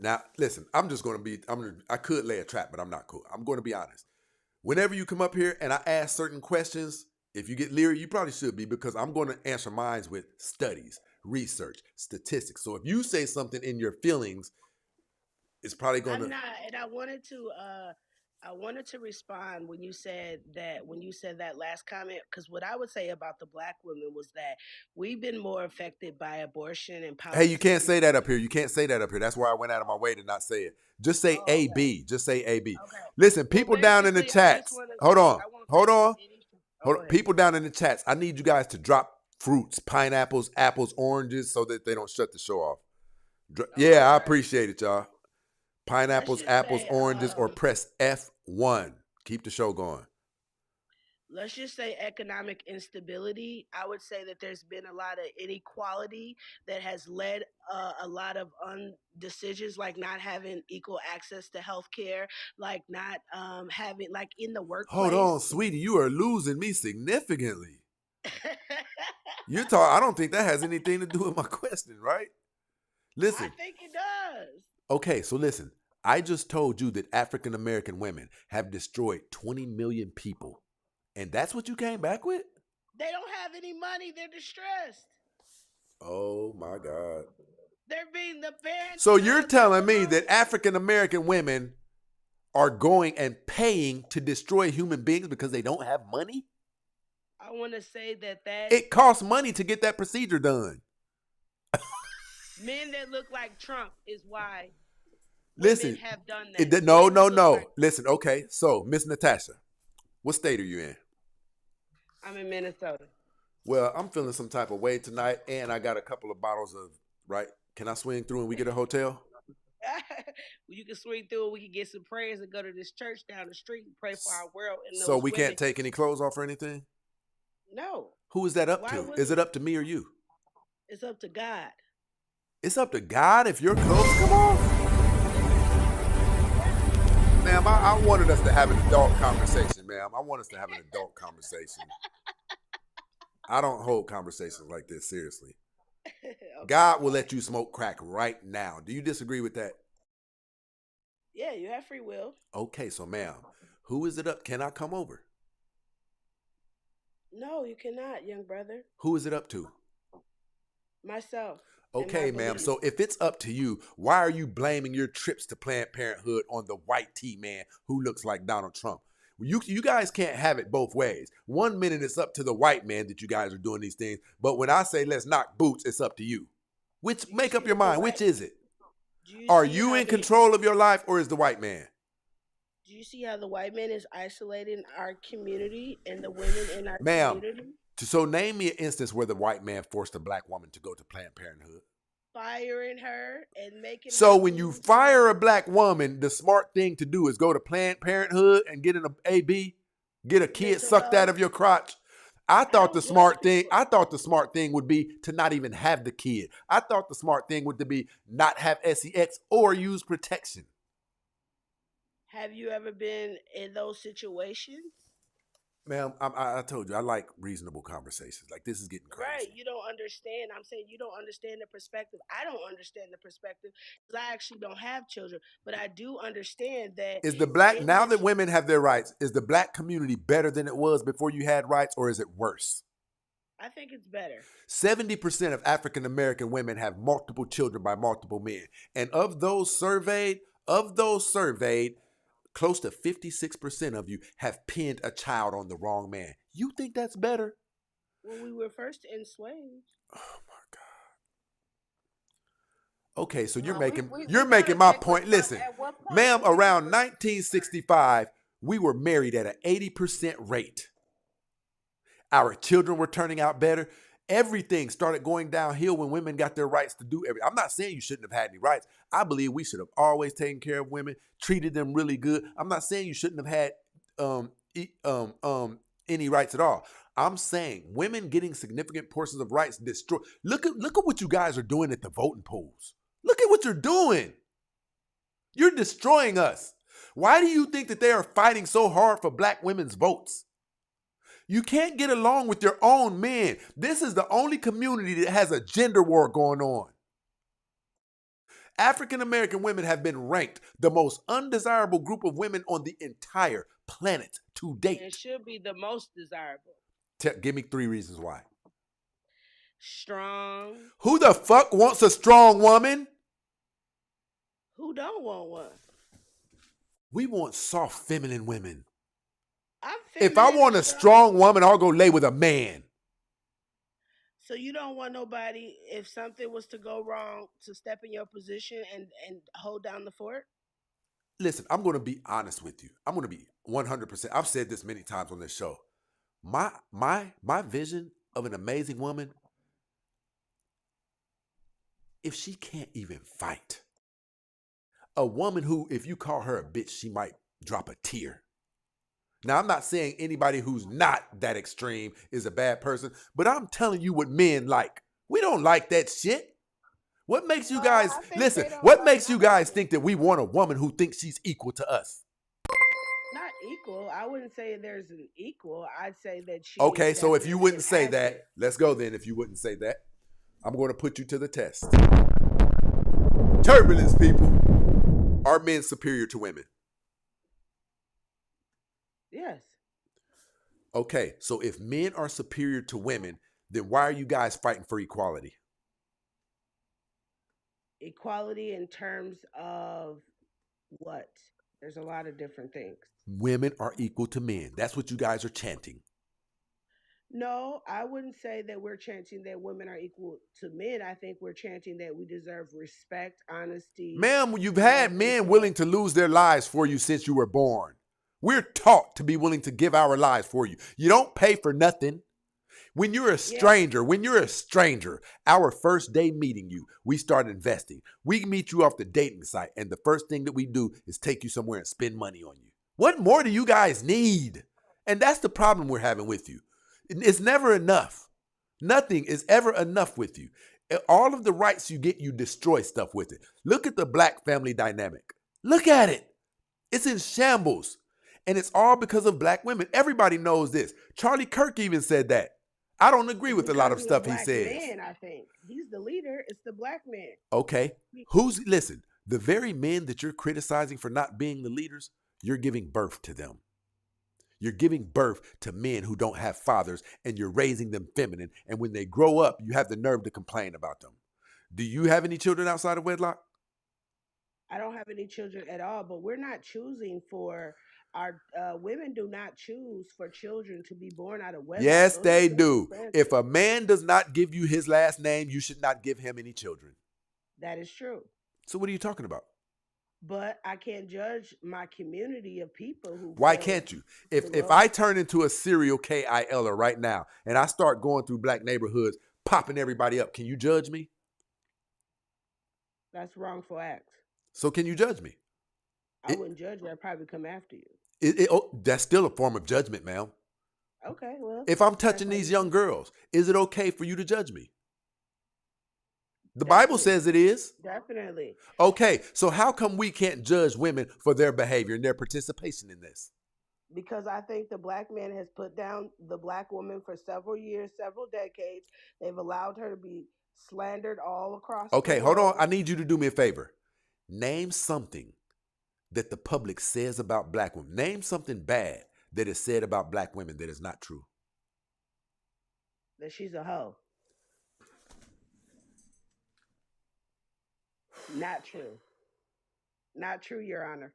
now listen, I could lay a trap, but I'm not cool. I'm going to be honest. Whenever you come up here and I ask certain questions, if you get leery, you probably should be, because I'm going to answer mine with studies, research, statistics. So if you say something in your feelings, it's probably going I'm to. not, and I wanted to respond when you said that last comment, because what I would say about the black women was that we've been more affected by abortion and Hey, you can't policies. say that up here. You can't say that up here. That's why I went out of my way to not say it. Just say Oh, okay. AB. Just say AB. Okay. Listen, Well, people down in the basically, I just chats. want to Hold say on. I won't Hold say on. any. Oh, Hold go on. ahead. People down in the chats. I need you guys to drop fruits, pineapples, apples, oranges, so that they don't shut the show off. Oh, Yeah, I okay. appreciate it, y'all. Let's Pineapples, just apples, say, oranges, or press F1. Keep the show going. let's just say economic instability. I would say that there's been a lot of inequality that has led a lot of decisions, like not having equal access to healthcare, like not having, like in the Hold on, workplace. sweetie. You are losing me significantly. I don't think that has anything to do with my question, right? I Listen. think it does. Okay, so listen. I just told you that African American women have destroyed 20 million people. And that's what you came back with? They don't have any money. They're distressed. Oh my God. They're being the parents. So you're telling me that African American women are going and paying to destroy human beings because they don't have money? I want to say that It costs money to get that procedure done. men that look like Trump is why Listen, women have done that. no. Listen, okay. So, Miss Natasha, what state are you in? I'm in Minnesota. Well, I'm feeling some type of way tonight, and I got a couple of bottles of, right? Can I swing through and we get a hotel? You can swing through and we can get some prayers and go to this church down the street and pray for our world. And So those we women. can't take any clothes off or anything? No. Who is that up Why to? would Is it up to me or you? It's up to God. It's up to God if your clothes come off? Ma'am, I wanted us to have an adult conversation, ma'am. I want us to have an adult conversation. I don't hold conversations like this seriously. Okay. God will let you smoke crack right now. Do you disagree with that? Yeah, you have free will. Okay, so ma'am, who is it up? Can I come over? No, you cannot, young brother. Who is it up to? Myself. Okay, ma'am. So if it's up to you, why are you blaming your trips to Planned Parenthood on the white tea man who looks like Donald Trump? You guys can't have it both ways. 1 minute it's up to the white man that you guys are doing these things, but when I say let's knock boots, it's up to you. Make up your mind. Which is it? Are you in control of your life, or is the white man? Do you see how the white man is isolating our community and the women in our community? So name me an instance where the white man forced a black woman to go to Planned Parenthood. Firing her and making. So when you fire a black woman, the smart thing to do is go to Planned Parenthood and get an AB, get a kid sucked out of your crotch. I thought the smart thing would be to not even have the kid. I thought the smart thing would be not have sex or use protection. Have you ever been in those situations? Ma'am, I told you, I like reasonable conversations. Like, this is getting crazy. Right, you don't understand. I'm saying you don't understand the perspective. I don't understand the perspective because I actually don't have children. But I do understand that. Is the black, now that women have their rights, is the black community better than it was before you had rights, or is it worse? I think it's better. 70% of African American women have multiple children by multiple men. And of those surveyed, close to 56% of you have pinned a child on the wrong man. You think that's better? Well, we were first enslaved. Oh my God. Okay, so you're making my point. Listen, ma'am, around 1965, we were married at an 80% rate. Our children were turning out better. Everything started going downhill when women got their rights to do everything. I'm not saying you shouldn't have had any rights. I believe we should have always taken care of women, treated them really good. I'm not saying you shouldn't have had any rights at all. I'm saying women getting significant portions of rights destroy. Look at what you guys are doing at the voting polls. Look at what you're doing. You're destroying us. Why do you think that they are fighting so hard for black women's votes? You can't get along with your own men. This is the only community that has a gender war going on. African American women have been ranked the most undesirable group of women on the entire planet to date. It should be the most desirable. Give me 3 reasons why. Strong. Who the fuck wants a strong woman? Who don't want one? We want soft, feminine women. I'm If I want a strong woman, I'll go lay with a man. So you don't want nobody, if something was to go wrong, to step in your position and hold down the fort? Listen, I'm going to be honest with you. I'm going to be 100%. I've said this many times on this show. My vision of an amazing woman, if she can't even fight, a woman who, if you call her a bitch, she might drop a tear. Now, I'm not saying anybody who's not that extreme is a bad person, but I'm telling you what men like. We don't like that shit. What makes you guys, listen, what makes you guys think that we want a woman who thinks she's equal to us? Not equal. I wouldn't say there's an equal. I'd say that she. Okay, so if you wouldn't say that, let's go then. If you wouldn't say that, I'm going to put you to the test. Turbulence, people. Are men superior to women? Yes. Okay, so if men are superior to women, then why are you guys fighting for equality? Equality in terms of what? There's a lot of different things. Women are equal to men. That's what you guys are chanting. No, I wouldn't say that we're chanting that women are equal to men. I think we're chanting that we deserve respect, honesty. Ma'am, you've had men willing to lose their lives for you since you were born. We're taught to be willing to give our lives for you. You don't pay for nothing. When you're a stranger, our first day meeting you, we start investing. We meet you off the dating site, and the first thing that we do is take you somewhere and spend money on you. What more do you guys need? And that's the problem we're having with you. It's never enough. Nothing is ever enough with you. All of the rights you get, you destroy stuff with it. Look at the black family dynamic. Look at it. It's in shambles. And it's all because of black women. Everybody knows this. Charlie Kirk even said that. I don't agree with a lot of stuff he says. Man, I think he's the leader. It's the black man. Okay. Listen, the very men that you're criticizing for not being the leaders, you're giving birth to them. You're giving birth to men who don't have fathers, and you're raising them feminine. And when they grow up, you have the nerve to complain about them. Do you have any children outside of wedlock? I don't have any children at all, but we're not choosing for our women do not choose for children to be born out of wedlock. Yes, they do. If a man does not give you his last name, you should not give him any children. That is true. So what are you talking about? But I can't judge my community of people who. Why can't you? If I turn into a serial KILer right now and I start going through black neighborhoods, popping everybody up, can you judge me? That's wrongful act. So can you judge me? I wouldn't judge you. I'd probably come after you. That's still a form of judgment, ma'am. Okay, well. If I'm touching these young girls, is it okay for you to judge me? The Bible says it is. Definitely. Okay, so how come we can't judge women for their behavior and their participation in this? Because I think the black man has put down the black woman for several years, several decades. They've allowed her to be slandered all across the world. Okay, hold on. I need you to do me a favor. Name something that the public says about black women. Name something bad that is said about black women that is not true. That she's a hoe. Not true. Not true, Your Honor.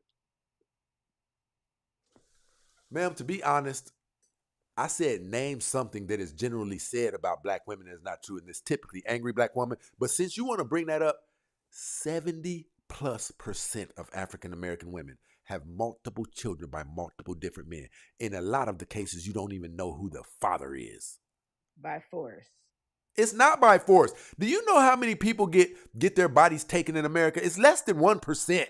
Ma'am, to be honest, I said name something that is generally said about black women that is not true, and it's typically angry black woman. But since you want to bring that up, 70+% of African American women have multiple children by multiple different men. In a lot of the cases, you don't even know who the father is. By force. It's not by force. Do you know how many people get their bodies taken in America? It's less than 1%.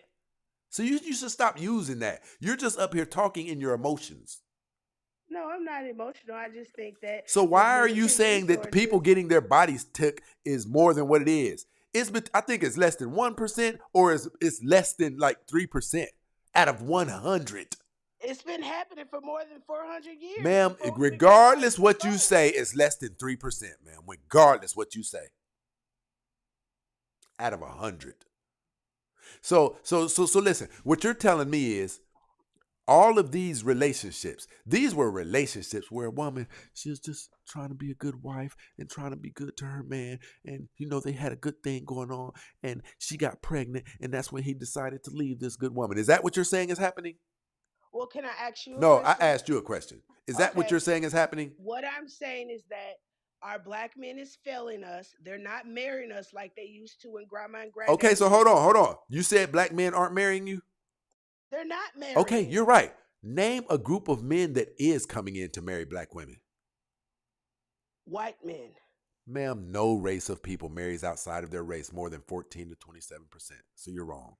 So you should stop using that. You're just up here talking in your emotions. No, I'm not emotional. I just think that. So why are you saying that the people getting their bodies took is more than what it is? I think it's less than 1%, or it's less than like 3%. Out of 100. It's been happening for more than 400 years. Ma'am, Before we regardless became what you say, it's less than 3%, ma'am. Regardless what you say. Out of 100. So listen, what you're telling me is all of these relationships, these were relationships where a woman, she was just trying to be a good wife and trying to be good to her man. And, they had a good thing going on and she got pregnant. And that's when he decided to leave this good woman. Is that what you're saying is happening? Well, can I ask you a No, I question? asked you a question. Is that what you're saying is happening? What I'm saying is that our black men is failing us. They're not marrying us like they used to when grandma and granddad. Okay, so hold on. You said black men aren't marrying you? They're not marrying. Okay, you're right. Name a group of men that is coming in to marry black women. White men. Ma'am, no race of people marries outside of their race more than 14 to 27%. So you're wrong.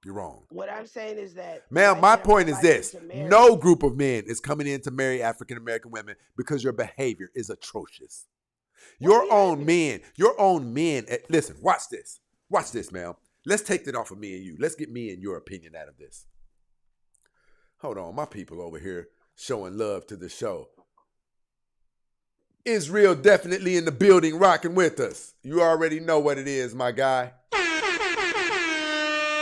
You're wrong. What I'm saying is that, ma'am, my point is this. No group of men is coming in to marry African American women because your behavior is atrocious. Your own men, listen, watch this. Watch this, ma'am. Let's take it off of me and you. Let's get me and your opinion out of this. Hold on, my people over here showing love to the show. Israel definitely in the building rocking with us. You already know what it is, my guy.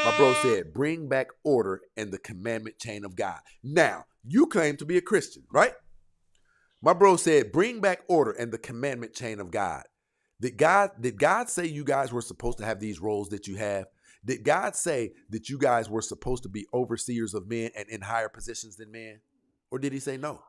My bro said, bring back order and the commandment chain of God. Now, you claim to be a Christian, right? My bro said, bring back order and the commandment chain of God. Did God say you guys were supposed to have these roles that you have? Did God say that you guys were supposed to be overseers of men and in higher positions than men? Or did he say no?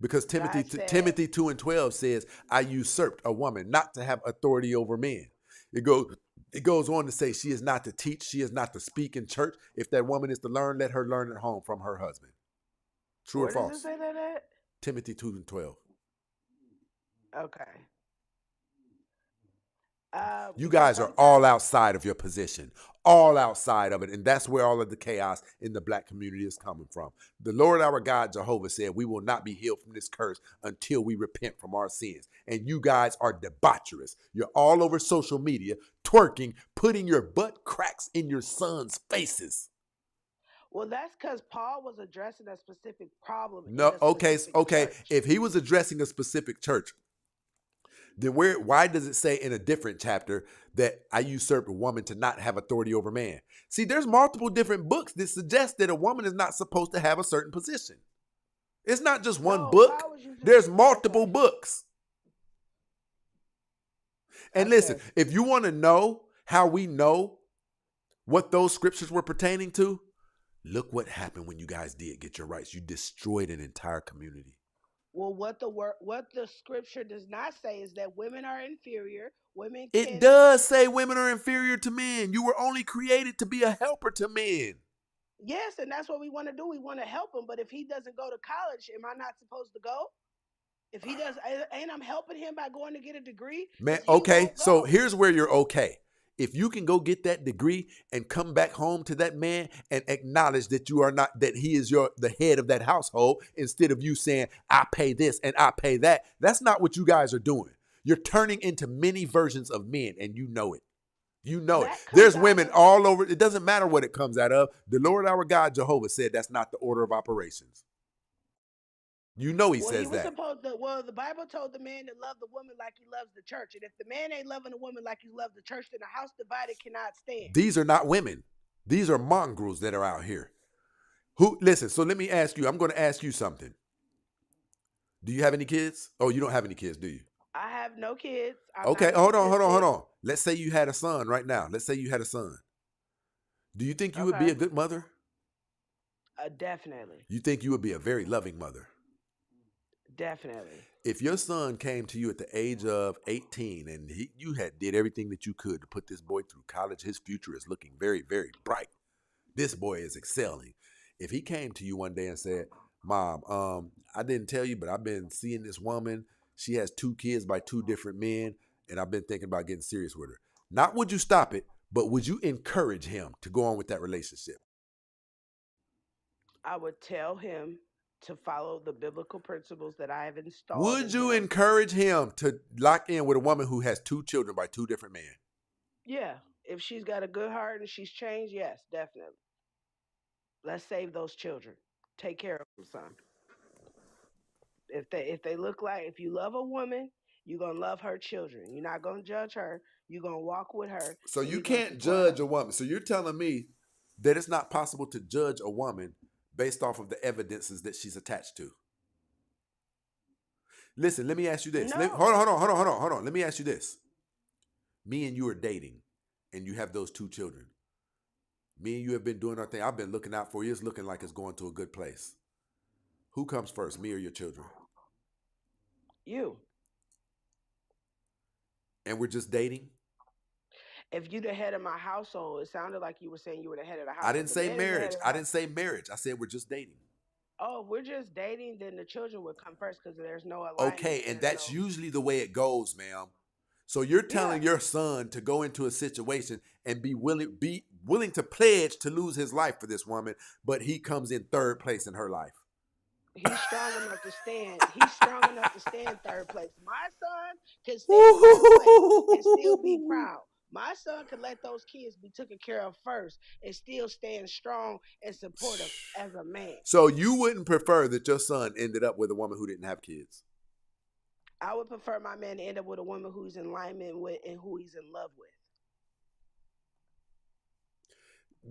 Because Timothy 2:12 says, I usurped a woman not to have authority over men. It goes on to say she is not to teach, she is not to speak in church. If that woman is to learn, let her learn at home from her husband. True or false? Where does it say that at? Timothy 2:12. Okay. You guys are all outside of your position, all outside of it. And that's where all of the chaos in the black community is coming from. The Lord our God, Jehovah, said we will not be healed from this curse until we repent from our sins. And you guys are debaucherous. You're all over social media, twerking, putting your butt cracks in your sons' faces. Well, that's because Paul was addressing a specific problem. No, okay. Church. If he was addressing a specific church, then why does it say in a different chapter that I usurp a woman to not have authority over man? See, there's multiple different books that suggest that a woman is not supposed to have a certain position. It's not just one book. There's multiple books. And listen, if you want to know how we know what those scriptures were pertaining to, look what happened when you guys did get your rights. You destroyed an entire community. Well, what the scripture does not say is that women are inferior. It does say women are inferior to men. You were only created to be a helper to men. Yes, and that's what we want to do. We want to help him. But if he doesn't go to college, am I not supposed to go? If he does, ain't I'm helping him by going to get a degree? Man, okay, so here's where you're okay. If you can go get that degree and come back home to that man and acknowledge that you are not, that he is the head of that household, instead of you saying, I pay this and I pay that. That's not what you guys are doing. You're turning into many versions of men, and you know it. You know it. There's women all over. It doesn't matter what it comes out of. The Lord our God, Jehovah, said that's not the order of operations. You know he says that. The Bible told the man to love the woman like he loves the church. And if the man ain't loving the woman like he loves the church, then a house divided cannot stand. These are not women. These are mongrels that are out here. Listen, so let me ask you. I'm going to ask you something. Do you have any kids? Oh, you don't have any kids, do you? I have no kids. Okay, hold on. Let's say you had a son right now. Let's say you had a son. Do you think you would be a good mother? Definitely. You think you would be a very loving mother? Definitely. If your son came to you at the age of 18 and you had did everything that you could to put this boy through college, his future is looking very, very bright. This boy is excelling. If he came to you one day and said, Mom, I didn't tell you, but I've been seeing this woman. She has 2 kids by 2 different men, and I've been thinking about getting serious with her. Not would you stop it, but would you encourage him to go on with that relationship? I would tell him to follow the biblical principles that I have installed. Would you encourage him to lock in with a woman who has 2 children by 2 different men? Yeah. If she's got a good heart and she's changed, yes, definitely. Let's save those children. Take care of them, son. If they look like, if you love a woman, you're gonna love her children. You're not gonna judge her. You're gonna walk with her, So and you you're gonna can't support her. judge a woman. So you're telling me that it's not possible to judge a woman based off of the evidences that she's attached to. Listen, let me ask you this. No, Hold on. Let me ask you this. Me and you are dating, and you have those two children. Me and you have been doing our thing. I've been looking out for you. It's looking like it's going to a good place. Who comes first, me or your children? you. And we're just dating? If you the head of my household, it sounded like you were saying you were the head of the I household. didn't The say man is the head marriage. of the I house. didn't say marriage. I said we're just dating. Oh, if we're just dating, then the children would come first because there's no alignment. Okay, and There's that's no. usually the way it goes, ma'am. So you're telling Yeah, your son to go into a situation and be willing to pledge to lose his life for this woman, but he comes in third place in her life. he's strong enough to stand. He's strong enough to stand third place. My son can stand third place and still be proud. My son can let those kids be taken care of first and still stand strong and supportive as a man. So you wouldn't prefer that your son ended up with a woman who didn't have kids? I would prefer my man to end up with a woman who's in alignment with and who he's in love with.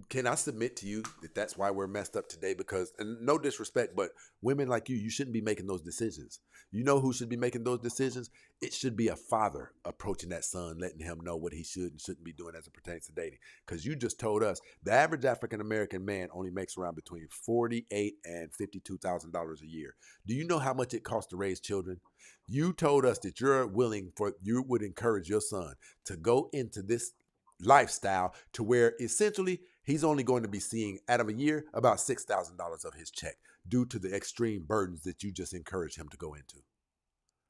Can I submit to you that that's why we're messed up today? Because, and no disrespect, but women like you shouldn't be making those decisions. You know who should be making those decisions? It should be a father approaching that son, letting him know what he should and shouldn't be doing as it pertains to dating. Because you just told us the average African-American man only makes around between $48,000 and $52,000 a year. Do you know how much it costs to raise children? You told us that you would encourage your son to go into this lifestyle to where essentially he's only going to be seeing out of a year about $6,000 of his check due to the extreme burdens that you just encourage him to go into.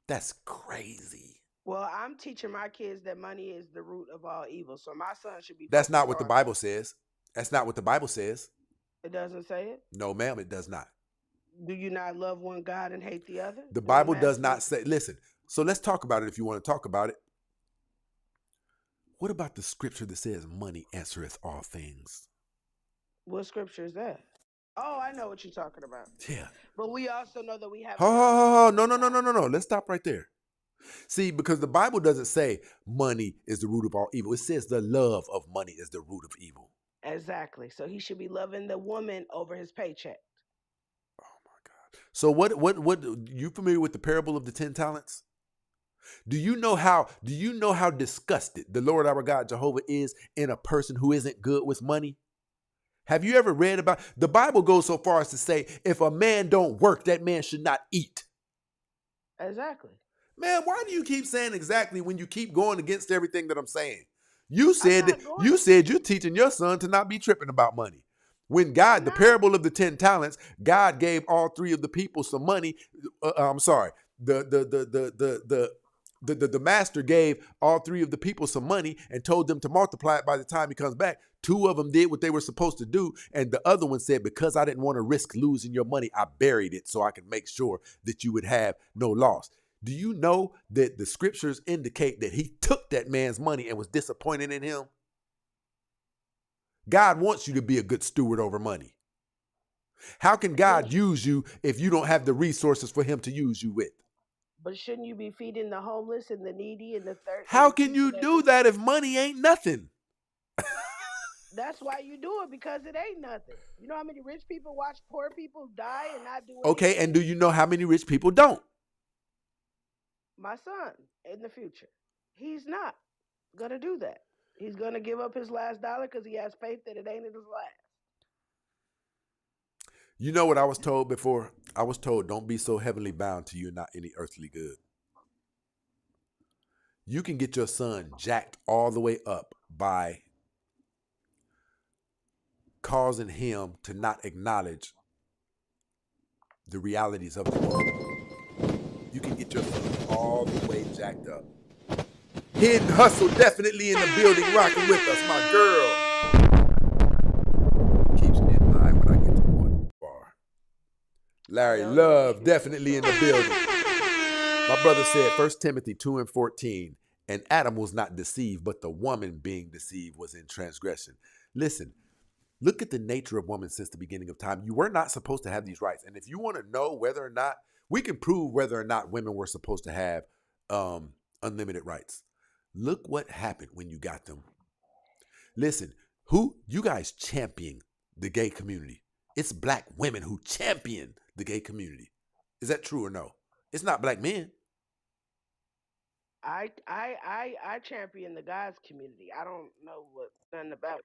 That's crazy. Well, I'm teaching my kids that money is the root of all evil. So my son should be That's not focused what the on. Bible says. That's not what the Bible says. It doesn't say it. No, ma'am, it does not. Do you not love one God and hate the other? The Then Bible I'm does asking not you, say, listen, so let's talk about it if you want to talk about it. What about the scripture that says money answereth all things? what scripture is that? Oh, I know what you're talking about. Yeah. But we also know that we have. No. Let's stop right there. See, because the Bible doesn't say money is the root of all evil. It says the love of money is the root of evil. Exactly. So he should be loving the woman over his paycheck. So what you familiar with the parable of the 10 talents? Do you know how disgusted the Lord our God Jehovah is in a person who isn't good with money? Have you ever read about the Bible goes so far as to say if a man don't work, that man should not eat. Exactly. Man, why do you keep saying exactly when you keep going against everything that I'm saying? You said you're teaching your son to not be tripping about money. When God, the parable of the 10 talents, God gave all three of the people some money. I'm sorry. The master gave all three of the people some money and told them to multiply it by the time he comes back. Two of them did what they were supposed to do. And the other one said, because I didn't want to risk losing your money, I buried it so I could make sure that you would have no loss. Do you know that the scriptures indicate that he took that man's money and was disappointed in him? God wants you to be a good steward over money. How can God use you if you don't have the resources for him to use you with? But shouldn't you be feeding the homeless and the needy and the thirsty? How can you do that if money ain't nothing? That's why you do it, because it ain't nothing. You know how many rich people watch poor people die and not do anything? Okay, and do you know how many rich people don't? My son, in the future, he's not going to do that. He's going to give up his last dollar because he has faith that it ain't his last. You know what I was told before? I was told, don't be so heavenly bound to you not any earthly good. You can get your son jacked all the way up by causing him to not acknowledge the realities of the world. You can get your son all the way jacked up. Hidden Hustle definitely in the building, rocking with us, my girl. Keeps me in line when I get to one bar. Larry Love definitely in the building. My brother said 1 Timothy 2:14, And Adam was not deceived, but the woman being deceived was in transgression. Listen, look at the nature of woman since the beginning of time. You were not supposed to have these rights. And if you want to know whether or not, we can prove whether or not women were supposed to have unlimited rights. Look what happened when you got them. Listen, who you guys champion the gay community? It's black women who champion the gay community. Is that true or no? It's not black men. I champion the guys community. I don't know what nothing about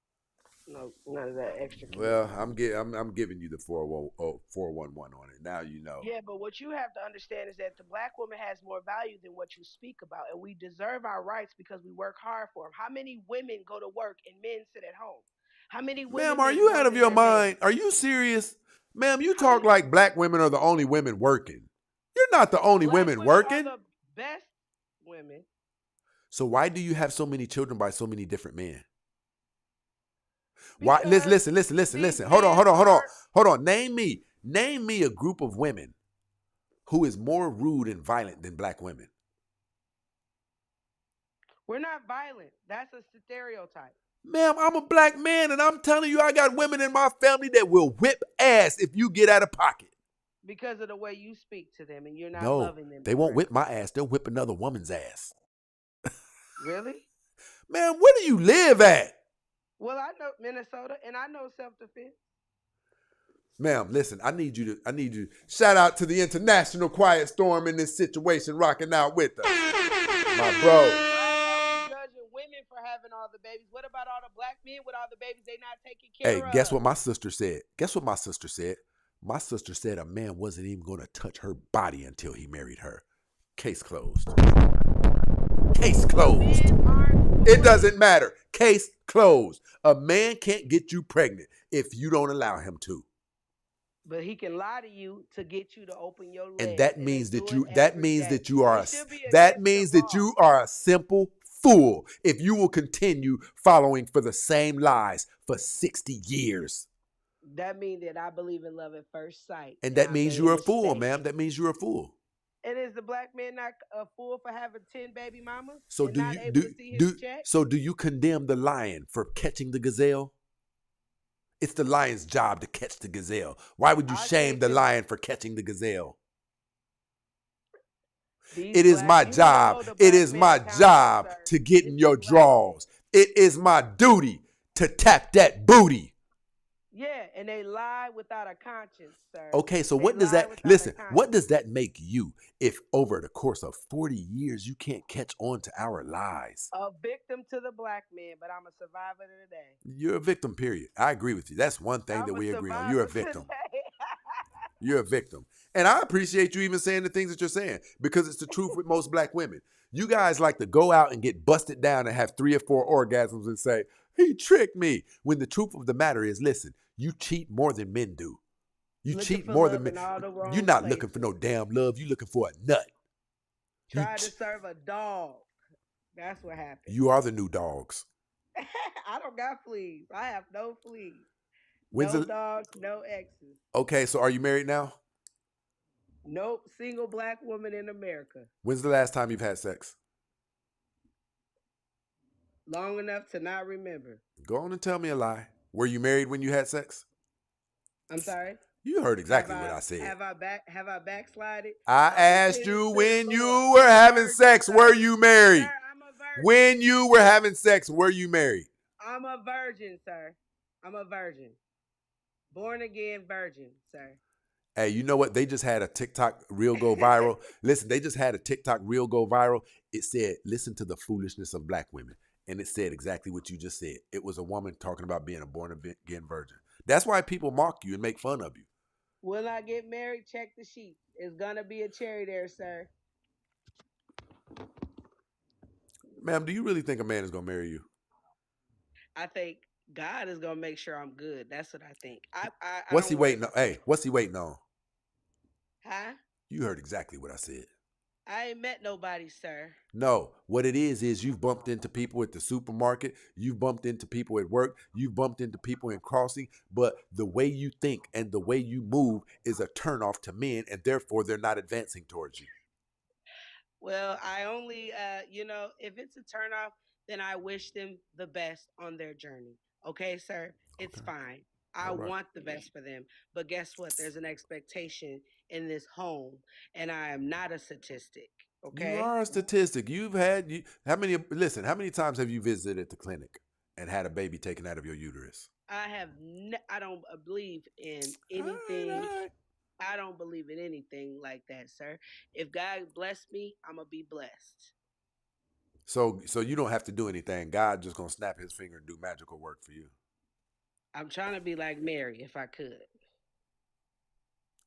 none of that extra Well, community. I'm giving you the 411 on it. Now you know. Yeah, but what you have to understand is that the black woman has more value than what you speak about, and we deserve our rights because we work hard for them. How many women go to work and men sit at home? How many Ma'am, women are make you more out of than your their man? mind? Are you serious? Ma'am, you How talk many like black women are the only women working. You're not the only black women women are working. the best women? So why do you have so many children by so many different men? Why? Because Listen. these men are. Hold on. Name me a group of women who is more rude and violent than black women. We're not violent. That's a stereotype. Ma'am, I'm a black man and I'm telling you, I got women in my family that will whip ass if you get out of pocket. Because of the way you speak to them and you're not No, loving them they won't whip correctly. my ass. They'll whip another woman's ass. Really? Man, where do you live at? Well, I know Minnesota and I know self-defense. Ma'am, listen, I need you to shout out to the international quiet storm in this situation rocking out with us. My bro. Why are we judging women for having all the babies? What about all the black men with all the babies they not taking care Hey, of? guess what my sister said? My sister said a man wasn't even going to touch her body until he married her. Case closed. Case closed. It doesn't matter. Case closed. A man can't get you pregnant if you don't allow him to. But he can lie to you to get you to open your legs. And that they means do that it you every day. It should be that against means the that law. you are a simple fool if you will continue following for the same lies for 60 years. That means that I believe in love at first sight. And that I means made you're a fool, mistake. ma'am. That means you're a fool. And is the black man not a fool for having 10 baby mamas So and do not you able to see his check? do you condemn the lion for catching the gazelle? It's the lion's job to catch the gazelle. Why would you shame the lion for catching the gazelle? It is my job. It is my job to get in your drawers. It is my duty to tap that booty. Yeah, and they lie without a conscience, sir. Okay, so They what does lie that without a listen? conscience. What does that make you if over the course of 40 years you can't catch on to our lies? A victim to the black man, but I'm a survivor today. You're a victim, period. I agree with you. That's one thing that we agree on. You're a victim. You're a victim. And I appreciate you even saying the things that you're saying because it's the truth with most black women. You guys like to go out and get busted down and have 3 or 4 orgasms and say, he tricked me. When the truth of the matter is, listen, you cheat more than men do. You cheat more than men. You're not looking for no damn love. You're looking for a nut. Tried to serve a dog. That's what happened. You are the new dogs. I don't got fleas. I have no fleas. When's no the- dogs, no exes. Okay, so are you married now? Nope. Single black woman in America. When's the last time you've had sex? Long enough to not remember. Go on and tell me a lie. Were you married when you had sex? I'm sorry. You heard exactly what I said. Have I backslided? I asked you when you were having sex, were you married? Sir, I'm a virgin. When you were having sex, were you married? I'm a virgin, sir. I'm a virgin. Born again virgin, sir. Hey, you know what? They just had a TikTok reel go viral. Listen, they just had a TikTok reel go viral. It said, listen to the foolishness of black women. And it said exactly what you just said. It was a woman talking about being a born again virgin. That's why people mock you and make fun of you. When I get married, check the sheets. It's going to be a cherry there, sir. Ma'am, do you really think a man is going to marry you? I think God is going to make sure I'm good. That's what I think. What's he waiting on? Hey, what's he waiting on? Huh? You heard exactly what I said. I ain't met nobody, sir. No, what it is you've bumped into people at the supermarket, you've bumped into people at work, you've bumped into people in crossing, but the way you think and the way you move is a turnoff to men, and therefore they're not advancing towards you. Well, I only, if it's a turnoff, then I wish them the best on their journey. Okay, sir? It's Okay. fine. I All right. want the best for them. But guess what? There's an expectation in this home, and I am not a statistic. You Okay? are a statistic. How many listen, how many times have you visited the clinic and had a baby taken out of your uterus? I don't believe in All right, anything. all right. I don't believe in anything like that, sir. If God bless me, I'm going to be blessed. So you don't have to do anything. God just gonna snap his finger and do magical work for you. I'm trying to be like Mary if I could.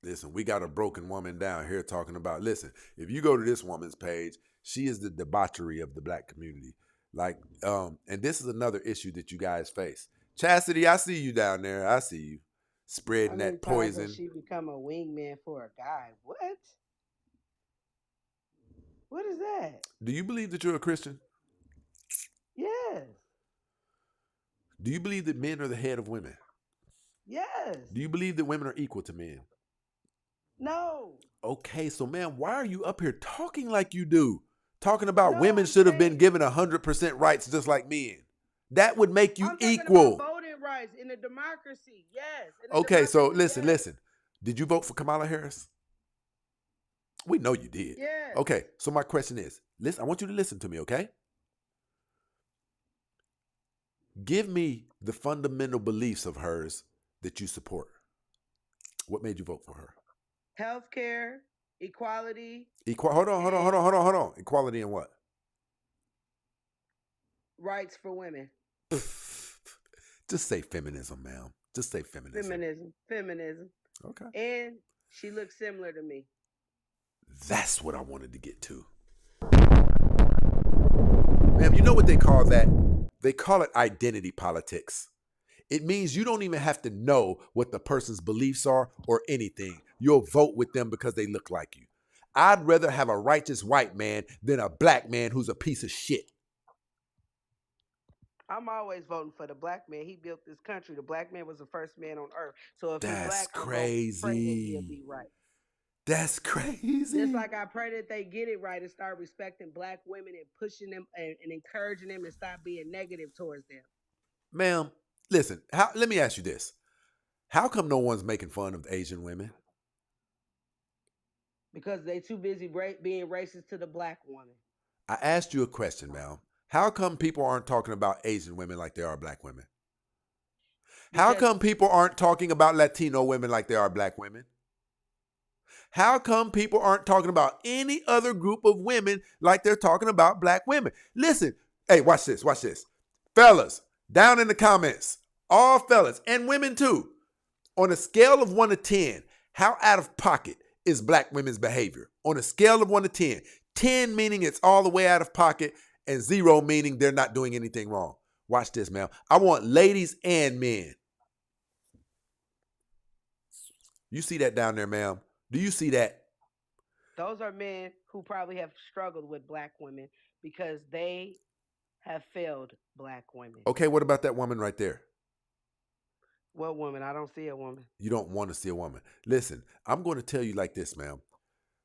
Listen, we got a broken woman down here talking about. Listen, if you go to this woman's page, she is the debauchery of the black community. Like, and this is another issue that you guys face. Chastity, I see you down there. I see you How spreading many that times has poison. she become a wingman for a guy? What? What is that? Do you believe that you're a Christian? Yes. Do you believe that men are the head of women? Yes. Do you believe that women are equal to men? No. Okay, so man, why are you up here talking like you do? Talking about No, women I'm should have been saying given 100% rights just like men. That would make you I'm talking about equal. voting rights in a democracy. Yes. In a Okay, so democracy, yes. listen. Did you vote for Kamala Harris? We know you did. Yes. Okay, so my question is, listen, I want you to listen to me, okay? Give me the fundamental beliefs of hers that you support. What made you vote for her? Healthcare, equality, Hold on. Equality in what? rights for women. Just say feminism, ma'am. Just say feminism. Feminism. Okay. And she looks similar to me. That's what I wanted to get to. Ma'am, you know what they call that? They call it identity politics. It means you don't even have to know what the person's beliefs are or anything. You'll vote with them because they look like you. I'd rather have a righteous white man than a black man who's a piece of shit. I'm always voting for the black man. He built this country. The black man was the first man on earth. So if he's That's black, I'm going to pray that he'll crazy. be right. That's crazy. Just like I pray that they get it right and start respecting black women and pushing them and encouraging them and stop being negative towards them. Ma'am, listen, let me ask you this. How come no one's making fun of Asian women? Because they too busy being racist to the black woman. I asked you a question, ma'am. How come people aren't talking about Asian women like they are black women? How come people aren't talking about Latino women like they are black women? How come people aren't talking about any other group of women like they're talking about black women? Listen, hey, watch this. Fellas, down in the comments, all fellas and women too, on a scale of 1 to 10, how out of pocket is black women's behavior? On a scale of 1 to 10, 10 meaning it's all the way out of pocket and 0 meaning they're not doing anything wrong. Watch this, ma'am. I want ladies and men. You see that down there, ma'am? Do you see that? Those are men who probably have struggled with black women because they have failed black women. Okay, what about that woman right there? What woman? I don't see a woman. You don't want to see a woman. Listen, I'm going to tell you like this, ma'am.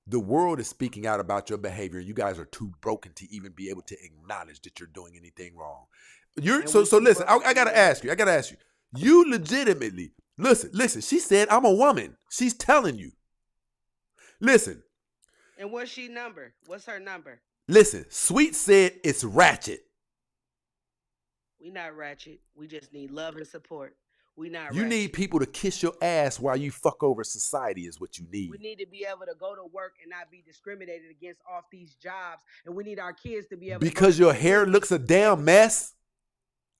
The world is speaking out about your behavior. You guys are too broken to even be able to acknowledge that you're doing anything wrong. So listen, I gotta ask you. You legitimately, listen, she said I'm a woman. She's telling you. Listen. And what's she number? What's her number? Listen, Sweet said it's ratchet. We not ratchet. We just need love and support. We not You ratchet. need people to kiss your ass while you fuck over society is what you need. We need to be able to go to work and not be discriminated against off these jobs. And we need our kids to be able because to your hair looks a damn mess.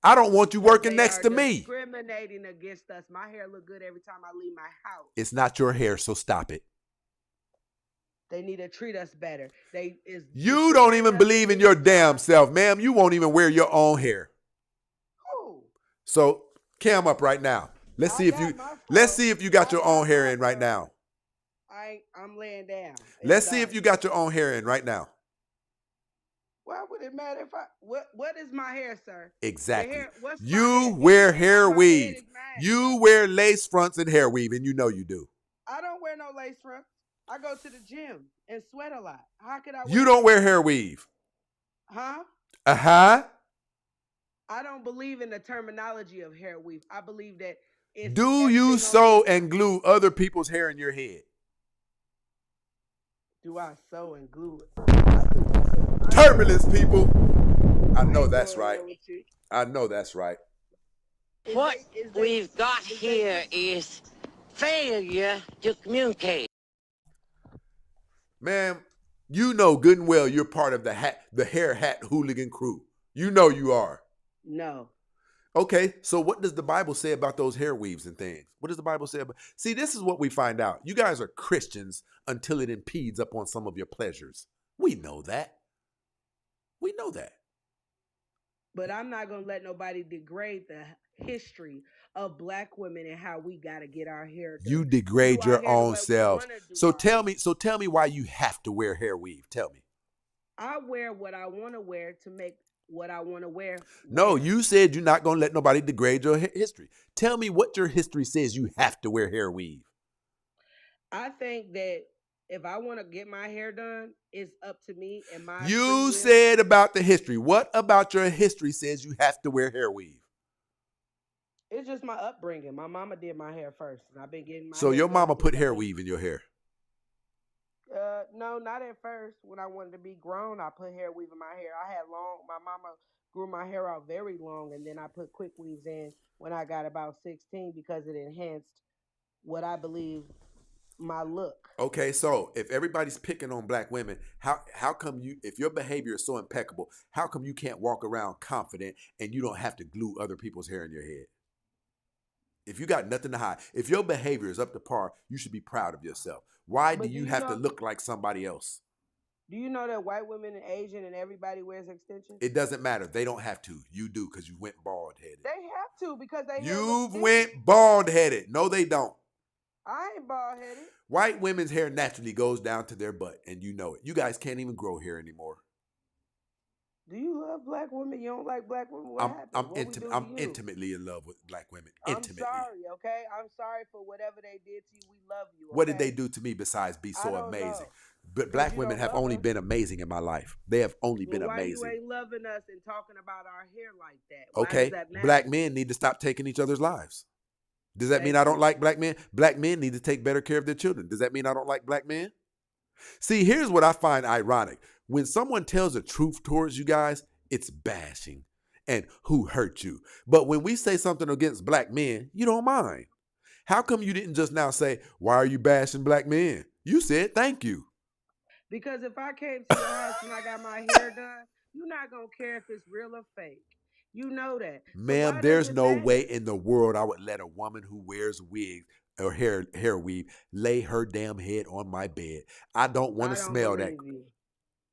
I don't want you working next to me. Discriminating against us. My hair look good every time I leave my house. It's not your hair, so stop it. They need to treat us better. You don't even believe in your damn self, ma'am. You won't even wear your own hair. Who? So cam up right now. Let's see if you got your own hair in right now. I'm laying down. Let's see if you got your own hair in right now. Why would it matter if what is my hair, sir? Exactly. You wear hair weave. You wear lace fronts and hair weave, and you know you do. I don't wear no lace fronts. I go to the gym and sweat a lot. How could I wear You don't wear hair weave. Huh? Uh-huh. I don't believe in the terminology of hair weave. I believe that it's Do you everything on sew me. and glue other people's hair in your head? Do I sew and glue it? Turbulence, people. I I know ain't that's going right. there with you. I know that's right. What we've got here is failure to communicate. Ma'am, you know good and well you're part of the hair hat hooligan crew. You know you are. No. Okay, so what does the Bible say about those hair weaves and things? What does the Bible say about? See, this is what we find out. You guys are Christians until it impedes upon some of your pleasures. We know that. We know that. But I'm not going to let nobody degrade the history of black women and how we got to get our hair done. You We do degrade our your hair the own way we selves. wanna do So our tell me why you have to wear hair weave. Tell me. I wear what I want to wear to make what I want to wear. No, you said you're not going to let nobody degrade your history. Tell me what your history says you have to wear hair weave. I think that if I want to get my hair done, it's up to me and my free You will. said about the history. What about your history says you have to wear hair weave? It's just my upbringing. My mama did my hair first, and I've been getting my So hair your done mama since put I've hair been- weave in your hair. No, not at first. When I wanted to be grown, I put hair weave in my hair. I had long. My mama grew my hair out very long, and then I put quick weaves in when I got about 16 because it enhanced what I believe my look. Okay, so if everybody's picking on black women, how come you, if your behavior is so impeccable, how come you can't walk around confident and you don't have to glue other people's hair in your head? If you got nothing to hide, if your behavior is up to par, you should be proud of yourself. Why do But you have to look like somebody else? Do you know that white women and Asian and everybody wears extensions? It doesn't matter. They don't have to. You do because you went bald headed. They have to because they hair looks You've good. went bald headed. No, they don't. I ain't bald headed. White women's hair naturally goes down to their butt, and you know it. You guys can't even grow hair anymore. Do you love black women? You don't like black women? What happened? I'm intimately in love with black women. Intimately. I'm sorry, okay? I'm sorry for whatever they did to you. We love you. Okay? What did they do to me besides be so amazing? Know. But black women have only been amazing in my life. They have only been why amazing. Why you ain't loving us and talking about our hair like that? Why Okay, does that matter? black men need to stop taking each other's lives. Does that mean I don't like black men? Black men need to take better care of their children. Does that mean I don't like black men? See, here's what I find ironic. When someone tells the truth towards you guys, it's bashing and who hurt you. But when we say something against black men, you don't mind. How come you didn't just now say, why are you bashing black men? You said thank you. Because if I came to your house and I got my hair done, you're not going to care if it's real or fake. You know that. Ma'am, there's no way in the world I would let a woman who wears wigs or hair weave lay her damn head on my bed. I don't want to smell that.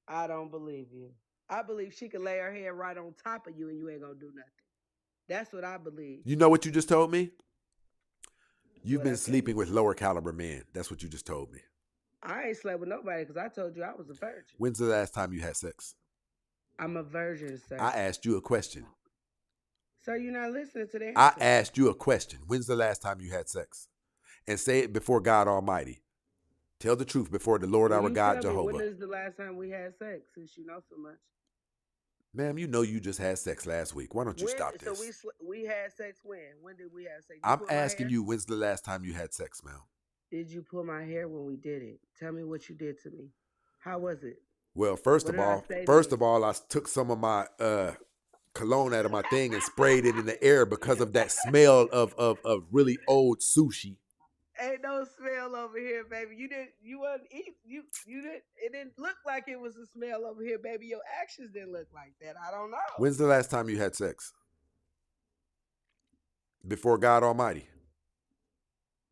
I don't believe you. I believe she could lay her head right on top of you and you ain't going to do nothing. That's what I believe. You know what you just told me? You've been sleeping with lower caliber men. That's what you just told me. I ain't slept with nobody because I told you I was a virgin. When's the last time you had sex? I'm a virgin, sir. I asked you a question. Sir, you're not listening to the answer. I asked you a question. When's the last time you had sex? And say it before God Almighty. Tell the truth before the Lord our God Jehovah. When is the last time we had sex, since you know so much? Ma'am, you know you just had sex last week. Why don't you stop this? So we had sex when? When did we have sex? I'm asking you, when's the last time you had sex, ma'am? Did you pull my hair when we did it? Tell me what you did to me. How was it? Well, first of all, I took some of my cologne out of my thing and sprayed it in the air because of that smell of really old sushi. Ain't no smell over here, baby. You wasn't eat. You didn't. It didn't look like it was a smell over here, baby. Your actions didn't look like that. I don't know. When's the last time you had sex? Before God Almighty.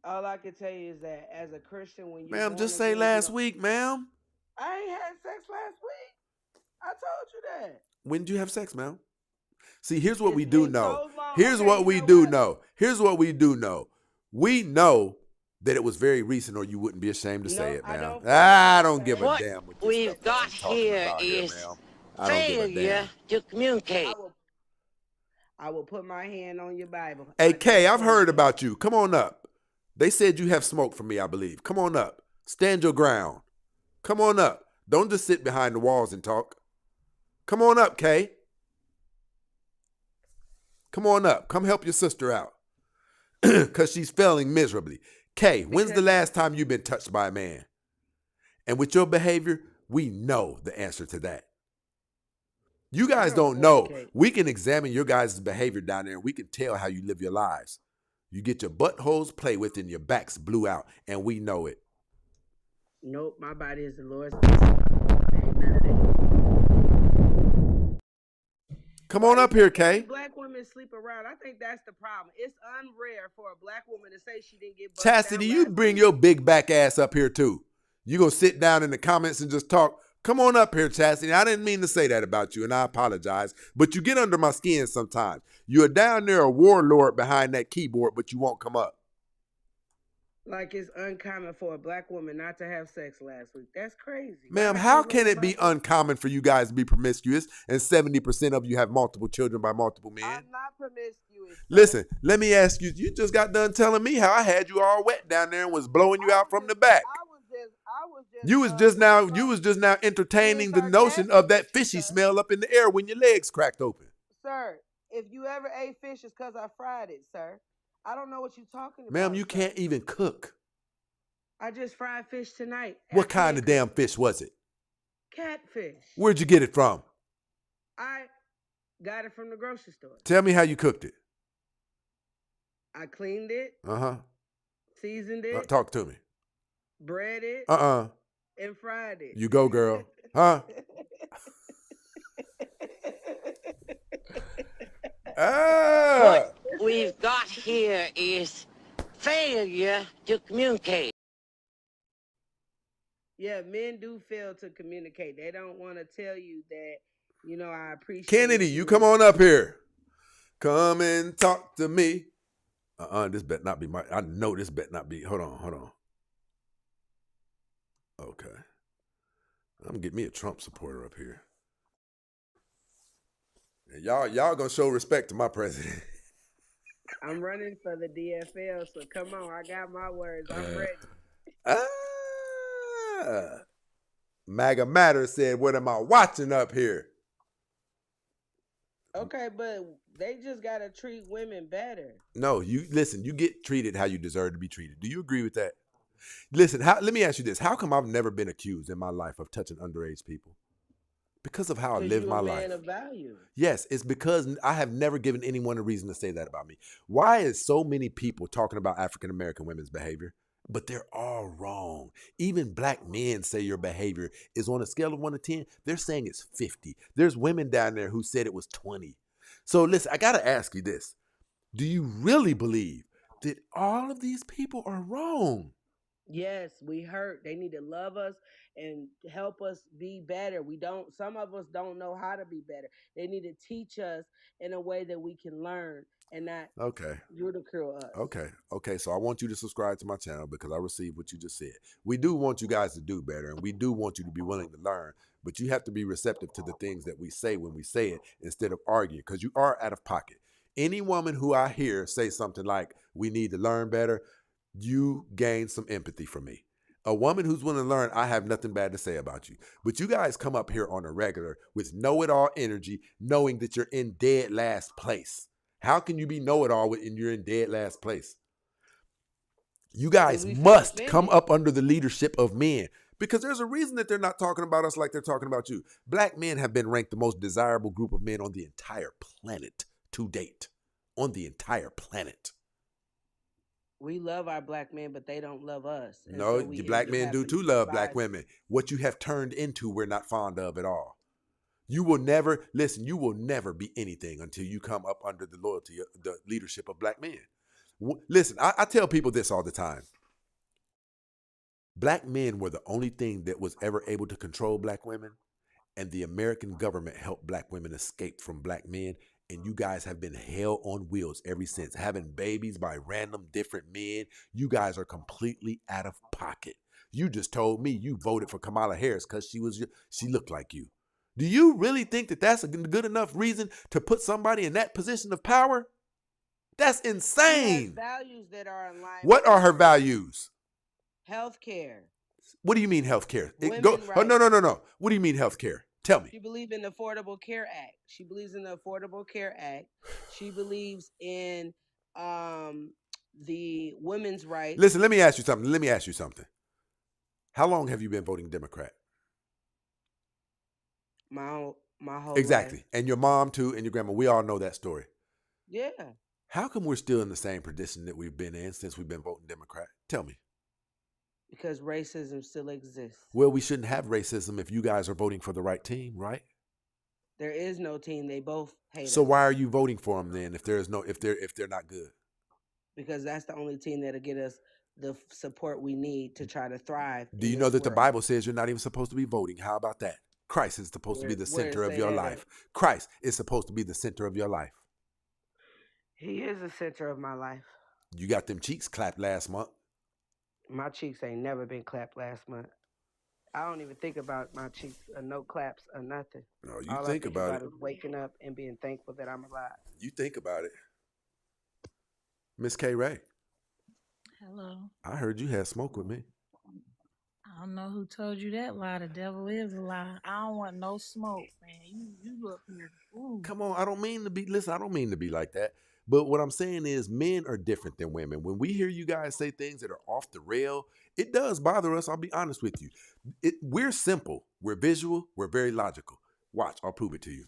All I can tell you is that as a Christian, when you ma'am, just say last week, ma'am. I ain't had sex last week. I told you that. When did you have sex, ma'am? See, here's what we do know. Here's what we do know. Here's what we do know. We know that it was very recent, or you wouldn't be ashamed to say it, ma'am. I don't give a damn what we've got here is failure to communicate. I will put my hand on your Bible. Hey, Kay, I've heard about you. Come on up. They said you have smoke for me, I believe. Come on up. Stand your ground. Come on up. Don't just sit behind the walls and talk. Come on up, Kay. Come on up. Come help your sister out. Because she's failing miserably. Kay, when's the last time you've been touched by a man? And with your behavior, we know the answer to that. You guys don't know. We can examine your guys' behavior down there and we can tell how you live your lives. You get your buttholes played with and your backs blew out, and we know it. Nope, my body is the Lord's. Ain't none of that. Come on up here, Kay. Black women sleep around. I think that's the problem. It's unrare for a black woman to say she didn't get bucked Chastity, down you last bring week. your big back ass up here too. You gonna sit down in the comments and just talk? Come on up here, Chastity. I didn't mean to say that about you, and I apologize. But you get under my skin sometimes. You're down there a warlord behind that keyboard, but you won't come up. Like it's uncommon for a black woman not to have sex last week. That's crazy. Ma'am, how can it be uncommon for you guys to be promiscuous and 70% of you have multiple children by multiple men? I'm not promiscuous. Listen, let me ask you. You just got done telling me how I had you all wet down there and was blowing you out from the back. You was just now entertaining the notion of that fishy smell up in the air when your legs cracked open. Sir, if you ever ate fish, it's because I fried it, sir. I don't know what you're talking about. Ma'am, you can't even cook. I just fried fish tonight. What kind of damn fish was it? Catfish. Where'd you get it from? I got it from the grocery store. Tell me how you cooked it. I cleaned it. Uh-huh. Seasoned it. Talk to me. Bread it. And fried it. You go, girl. Huh? What we've got here is failure to communicate. Yeah, men do fail to communicate. They don't want to tell you that, I appreciate Kennedy, you come on up here. Come and talk to me. This better not be I know this better not be. Hold on. Okay. I'm gonna get me a Trump supporter up here. And y'all gonna show respect to my president. I'm running for the DFL, so come on, I got my words. I'm ready. MAGA Matter said, what am I watching up here? Okay, but they just gotta treat women better. No, you get treated how you deserve to be treated. Do you agree with that? Listen, let me ask you this. How come I've never been accused in my life of touching underage people? Because of how I live my life. Man of value. Yes, it's because I have never given anyone a reason to say that about me. Why is so many people talking about African American women's behavior? But they're all wrong. Even black men say your behavior is on a scale of 1 to 10. They're saying it's 50. There's women down there who said it was 20. So listen, I got to ask you this. Do you really believe that all of these people are wrong? Yes, we hurt. They need to love us and help us be better. Some of us don't know how to be better. They need to teach us in a way that we can learn and not ridicule us. Okay. So I want you to subscribe to my channel because I received what you just said. We do want you guys to do better and we do want you to be willing to learn, but you have to be receptive to the things that we say when we say it instead of arguing because you are out of pocket. Any woman who I hear say something like, we need to learn better, you gain some empathy from me. A woman who's willing to learn, I have nothing bad to say about you. But you guys come up here on a regular with know-it-all energy, knowing that you're in dead last place. How can you be know-it-all when you're in dead last place? You guys must come up under the leadership of men because there's a reason that they're not talking about us like they're talking about you. Black men have been ranked the most desirable group of men on the entire planet to date. On the entire planet. We love our black men, but they don't love us. No, the black men do too love black women. What you have turned into, we're not fond of at all. You will never be anything until you come up under the loyalty of the leadership of black men. Listen, I tell people this all the time. Black men were the only thing that was ever able to control black women, and the American government helped black women escape from black men. And you guys have been hell on wheels ever since, having babies by random different men. You guys are completely out of pocket. You just told me you voted for Kamala Harris because she looked like you. Do you really think that that's a good enough reason to put somebody in that position of power? That's insane. She has values that are in line. What are her values? Healthcare, What do you mean health care? Women Oh, rights. no. What do you mean health care? Tell me. She believes in the Affordable Care Act. She believes in the Affordable Care Act. She believes in the women's rights. Listen, let me ask you something. How long have you been voting Democrat? My whole Exactly. life. And your mom too, and your grandma. We all know that story. Yeah. How come we're still in the same position that we've been in since we've been voting Democrat? Tell me. Because racism still exists. Well, we shouldn't have racism if you guys are voting for the right team, right? There is no team. They both hate So us. why are you voting for them then if they're not good? Because that's the only team that'll get us the support we need to try to thrive. Do you know that the Bible says you're not even supposed to be voting? How about that? Christ is supposed to be the center of your life. Christ is supposed to be the center of your life. He is the center of my life. You got them cheeks clapped last month. My cheeks ain't never been clapped last month. I don't even think about my cheeks or no claps or nothing. No, you All think I think about about it. is waking up and being thankful that I'm alive. You think about it. Miss K. Ray, Hello. I heard you had smoke with me. I don't know who told you that lie. The devil is a lie. I don't want no smoke, man. You up here. Ooh. Come on, I don't mean to be like that. But what I'm saying is men are different than women. When we hear you guys say things that are off the rail, it does bother us. I'll be honest with you. We're simple. We're visual. We're very logical. Watch, I'll prove it to you.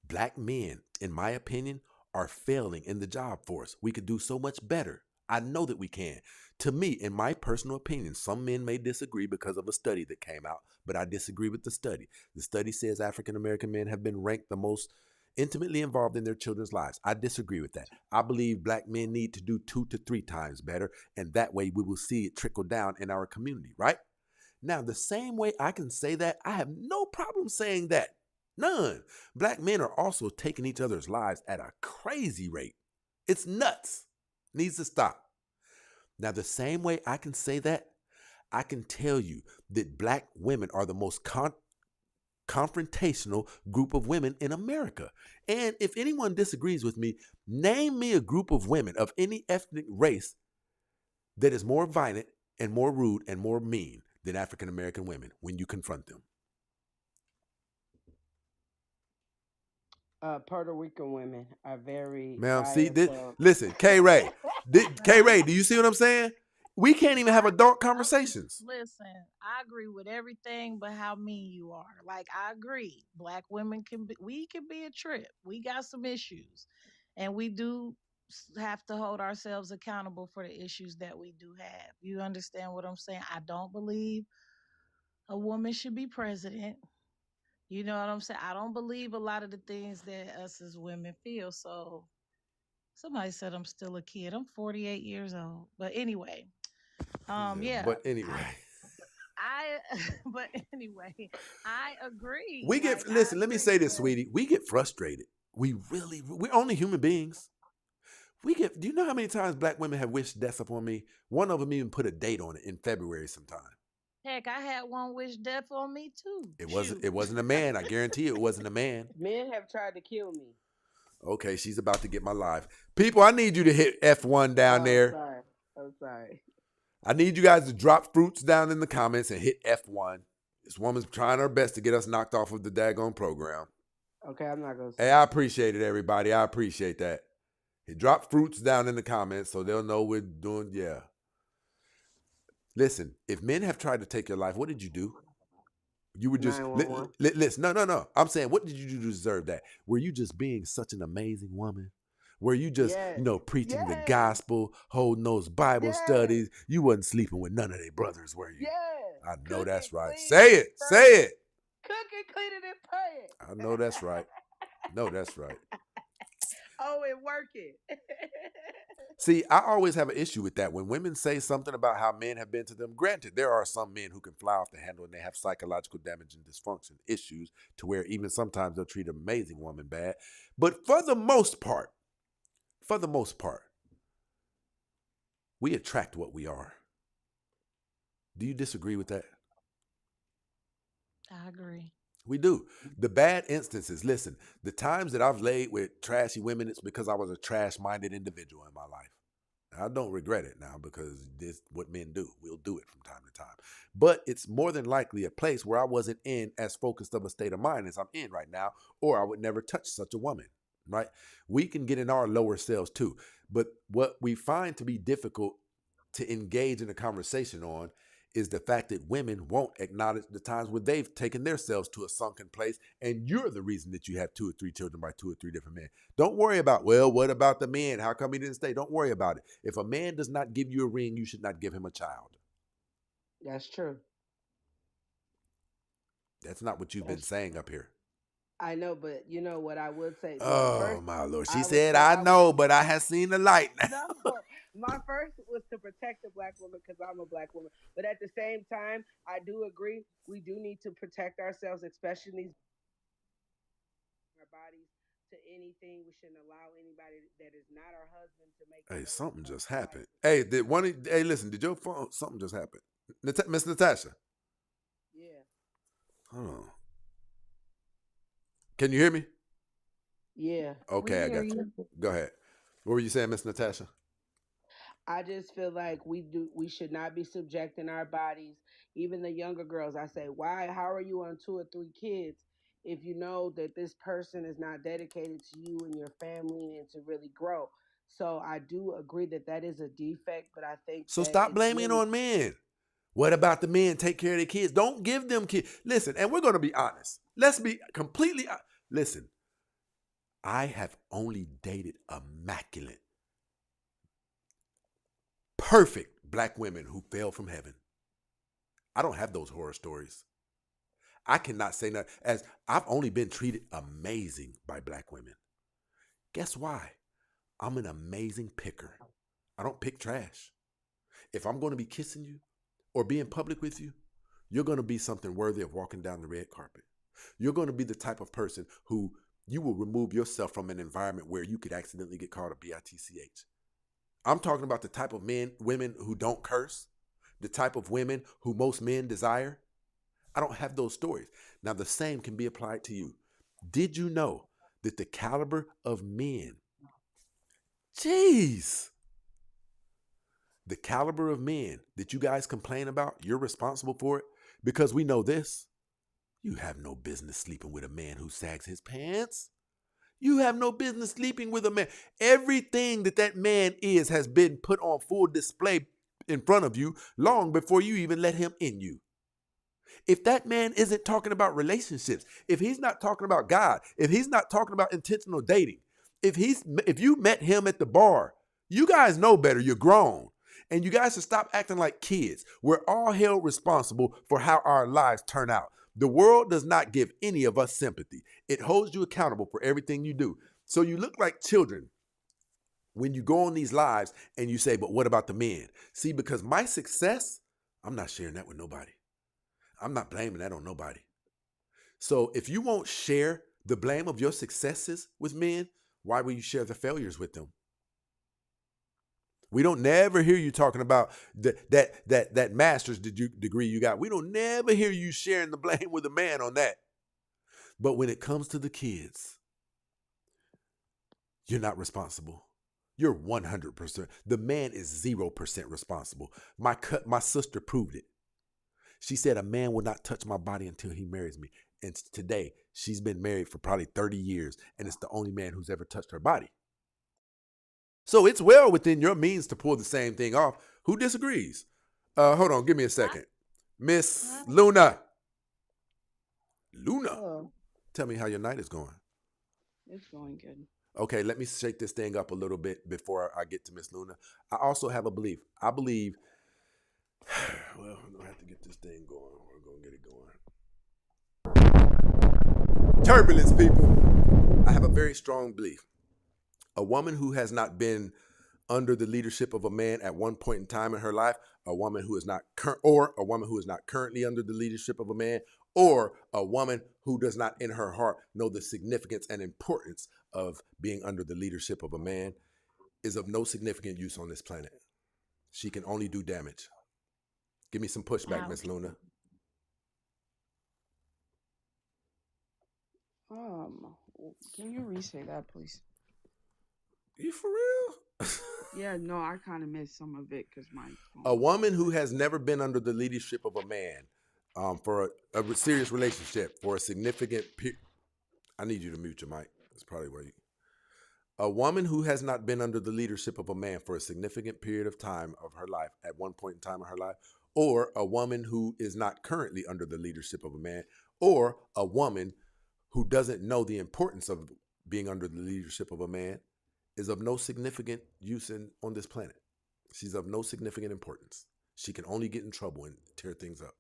Black men, in my opinion, are failing in the job force. We could do so much better. I know that we can. To me, in my personal opinion, some men may disagree because of a study that came out, but I disagree with the study. The study says African American men have been ranked the most intimately involved in their children's lives. I disagree with that. I believe black men need to do 2 to 3 times better, and that way we will see it trickle down in our community, right? Now, the same way I can say that, I have no problem saying that. None. Black men are also taking each other's lives at a crazy rate. It's nuts. Needs to stop. Now, the same way I can say that, I can tell you that black women are the most confrontational group of women in America. And if anyone disagrees with me, name me a group of women of any ethnic race that is more violent and more rude and more mean than African American women when you confront them. Puerto Rican women are very. Ma'am, see this. Listen, K Ray. K Ray, do you see what I'm saying? We can't even have adult conversations. Listen, I agree with everything but how mean you are. Like, I agree. Black women we can be a trip. We got some issues. And we do have to hold ourselves accountable for the issues that we do have. You understand what I'm saying? I don't believe a woman should be president. You know what I'm saying? I don't believe a lot of the things that us as women feel. So somebody said I'm still a kid. I'm 48 years old. But anyway, yeah. But anyway. But anyway, I agree. We get listen, let me say this, sweetie. We get frustrated. We're only human beings. Do you know how many times black women have wished death upon me? One of them even put a date on it in February sometime. Heck, I had one wish death on me too. It wasn't a man. I guarantee you it wasn't a man. Men have tried to kill me. Okay, she's about to get my live. People, I need you to hit F1 down there. I'm sorry. I need you guys to drop fruits down in the comments and hit F1. This woman's trying her best to get us knocked off of the daggone program. Okay, I'm not going to say. Hey, I appreciate it, everybody. I appreciate that. Hey, drop fruits down in the comments so they'll know we're doing, yeah. Listen, if men have tried to take your life, what did you do? You were just, listen, no. I'm saying, what did you do to deserve that? Were you just being such an amazing woman? Were you just, preaching the gospel, holding those Bible studies? You wasn't sleeping with none of their brothers, were you? Yeah. I know that's right. Say it. Cooking, cleaning, and praying. I know that's right. Oh, it working. See, I always have an issue with that. When women say something about how men have been to them, granted, there are some men who can fly off the handle and they have psychological damage and dysfunction issues to where even sometimes they'll treat an amazing woman bad. But for the most part, we attract what we are. Do you disagree with that? I agree. We do. The bad instances, listen, the times that I've laid with trashy women, it's because I was a trash-minded individual in my life. I don't regret it now because this what men do. We'll do it from time to time. But it's more than likely a place where I wasn't in as focused of a state of mind as I'm in right now, or I would never touch such a woman, right? We can get in our lower selves too. But what we find to be difficult to engage in a conversation on is the fact that women won't acknowledge the times where they've taken themselves to a sunken place, and you're the reason that you have 2 or 3 children by 2 or 3 different men. Don't worry about, well, what about the men? How come he didn't stay? Don't worry about it. If a man does not give you a ring, you should not give him a child. That's true. That's not what you've been That's saying up here. I know, but you know what I would say. Well, Oh, first my Lord. She I would said, say I I would. know, but I have seen the light now. No, my first was to protect the black woman because I'm a black woman. But at the same time, I do agree we do need to protect ourselves, especially in these our bodies to anything. We shouldn't allow anybody that is not our husband to make Hey, us something just our happened. wife. Hey, hey, listen, did your phone, something just happened? Miss Natasha, Yeah, hold on. Can you hear me? yeah. We Okay, I hear got you. you. Go ahead. What were you saying, Miss Natasha? I just feel like we should not be subjecting our bodies. Even the younger girls, I say, why? How are you on 2 or 3 kids if you know that this person is not dedicated to you and your family and to really grow? So I do agree that that is a defect, but I think So that stop it's blaming it really on men. What about the men take care of their kids? Don't give them kids. Listen, and we're going to be honest. Let's be completely listen. I have only dated immaculate, perfect black women who fell from heaven. I don't have those horror stories. I cannot say nothing. As I've only been treated amazing by black women. Guess why? I'm an amazing picker. I don't pick trash. If I'm going to be kissing you or be in public with you, you're going to be something worthy of walking down the red carpet. You're going to be the type of person who you will remove yourself from an environment where you could accidentally get called a bitch. I'm talking about the type of women who don't curse, the type of women who most men desire. I don't have those stories. Now, the same can be applied to you. Did you know that the caliber of men, jeez, the caliber of men that you guys complain about, you're responsible for it? Because we know this. You have no business sleeping with a man who sags his pants. You have no business sleeping with a man. Everything that that man is has been put on full display in front of you long before you even let him in you. If that man isn't talking about relationships, if he's not talking about God, if he's not talking about intentional dating, if you met him at the bar, you guys know better. You're grown. And you guys should stop acting like kids. We're all held responsible for how our lives turn out. The world does not give any of us sympathy. It holds you accountable for everything you do. So you look like children when you go on these lives and you say, but what about the men? See, because my success, I'm not sharing that with nobody. I'm not blaming that on nobody. So if you won't share the blame of your successes with men, why will you share the failures with them? We don't never hear you talking about that master's degree you got. We don't never hear you sharing the blame with a man on that. But when it comes to the kids, you're not responsible. You're 100%. The man is 0% responsible. My sister proved it. She said a man will not touch my body until he marries me. And today, she's been married for probably 30 years, and it's the only man who's ever touched her body. So it's well within your means to pull the same thing off. Who disagrees? Hold on, give me a second. Miss Luna. Luna, Hello. tell me how your night is going. It's going good. Okay, let me shake this thing up a little bit before I get to Miss Luna. I also have a belief. I believe, well, I'm going to have to get this thing going. We're going to get it going. Turbulence, people. I have a very strong belief. A woman who has not been under the leadership of a man at one point in time in her life, a woman who is not a woman who is not currently under the leadership of a man, or a woman who does not in her heart know the significance and importance of being under the leadership of a man is of no significant use on this planet. She can only do damage. Give me some pushback, Miss Luna. Can you re-say that, please? You for real? Yeah, no, I kind of missed some of it because my phone A was woman going who crazy. has never been under the leadership of a man for a serious relationship for a significant period. I need you to mute your mic. That's probably where you. A woman who has not been under the leadership of a man for a significant period of time of her life at one point in time of her life, or a woman who is not currently under the leadership of a man, or a woman who doesn't know the importance of being under the leadership of a man is of no significant use on this planet. She's of no significant importance. She can only get in trouble and tear things up.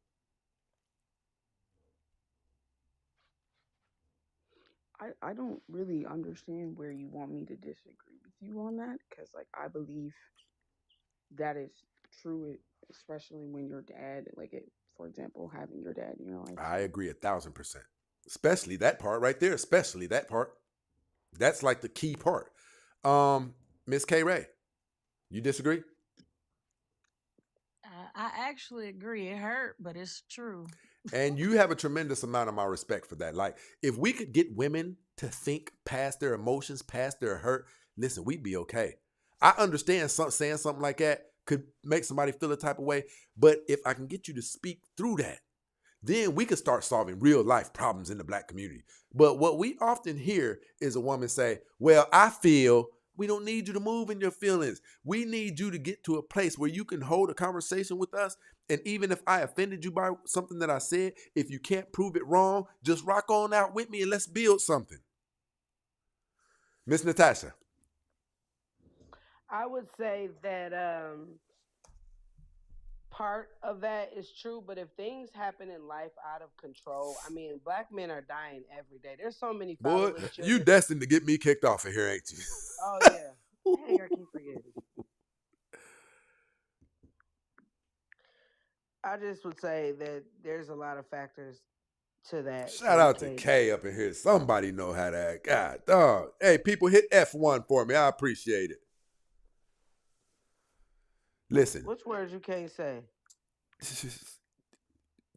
I don't really understand where you want me to disagree with you on that because, like, I believe that is true, especially when your dad, like, for example, having your dad in your life. I So agree 1,000%. Especially that part right there. Especially that part. That's like the key part. Miss K. Ray, you disagree? I actually agree. It hurt, but it's true. And you have a tremendous amount of my respect for that. Like, if we could get women to think past their emotions, past their hurt, listen, we'd be okay. I understand saying something like that could make somebody feel a type of way, but if I can get you to speak through that, then we could start solving real life problems in the black community. But what we often hear is a woman say, well, I feel. We don't need you to move in your feelings. We need you to get to a place where you can hold a conversation with us. And even if I offended you by something that I said, if you can't prove it wrong, just rock on out with me and let's build something. Miss Natasha. I would say that part of that is true, but if things happen in life out of control, I mean, black men are dying every day. There's so many Boy, fatherless you children. destined to get me kicked off of here, ain't you? Oh yeah. Dang, I keep forgetting. I just would say that there's a lot of factors to that, so Shout we out to can't. K up in here. Somebody know how to act. God, dog. Hey, people, hit F1 for me. I appreciate it. Listen, Which words you can't say?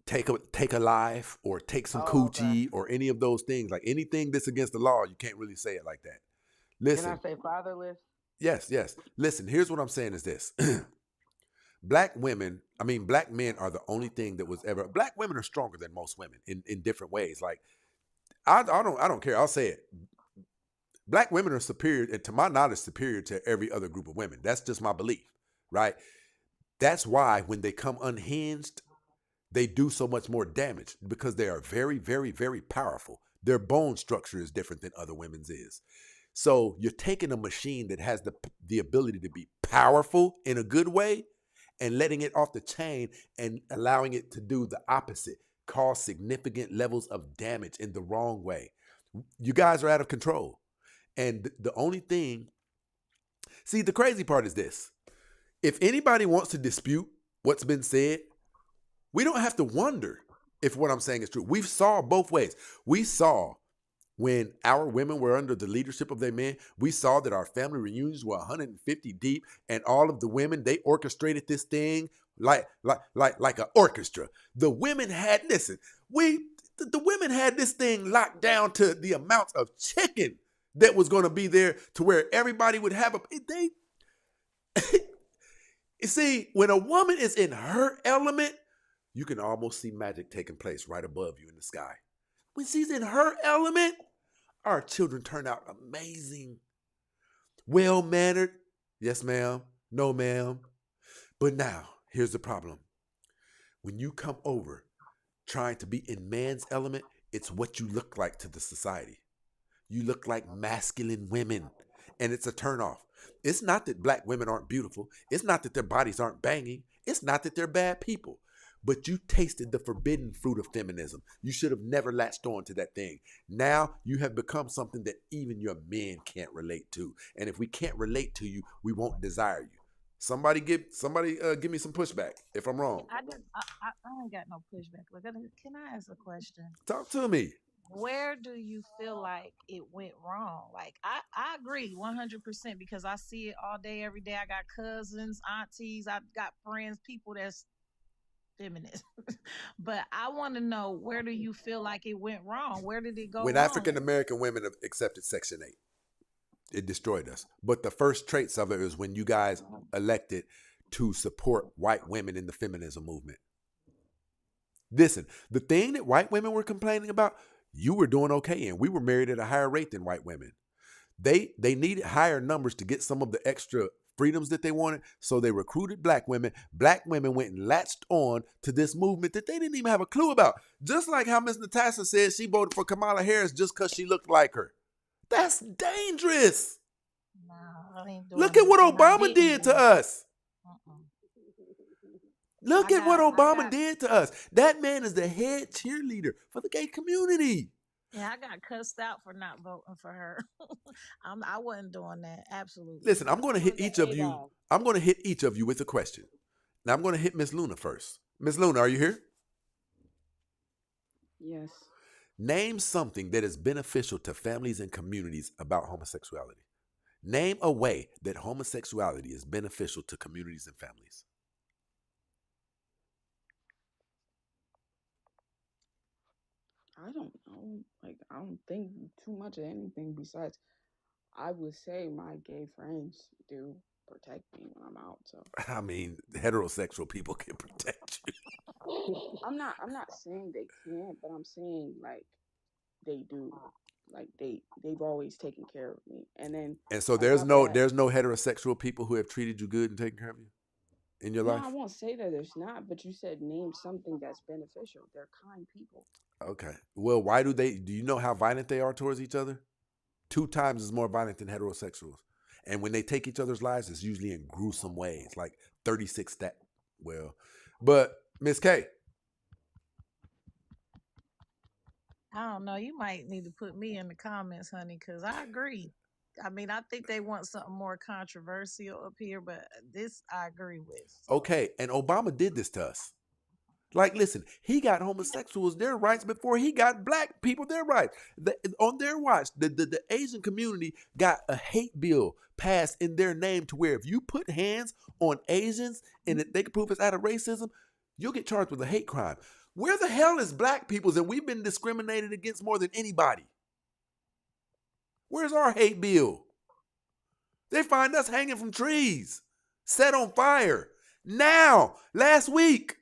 take a life or take some Oh, okay. coochie or any of those things. Like anything that's against the law, you can't really say it like that. Can I Listen, say fatherless? yes. Listen, here's what I'm saying is this. Black men are the only thing that was ever. Black women are stronger than most women in different ways. Like I don't care. I'll say it. Black women are superior, and to my knowledge, superior to every other group of women. That's just my belief, right? That's why when they come unhinged, they do so much more damage because they are very, very, very powerful. Their bone structure is different than other women's is. So you're taking a machine that has the ability to be powerful in a good way and letting it off the chain and allowing it to do the opposite, cause significant levels of damage in the wrong way. You guys are out of control. And the only thing, see, the crazy part is this. If anybody wants to dispute what's been said, we don't have to wonder if what I'm saying is true. We saw both ways. We saw when our women were under the leadership of their men, we saw that our family reunions were 150 deep, and all of the women, they orchestrated this thing like an orchestra. The women had the women had this thing locked down to the amount of chicken that was going to be there to where everybody would have you see, when a woman is in her element, you can almost see magic taking place right above you in the sky. When she's in her element, our children turn out amazing. Well mannered. Yes, ma'am. No, ma'am. But now, here's the problem. When you come over trying to be in man's element, it's what you look like to the society. You look like masculine women, and it's a turnoff. It's not that black women aren't beautiful. It's not that their bodies aren't banging. It's not that they're bad people. But you tasted the forbidden fruit of feminism. You should have never latched on to that thing. Now you have become something that even your men can't relate to. And if we can't relate to you, we won't desire you. Somebody give me some pushback if I'm wrong. I ain't got no pushback. Look, can I ask a question? Talk to me. Where do you feel like it went wrong? Like I agree 100% because I see it all day, every day. I got cousins, aunties, I got friends, people that's feminist. But I want to know, where do you feel like it went wrong? Where did it go When wrong? African American women have accepted Section 8. It destroyed us. But the first traits of it is when you guys elected to support white women in the feminism movement. Listen, the thing that white women were complaining about, you were doing okay, and we were married at a higher rate than white women. They needed higher numbers to get some of the extra freedoms that they wanted, so they recruited black women. Black women went and latched on to this movement that they didn't even have a clue about. Just like how Miss Natasha said she voted for Kamala Harris just because she looked like her. That's dangerous. No, I ain't doing Look at what that, and I Obama didn't did do to it. us. I Look at what got, I Obama got, did to us. That man is the head cheerleader for the gay community. yeah, I got cussed out for not voting for her. I wasn't doing that. Absolutely Listen, I'm not. going to hit each of you. I'm going to hit each of you with a question. Now I'm going to hit Miss Luna first. Miss Luna, are you here? Yes. Name something that is beneficial to families and communities about homosexuality. Name a way that homosexuality is beneficial to communities and families. I don't know. Like, I don't think too much of anything besides, I would say my gay friends do protect me when I'm out. So I mean, heterosexual people can protect you. I'm not saying they can't, but I'm saying like they do. Like they've always taken care of me. And then And so on there's top of no that, heterosexual people who have treated you good and taken care of you in your no, life? I won't say that there's not, but you said name something that's beneficial. They're kind people. Okay. Well, do you know how violent they are towards each other? 2 times as more violent than heterosexuals. And when they take each other's lives, it's usually in gruesome ways, like 36 stat. Well, but Miss K. I don't know. You might need to put me in the comments, honey, because I agree. I mean, I think they want something more controversial up here, but this I agree with. So. Okay, and Obama did this to us. Like, listen, he got homosexuals their rights before he got black people their rights. On their watch, the Asian community got a hate bill passed in their name to where if you put hands on Asians and if they can prove it's out of racism, you'll get charged with a hate crime. Where the hell is black people's and we've been discriminated against more than anybody? Where's our hate bill? They find us hanging from trees, set on fire. Now, last week.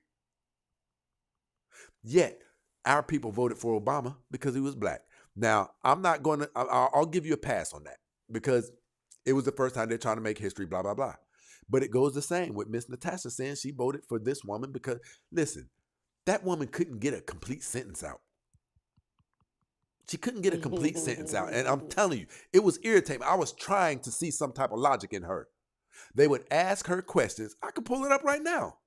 Yet, our people voted for Obama because he was black. Now, I'm not going to, I'll give you a pass on that because it was the first time they're trying to make history, blah, blah, blah. But it goes the same with Miss Natasha saying she voted for this woman because, listen, that woman couldn't get a complete sentence out. She couldn't get a complete sentence out. And I'm telling you, it was irritating. I was trying to see some type of logic in her. They would ask her questions. I could pull it up right now.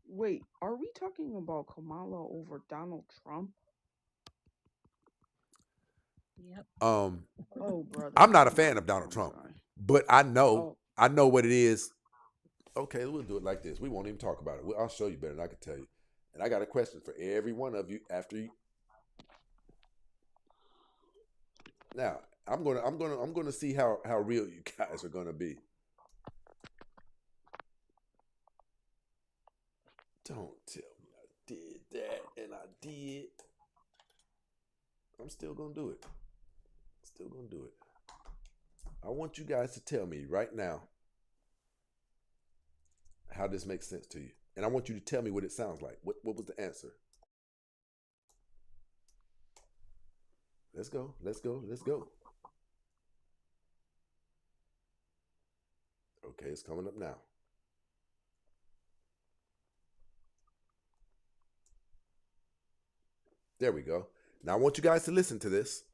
Wait, are we talking about Kamala over Donald Trump? Yep. Oh, brother. I'm not a fan of Donald Trump, but I know what it is. Okay, we'll do it like this. We won't even talk about it. I'll show you better than I can tell you. And I got a question for every one of you after you. Now, I'm gonna see how real you guys are gonna be. Don't tell me I did that and I did. I'm still gonna do it. Still gonna do it. I want you guys to tell me right now how this makes sense to you. And I want you to tell me what it sounds like. What was the answer? Let's go. Let's go. Let's go. Okay, it's coming up now. There we go. Now I want you guys to listen to this.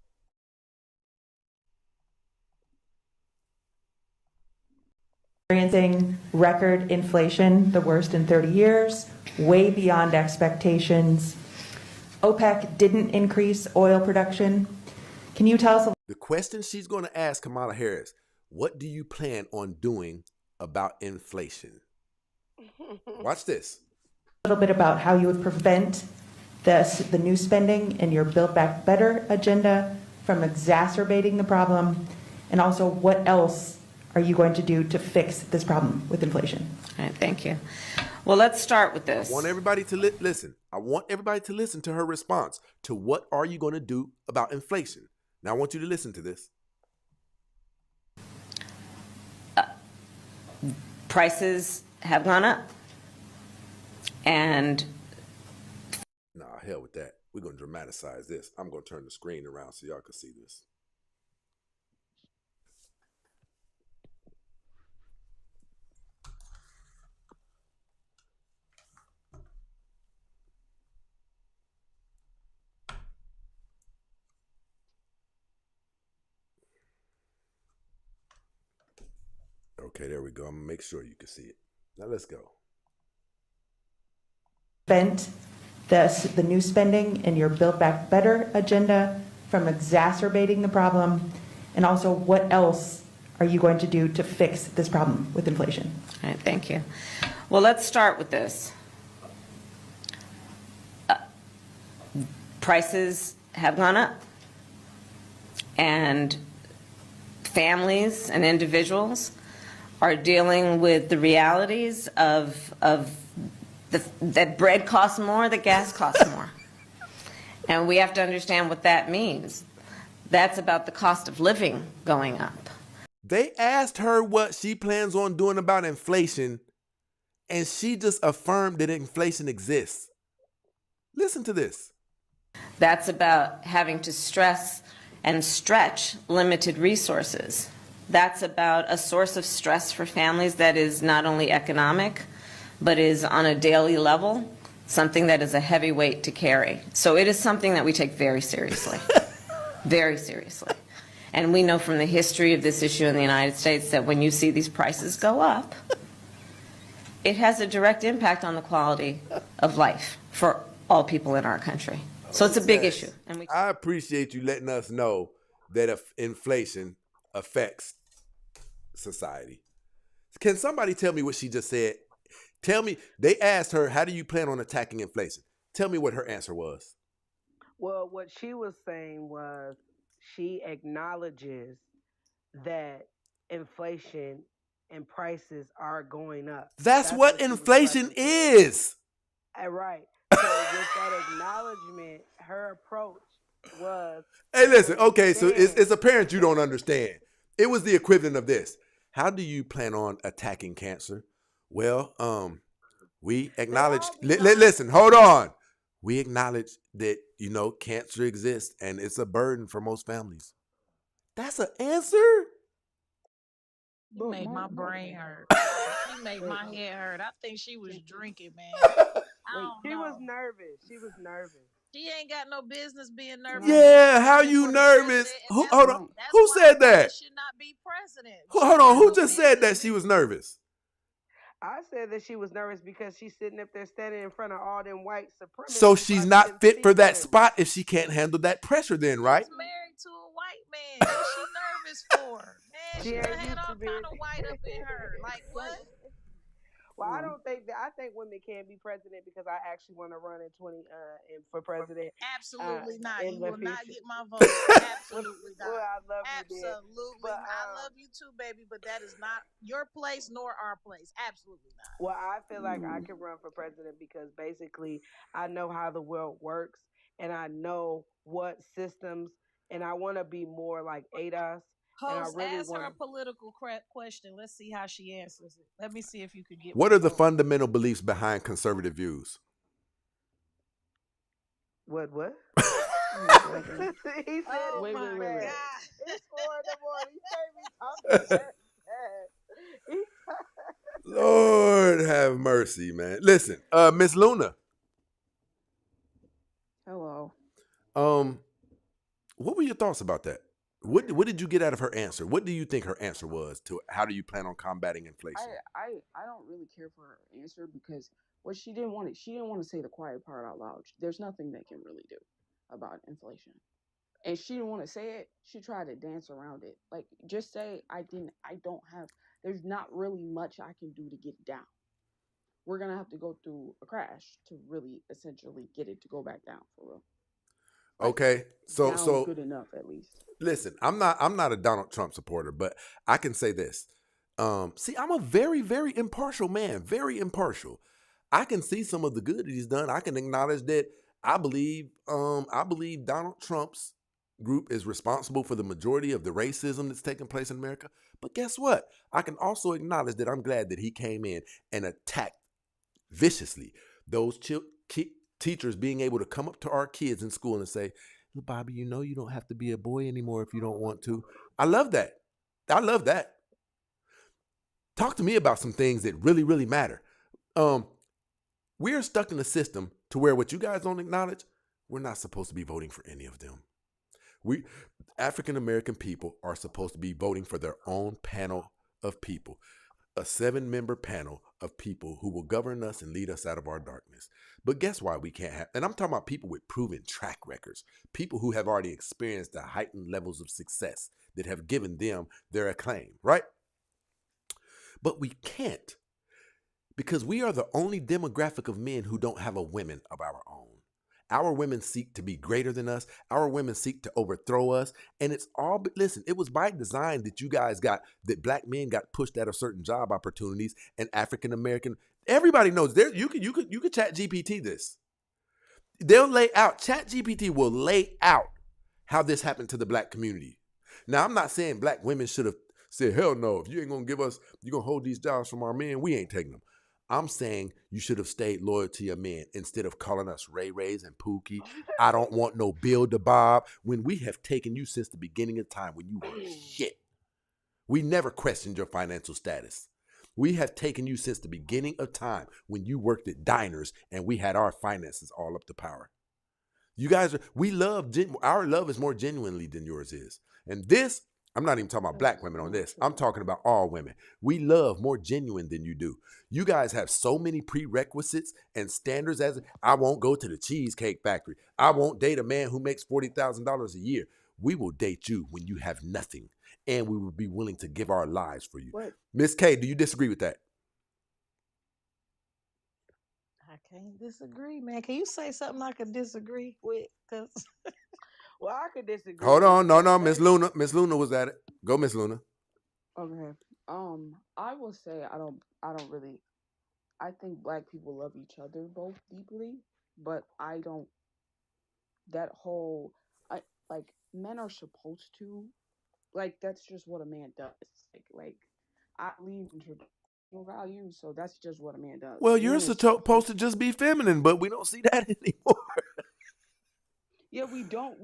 Experiencing record inflation, the worst in 30 years, way beyond expectations. OPEC didn't increase oil production. Can you tell us the question she's going to ask Kamala Harris? What do you plan on doing about inflation? Watch this. A little bit about how you would prevent the new spending and your Build Back Better agenda from exacerbating the problem, and also what else are you going to do to fix this problem with inflation? All right, thank you. Well, let's start with this. I want everybody to listen. I want everybody to listen to her response to what are you going to do about inflation. Now, I want you to listen to this. prices have gone up. And nah, hell with that. We're going to dramatize this. I'm going to turn the screen around so y'all can see this. Okay, there we go. I'm going to make sure you can see it. Now let's go. Prevent the new spending in your Build Back Better agenda from exacerbating the problem? And also, what else are you going to do to fix this problem with inflation? All right, thank you. Well, let's start with this. Prices have gone up, and families and individuals are dealing with the realities of that bread costs more, that gas costs more. And we have to understand what that means. That's about the cost of living going up. They asked her what she plans on doing about inflation, and she just affirmed that inflation exists. Listen to this. That's about having to stress and stretch limited resources. That's about a source of stress for families that is not only economic, but is on a daily level, something that is a heavy weight to carry. So it is something that we take very seriously, very seriously. And we know from the history of this issue in the United States that when you see these prices go up, it has a direct impact on the quality of life for all people in our country. So it's a big issue. And I appreciate you letting us know that if inflation affects society. Can somebody tell me what she just said? Tell me, they asked her, how do you plan on attacking inflation? Tell me what her answer was. Well, what she was saying was she acknowledges that inflation and prices are going up. That's what inflation is. Right. So with that acknowledgement, her approach was. Hey, listen, okay, so it's apparent you don't understand. It was the equivalent of this. How do you plan on attacking cancer? Well, we acknowledge, listen, hold on. We acknowledge that, cancer exists and it's a burden for most families. That's an answer? You made my brain hurt. You made my head hurt. I think she was drinking, man. She was nervous. She was nervous. She ain't got no business being nervous. Yeah, how you nervous? Hold on. Who said that? Should not be president. Hold on. Who just said that she was nervous? I said that she was nervous because she's sitting up there standing in front of all them white supremacists. So she's not fit for that spot if she can't handle that pressure then, right? She's married to a white man. What's she nervous for? Man, she done had all kind of white up in her. Like, what? Well, I don't think that. I think women can be president because I actually want to run in for president. Absolutely not. You will not get my vote. Absolutely not. Well, I love you, absolutely. But, I love you too, baby. But that is not your place nor our place. Absolutely not. Well, I feel like I can run for president because basically I know how the world works and I know what systems, and I want to be more like ADOS. Host, ask her a political question. Let's see how she answers it. Let me see if you could get. What are the fundamental beliefs behind conservative views? What? He said, "Oh my God, it's 4 in the morning. You can't be talking that." Lord have mercy, man. Listen, Miss Luna. Hello. What were your thoughts about that? What did you get out of her answer? What do you think her answer was to how do you plan on combating inflation? I don't really care for her answer because what she didn't want to say the quiet part out loud. There's nothing they can really do about inflation. And she didn't want to say it. She tried to dance around it. Like, just say there's not really much I can do to get it down. We're going to have to go through a crash to really essentially get it to go back down for real. Okay, so good enough at least. Listen, I'm not a Donald Trump supporter, but I can say this. See, I'm a very, very impartial man, very impartial. I can see some of the good that he's done. I can acknowledge that I believe Donald Trump's group is responsible for the majority of the racism that's taking place in America. But guess what? I can also acknowledge that I'm glad that he came in and attacked viciously those teachers being able to come up to our kids in school and say, "Look, Bobby, you know you don't have to be a boy anymore if you don't want to." I love that. I love that. Talk to me about some things that really, really matter. We're stuck in a system to where what you guys don't acknowledge, we're not supposed to be voting for any of them. We African American people are supposed to be voting for their own panel of people, a 7-member panel of people who will govern us and lead us out of our darkness. But guess why we can't have, and I'm talking about people with proven track records, people who have already experienced the heightened levels of success that have given them their acclaim, right? But we can't, because we are the only demographic of men who don't have a women of our own. Our women seek to be greater than us. Our women seek to overthrow us. And it's all, listen, it was by design that you guys that black men got pushed out of certain job opportunities, and African American, everybody knows there, you could chat GPT this. They'll lay out, chat GPT will lay out how this happened to the black community. Now, I'm not saying black women should have said, hell no, if you ain't gonna give us, you're gonna hold these jobs from our men, we ain't taking them. I'm saying you should have stayed loyal to your men instead of calling us Ray Rays and Pookie. I don't want no Bill to Bob, when we have taken you since the beginning of time when you were shit. We never questioned your financial status. We have taken you since the beginning of time when you worked at diners and we had our finances all up to power. You guys our love is more genuinely than yours is. And this, I'm not even talking about black women on this. I'm talking about all women. We love more genuine than you do. You guys have so many prerequisites and standards as I won't go to the Cheesecake Factory. I won't date a man who makes $40,000 a year. We will date you when you have nothing, and we will be willing to give our lives for you. Miss K, do you disagree with that? I can't disagree, man. Can you say something I can disagree with? Cause well, I could disagree. Hold on, no, Miss Luna. Miss Luna was at it. Go, Miss Luna. Okay. I will say I don't really. I think black people love each other both deeply, but I don't. That whole, like men are supposed to, like that's just what a man does. Like I believe in traditional values, so that's just what a man does. Well, you're supposed to just be feminine, but we don't see that anymore. Yeah, we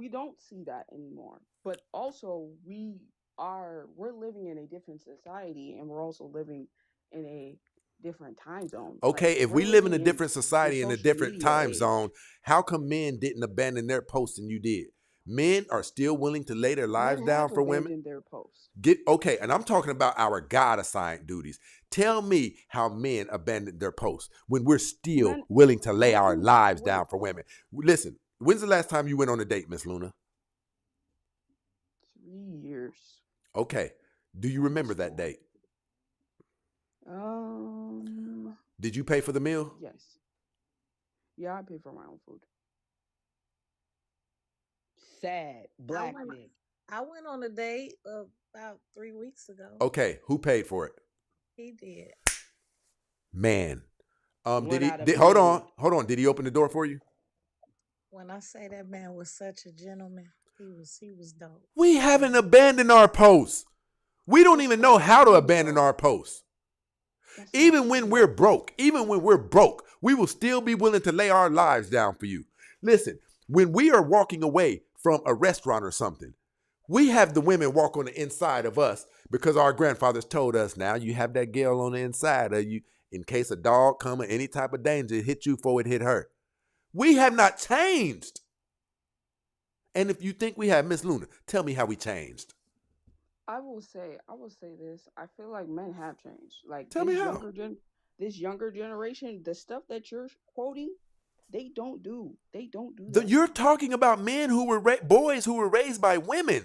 don't see that anymore. But also we're living in a different society, and we're also living in a different time zone. Okay, Like, if we live in a different society in a different time zone, how come men didn't abandon their posts and you did? Men are still willing to lay their lives down for women. Their posts. Okay, and I'm talking about our God-assigned duties. Tell me how men abandoned their posts when we're still willing to lay our lives down for women. Listen, when's the last time you went on a date, Miss Luna? 3 years. Okay, do you remember that date? Did you pay for the meal? Yes. Yeah, I pay for my own food. Sad black men. I went on a date about 3 weeks ago. Okay, who paid for it? He did. Man, hold on. Did he open the door for you? When I say that man was such a gentleman, he was dope. We haven't abandoned our posts. We don't even know how to abandon our posts. Even when we're broke, we will still be willing to lay our lives down for you. Listen, when we are walking away from a restaurant or something, we have the women walk on the inside of us because our grandfathers told us, now you have that girl on the inside of you in case a dog come or any type of danger hit you before it hit her. We have not changed. And if you think we have, Miss Luna, tell me how we changed. I will say this. I feel like men have changed. Like tell me how. This younger generation, the stuff that you're quoting, they don't do that. You're talking about men who were boys who were raised by women.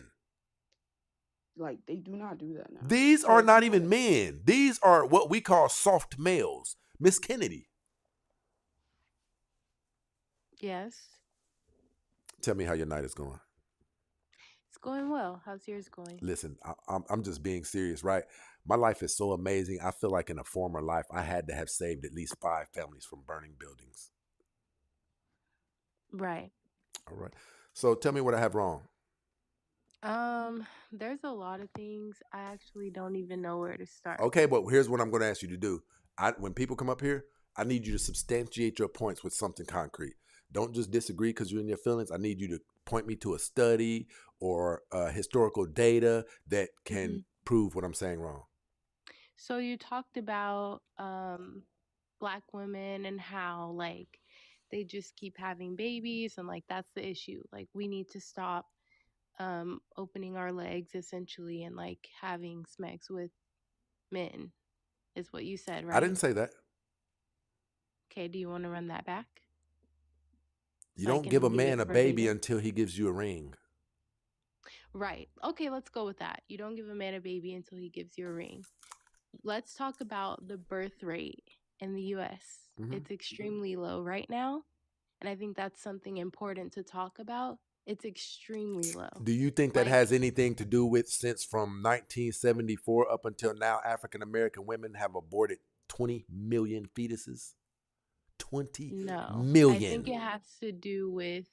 Like they do not do that now. These are not even men. These are what we call soft males. Miss Kennedy. Yes. Tell me how your night is going. It's going well. How's yours going? Listen, I'm just being serious, right? My life is so amazing. I feel like in a former life, I had to have saved at least 5 families from burning buildings. Right. All right. So tell me what I have wrong. There's a lot of things. I actually don't even know where to start. Okay, but here's what I'm going to ask you to do. When people come up here, I need you to substantiate your points with something concrete. Don't just disagree because you're in your feelings. I need you to point me to a study or historical data that hmm can prove what I'm saying wrong. So you talked about black women and how like they just keep having babies and like that's the issue. Like we need to stop opening our legs essentially and like having sex with men is what you said, I right? didn't say that. Okay, do you want to run that back You so I don't give can a get man it a baby verbatim? until he gives you a ring. Right. Okay, let's go with that. You don't give a man a baby until he gives you a ring. Let's talk about the birth rate in the US. Mhm. It's extremely low right now, and I think that's something important to talk about. It's extremely low. Do you think that Like, has anything to do with since from 1974 up until now, African American women have aborted 20 million fetuses? 20 no. I think million. it has to do with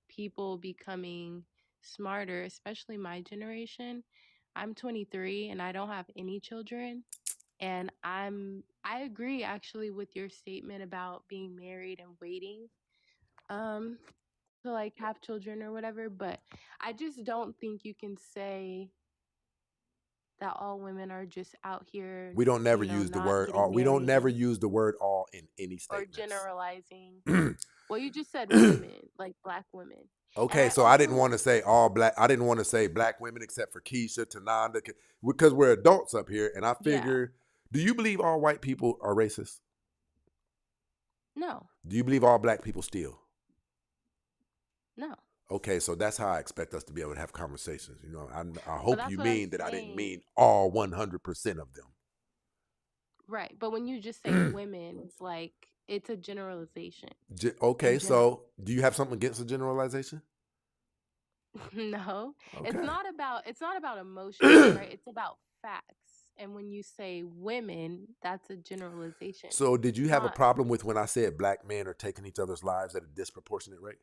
people becoming smarter, especially my generation. I'm 23 and I don't have any children. And I agree actually with your statement about being married and waiting um to like have children or whatever, but I just don't think you can say that all women are just out here, We don't never use the not word getting all. We don't married never and use the word all in any or statements. generalizing. Well, you just said women, like black women. And Okay, I so I didn't also want to say all black. I didn't want to say black women except for Keisha, Tananda, because we're adults up here. And I yeah, figure, do you believe all white people are racist? no. Do you believe all black people steal? No. Okay, so that's how I expect us to be able to have conversations. You know, I But hope that's you what I'm mean that I didn't saying. mean all 100% of them. Right. But when you just say women, it's like it's a generalization. Okay, In general. so do you have something against a generalization? No, Okay. it's not about emotions, right? It's about facts. And when you say women, that's a generalization. So did you It's have a not, problem with when I said black men are taking each other's lives at a disproportionate rate?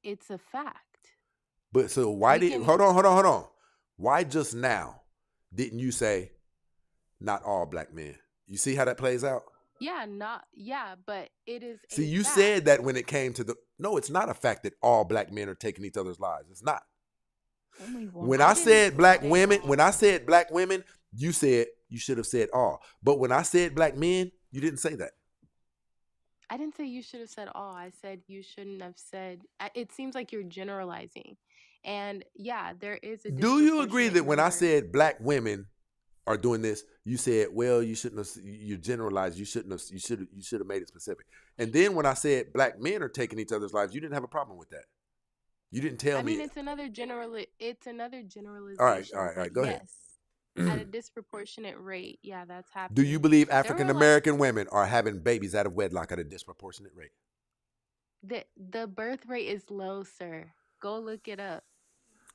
it's a fact. But so why We did can, hold on. Why just now didn't you say not all black men? You see how that plays out? yeah, not, yeah, but it is See, a you fact. said that when it came to the no, it's not a fact that all black men are taking each other's lives. It's not. Only one When I I didn't said black say women, all. when I said black women, you said you should have said all. But when I said black men, you didn't say that. I didn't say you should have said all. I said you shouldn't have said, it seems like you're generalizing. And yeah, there is a Do you agree disproportionate that when I number. said black women are doing this, you said, well, you shouldn't have, you generalized, you shouldn't have, you should have made it specific. And then when I said black men are taking each other's lives, you didn't have a problem with that. You didn't tell I me. mean, it's another All right, all generalization, right, all but right. Go ahead. yes, at a disproportionate rate, yeah, that's Do you happening. believe There African were like American women are having babies out of wedlock at a disproportionate rate? the birth rate is low, sir. Go look it up.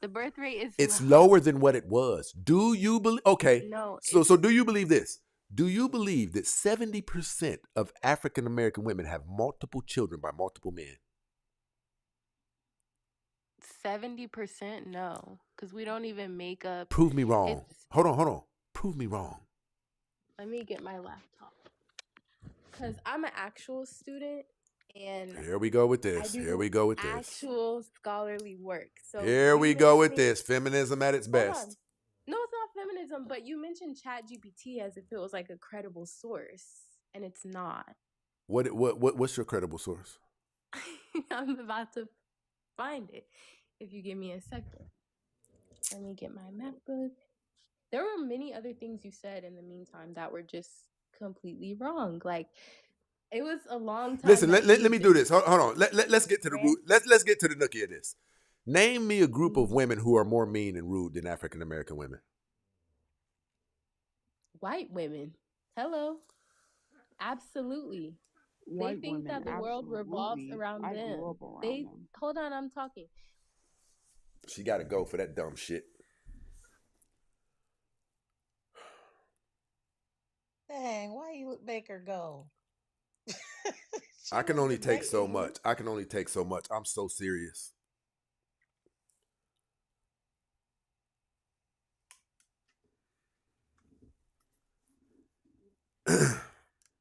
The birth rate is It's low. lower than what it was. Do you believe? Okay, No, so do you believe this? Do you believe that 70% of African American women have multiple children by multiple men? 70% no, because we don't even make up. Prove me wrong. It's Hold on. Prove me wrong. Let me get my laptop because I'm an actual student and Here we go with I this. Here do we go with this. actual scholarly work. So Here you we go with mentioning, this. Feminism at its hold on. best. No, it's not feminism, but you mentioned ChatGPT as if it was like a credible source, and it's not. What's your credible source? I'm about to find it. If you give me a second. Let me get my MacBook. There were many other things you said in the meantime that were just completely wrong. Like it was a long time Listen, that let you me do just this. Hold on. Let's get to the ran root. Let's get to the nookie of this. Name me a group of mm, women who are more mean and rude than African American women. white women. Hello. Absolutely. They White think women, that the world revolves absolutely. around I grew them. up around They them. hold on, I'm talking. She got to go for that dumb shit. Dang, why you make her go? She I can was only take so debating you. much. I'm so serious.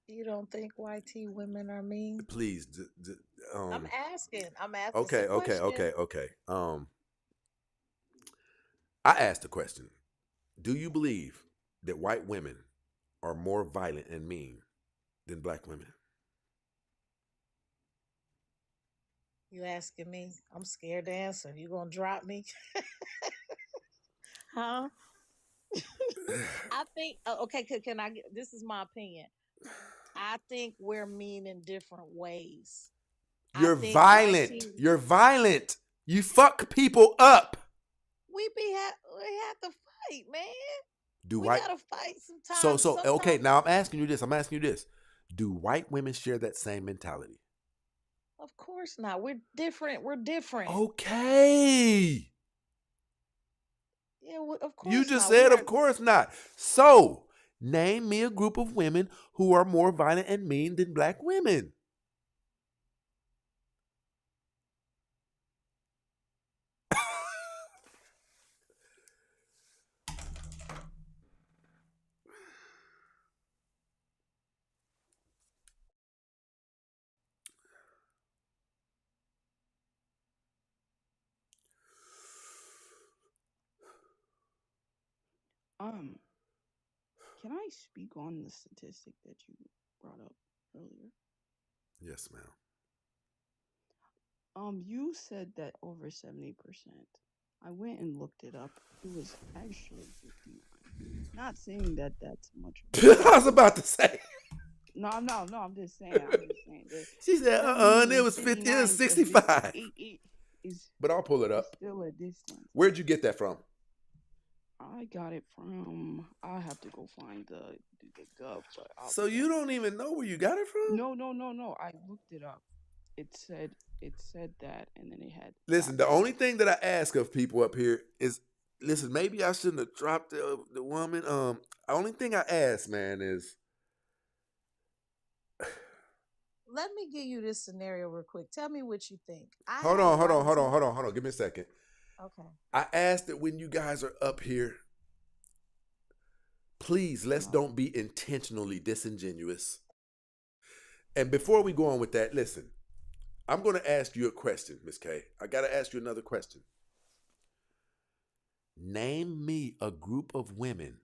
You don't think YT women are mean? Please. I'm asking. It's a Okay, okay, question. okay, okay. I asked the question: do you believe that white women are more violent and mean than black women? You asking me? I'm scared to answer. You gonna drop me? Huh? I think. Okay. Can I? This is my opinion. I think we're mean in different ways. I You're think violent. YT. You're violent. You fuck people up. We have to fight, man. Do We white gotta fight so sometimes. so okay, Sometimes, now I'm asking you this. I'm asking you this. Do white women share that same mentality? of course not. We're different. We're different. Okay. Yeah, of You course just not. We said are. of course not. So, name me a group of women who are more violent and mean than black women. Um, can I speak on the statistic that you brought up earlier? Yes, ma'am. You said that over 70%. I went and looked it up. It was actually 59. Not saying that that's much of a I was difference. about to say. No, no, no. I'm just saying. The She said, and 70 it and was 50, it was 59 of this 65. is But I'll pull it is up. still a distance. Where'd you get that from? I got it from. I have to go find the gov, but I'll So do you that. don't even know where you got it from? No. I looked it up. It said that, and then it had Listen, the only backslash. thing that I ask of people up here is, listen, maybe I shouldn't have dropped the woman. The only thing I ask, man, is Let me give you this scenario real quick. Tell me what you think. I hold have on, hold on, hold on, YT. hold on, hold on. Give me a second. Okay. I asked that when you guys are up here, please let's don't be intentionally disingenuous. And before we go on with that, listen, I'm going to ask you a question, Miss K. I got to ask you another question. Name me a group of women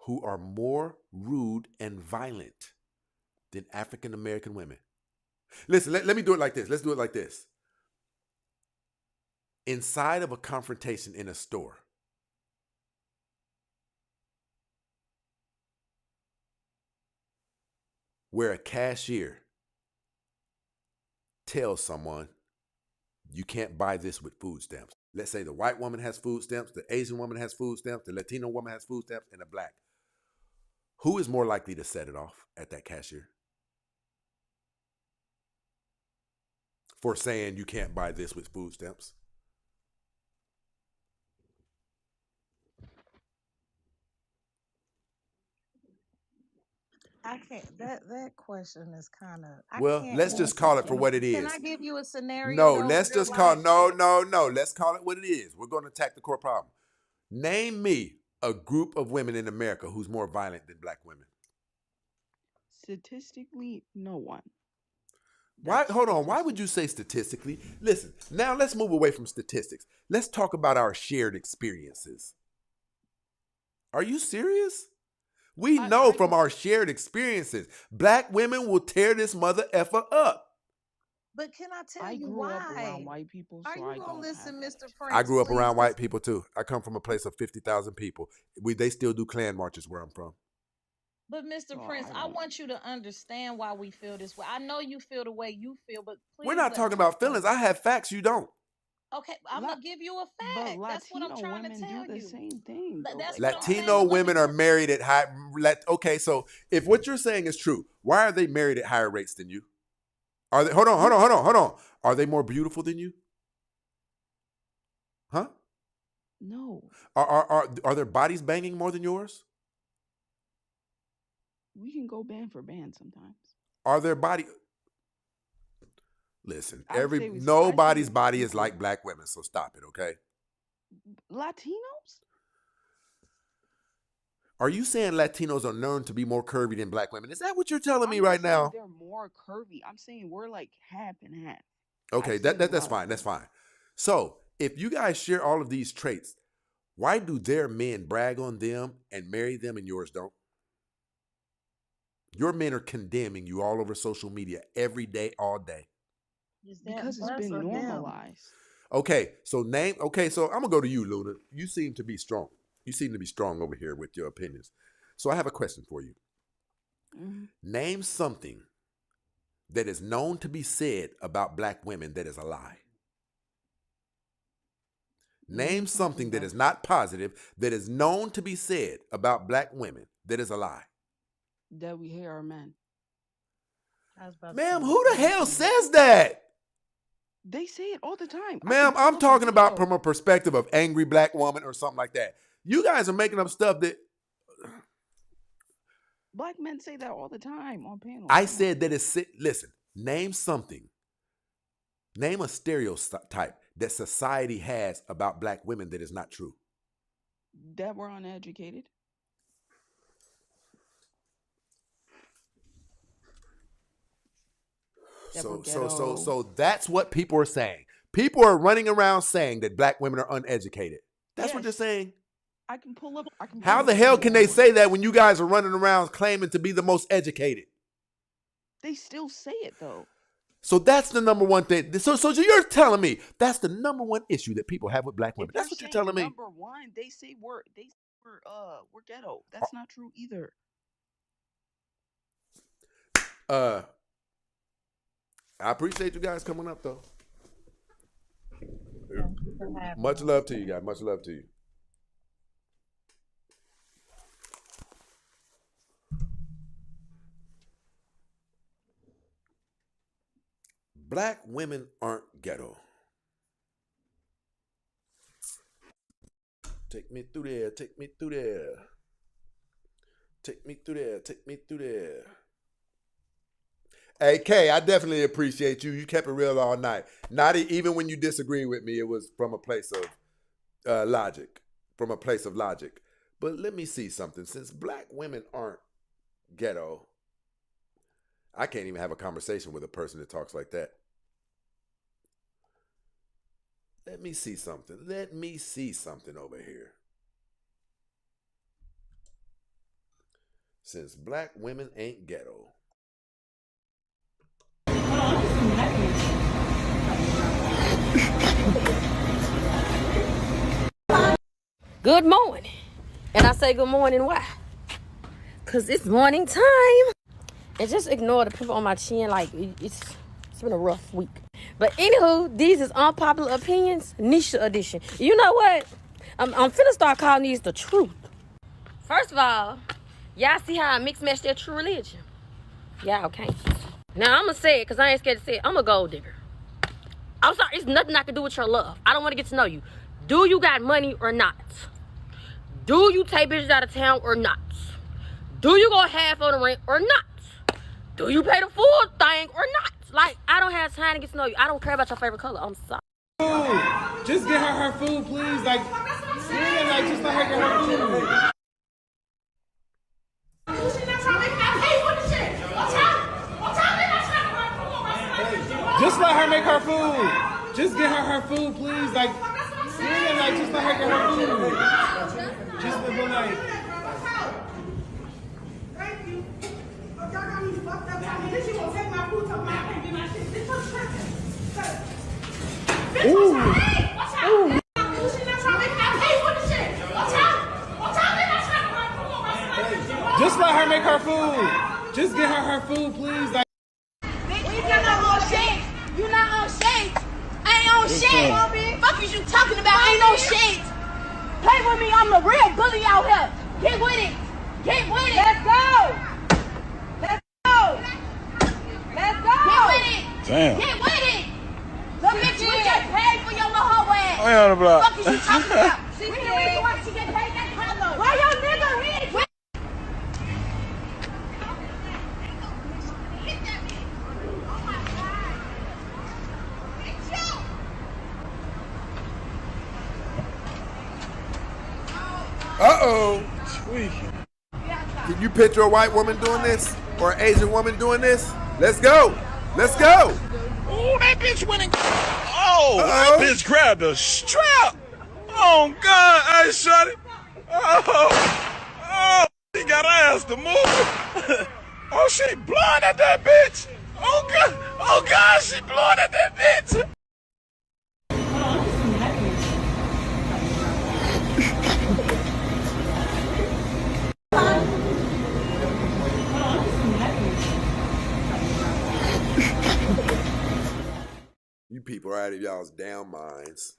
who are more rude and violent than African American women. Listen, let me do it like this. Let's do it like this. Inside of a confrontation in a store, where a cashier tells someone, you can't buy this with food stamps. Let's say the white woman has food stamps, the Asian woman has food stamps, the Latino woman has food stamps, and the black. Who is more likely to set it off at that cashier for saying you can't buy this with food stamps? I can't. That question is kind of. I Well, can't let's just answer call it for that. what it Can I is. give you a scenario No, though, let's real just call life? no. Let's call it what it is. We're going to attack the core problem. Name me a group of women in America who's more violent than black women. Statistically, no one. Why? That's Hold on. Why would you statistics. say statistically? Listen, now let's move away from statistics. Let's talk about our shared experiences. Are you serious? We know I from our shared experiences, black women will tear this mother effer up. But can I tell I you grew up around why? white people, Are so you I gonna don't have listen, that Mr. experience. I Prince? grew up Please around white listen. people too. I come from a place of 50,000 people. They still do Klan marches where I'm from. But Mr. So Prince, I I don't. want you to understand why we feel this way. I know you feel the way you feel, but We're please not let talking me about explain. feelings. I have facts you don't. Okay, I'm La- gonna give you a but fact. That's what I'm Latino trying to women do tell the you. same thing though. That's Like what I'm saying. Latino But let me women are tell. married at high. Okay, so if what you're saying is true, why are they married at higher rates than you? Are they? Hold on. Are they more beautiful than you? Huh? No, Are their bodies banging more than yours? we can go band for band sometimes. Are their body? Listen, I say nobody's with body is equal. like black women, so stop it, okay? Latinos? Are you saying Latinos are known to be more curvy than black women? Is that what you're telling me I'm not right saying now? they're more curvy. I'm saying we're like half and half. Okay, I've seen a that's lot of fine. That's fine. So if you guys share all of these traits, why do their men brag on them and marry them and yours don't? Your men are condemning you all over social media every day, all day. Is that because it's us been or them? normalized. Okay, so I'm gonna go to you, Luna. You seem to be strong. You seem to be strong over here with your opinions. So I have a question for you. Mhm. Name something that is known to be said about black women that is a lie. Name something that is not positive that is known to be said about black women that is a lie. That we hear our men. I was about to Ma'am, say who the the same hell thing. says that? They say it all the time. Ma'am, I'm talking about from a perspective of angry black woman or something like that. You guys are making up stuff that Black men say that all the time on panels. I said that is, listen, name something. Name a stereotype that society has about black women that is not true. That we're uneducated. So that's what people are saying. People are running around saying that black women are uneducated. That's what they're saying. I can pull up. How the hell can they say that when you guys are running around claiming to be the most educated? They still say it though. So that's the number one thing. So you're telling me that's the number one issue that people have with black women. That's what you're telling me. Number one, they say we're ghetto. That's not true either. I appreciate you guys coming up though. Much love to you guys. Much love to you. Black women aren't ghetto. Take me through there. Take me through there. Take me through there. Take me through there. Hey, Kay, I definitely appreciate you. You kept it real all night. Not even when you disagree with me, it was from a place of logic. From a place of logic. But let me see something. Since black women aren't ghetto, I can't even have a conversation with a person that talks like that. Let me see something. Let me see something over here. Since black women ain't ghetto. Good morning. And I say good morning, why? Because it's morning time. And just ignore the people on my chin, like, it's been a rough week. But anywho, these is unpopular opinions, Nisha edition. You know what? I'm finna start calling these the truth. First of all, y'all see how I mix match their true religion? Y'all can't. Now I'm gonna say it, because I ain't scared to say it. I'm a gold digger. I'm sorry, it's nothing I can do with your love. I don't want to get to know you. Do you got money or not? Do you take bitches out of town or not? Do you go half on the rent or not? Do you pay the full thing or not? Like, I don't have time to get to know you. I don't care about your favorite color. I'm sorry. Food. Just get her food, please. Like, yeah, like, just let her get her food. Just let her make her food. Just get her food, please. Like, yeah, like, just let her get her food. Just the like. Thank you. Y'all got me fucked up. Then she won't take my food. Talking about I can't get my shit. This was tripping. Ooh. Ooh. Just let her make her food. Just get her food, please. Like. You're not on shades. You're not on shades. I ain't on shades. Fuck is you talking about? I ain't on shades. Play with me. I'm a real bully out here. Get with it. Get with it. Let's go. Let's go. Let's go. Get with it. Damn. Get with it. The bitch we get paid for your little hoe ass. I on the block. Fuck is you talking about? We the reason why she get paid that color. Why your nigga rich? Uh-oh. Tweaking. Can you picture a white woman doing this or an Asian woman doing this? Let's go. Let's go. Oh, that bitch went and... Oh, that bitch grabbed a strap. Oh, God. Hey, shorty. Oh, she got her ass to move. Oh, she blowing at that bitch. Oh, God, she blowing at that bitch. You people are out of y'all's damn minds.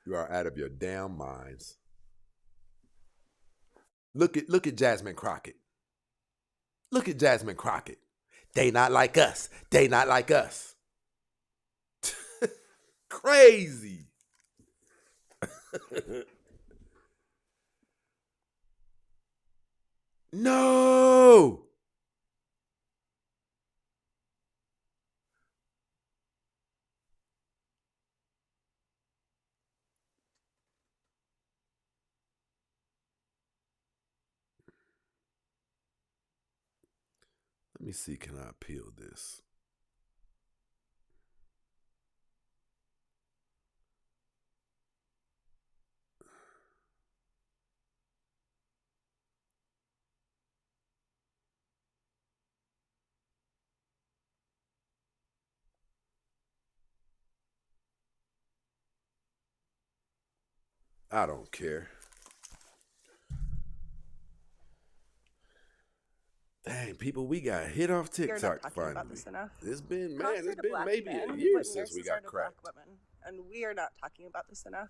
You are out of your damn minds. Look at Jasmine Crockett. Look at Jasmine Crockett. They not like us. They not like us. Crazy. No. Let me see, can I appeal this? I don't care. Dang, people, we got hit off You're not TikTok talking finally. about this enough. It's been, man, Cops are it's to been black maybe men a year what since we nurses are got to cracked. black women, and we are not talking about this enough.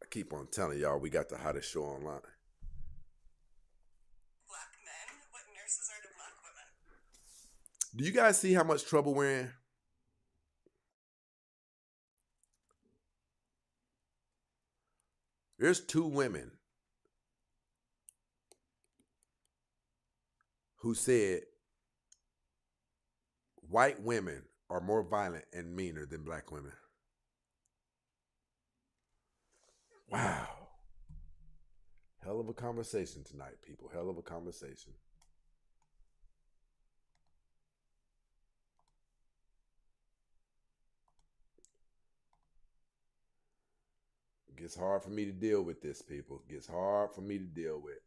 I keep on telling y'all we got the hottest show online. Black men what nurses are to black women. Do you guys see how much trouble we're in? There's 2 women who said white women are more violent and meaner than black women. Wow. Hell of a conversation tonight, people. Hell of a conversation. It gets hard for me to deal with this, people. It gets hard for me to deal with.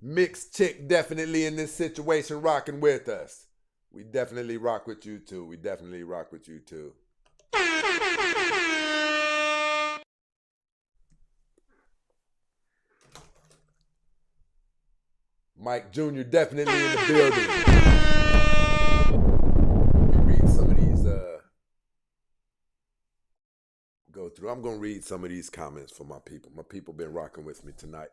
Mixed chick definitely in this situation rocking with us. We definitely rock with you too. We definitely rock with you too. Mike Jr. definitely in the building. Let me read some of these. Go through. I'm gonna read some of these comments for my people. My people been rocking with me tonight.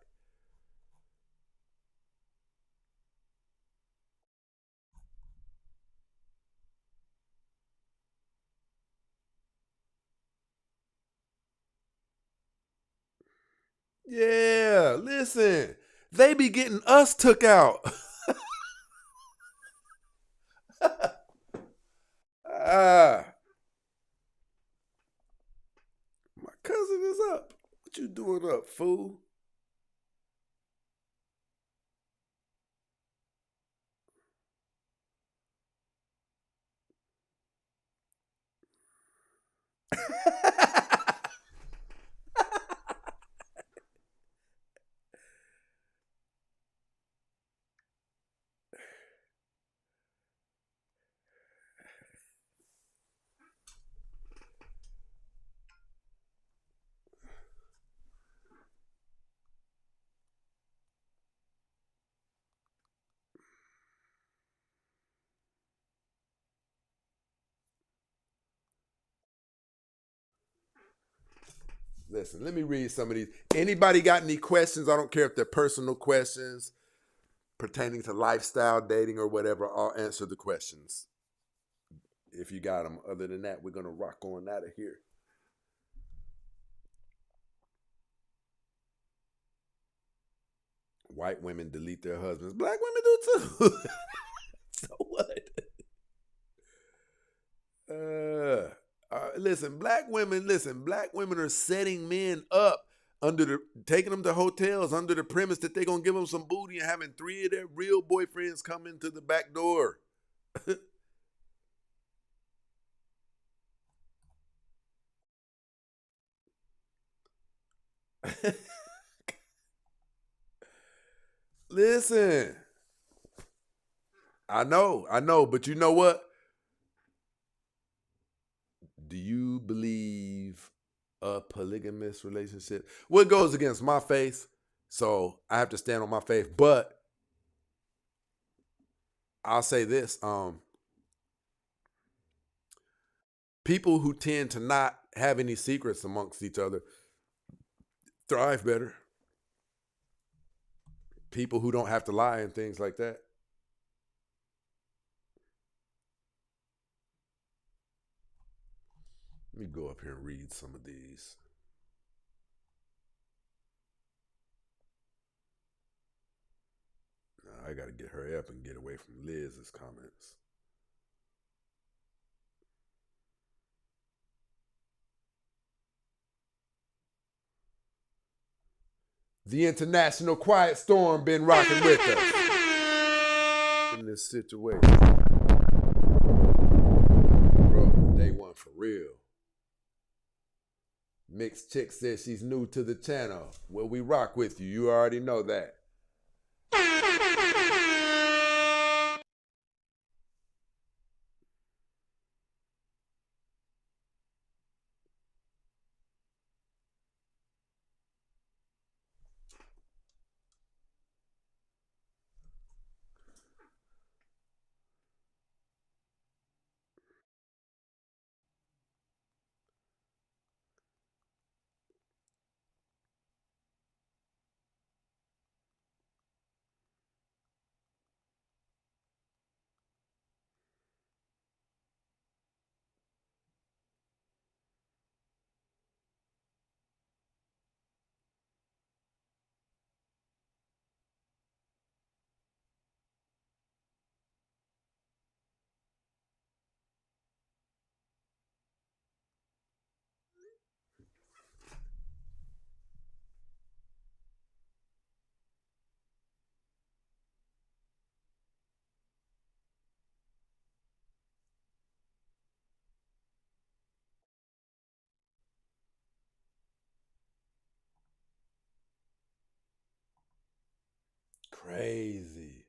Yeah, listen. They be getting us took out. Ah. My cousin is up. What you doing up, fool? Listen, let me read some of these. Anybody got any questions? I don't care if they're personal questions pertaining to lifestyle, dating, or whatever. I'll answer the questions if you got them. Other than that, we're going to rock on out of here. White women delete their husbands. Black women do too. So what? Listen, black women are setting men up taking them to hotels under the premise that they're gonna give them some booty and having 3 of their real boyfriends come into the back door. Listen, I know, but you know what? Do you believe a polygamous relationship? Well, it goes against my faith, so I have to stand on my faith. But I'll say this: people who tend to not have any secrets amongst each other thrive better. People who don't have to lie and things like that. Let me go up here and read some of these. I got to get her up and get away from Liz's comments. The international quiet storm been rocking with us in this situation. Bro, day one for real. Mixed Chick says she's new to the channel. Well, we rock with you. You already know that. Crazy.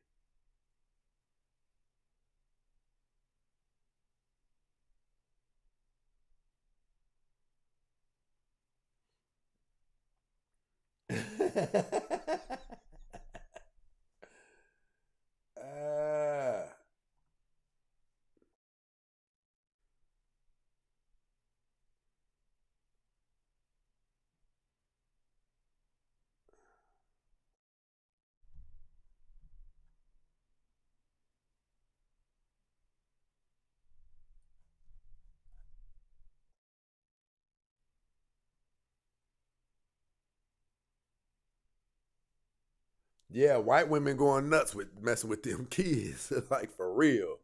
Yeah, white women going nuts with messing with them kids. Like for real.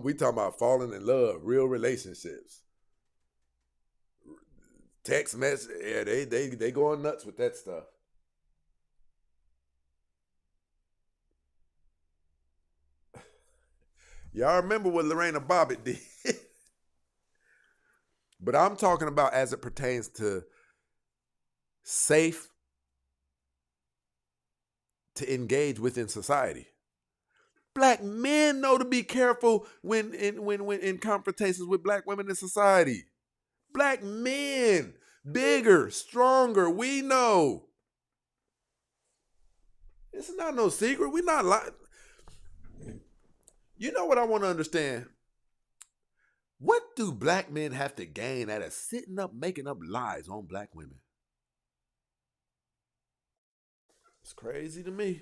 We talking about falling in love, real relationships. Text message, yeah, they going nuts with that stuff. Y'all remember what Lorena Bobbitt did. But I'm talking about as it pertains to safe to engage within society. Black men know to be careful when in confrontations with black women in society. Black men, bigger, stronger, we know. It's not no secret. We're not lying. You know what I want to understand? What do black men have to gain out of sitting up making up lies on black women? It's crazy to me.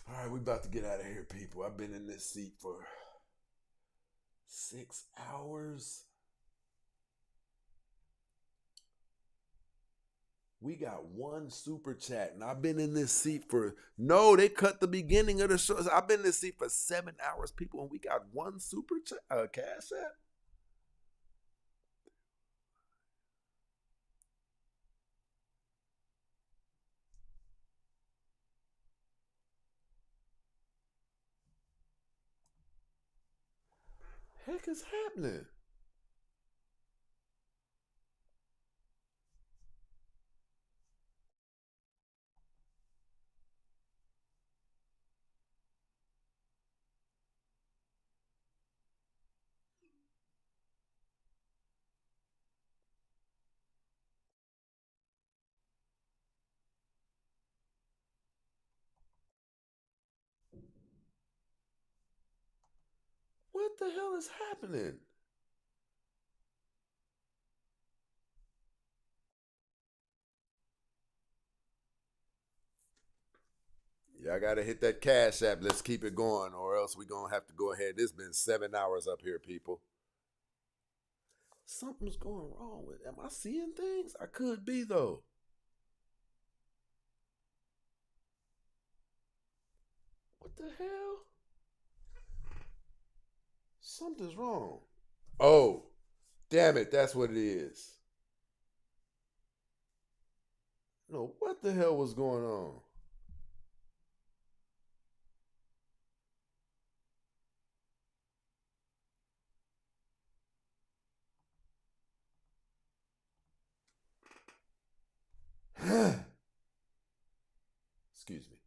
All right, we about to get out of here, people. I've been in this seat for 6 hours. We got one super chat, and I've been in this seat for they cut the beginning of the show. I've been in this seat for 7 hours, people, and we got one super chat, cash app. Heck is happening? What the hell is happening? Yeah, I gotta hit that cash app. Let's keep it going, or else we're gonna have to go ahead. It's been 7 hours up here, people. Something's going wrong with. Am I seeing things? I could be though. What the hell? Something's wrong. Oh, damn it! That's what it is. No, what the hell was going on? Excuse me.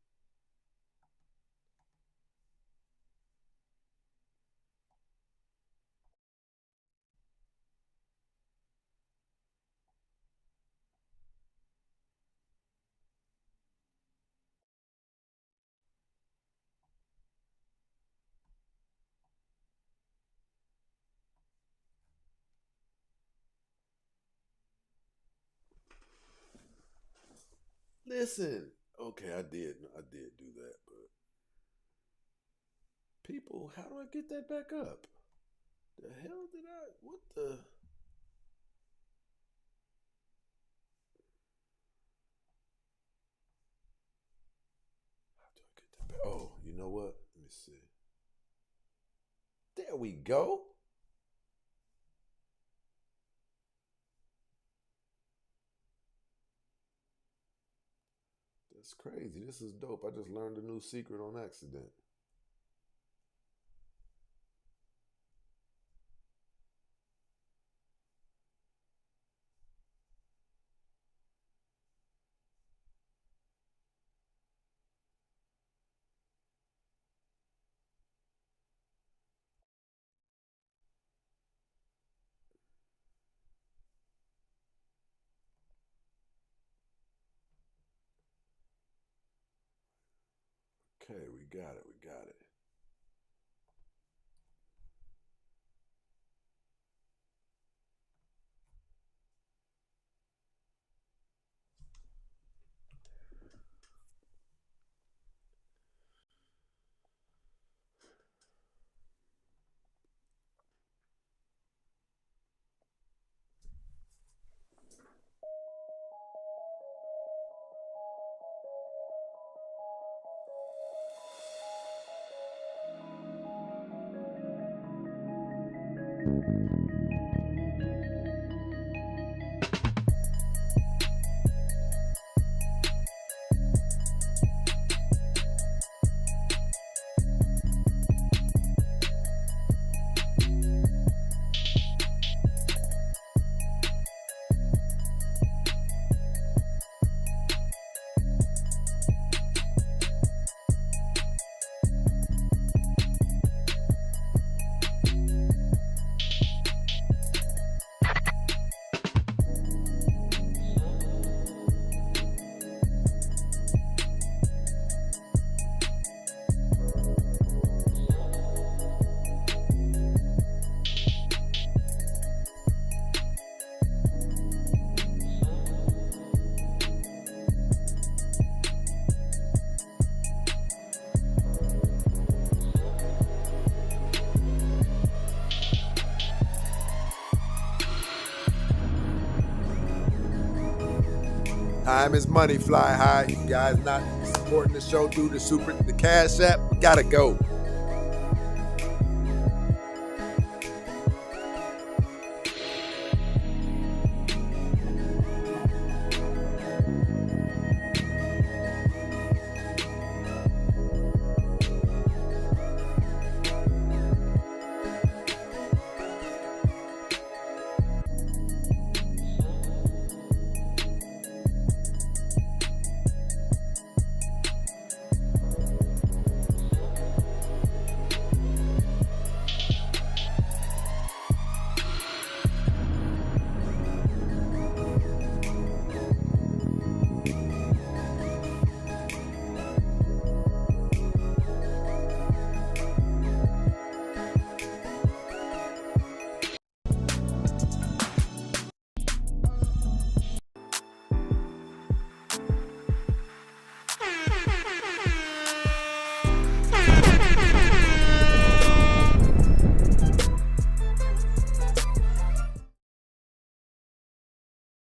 Listen. Okay, I did do that, but people, how do I get that back up? The hell did I? What the? How do I get that back? Oh, you know what? Let me see. There we go. That's crazy. This is dope. I just learned a new secret on accident. Okay, we got it. We got it. Time is money, fly high. You guys not supporting the show through the Cash App, gotta go.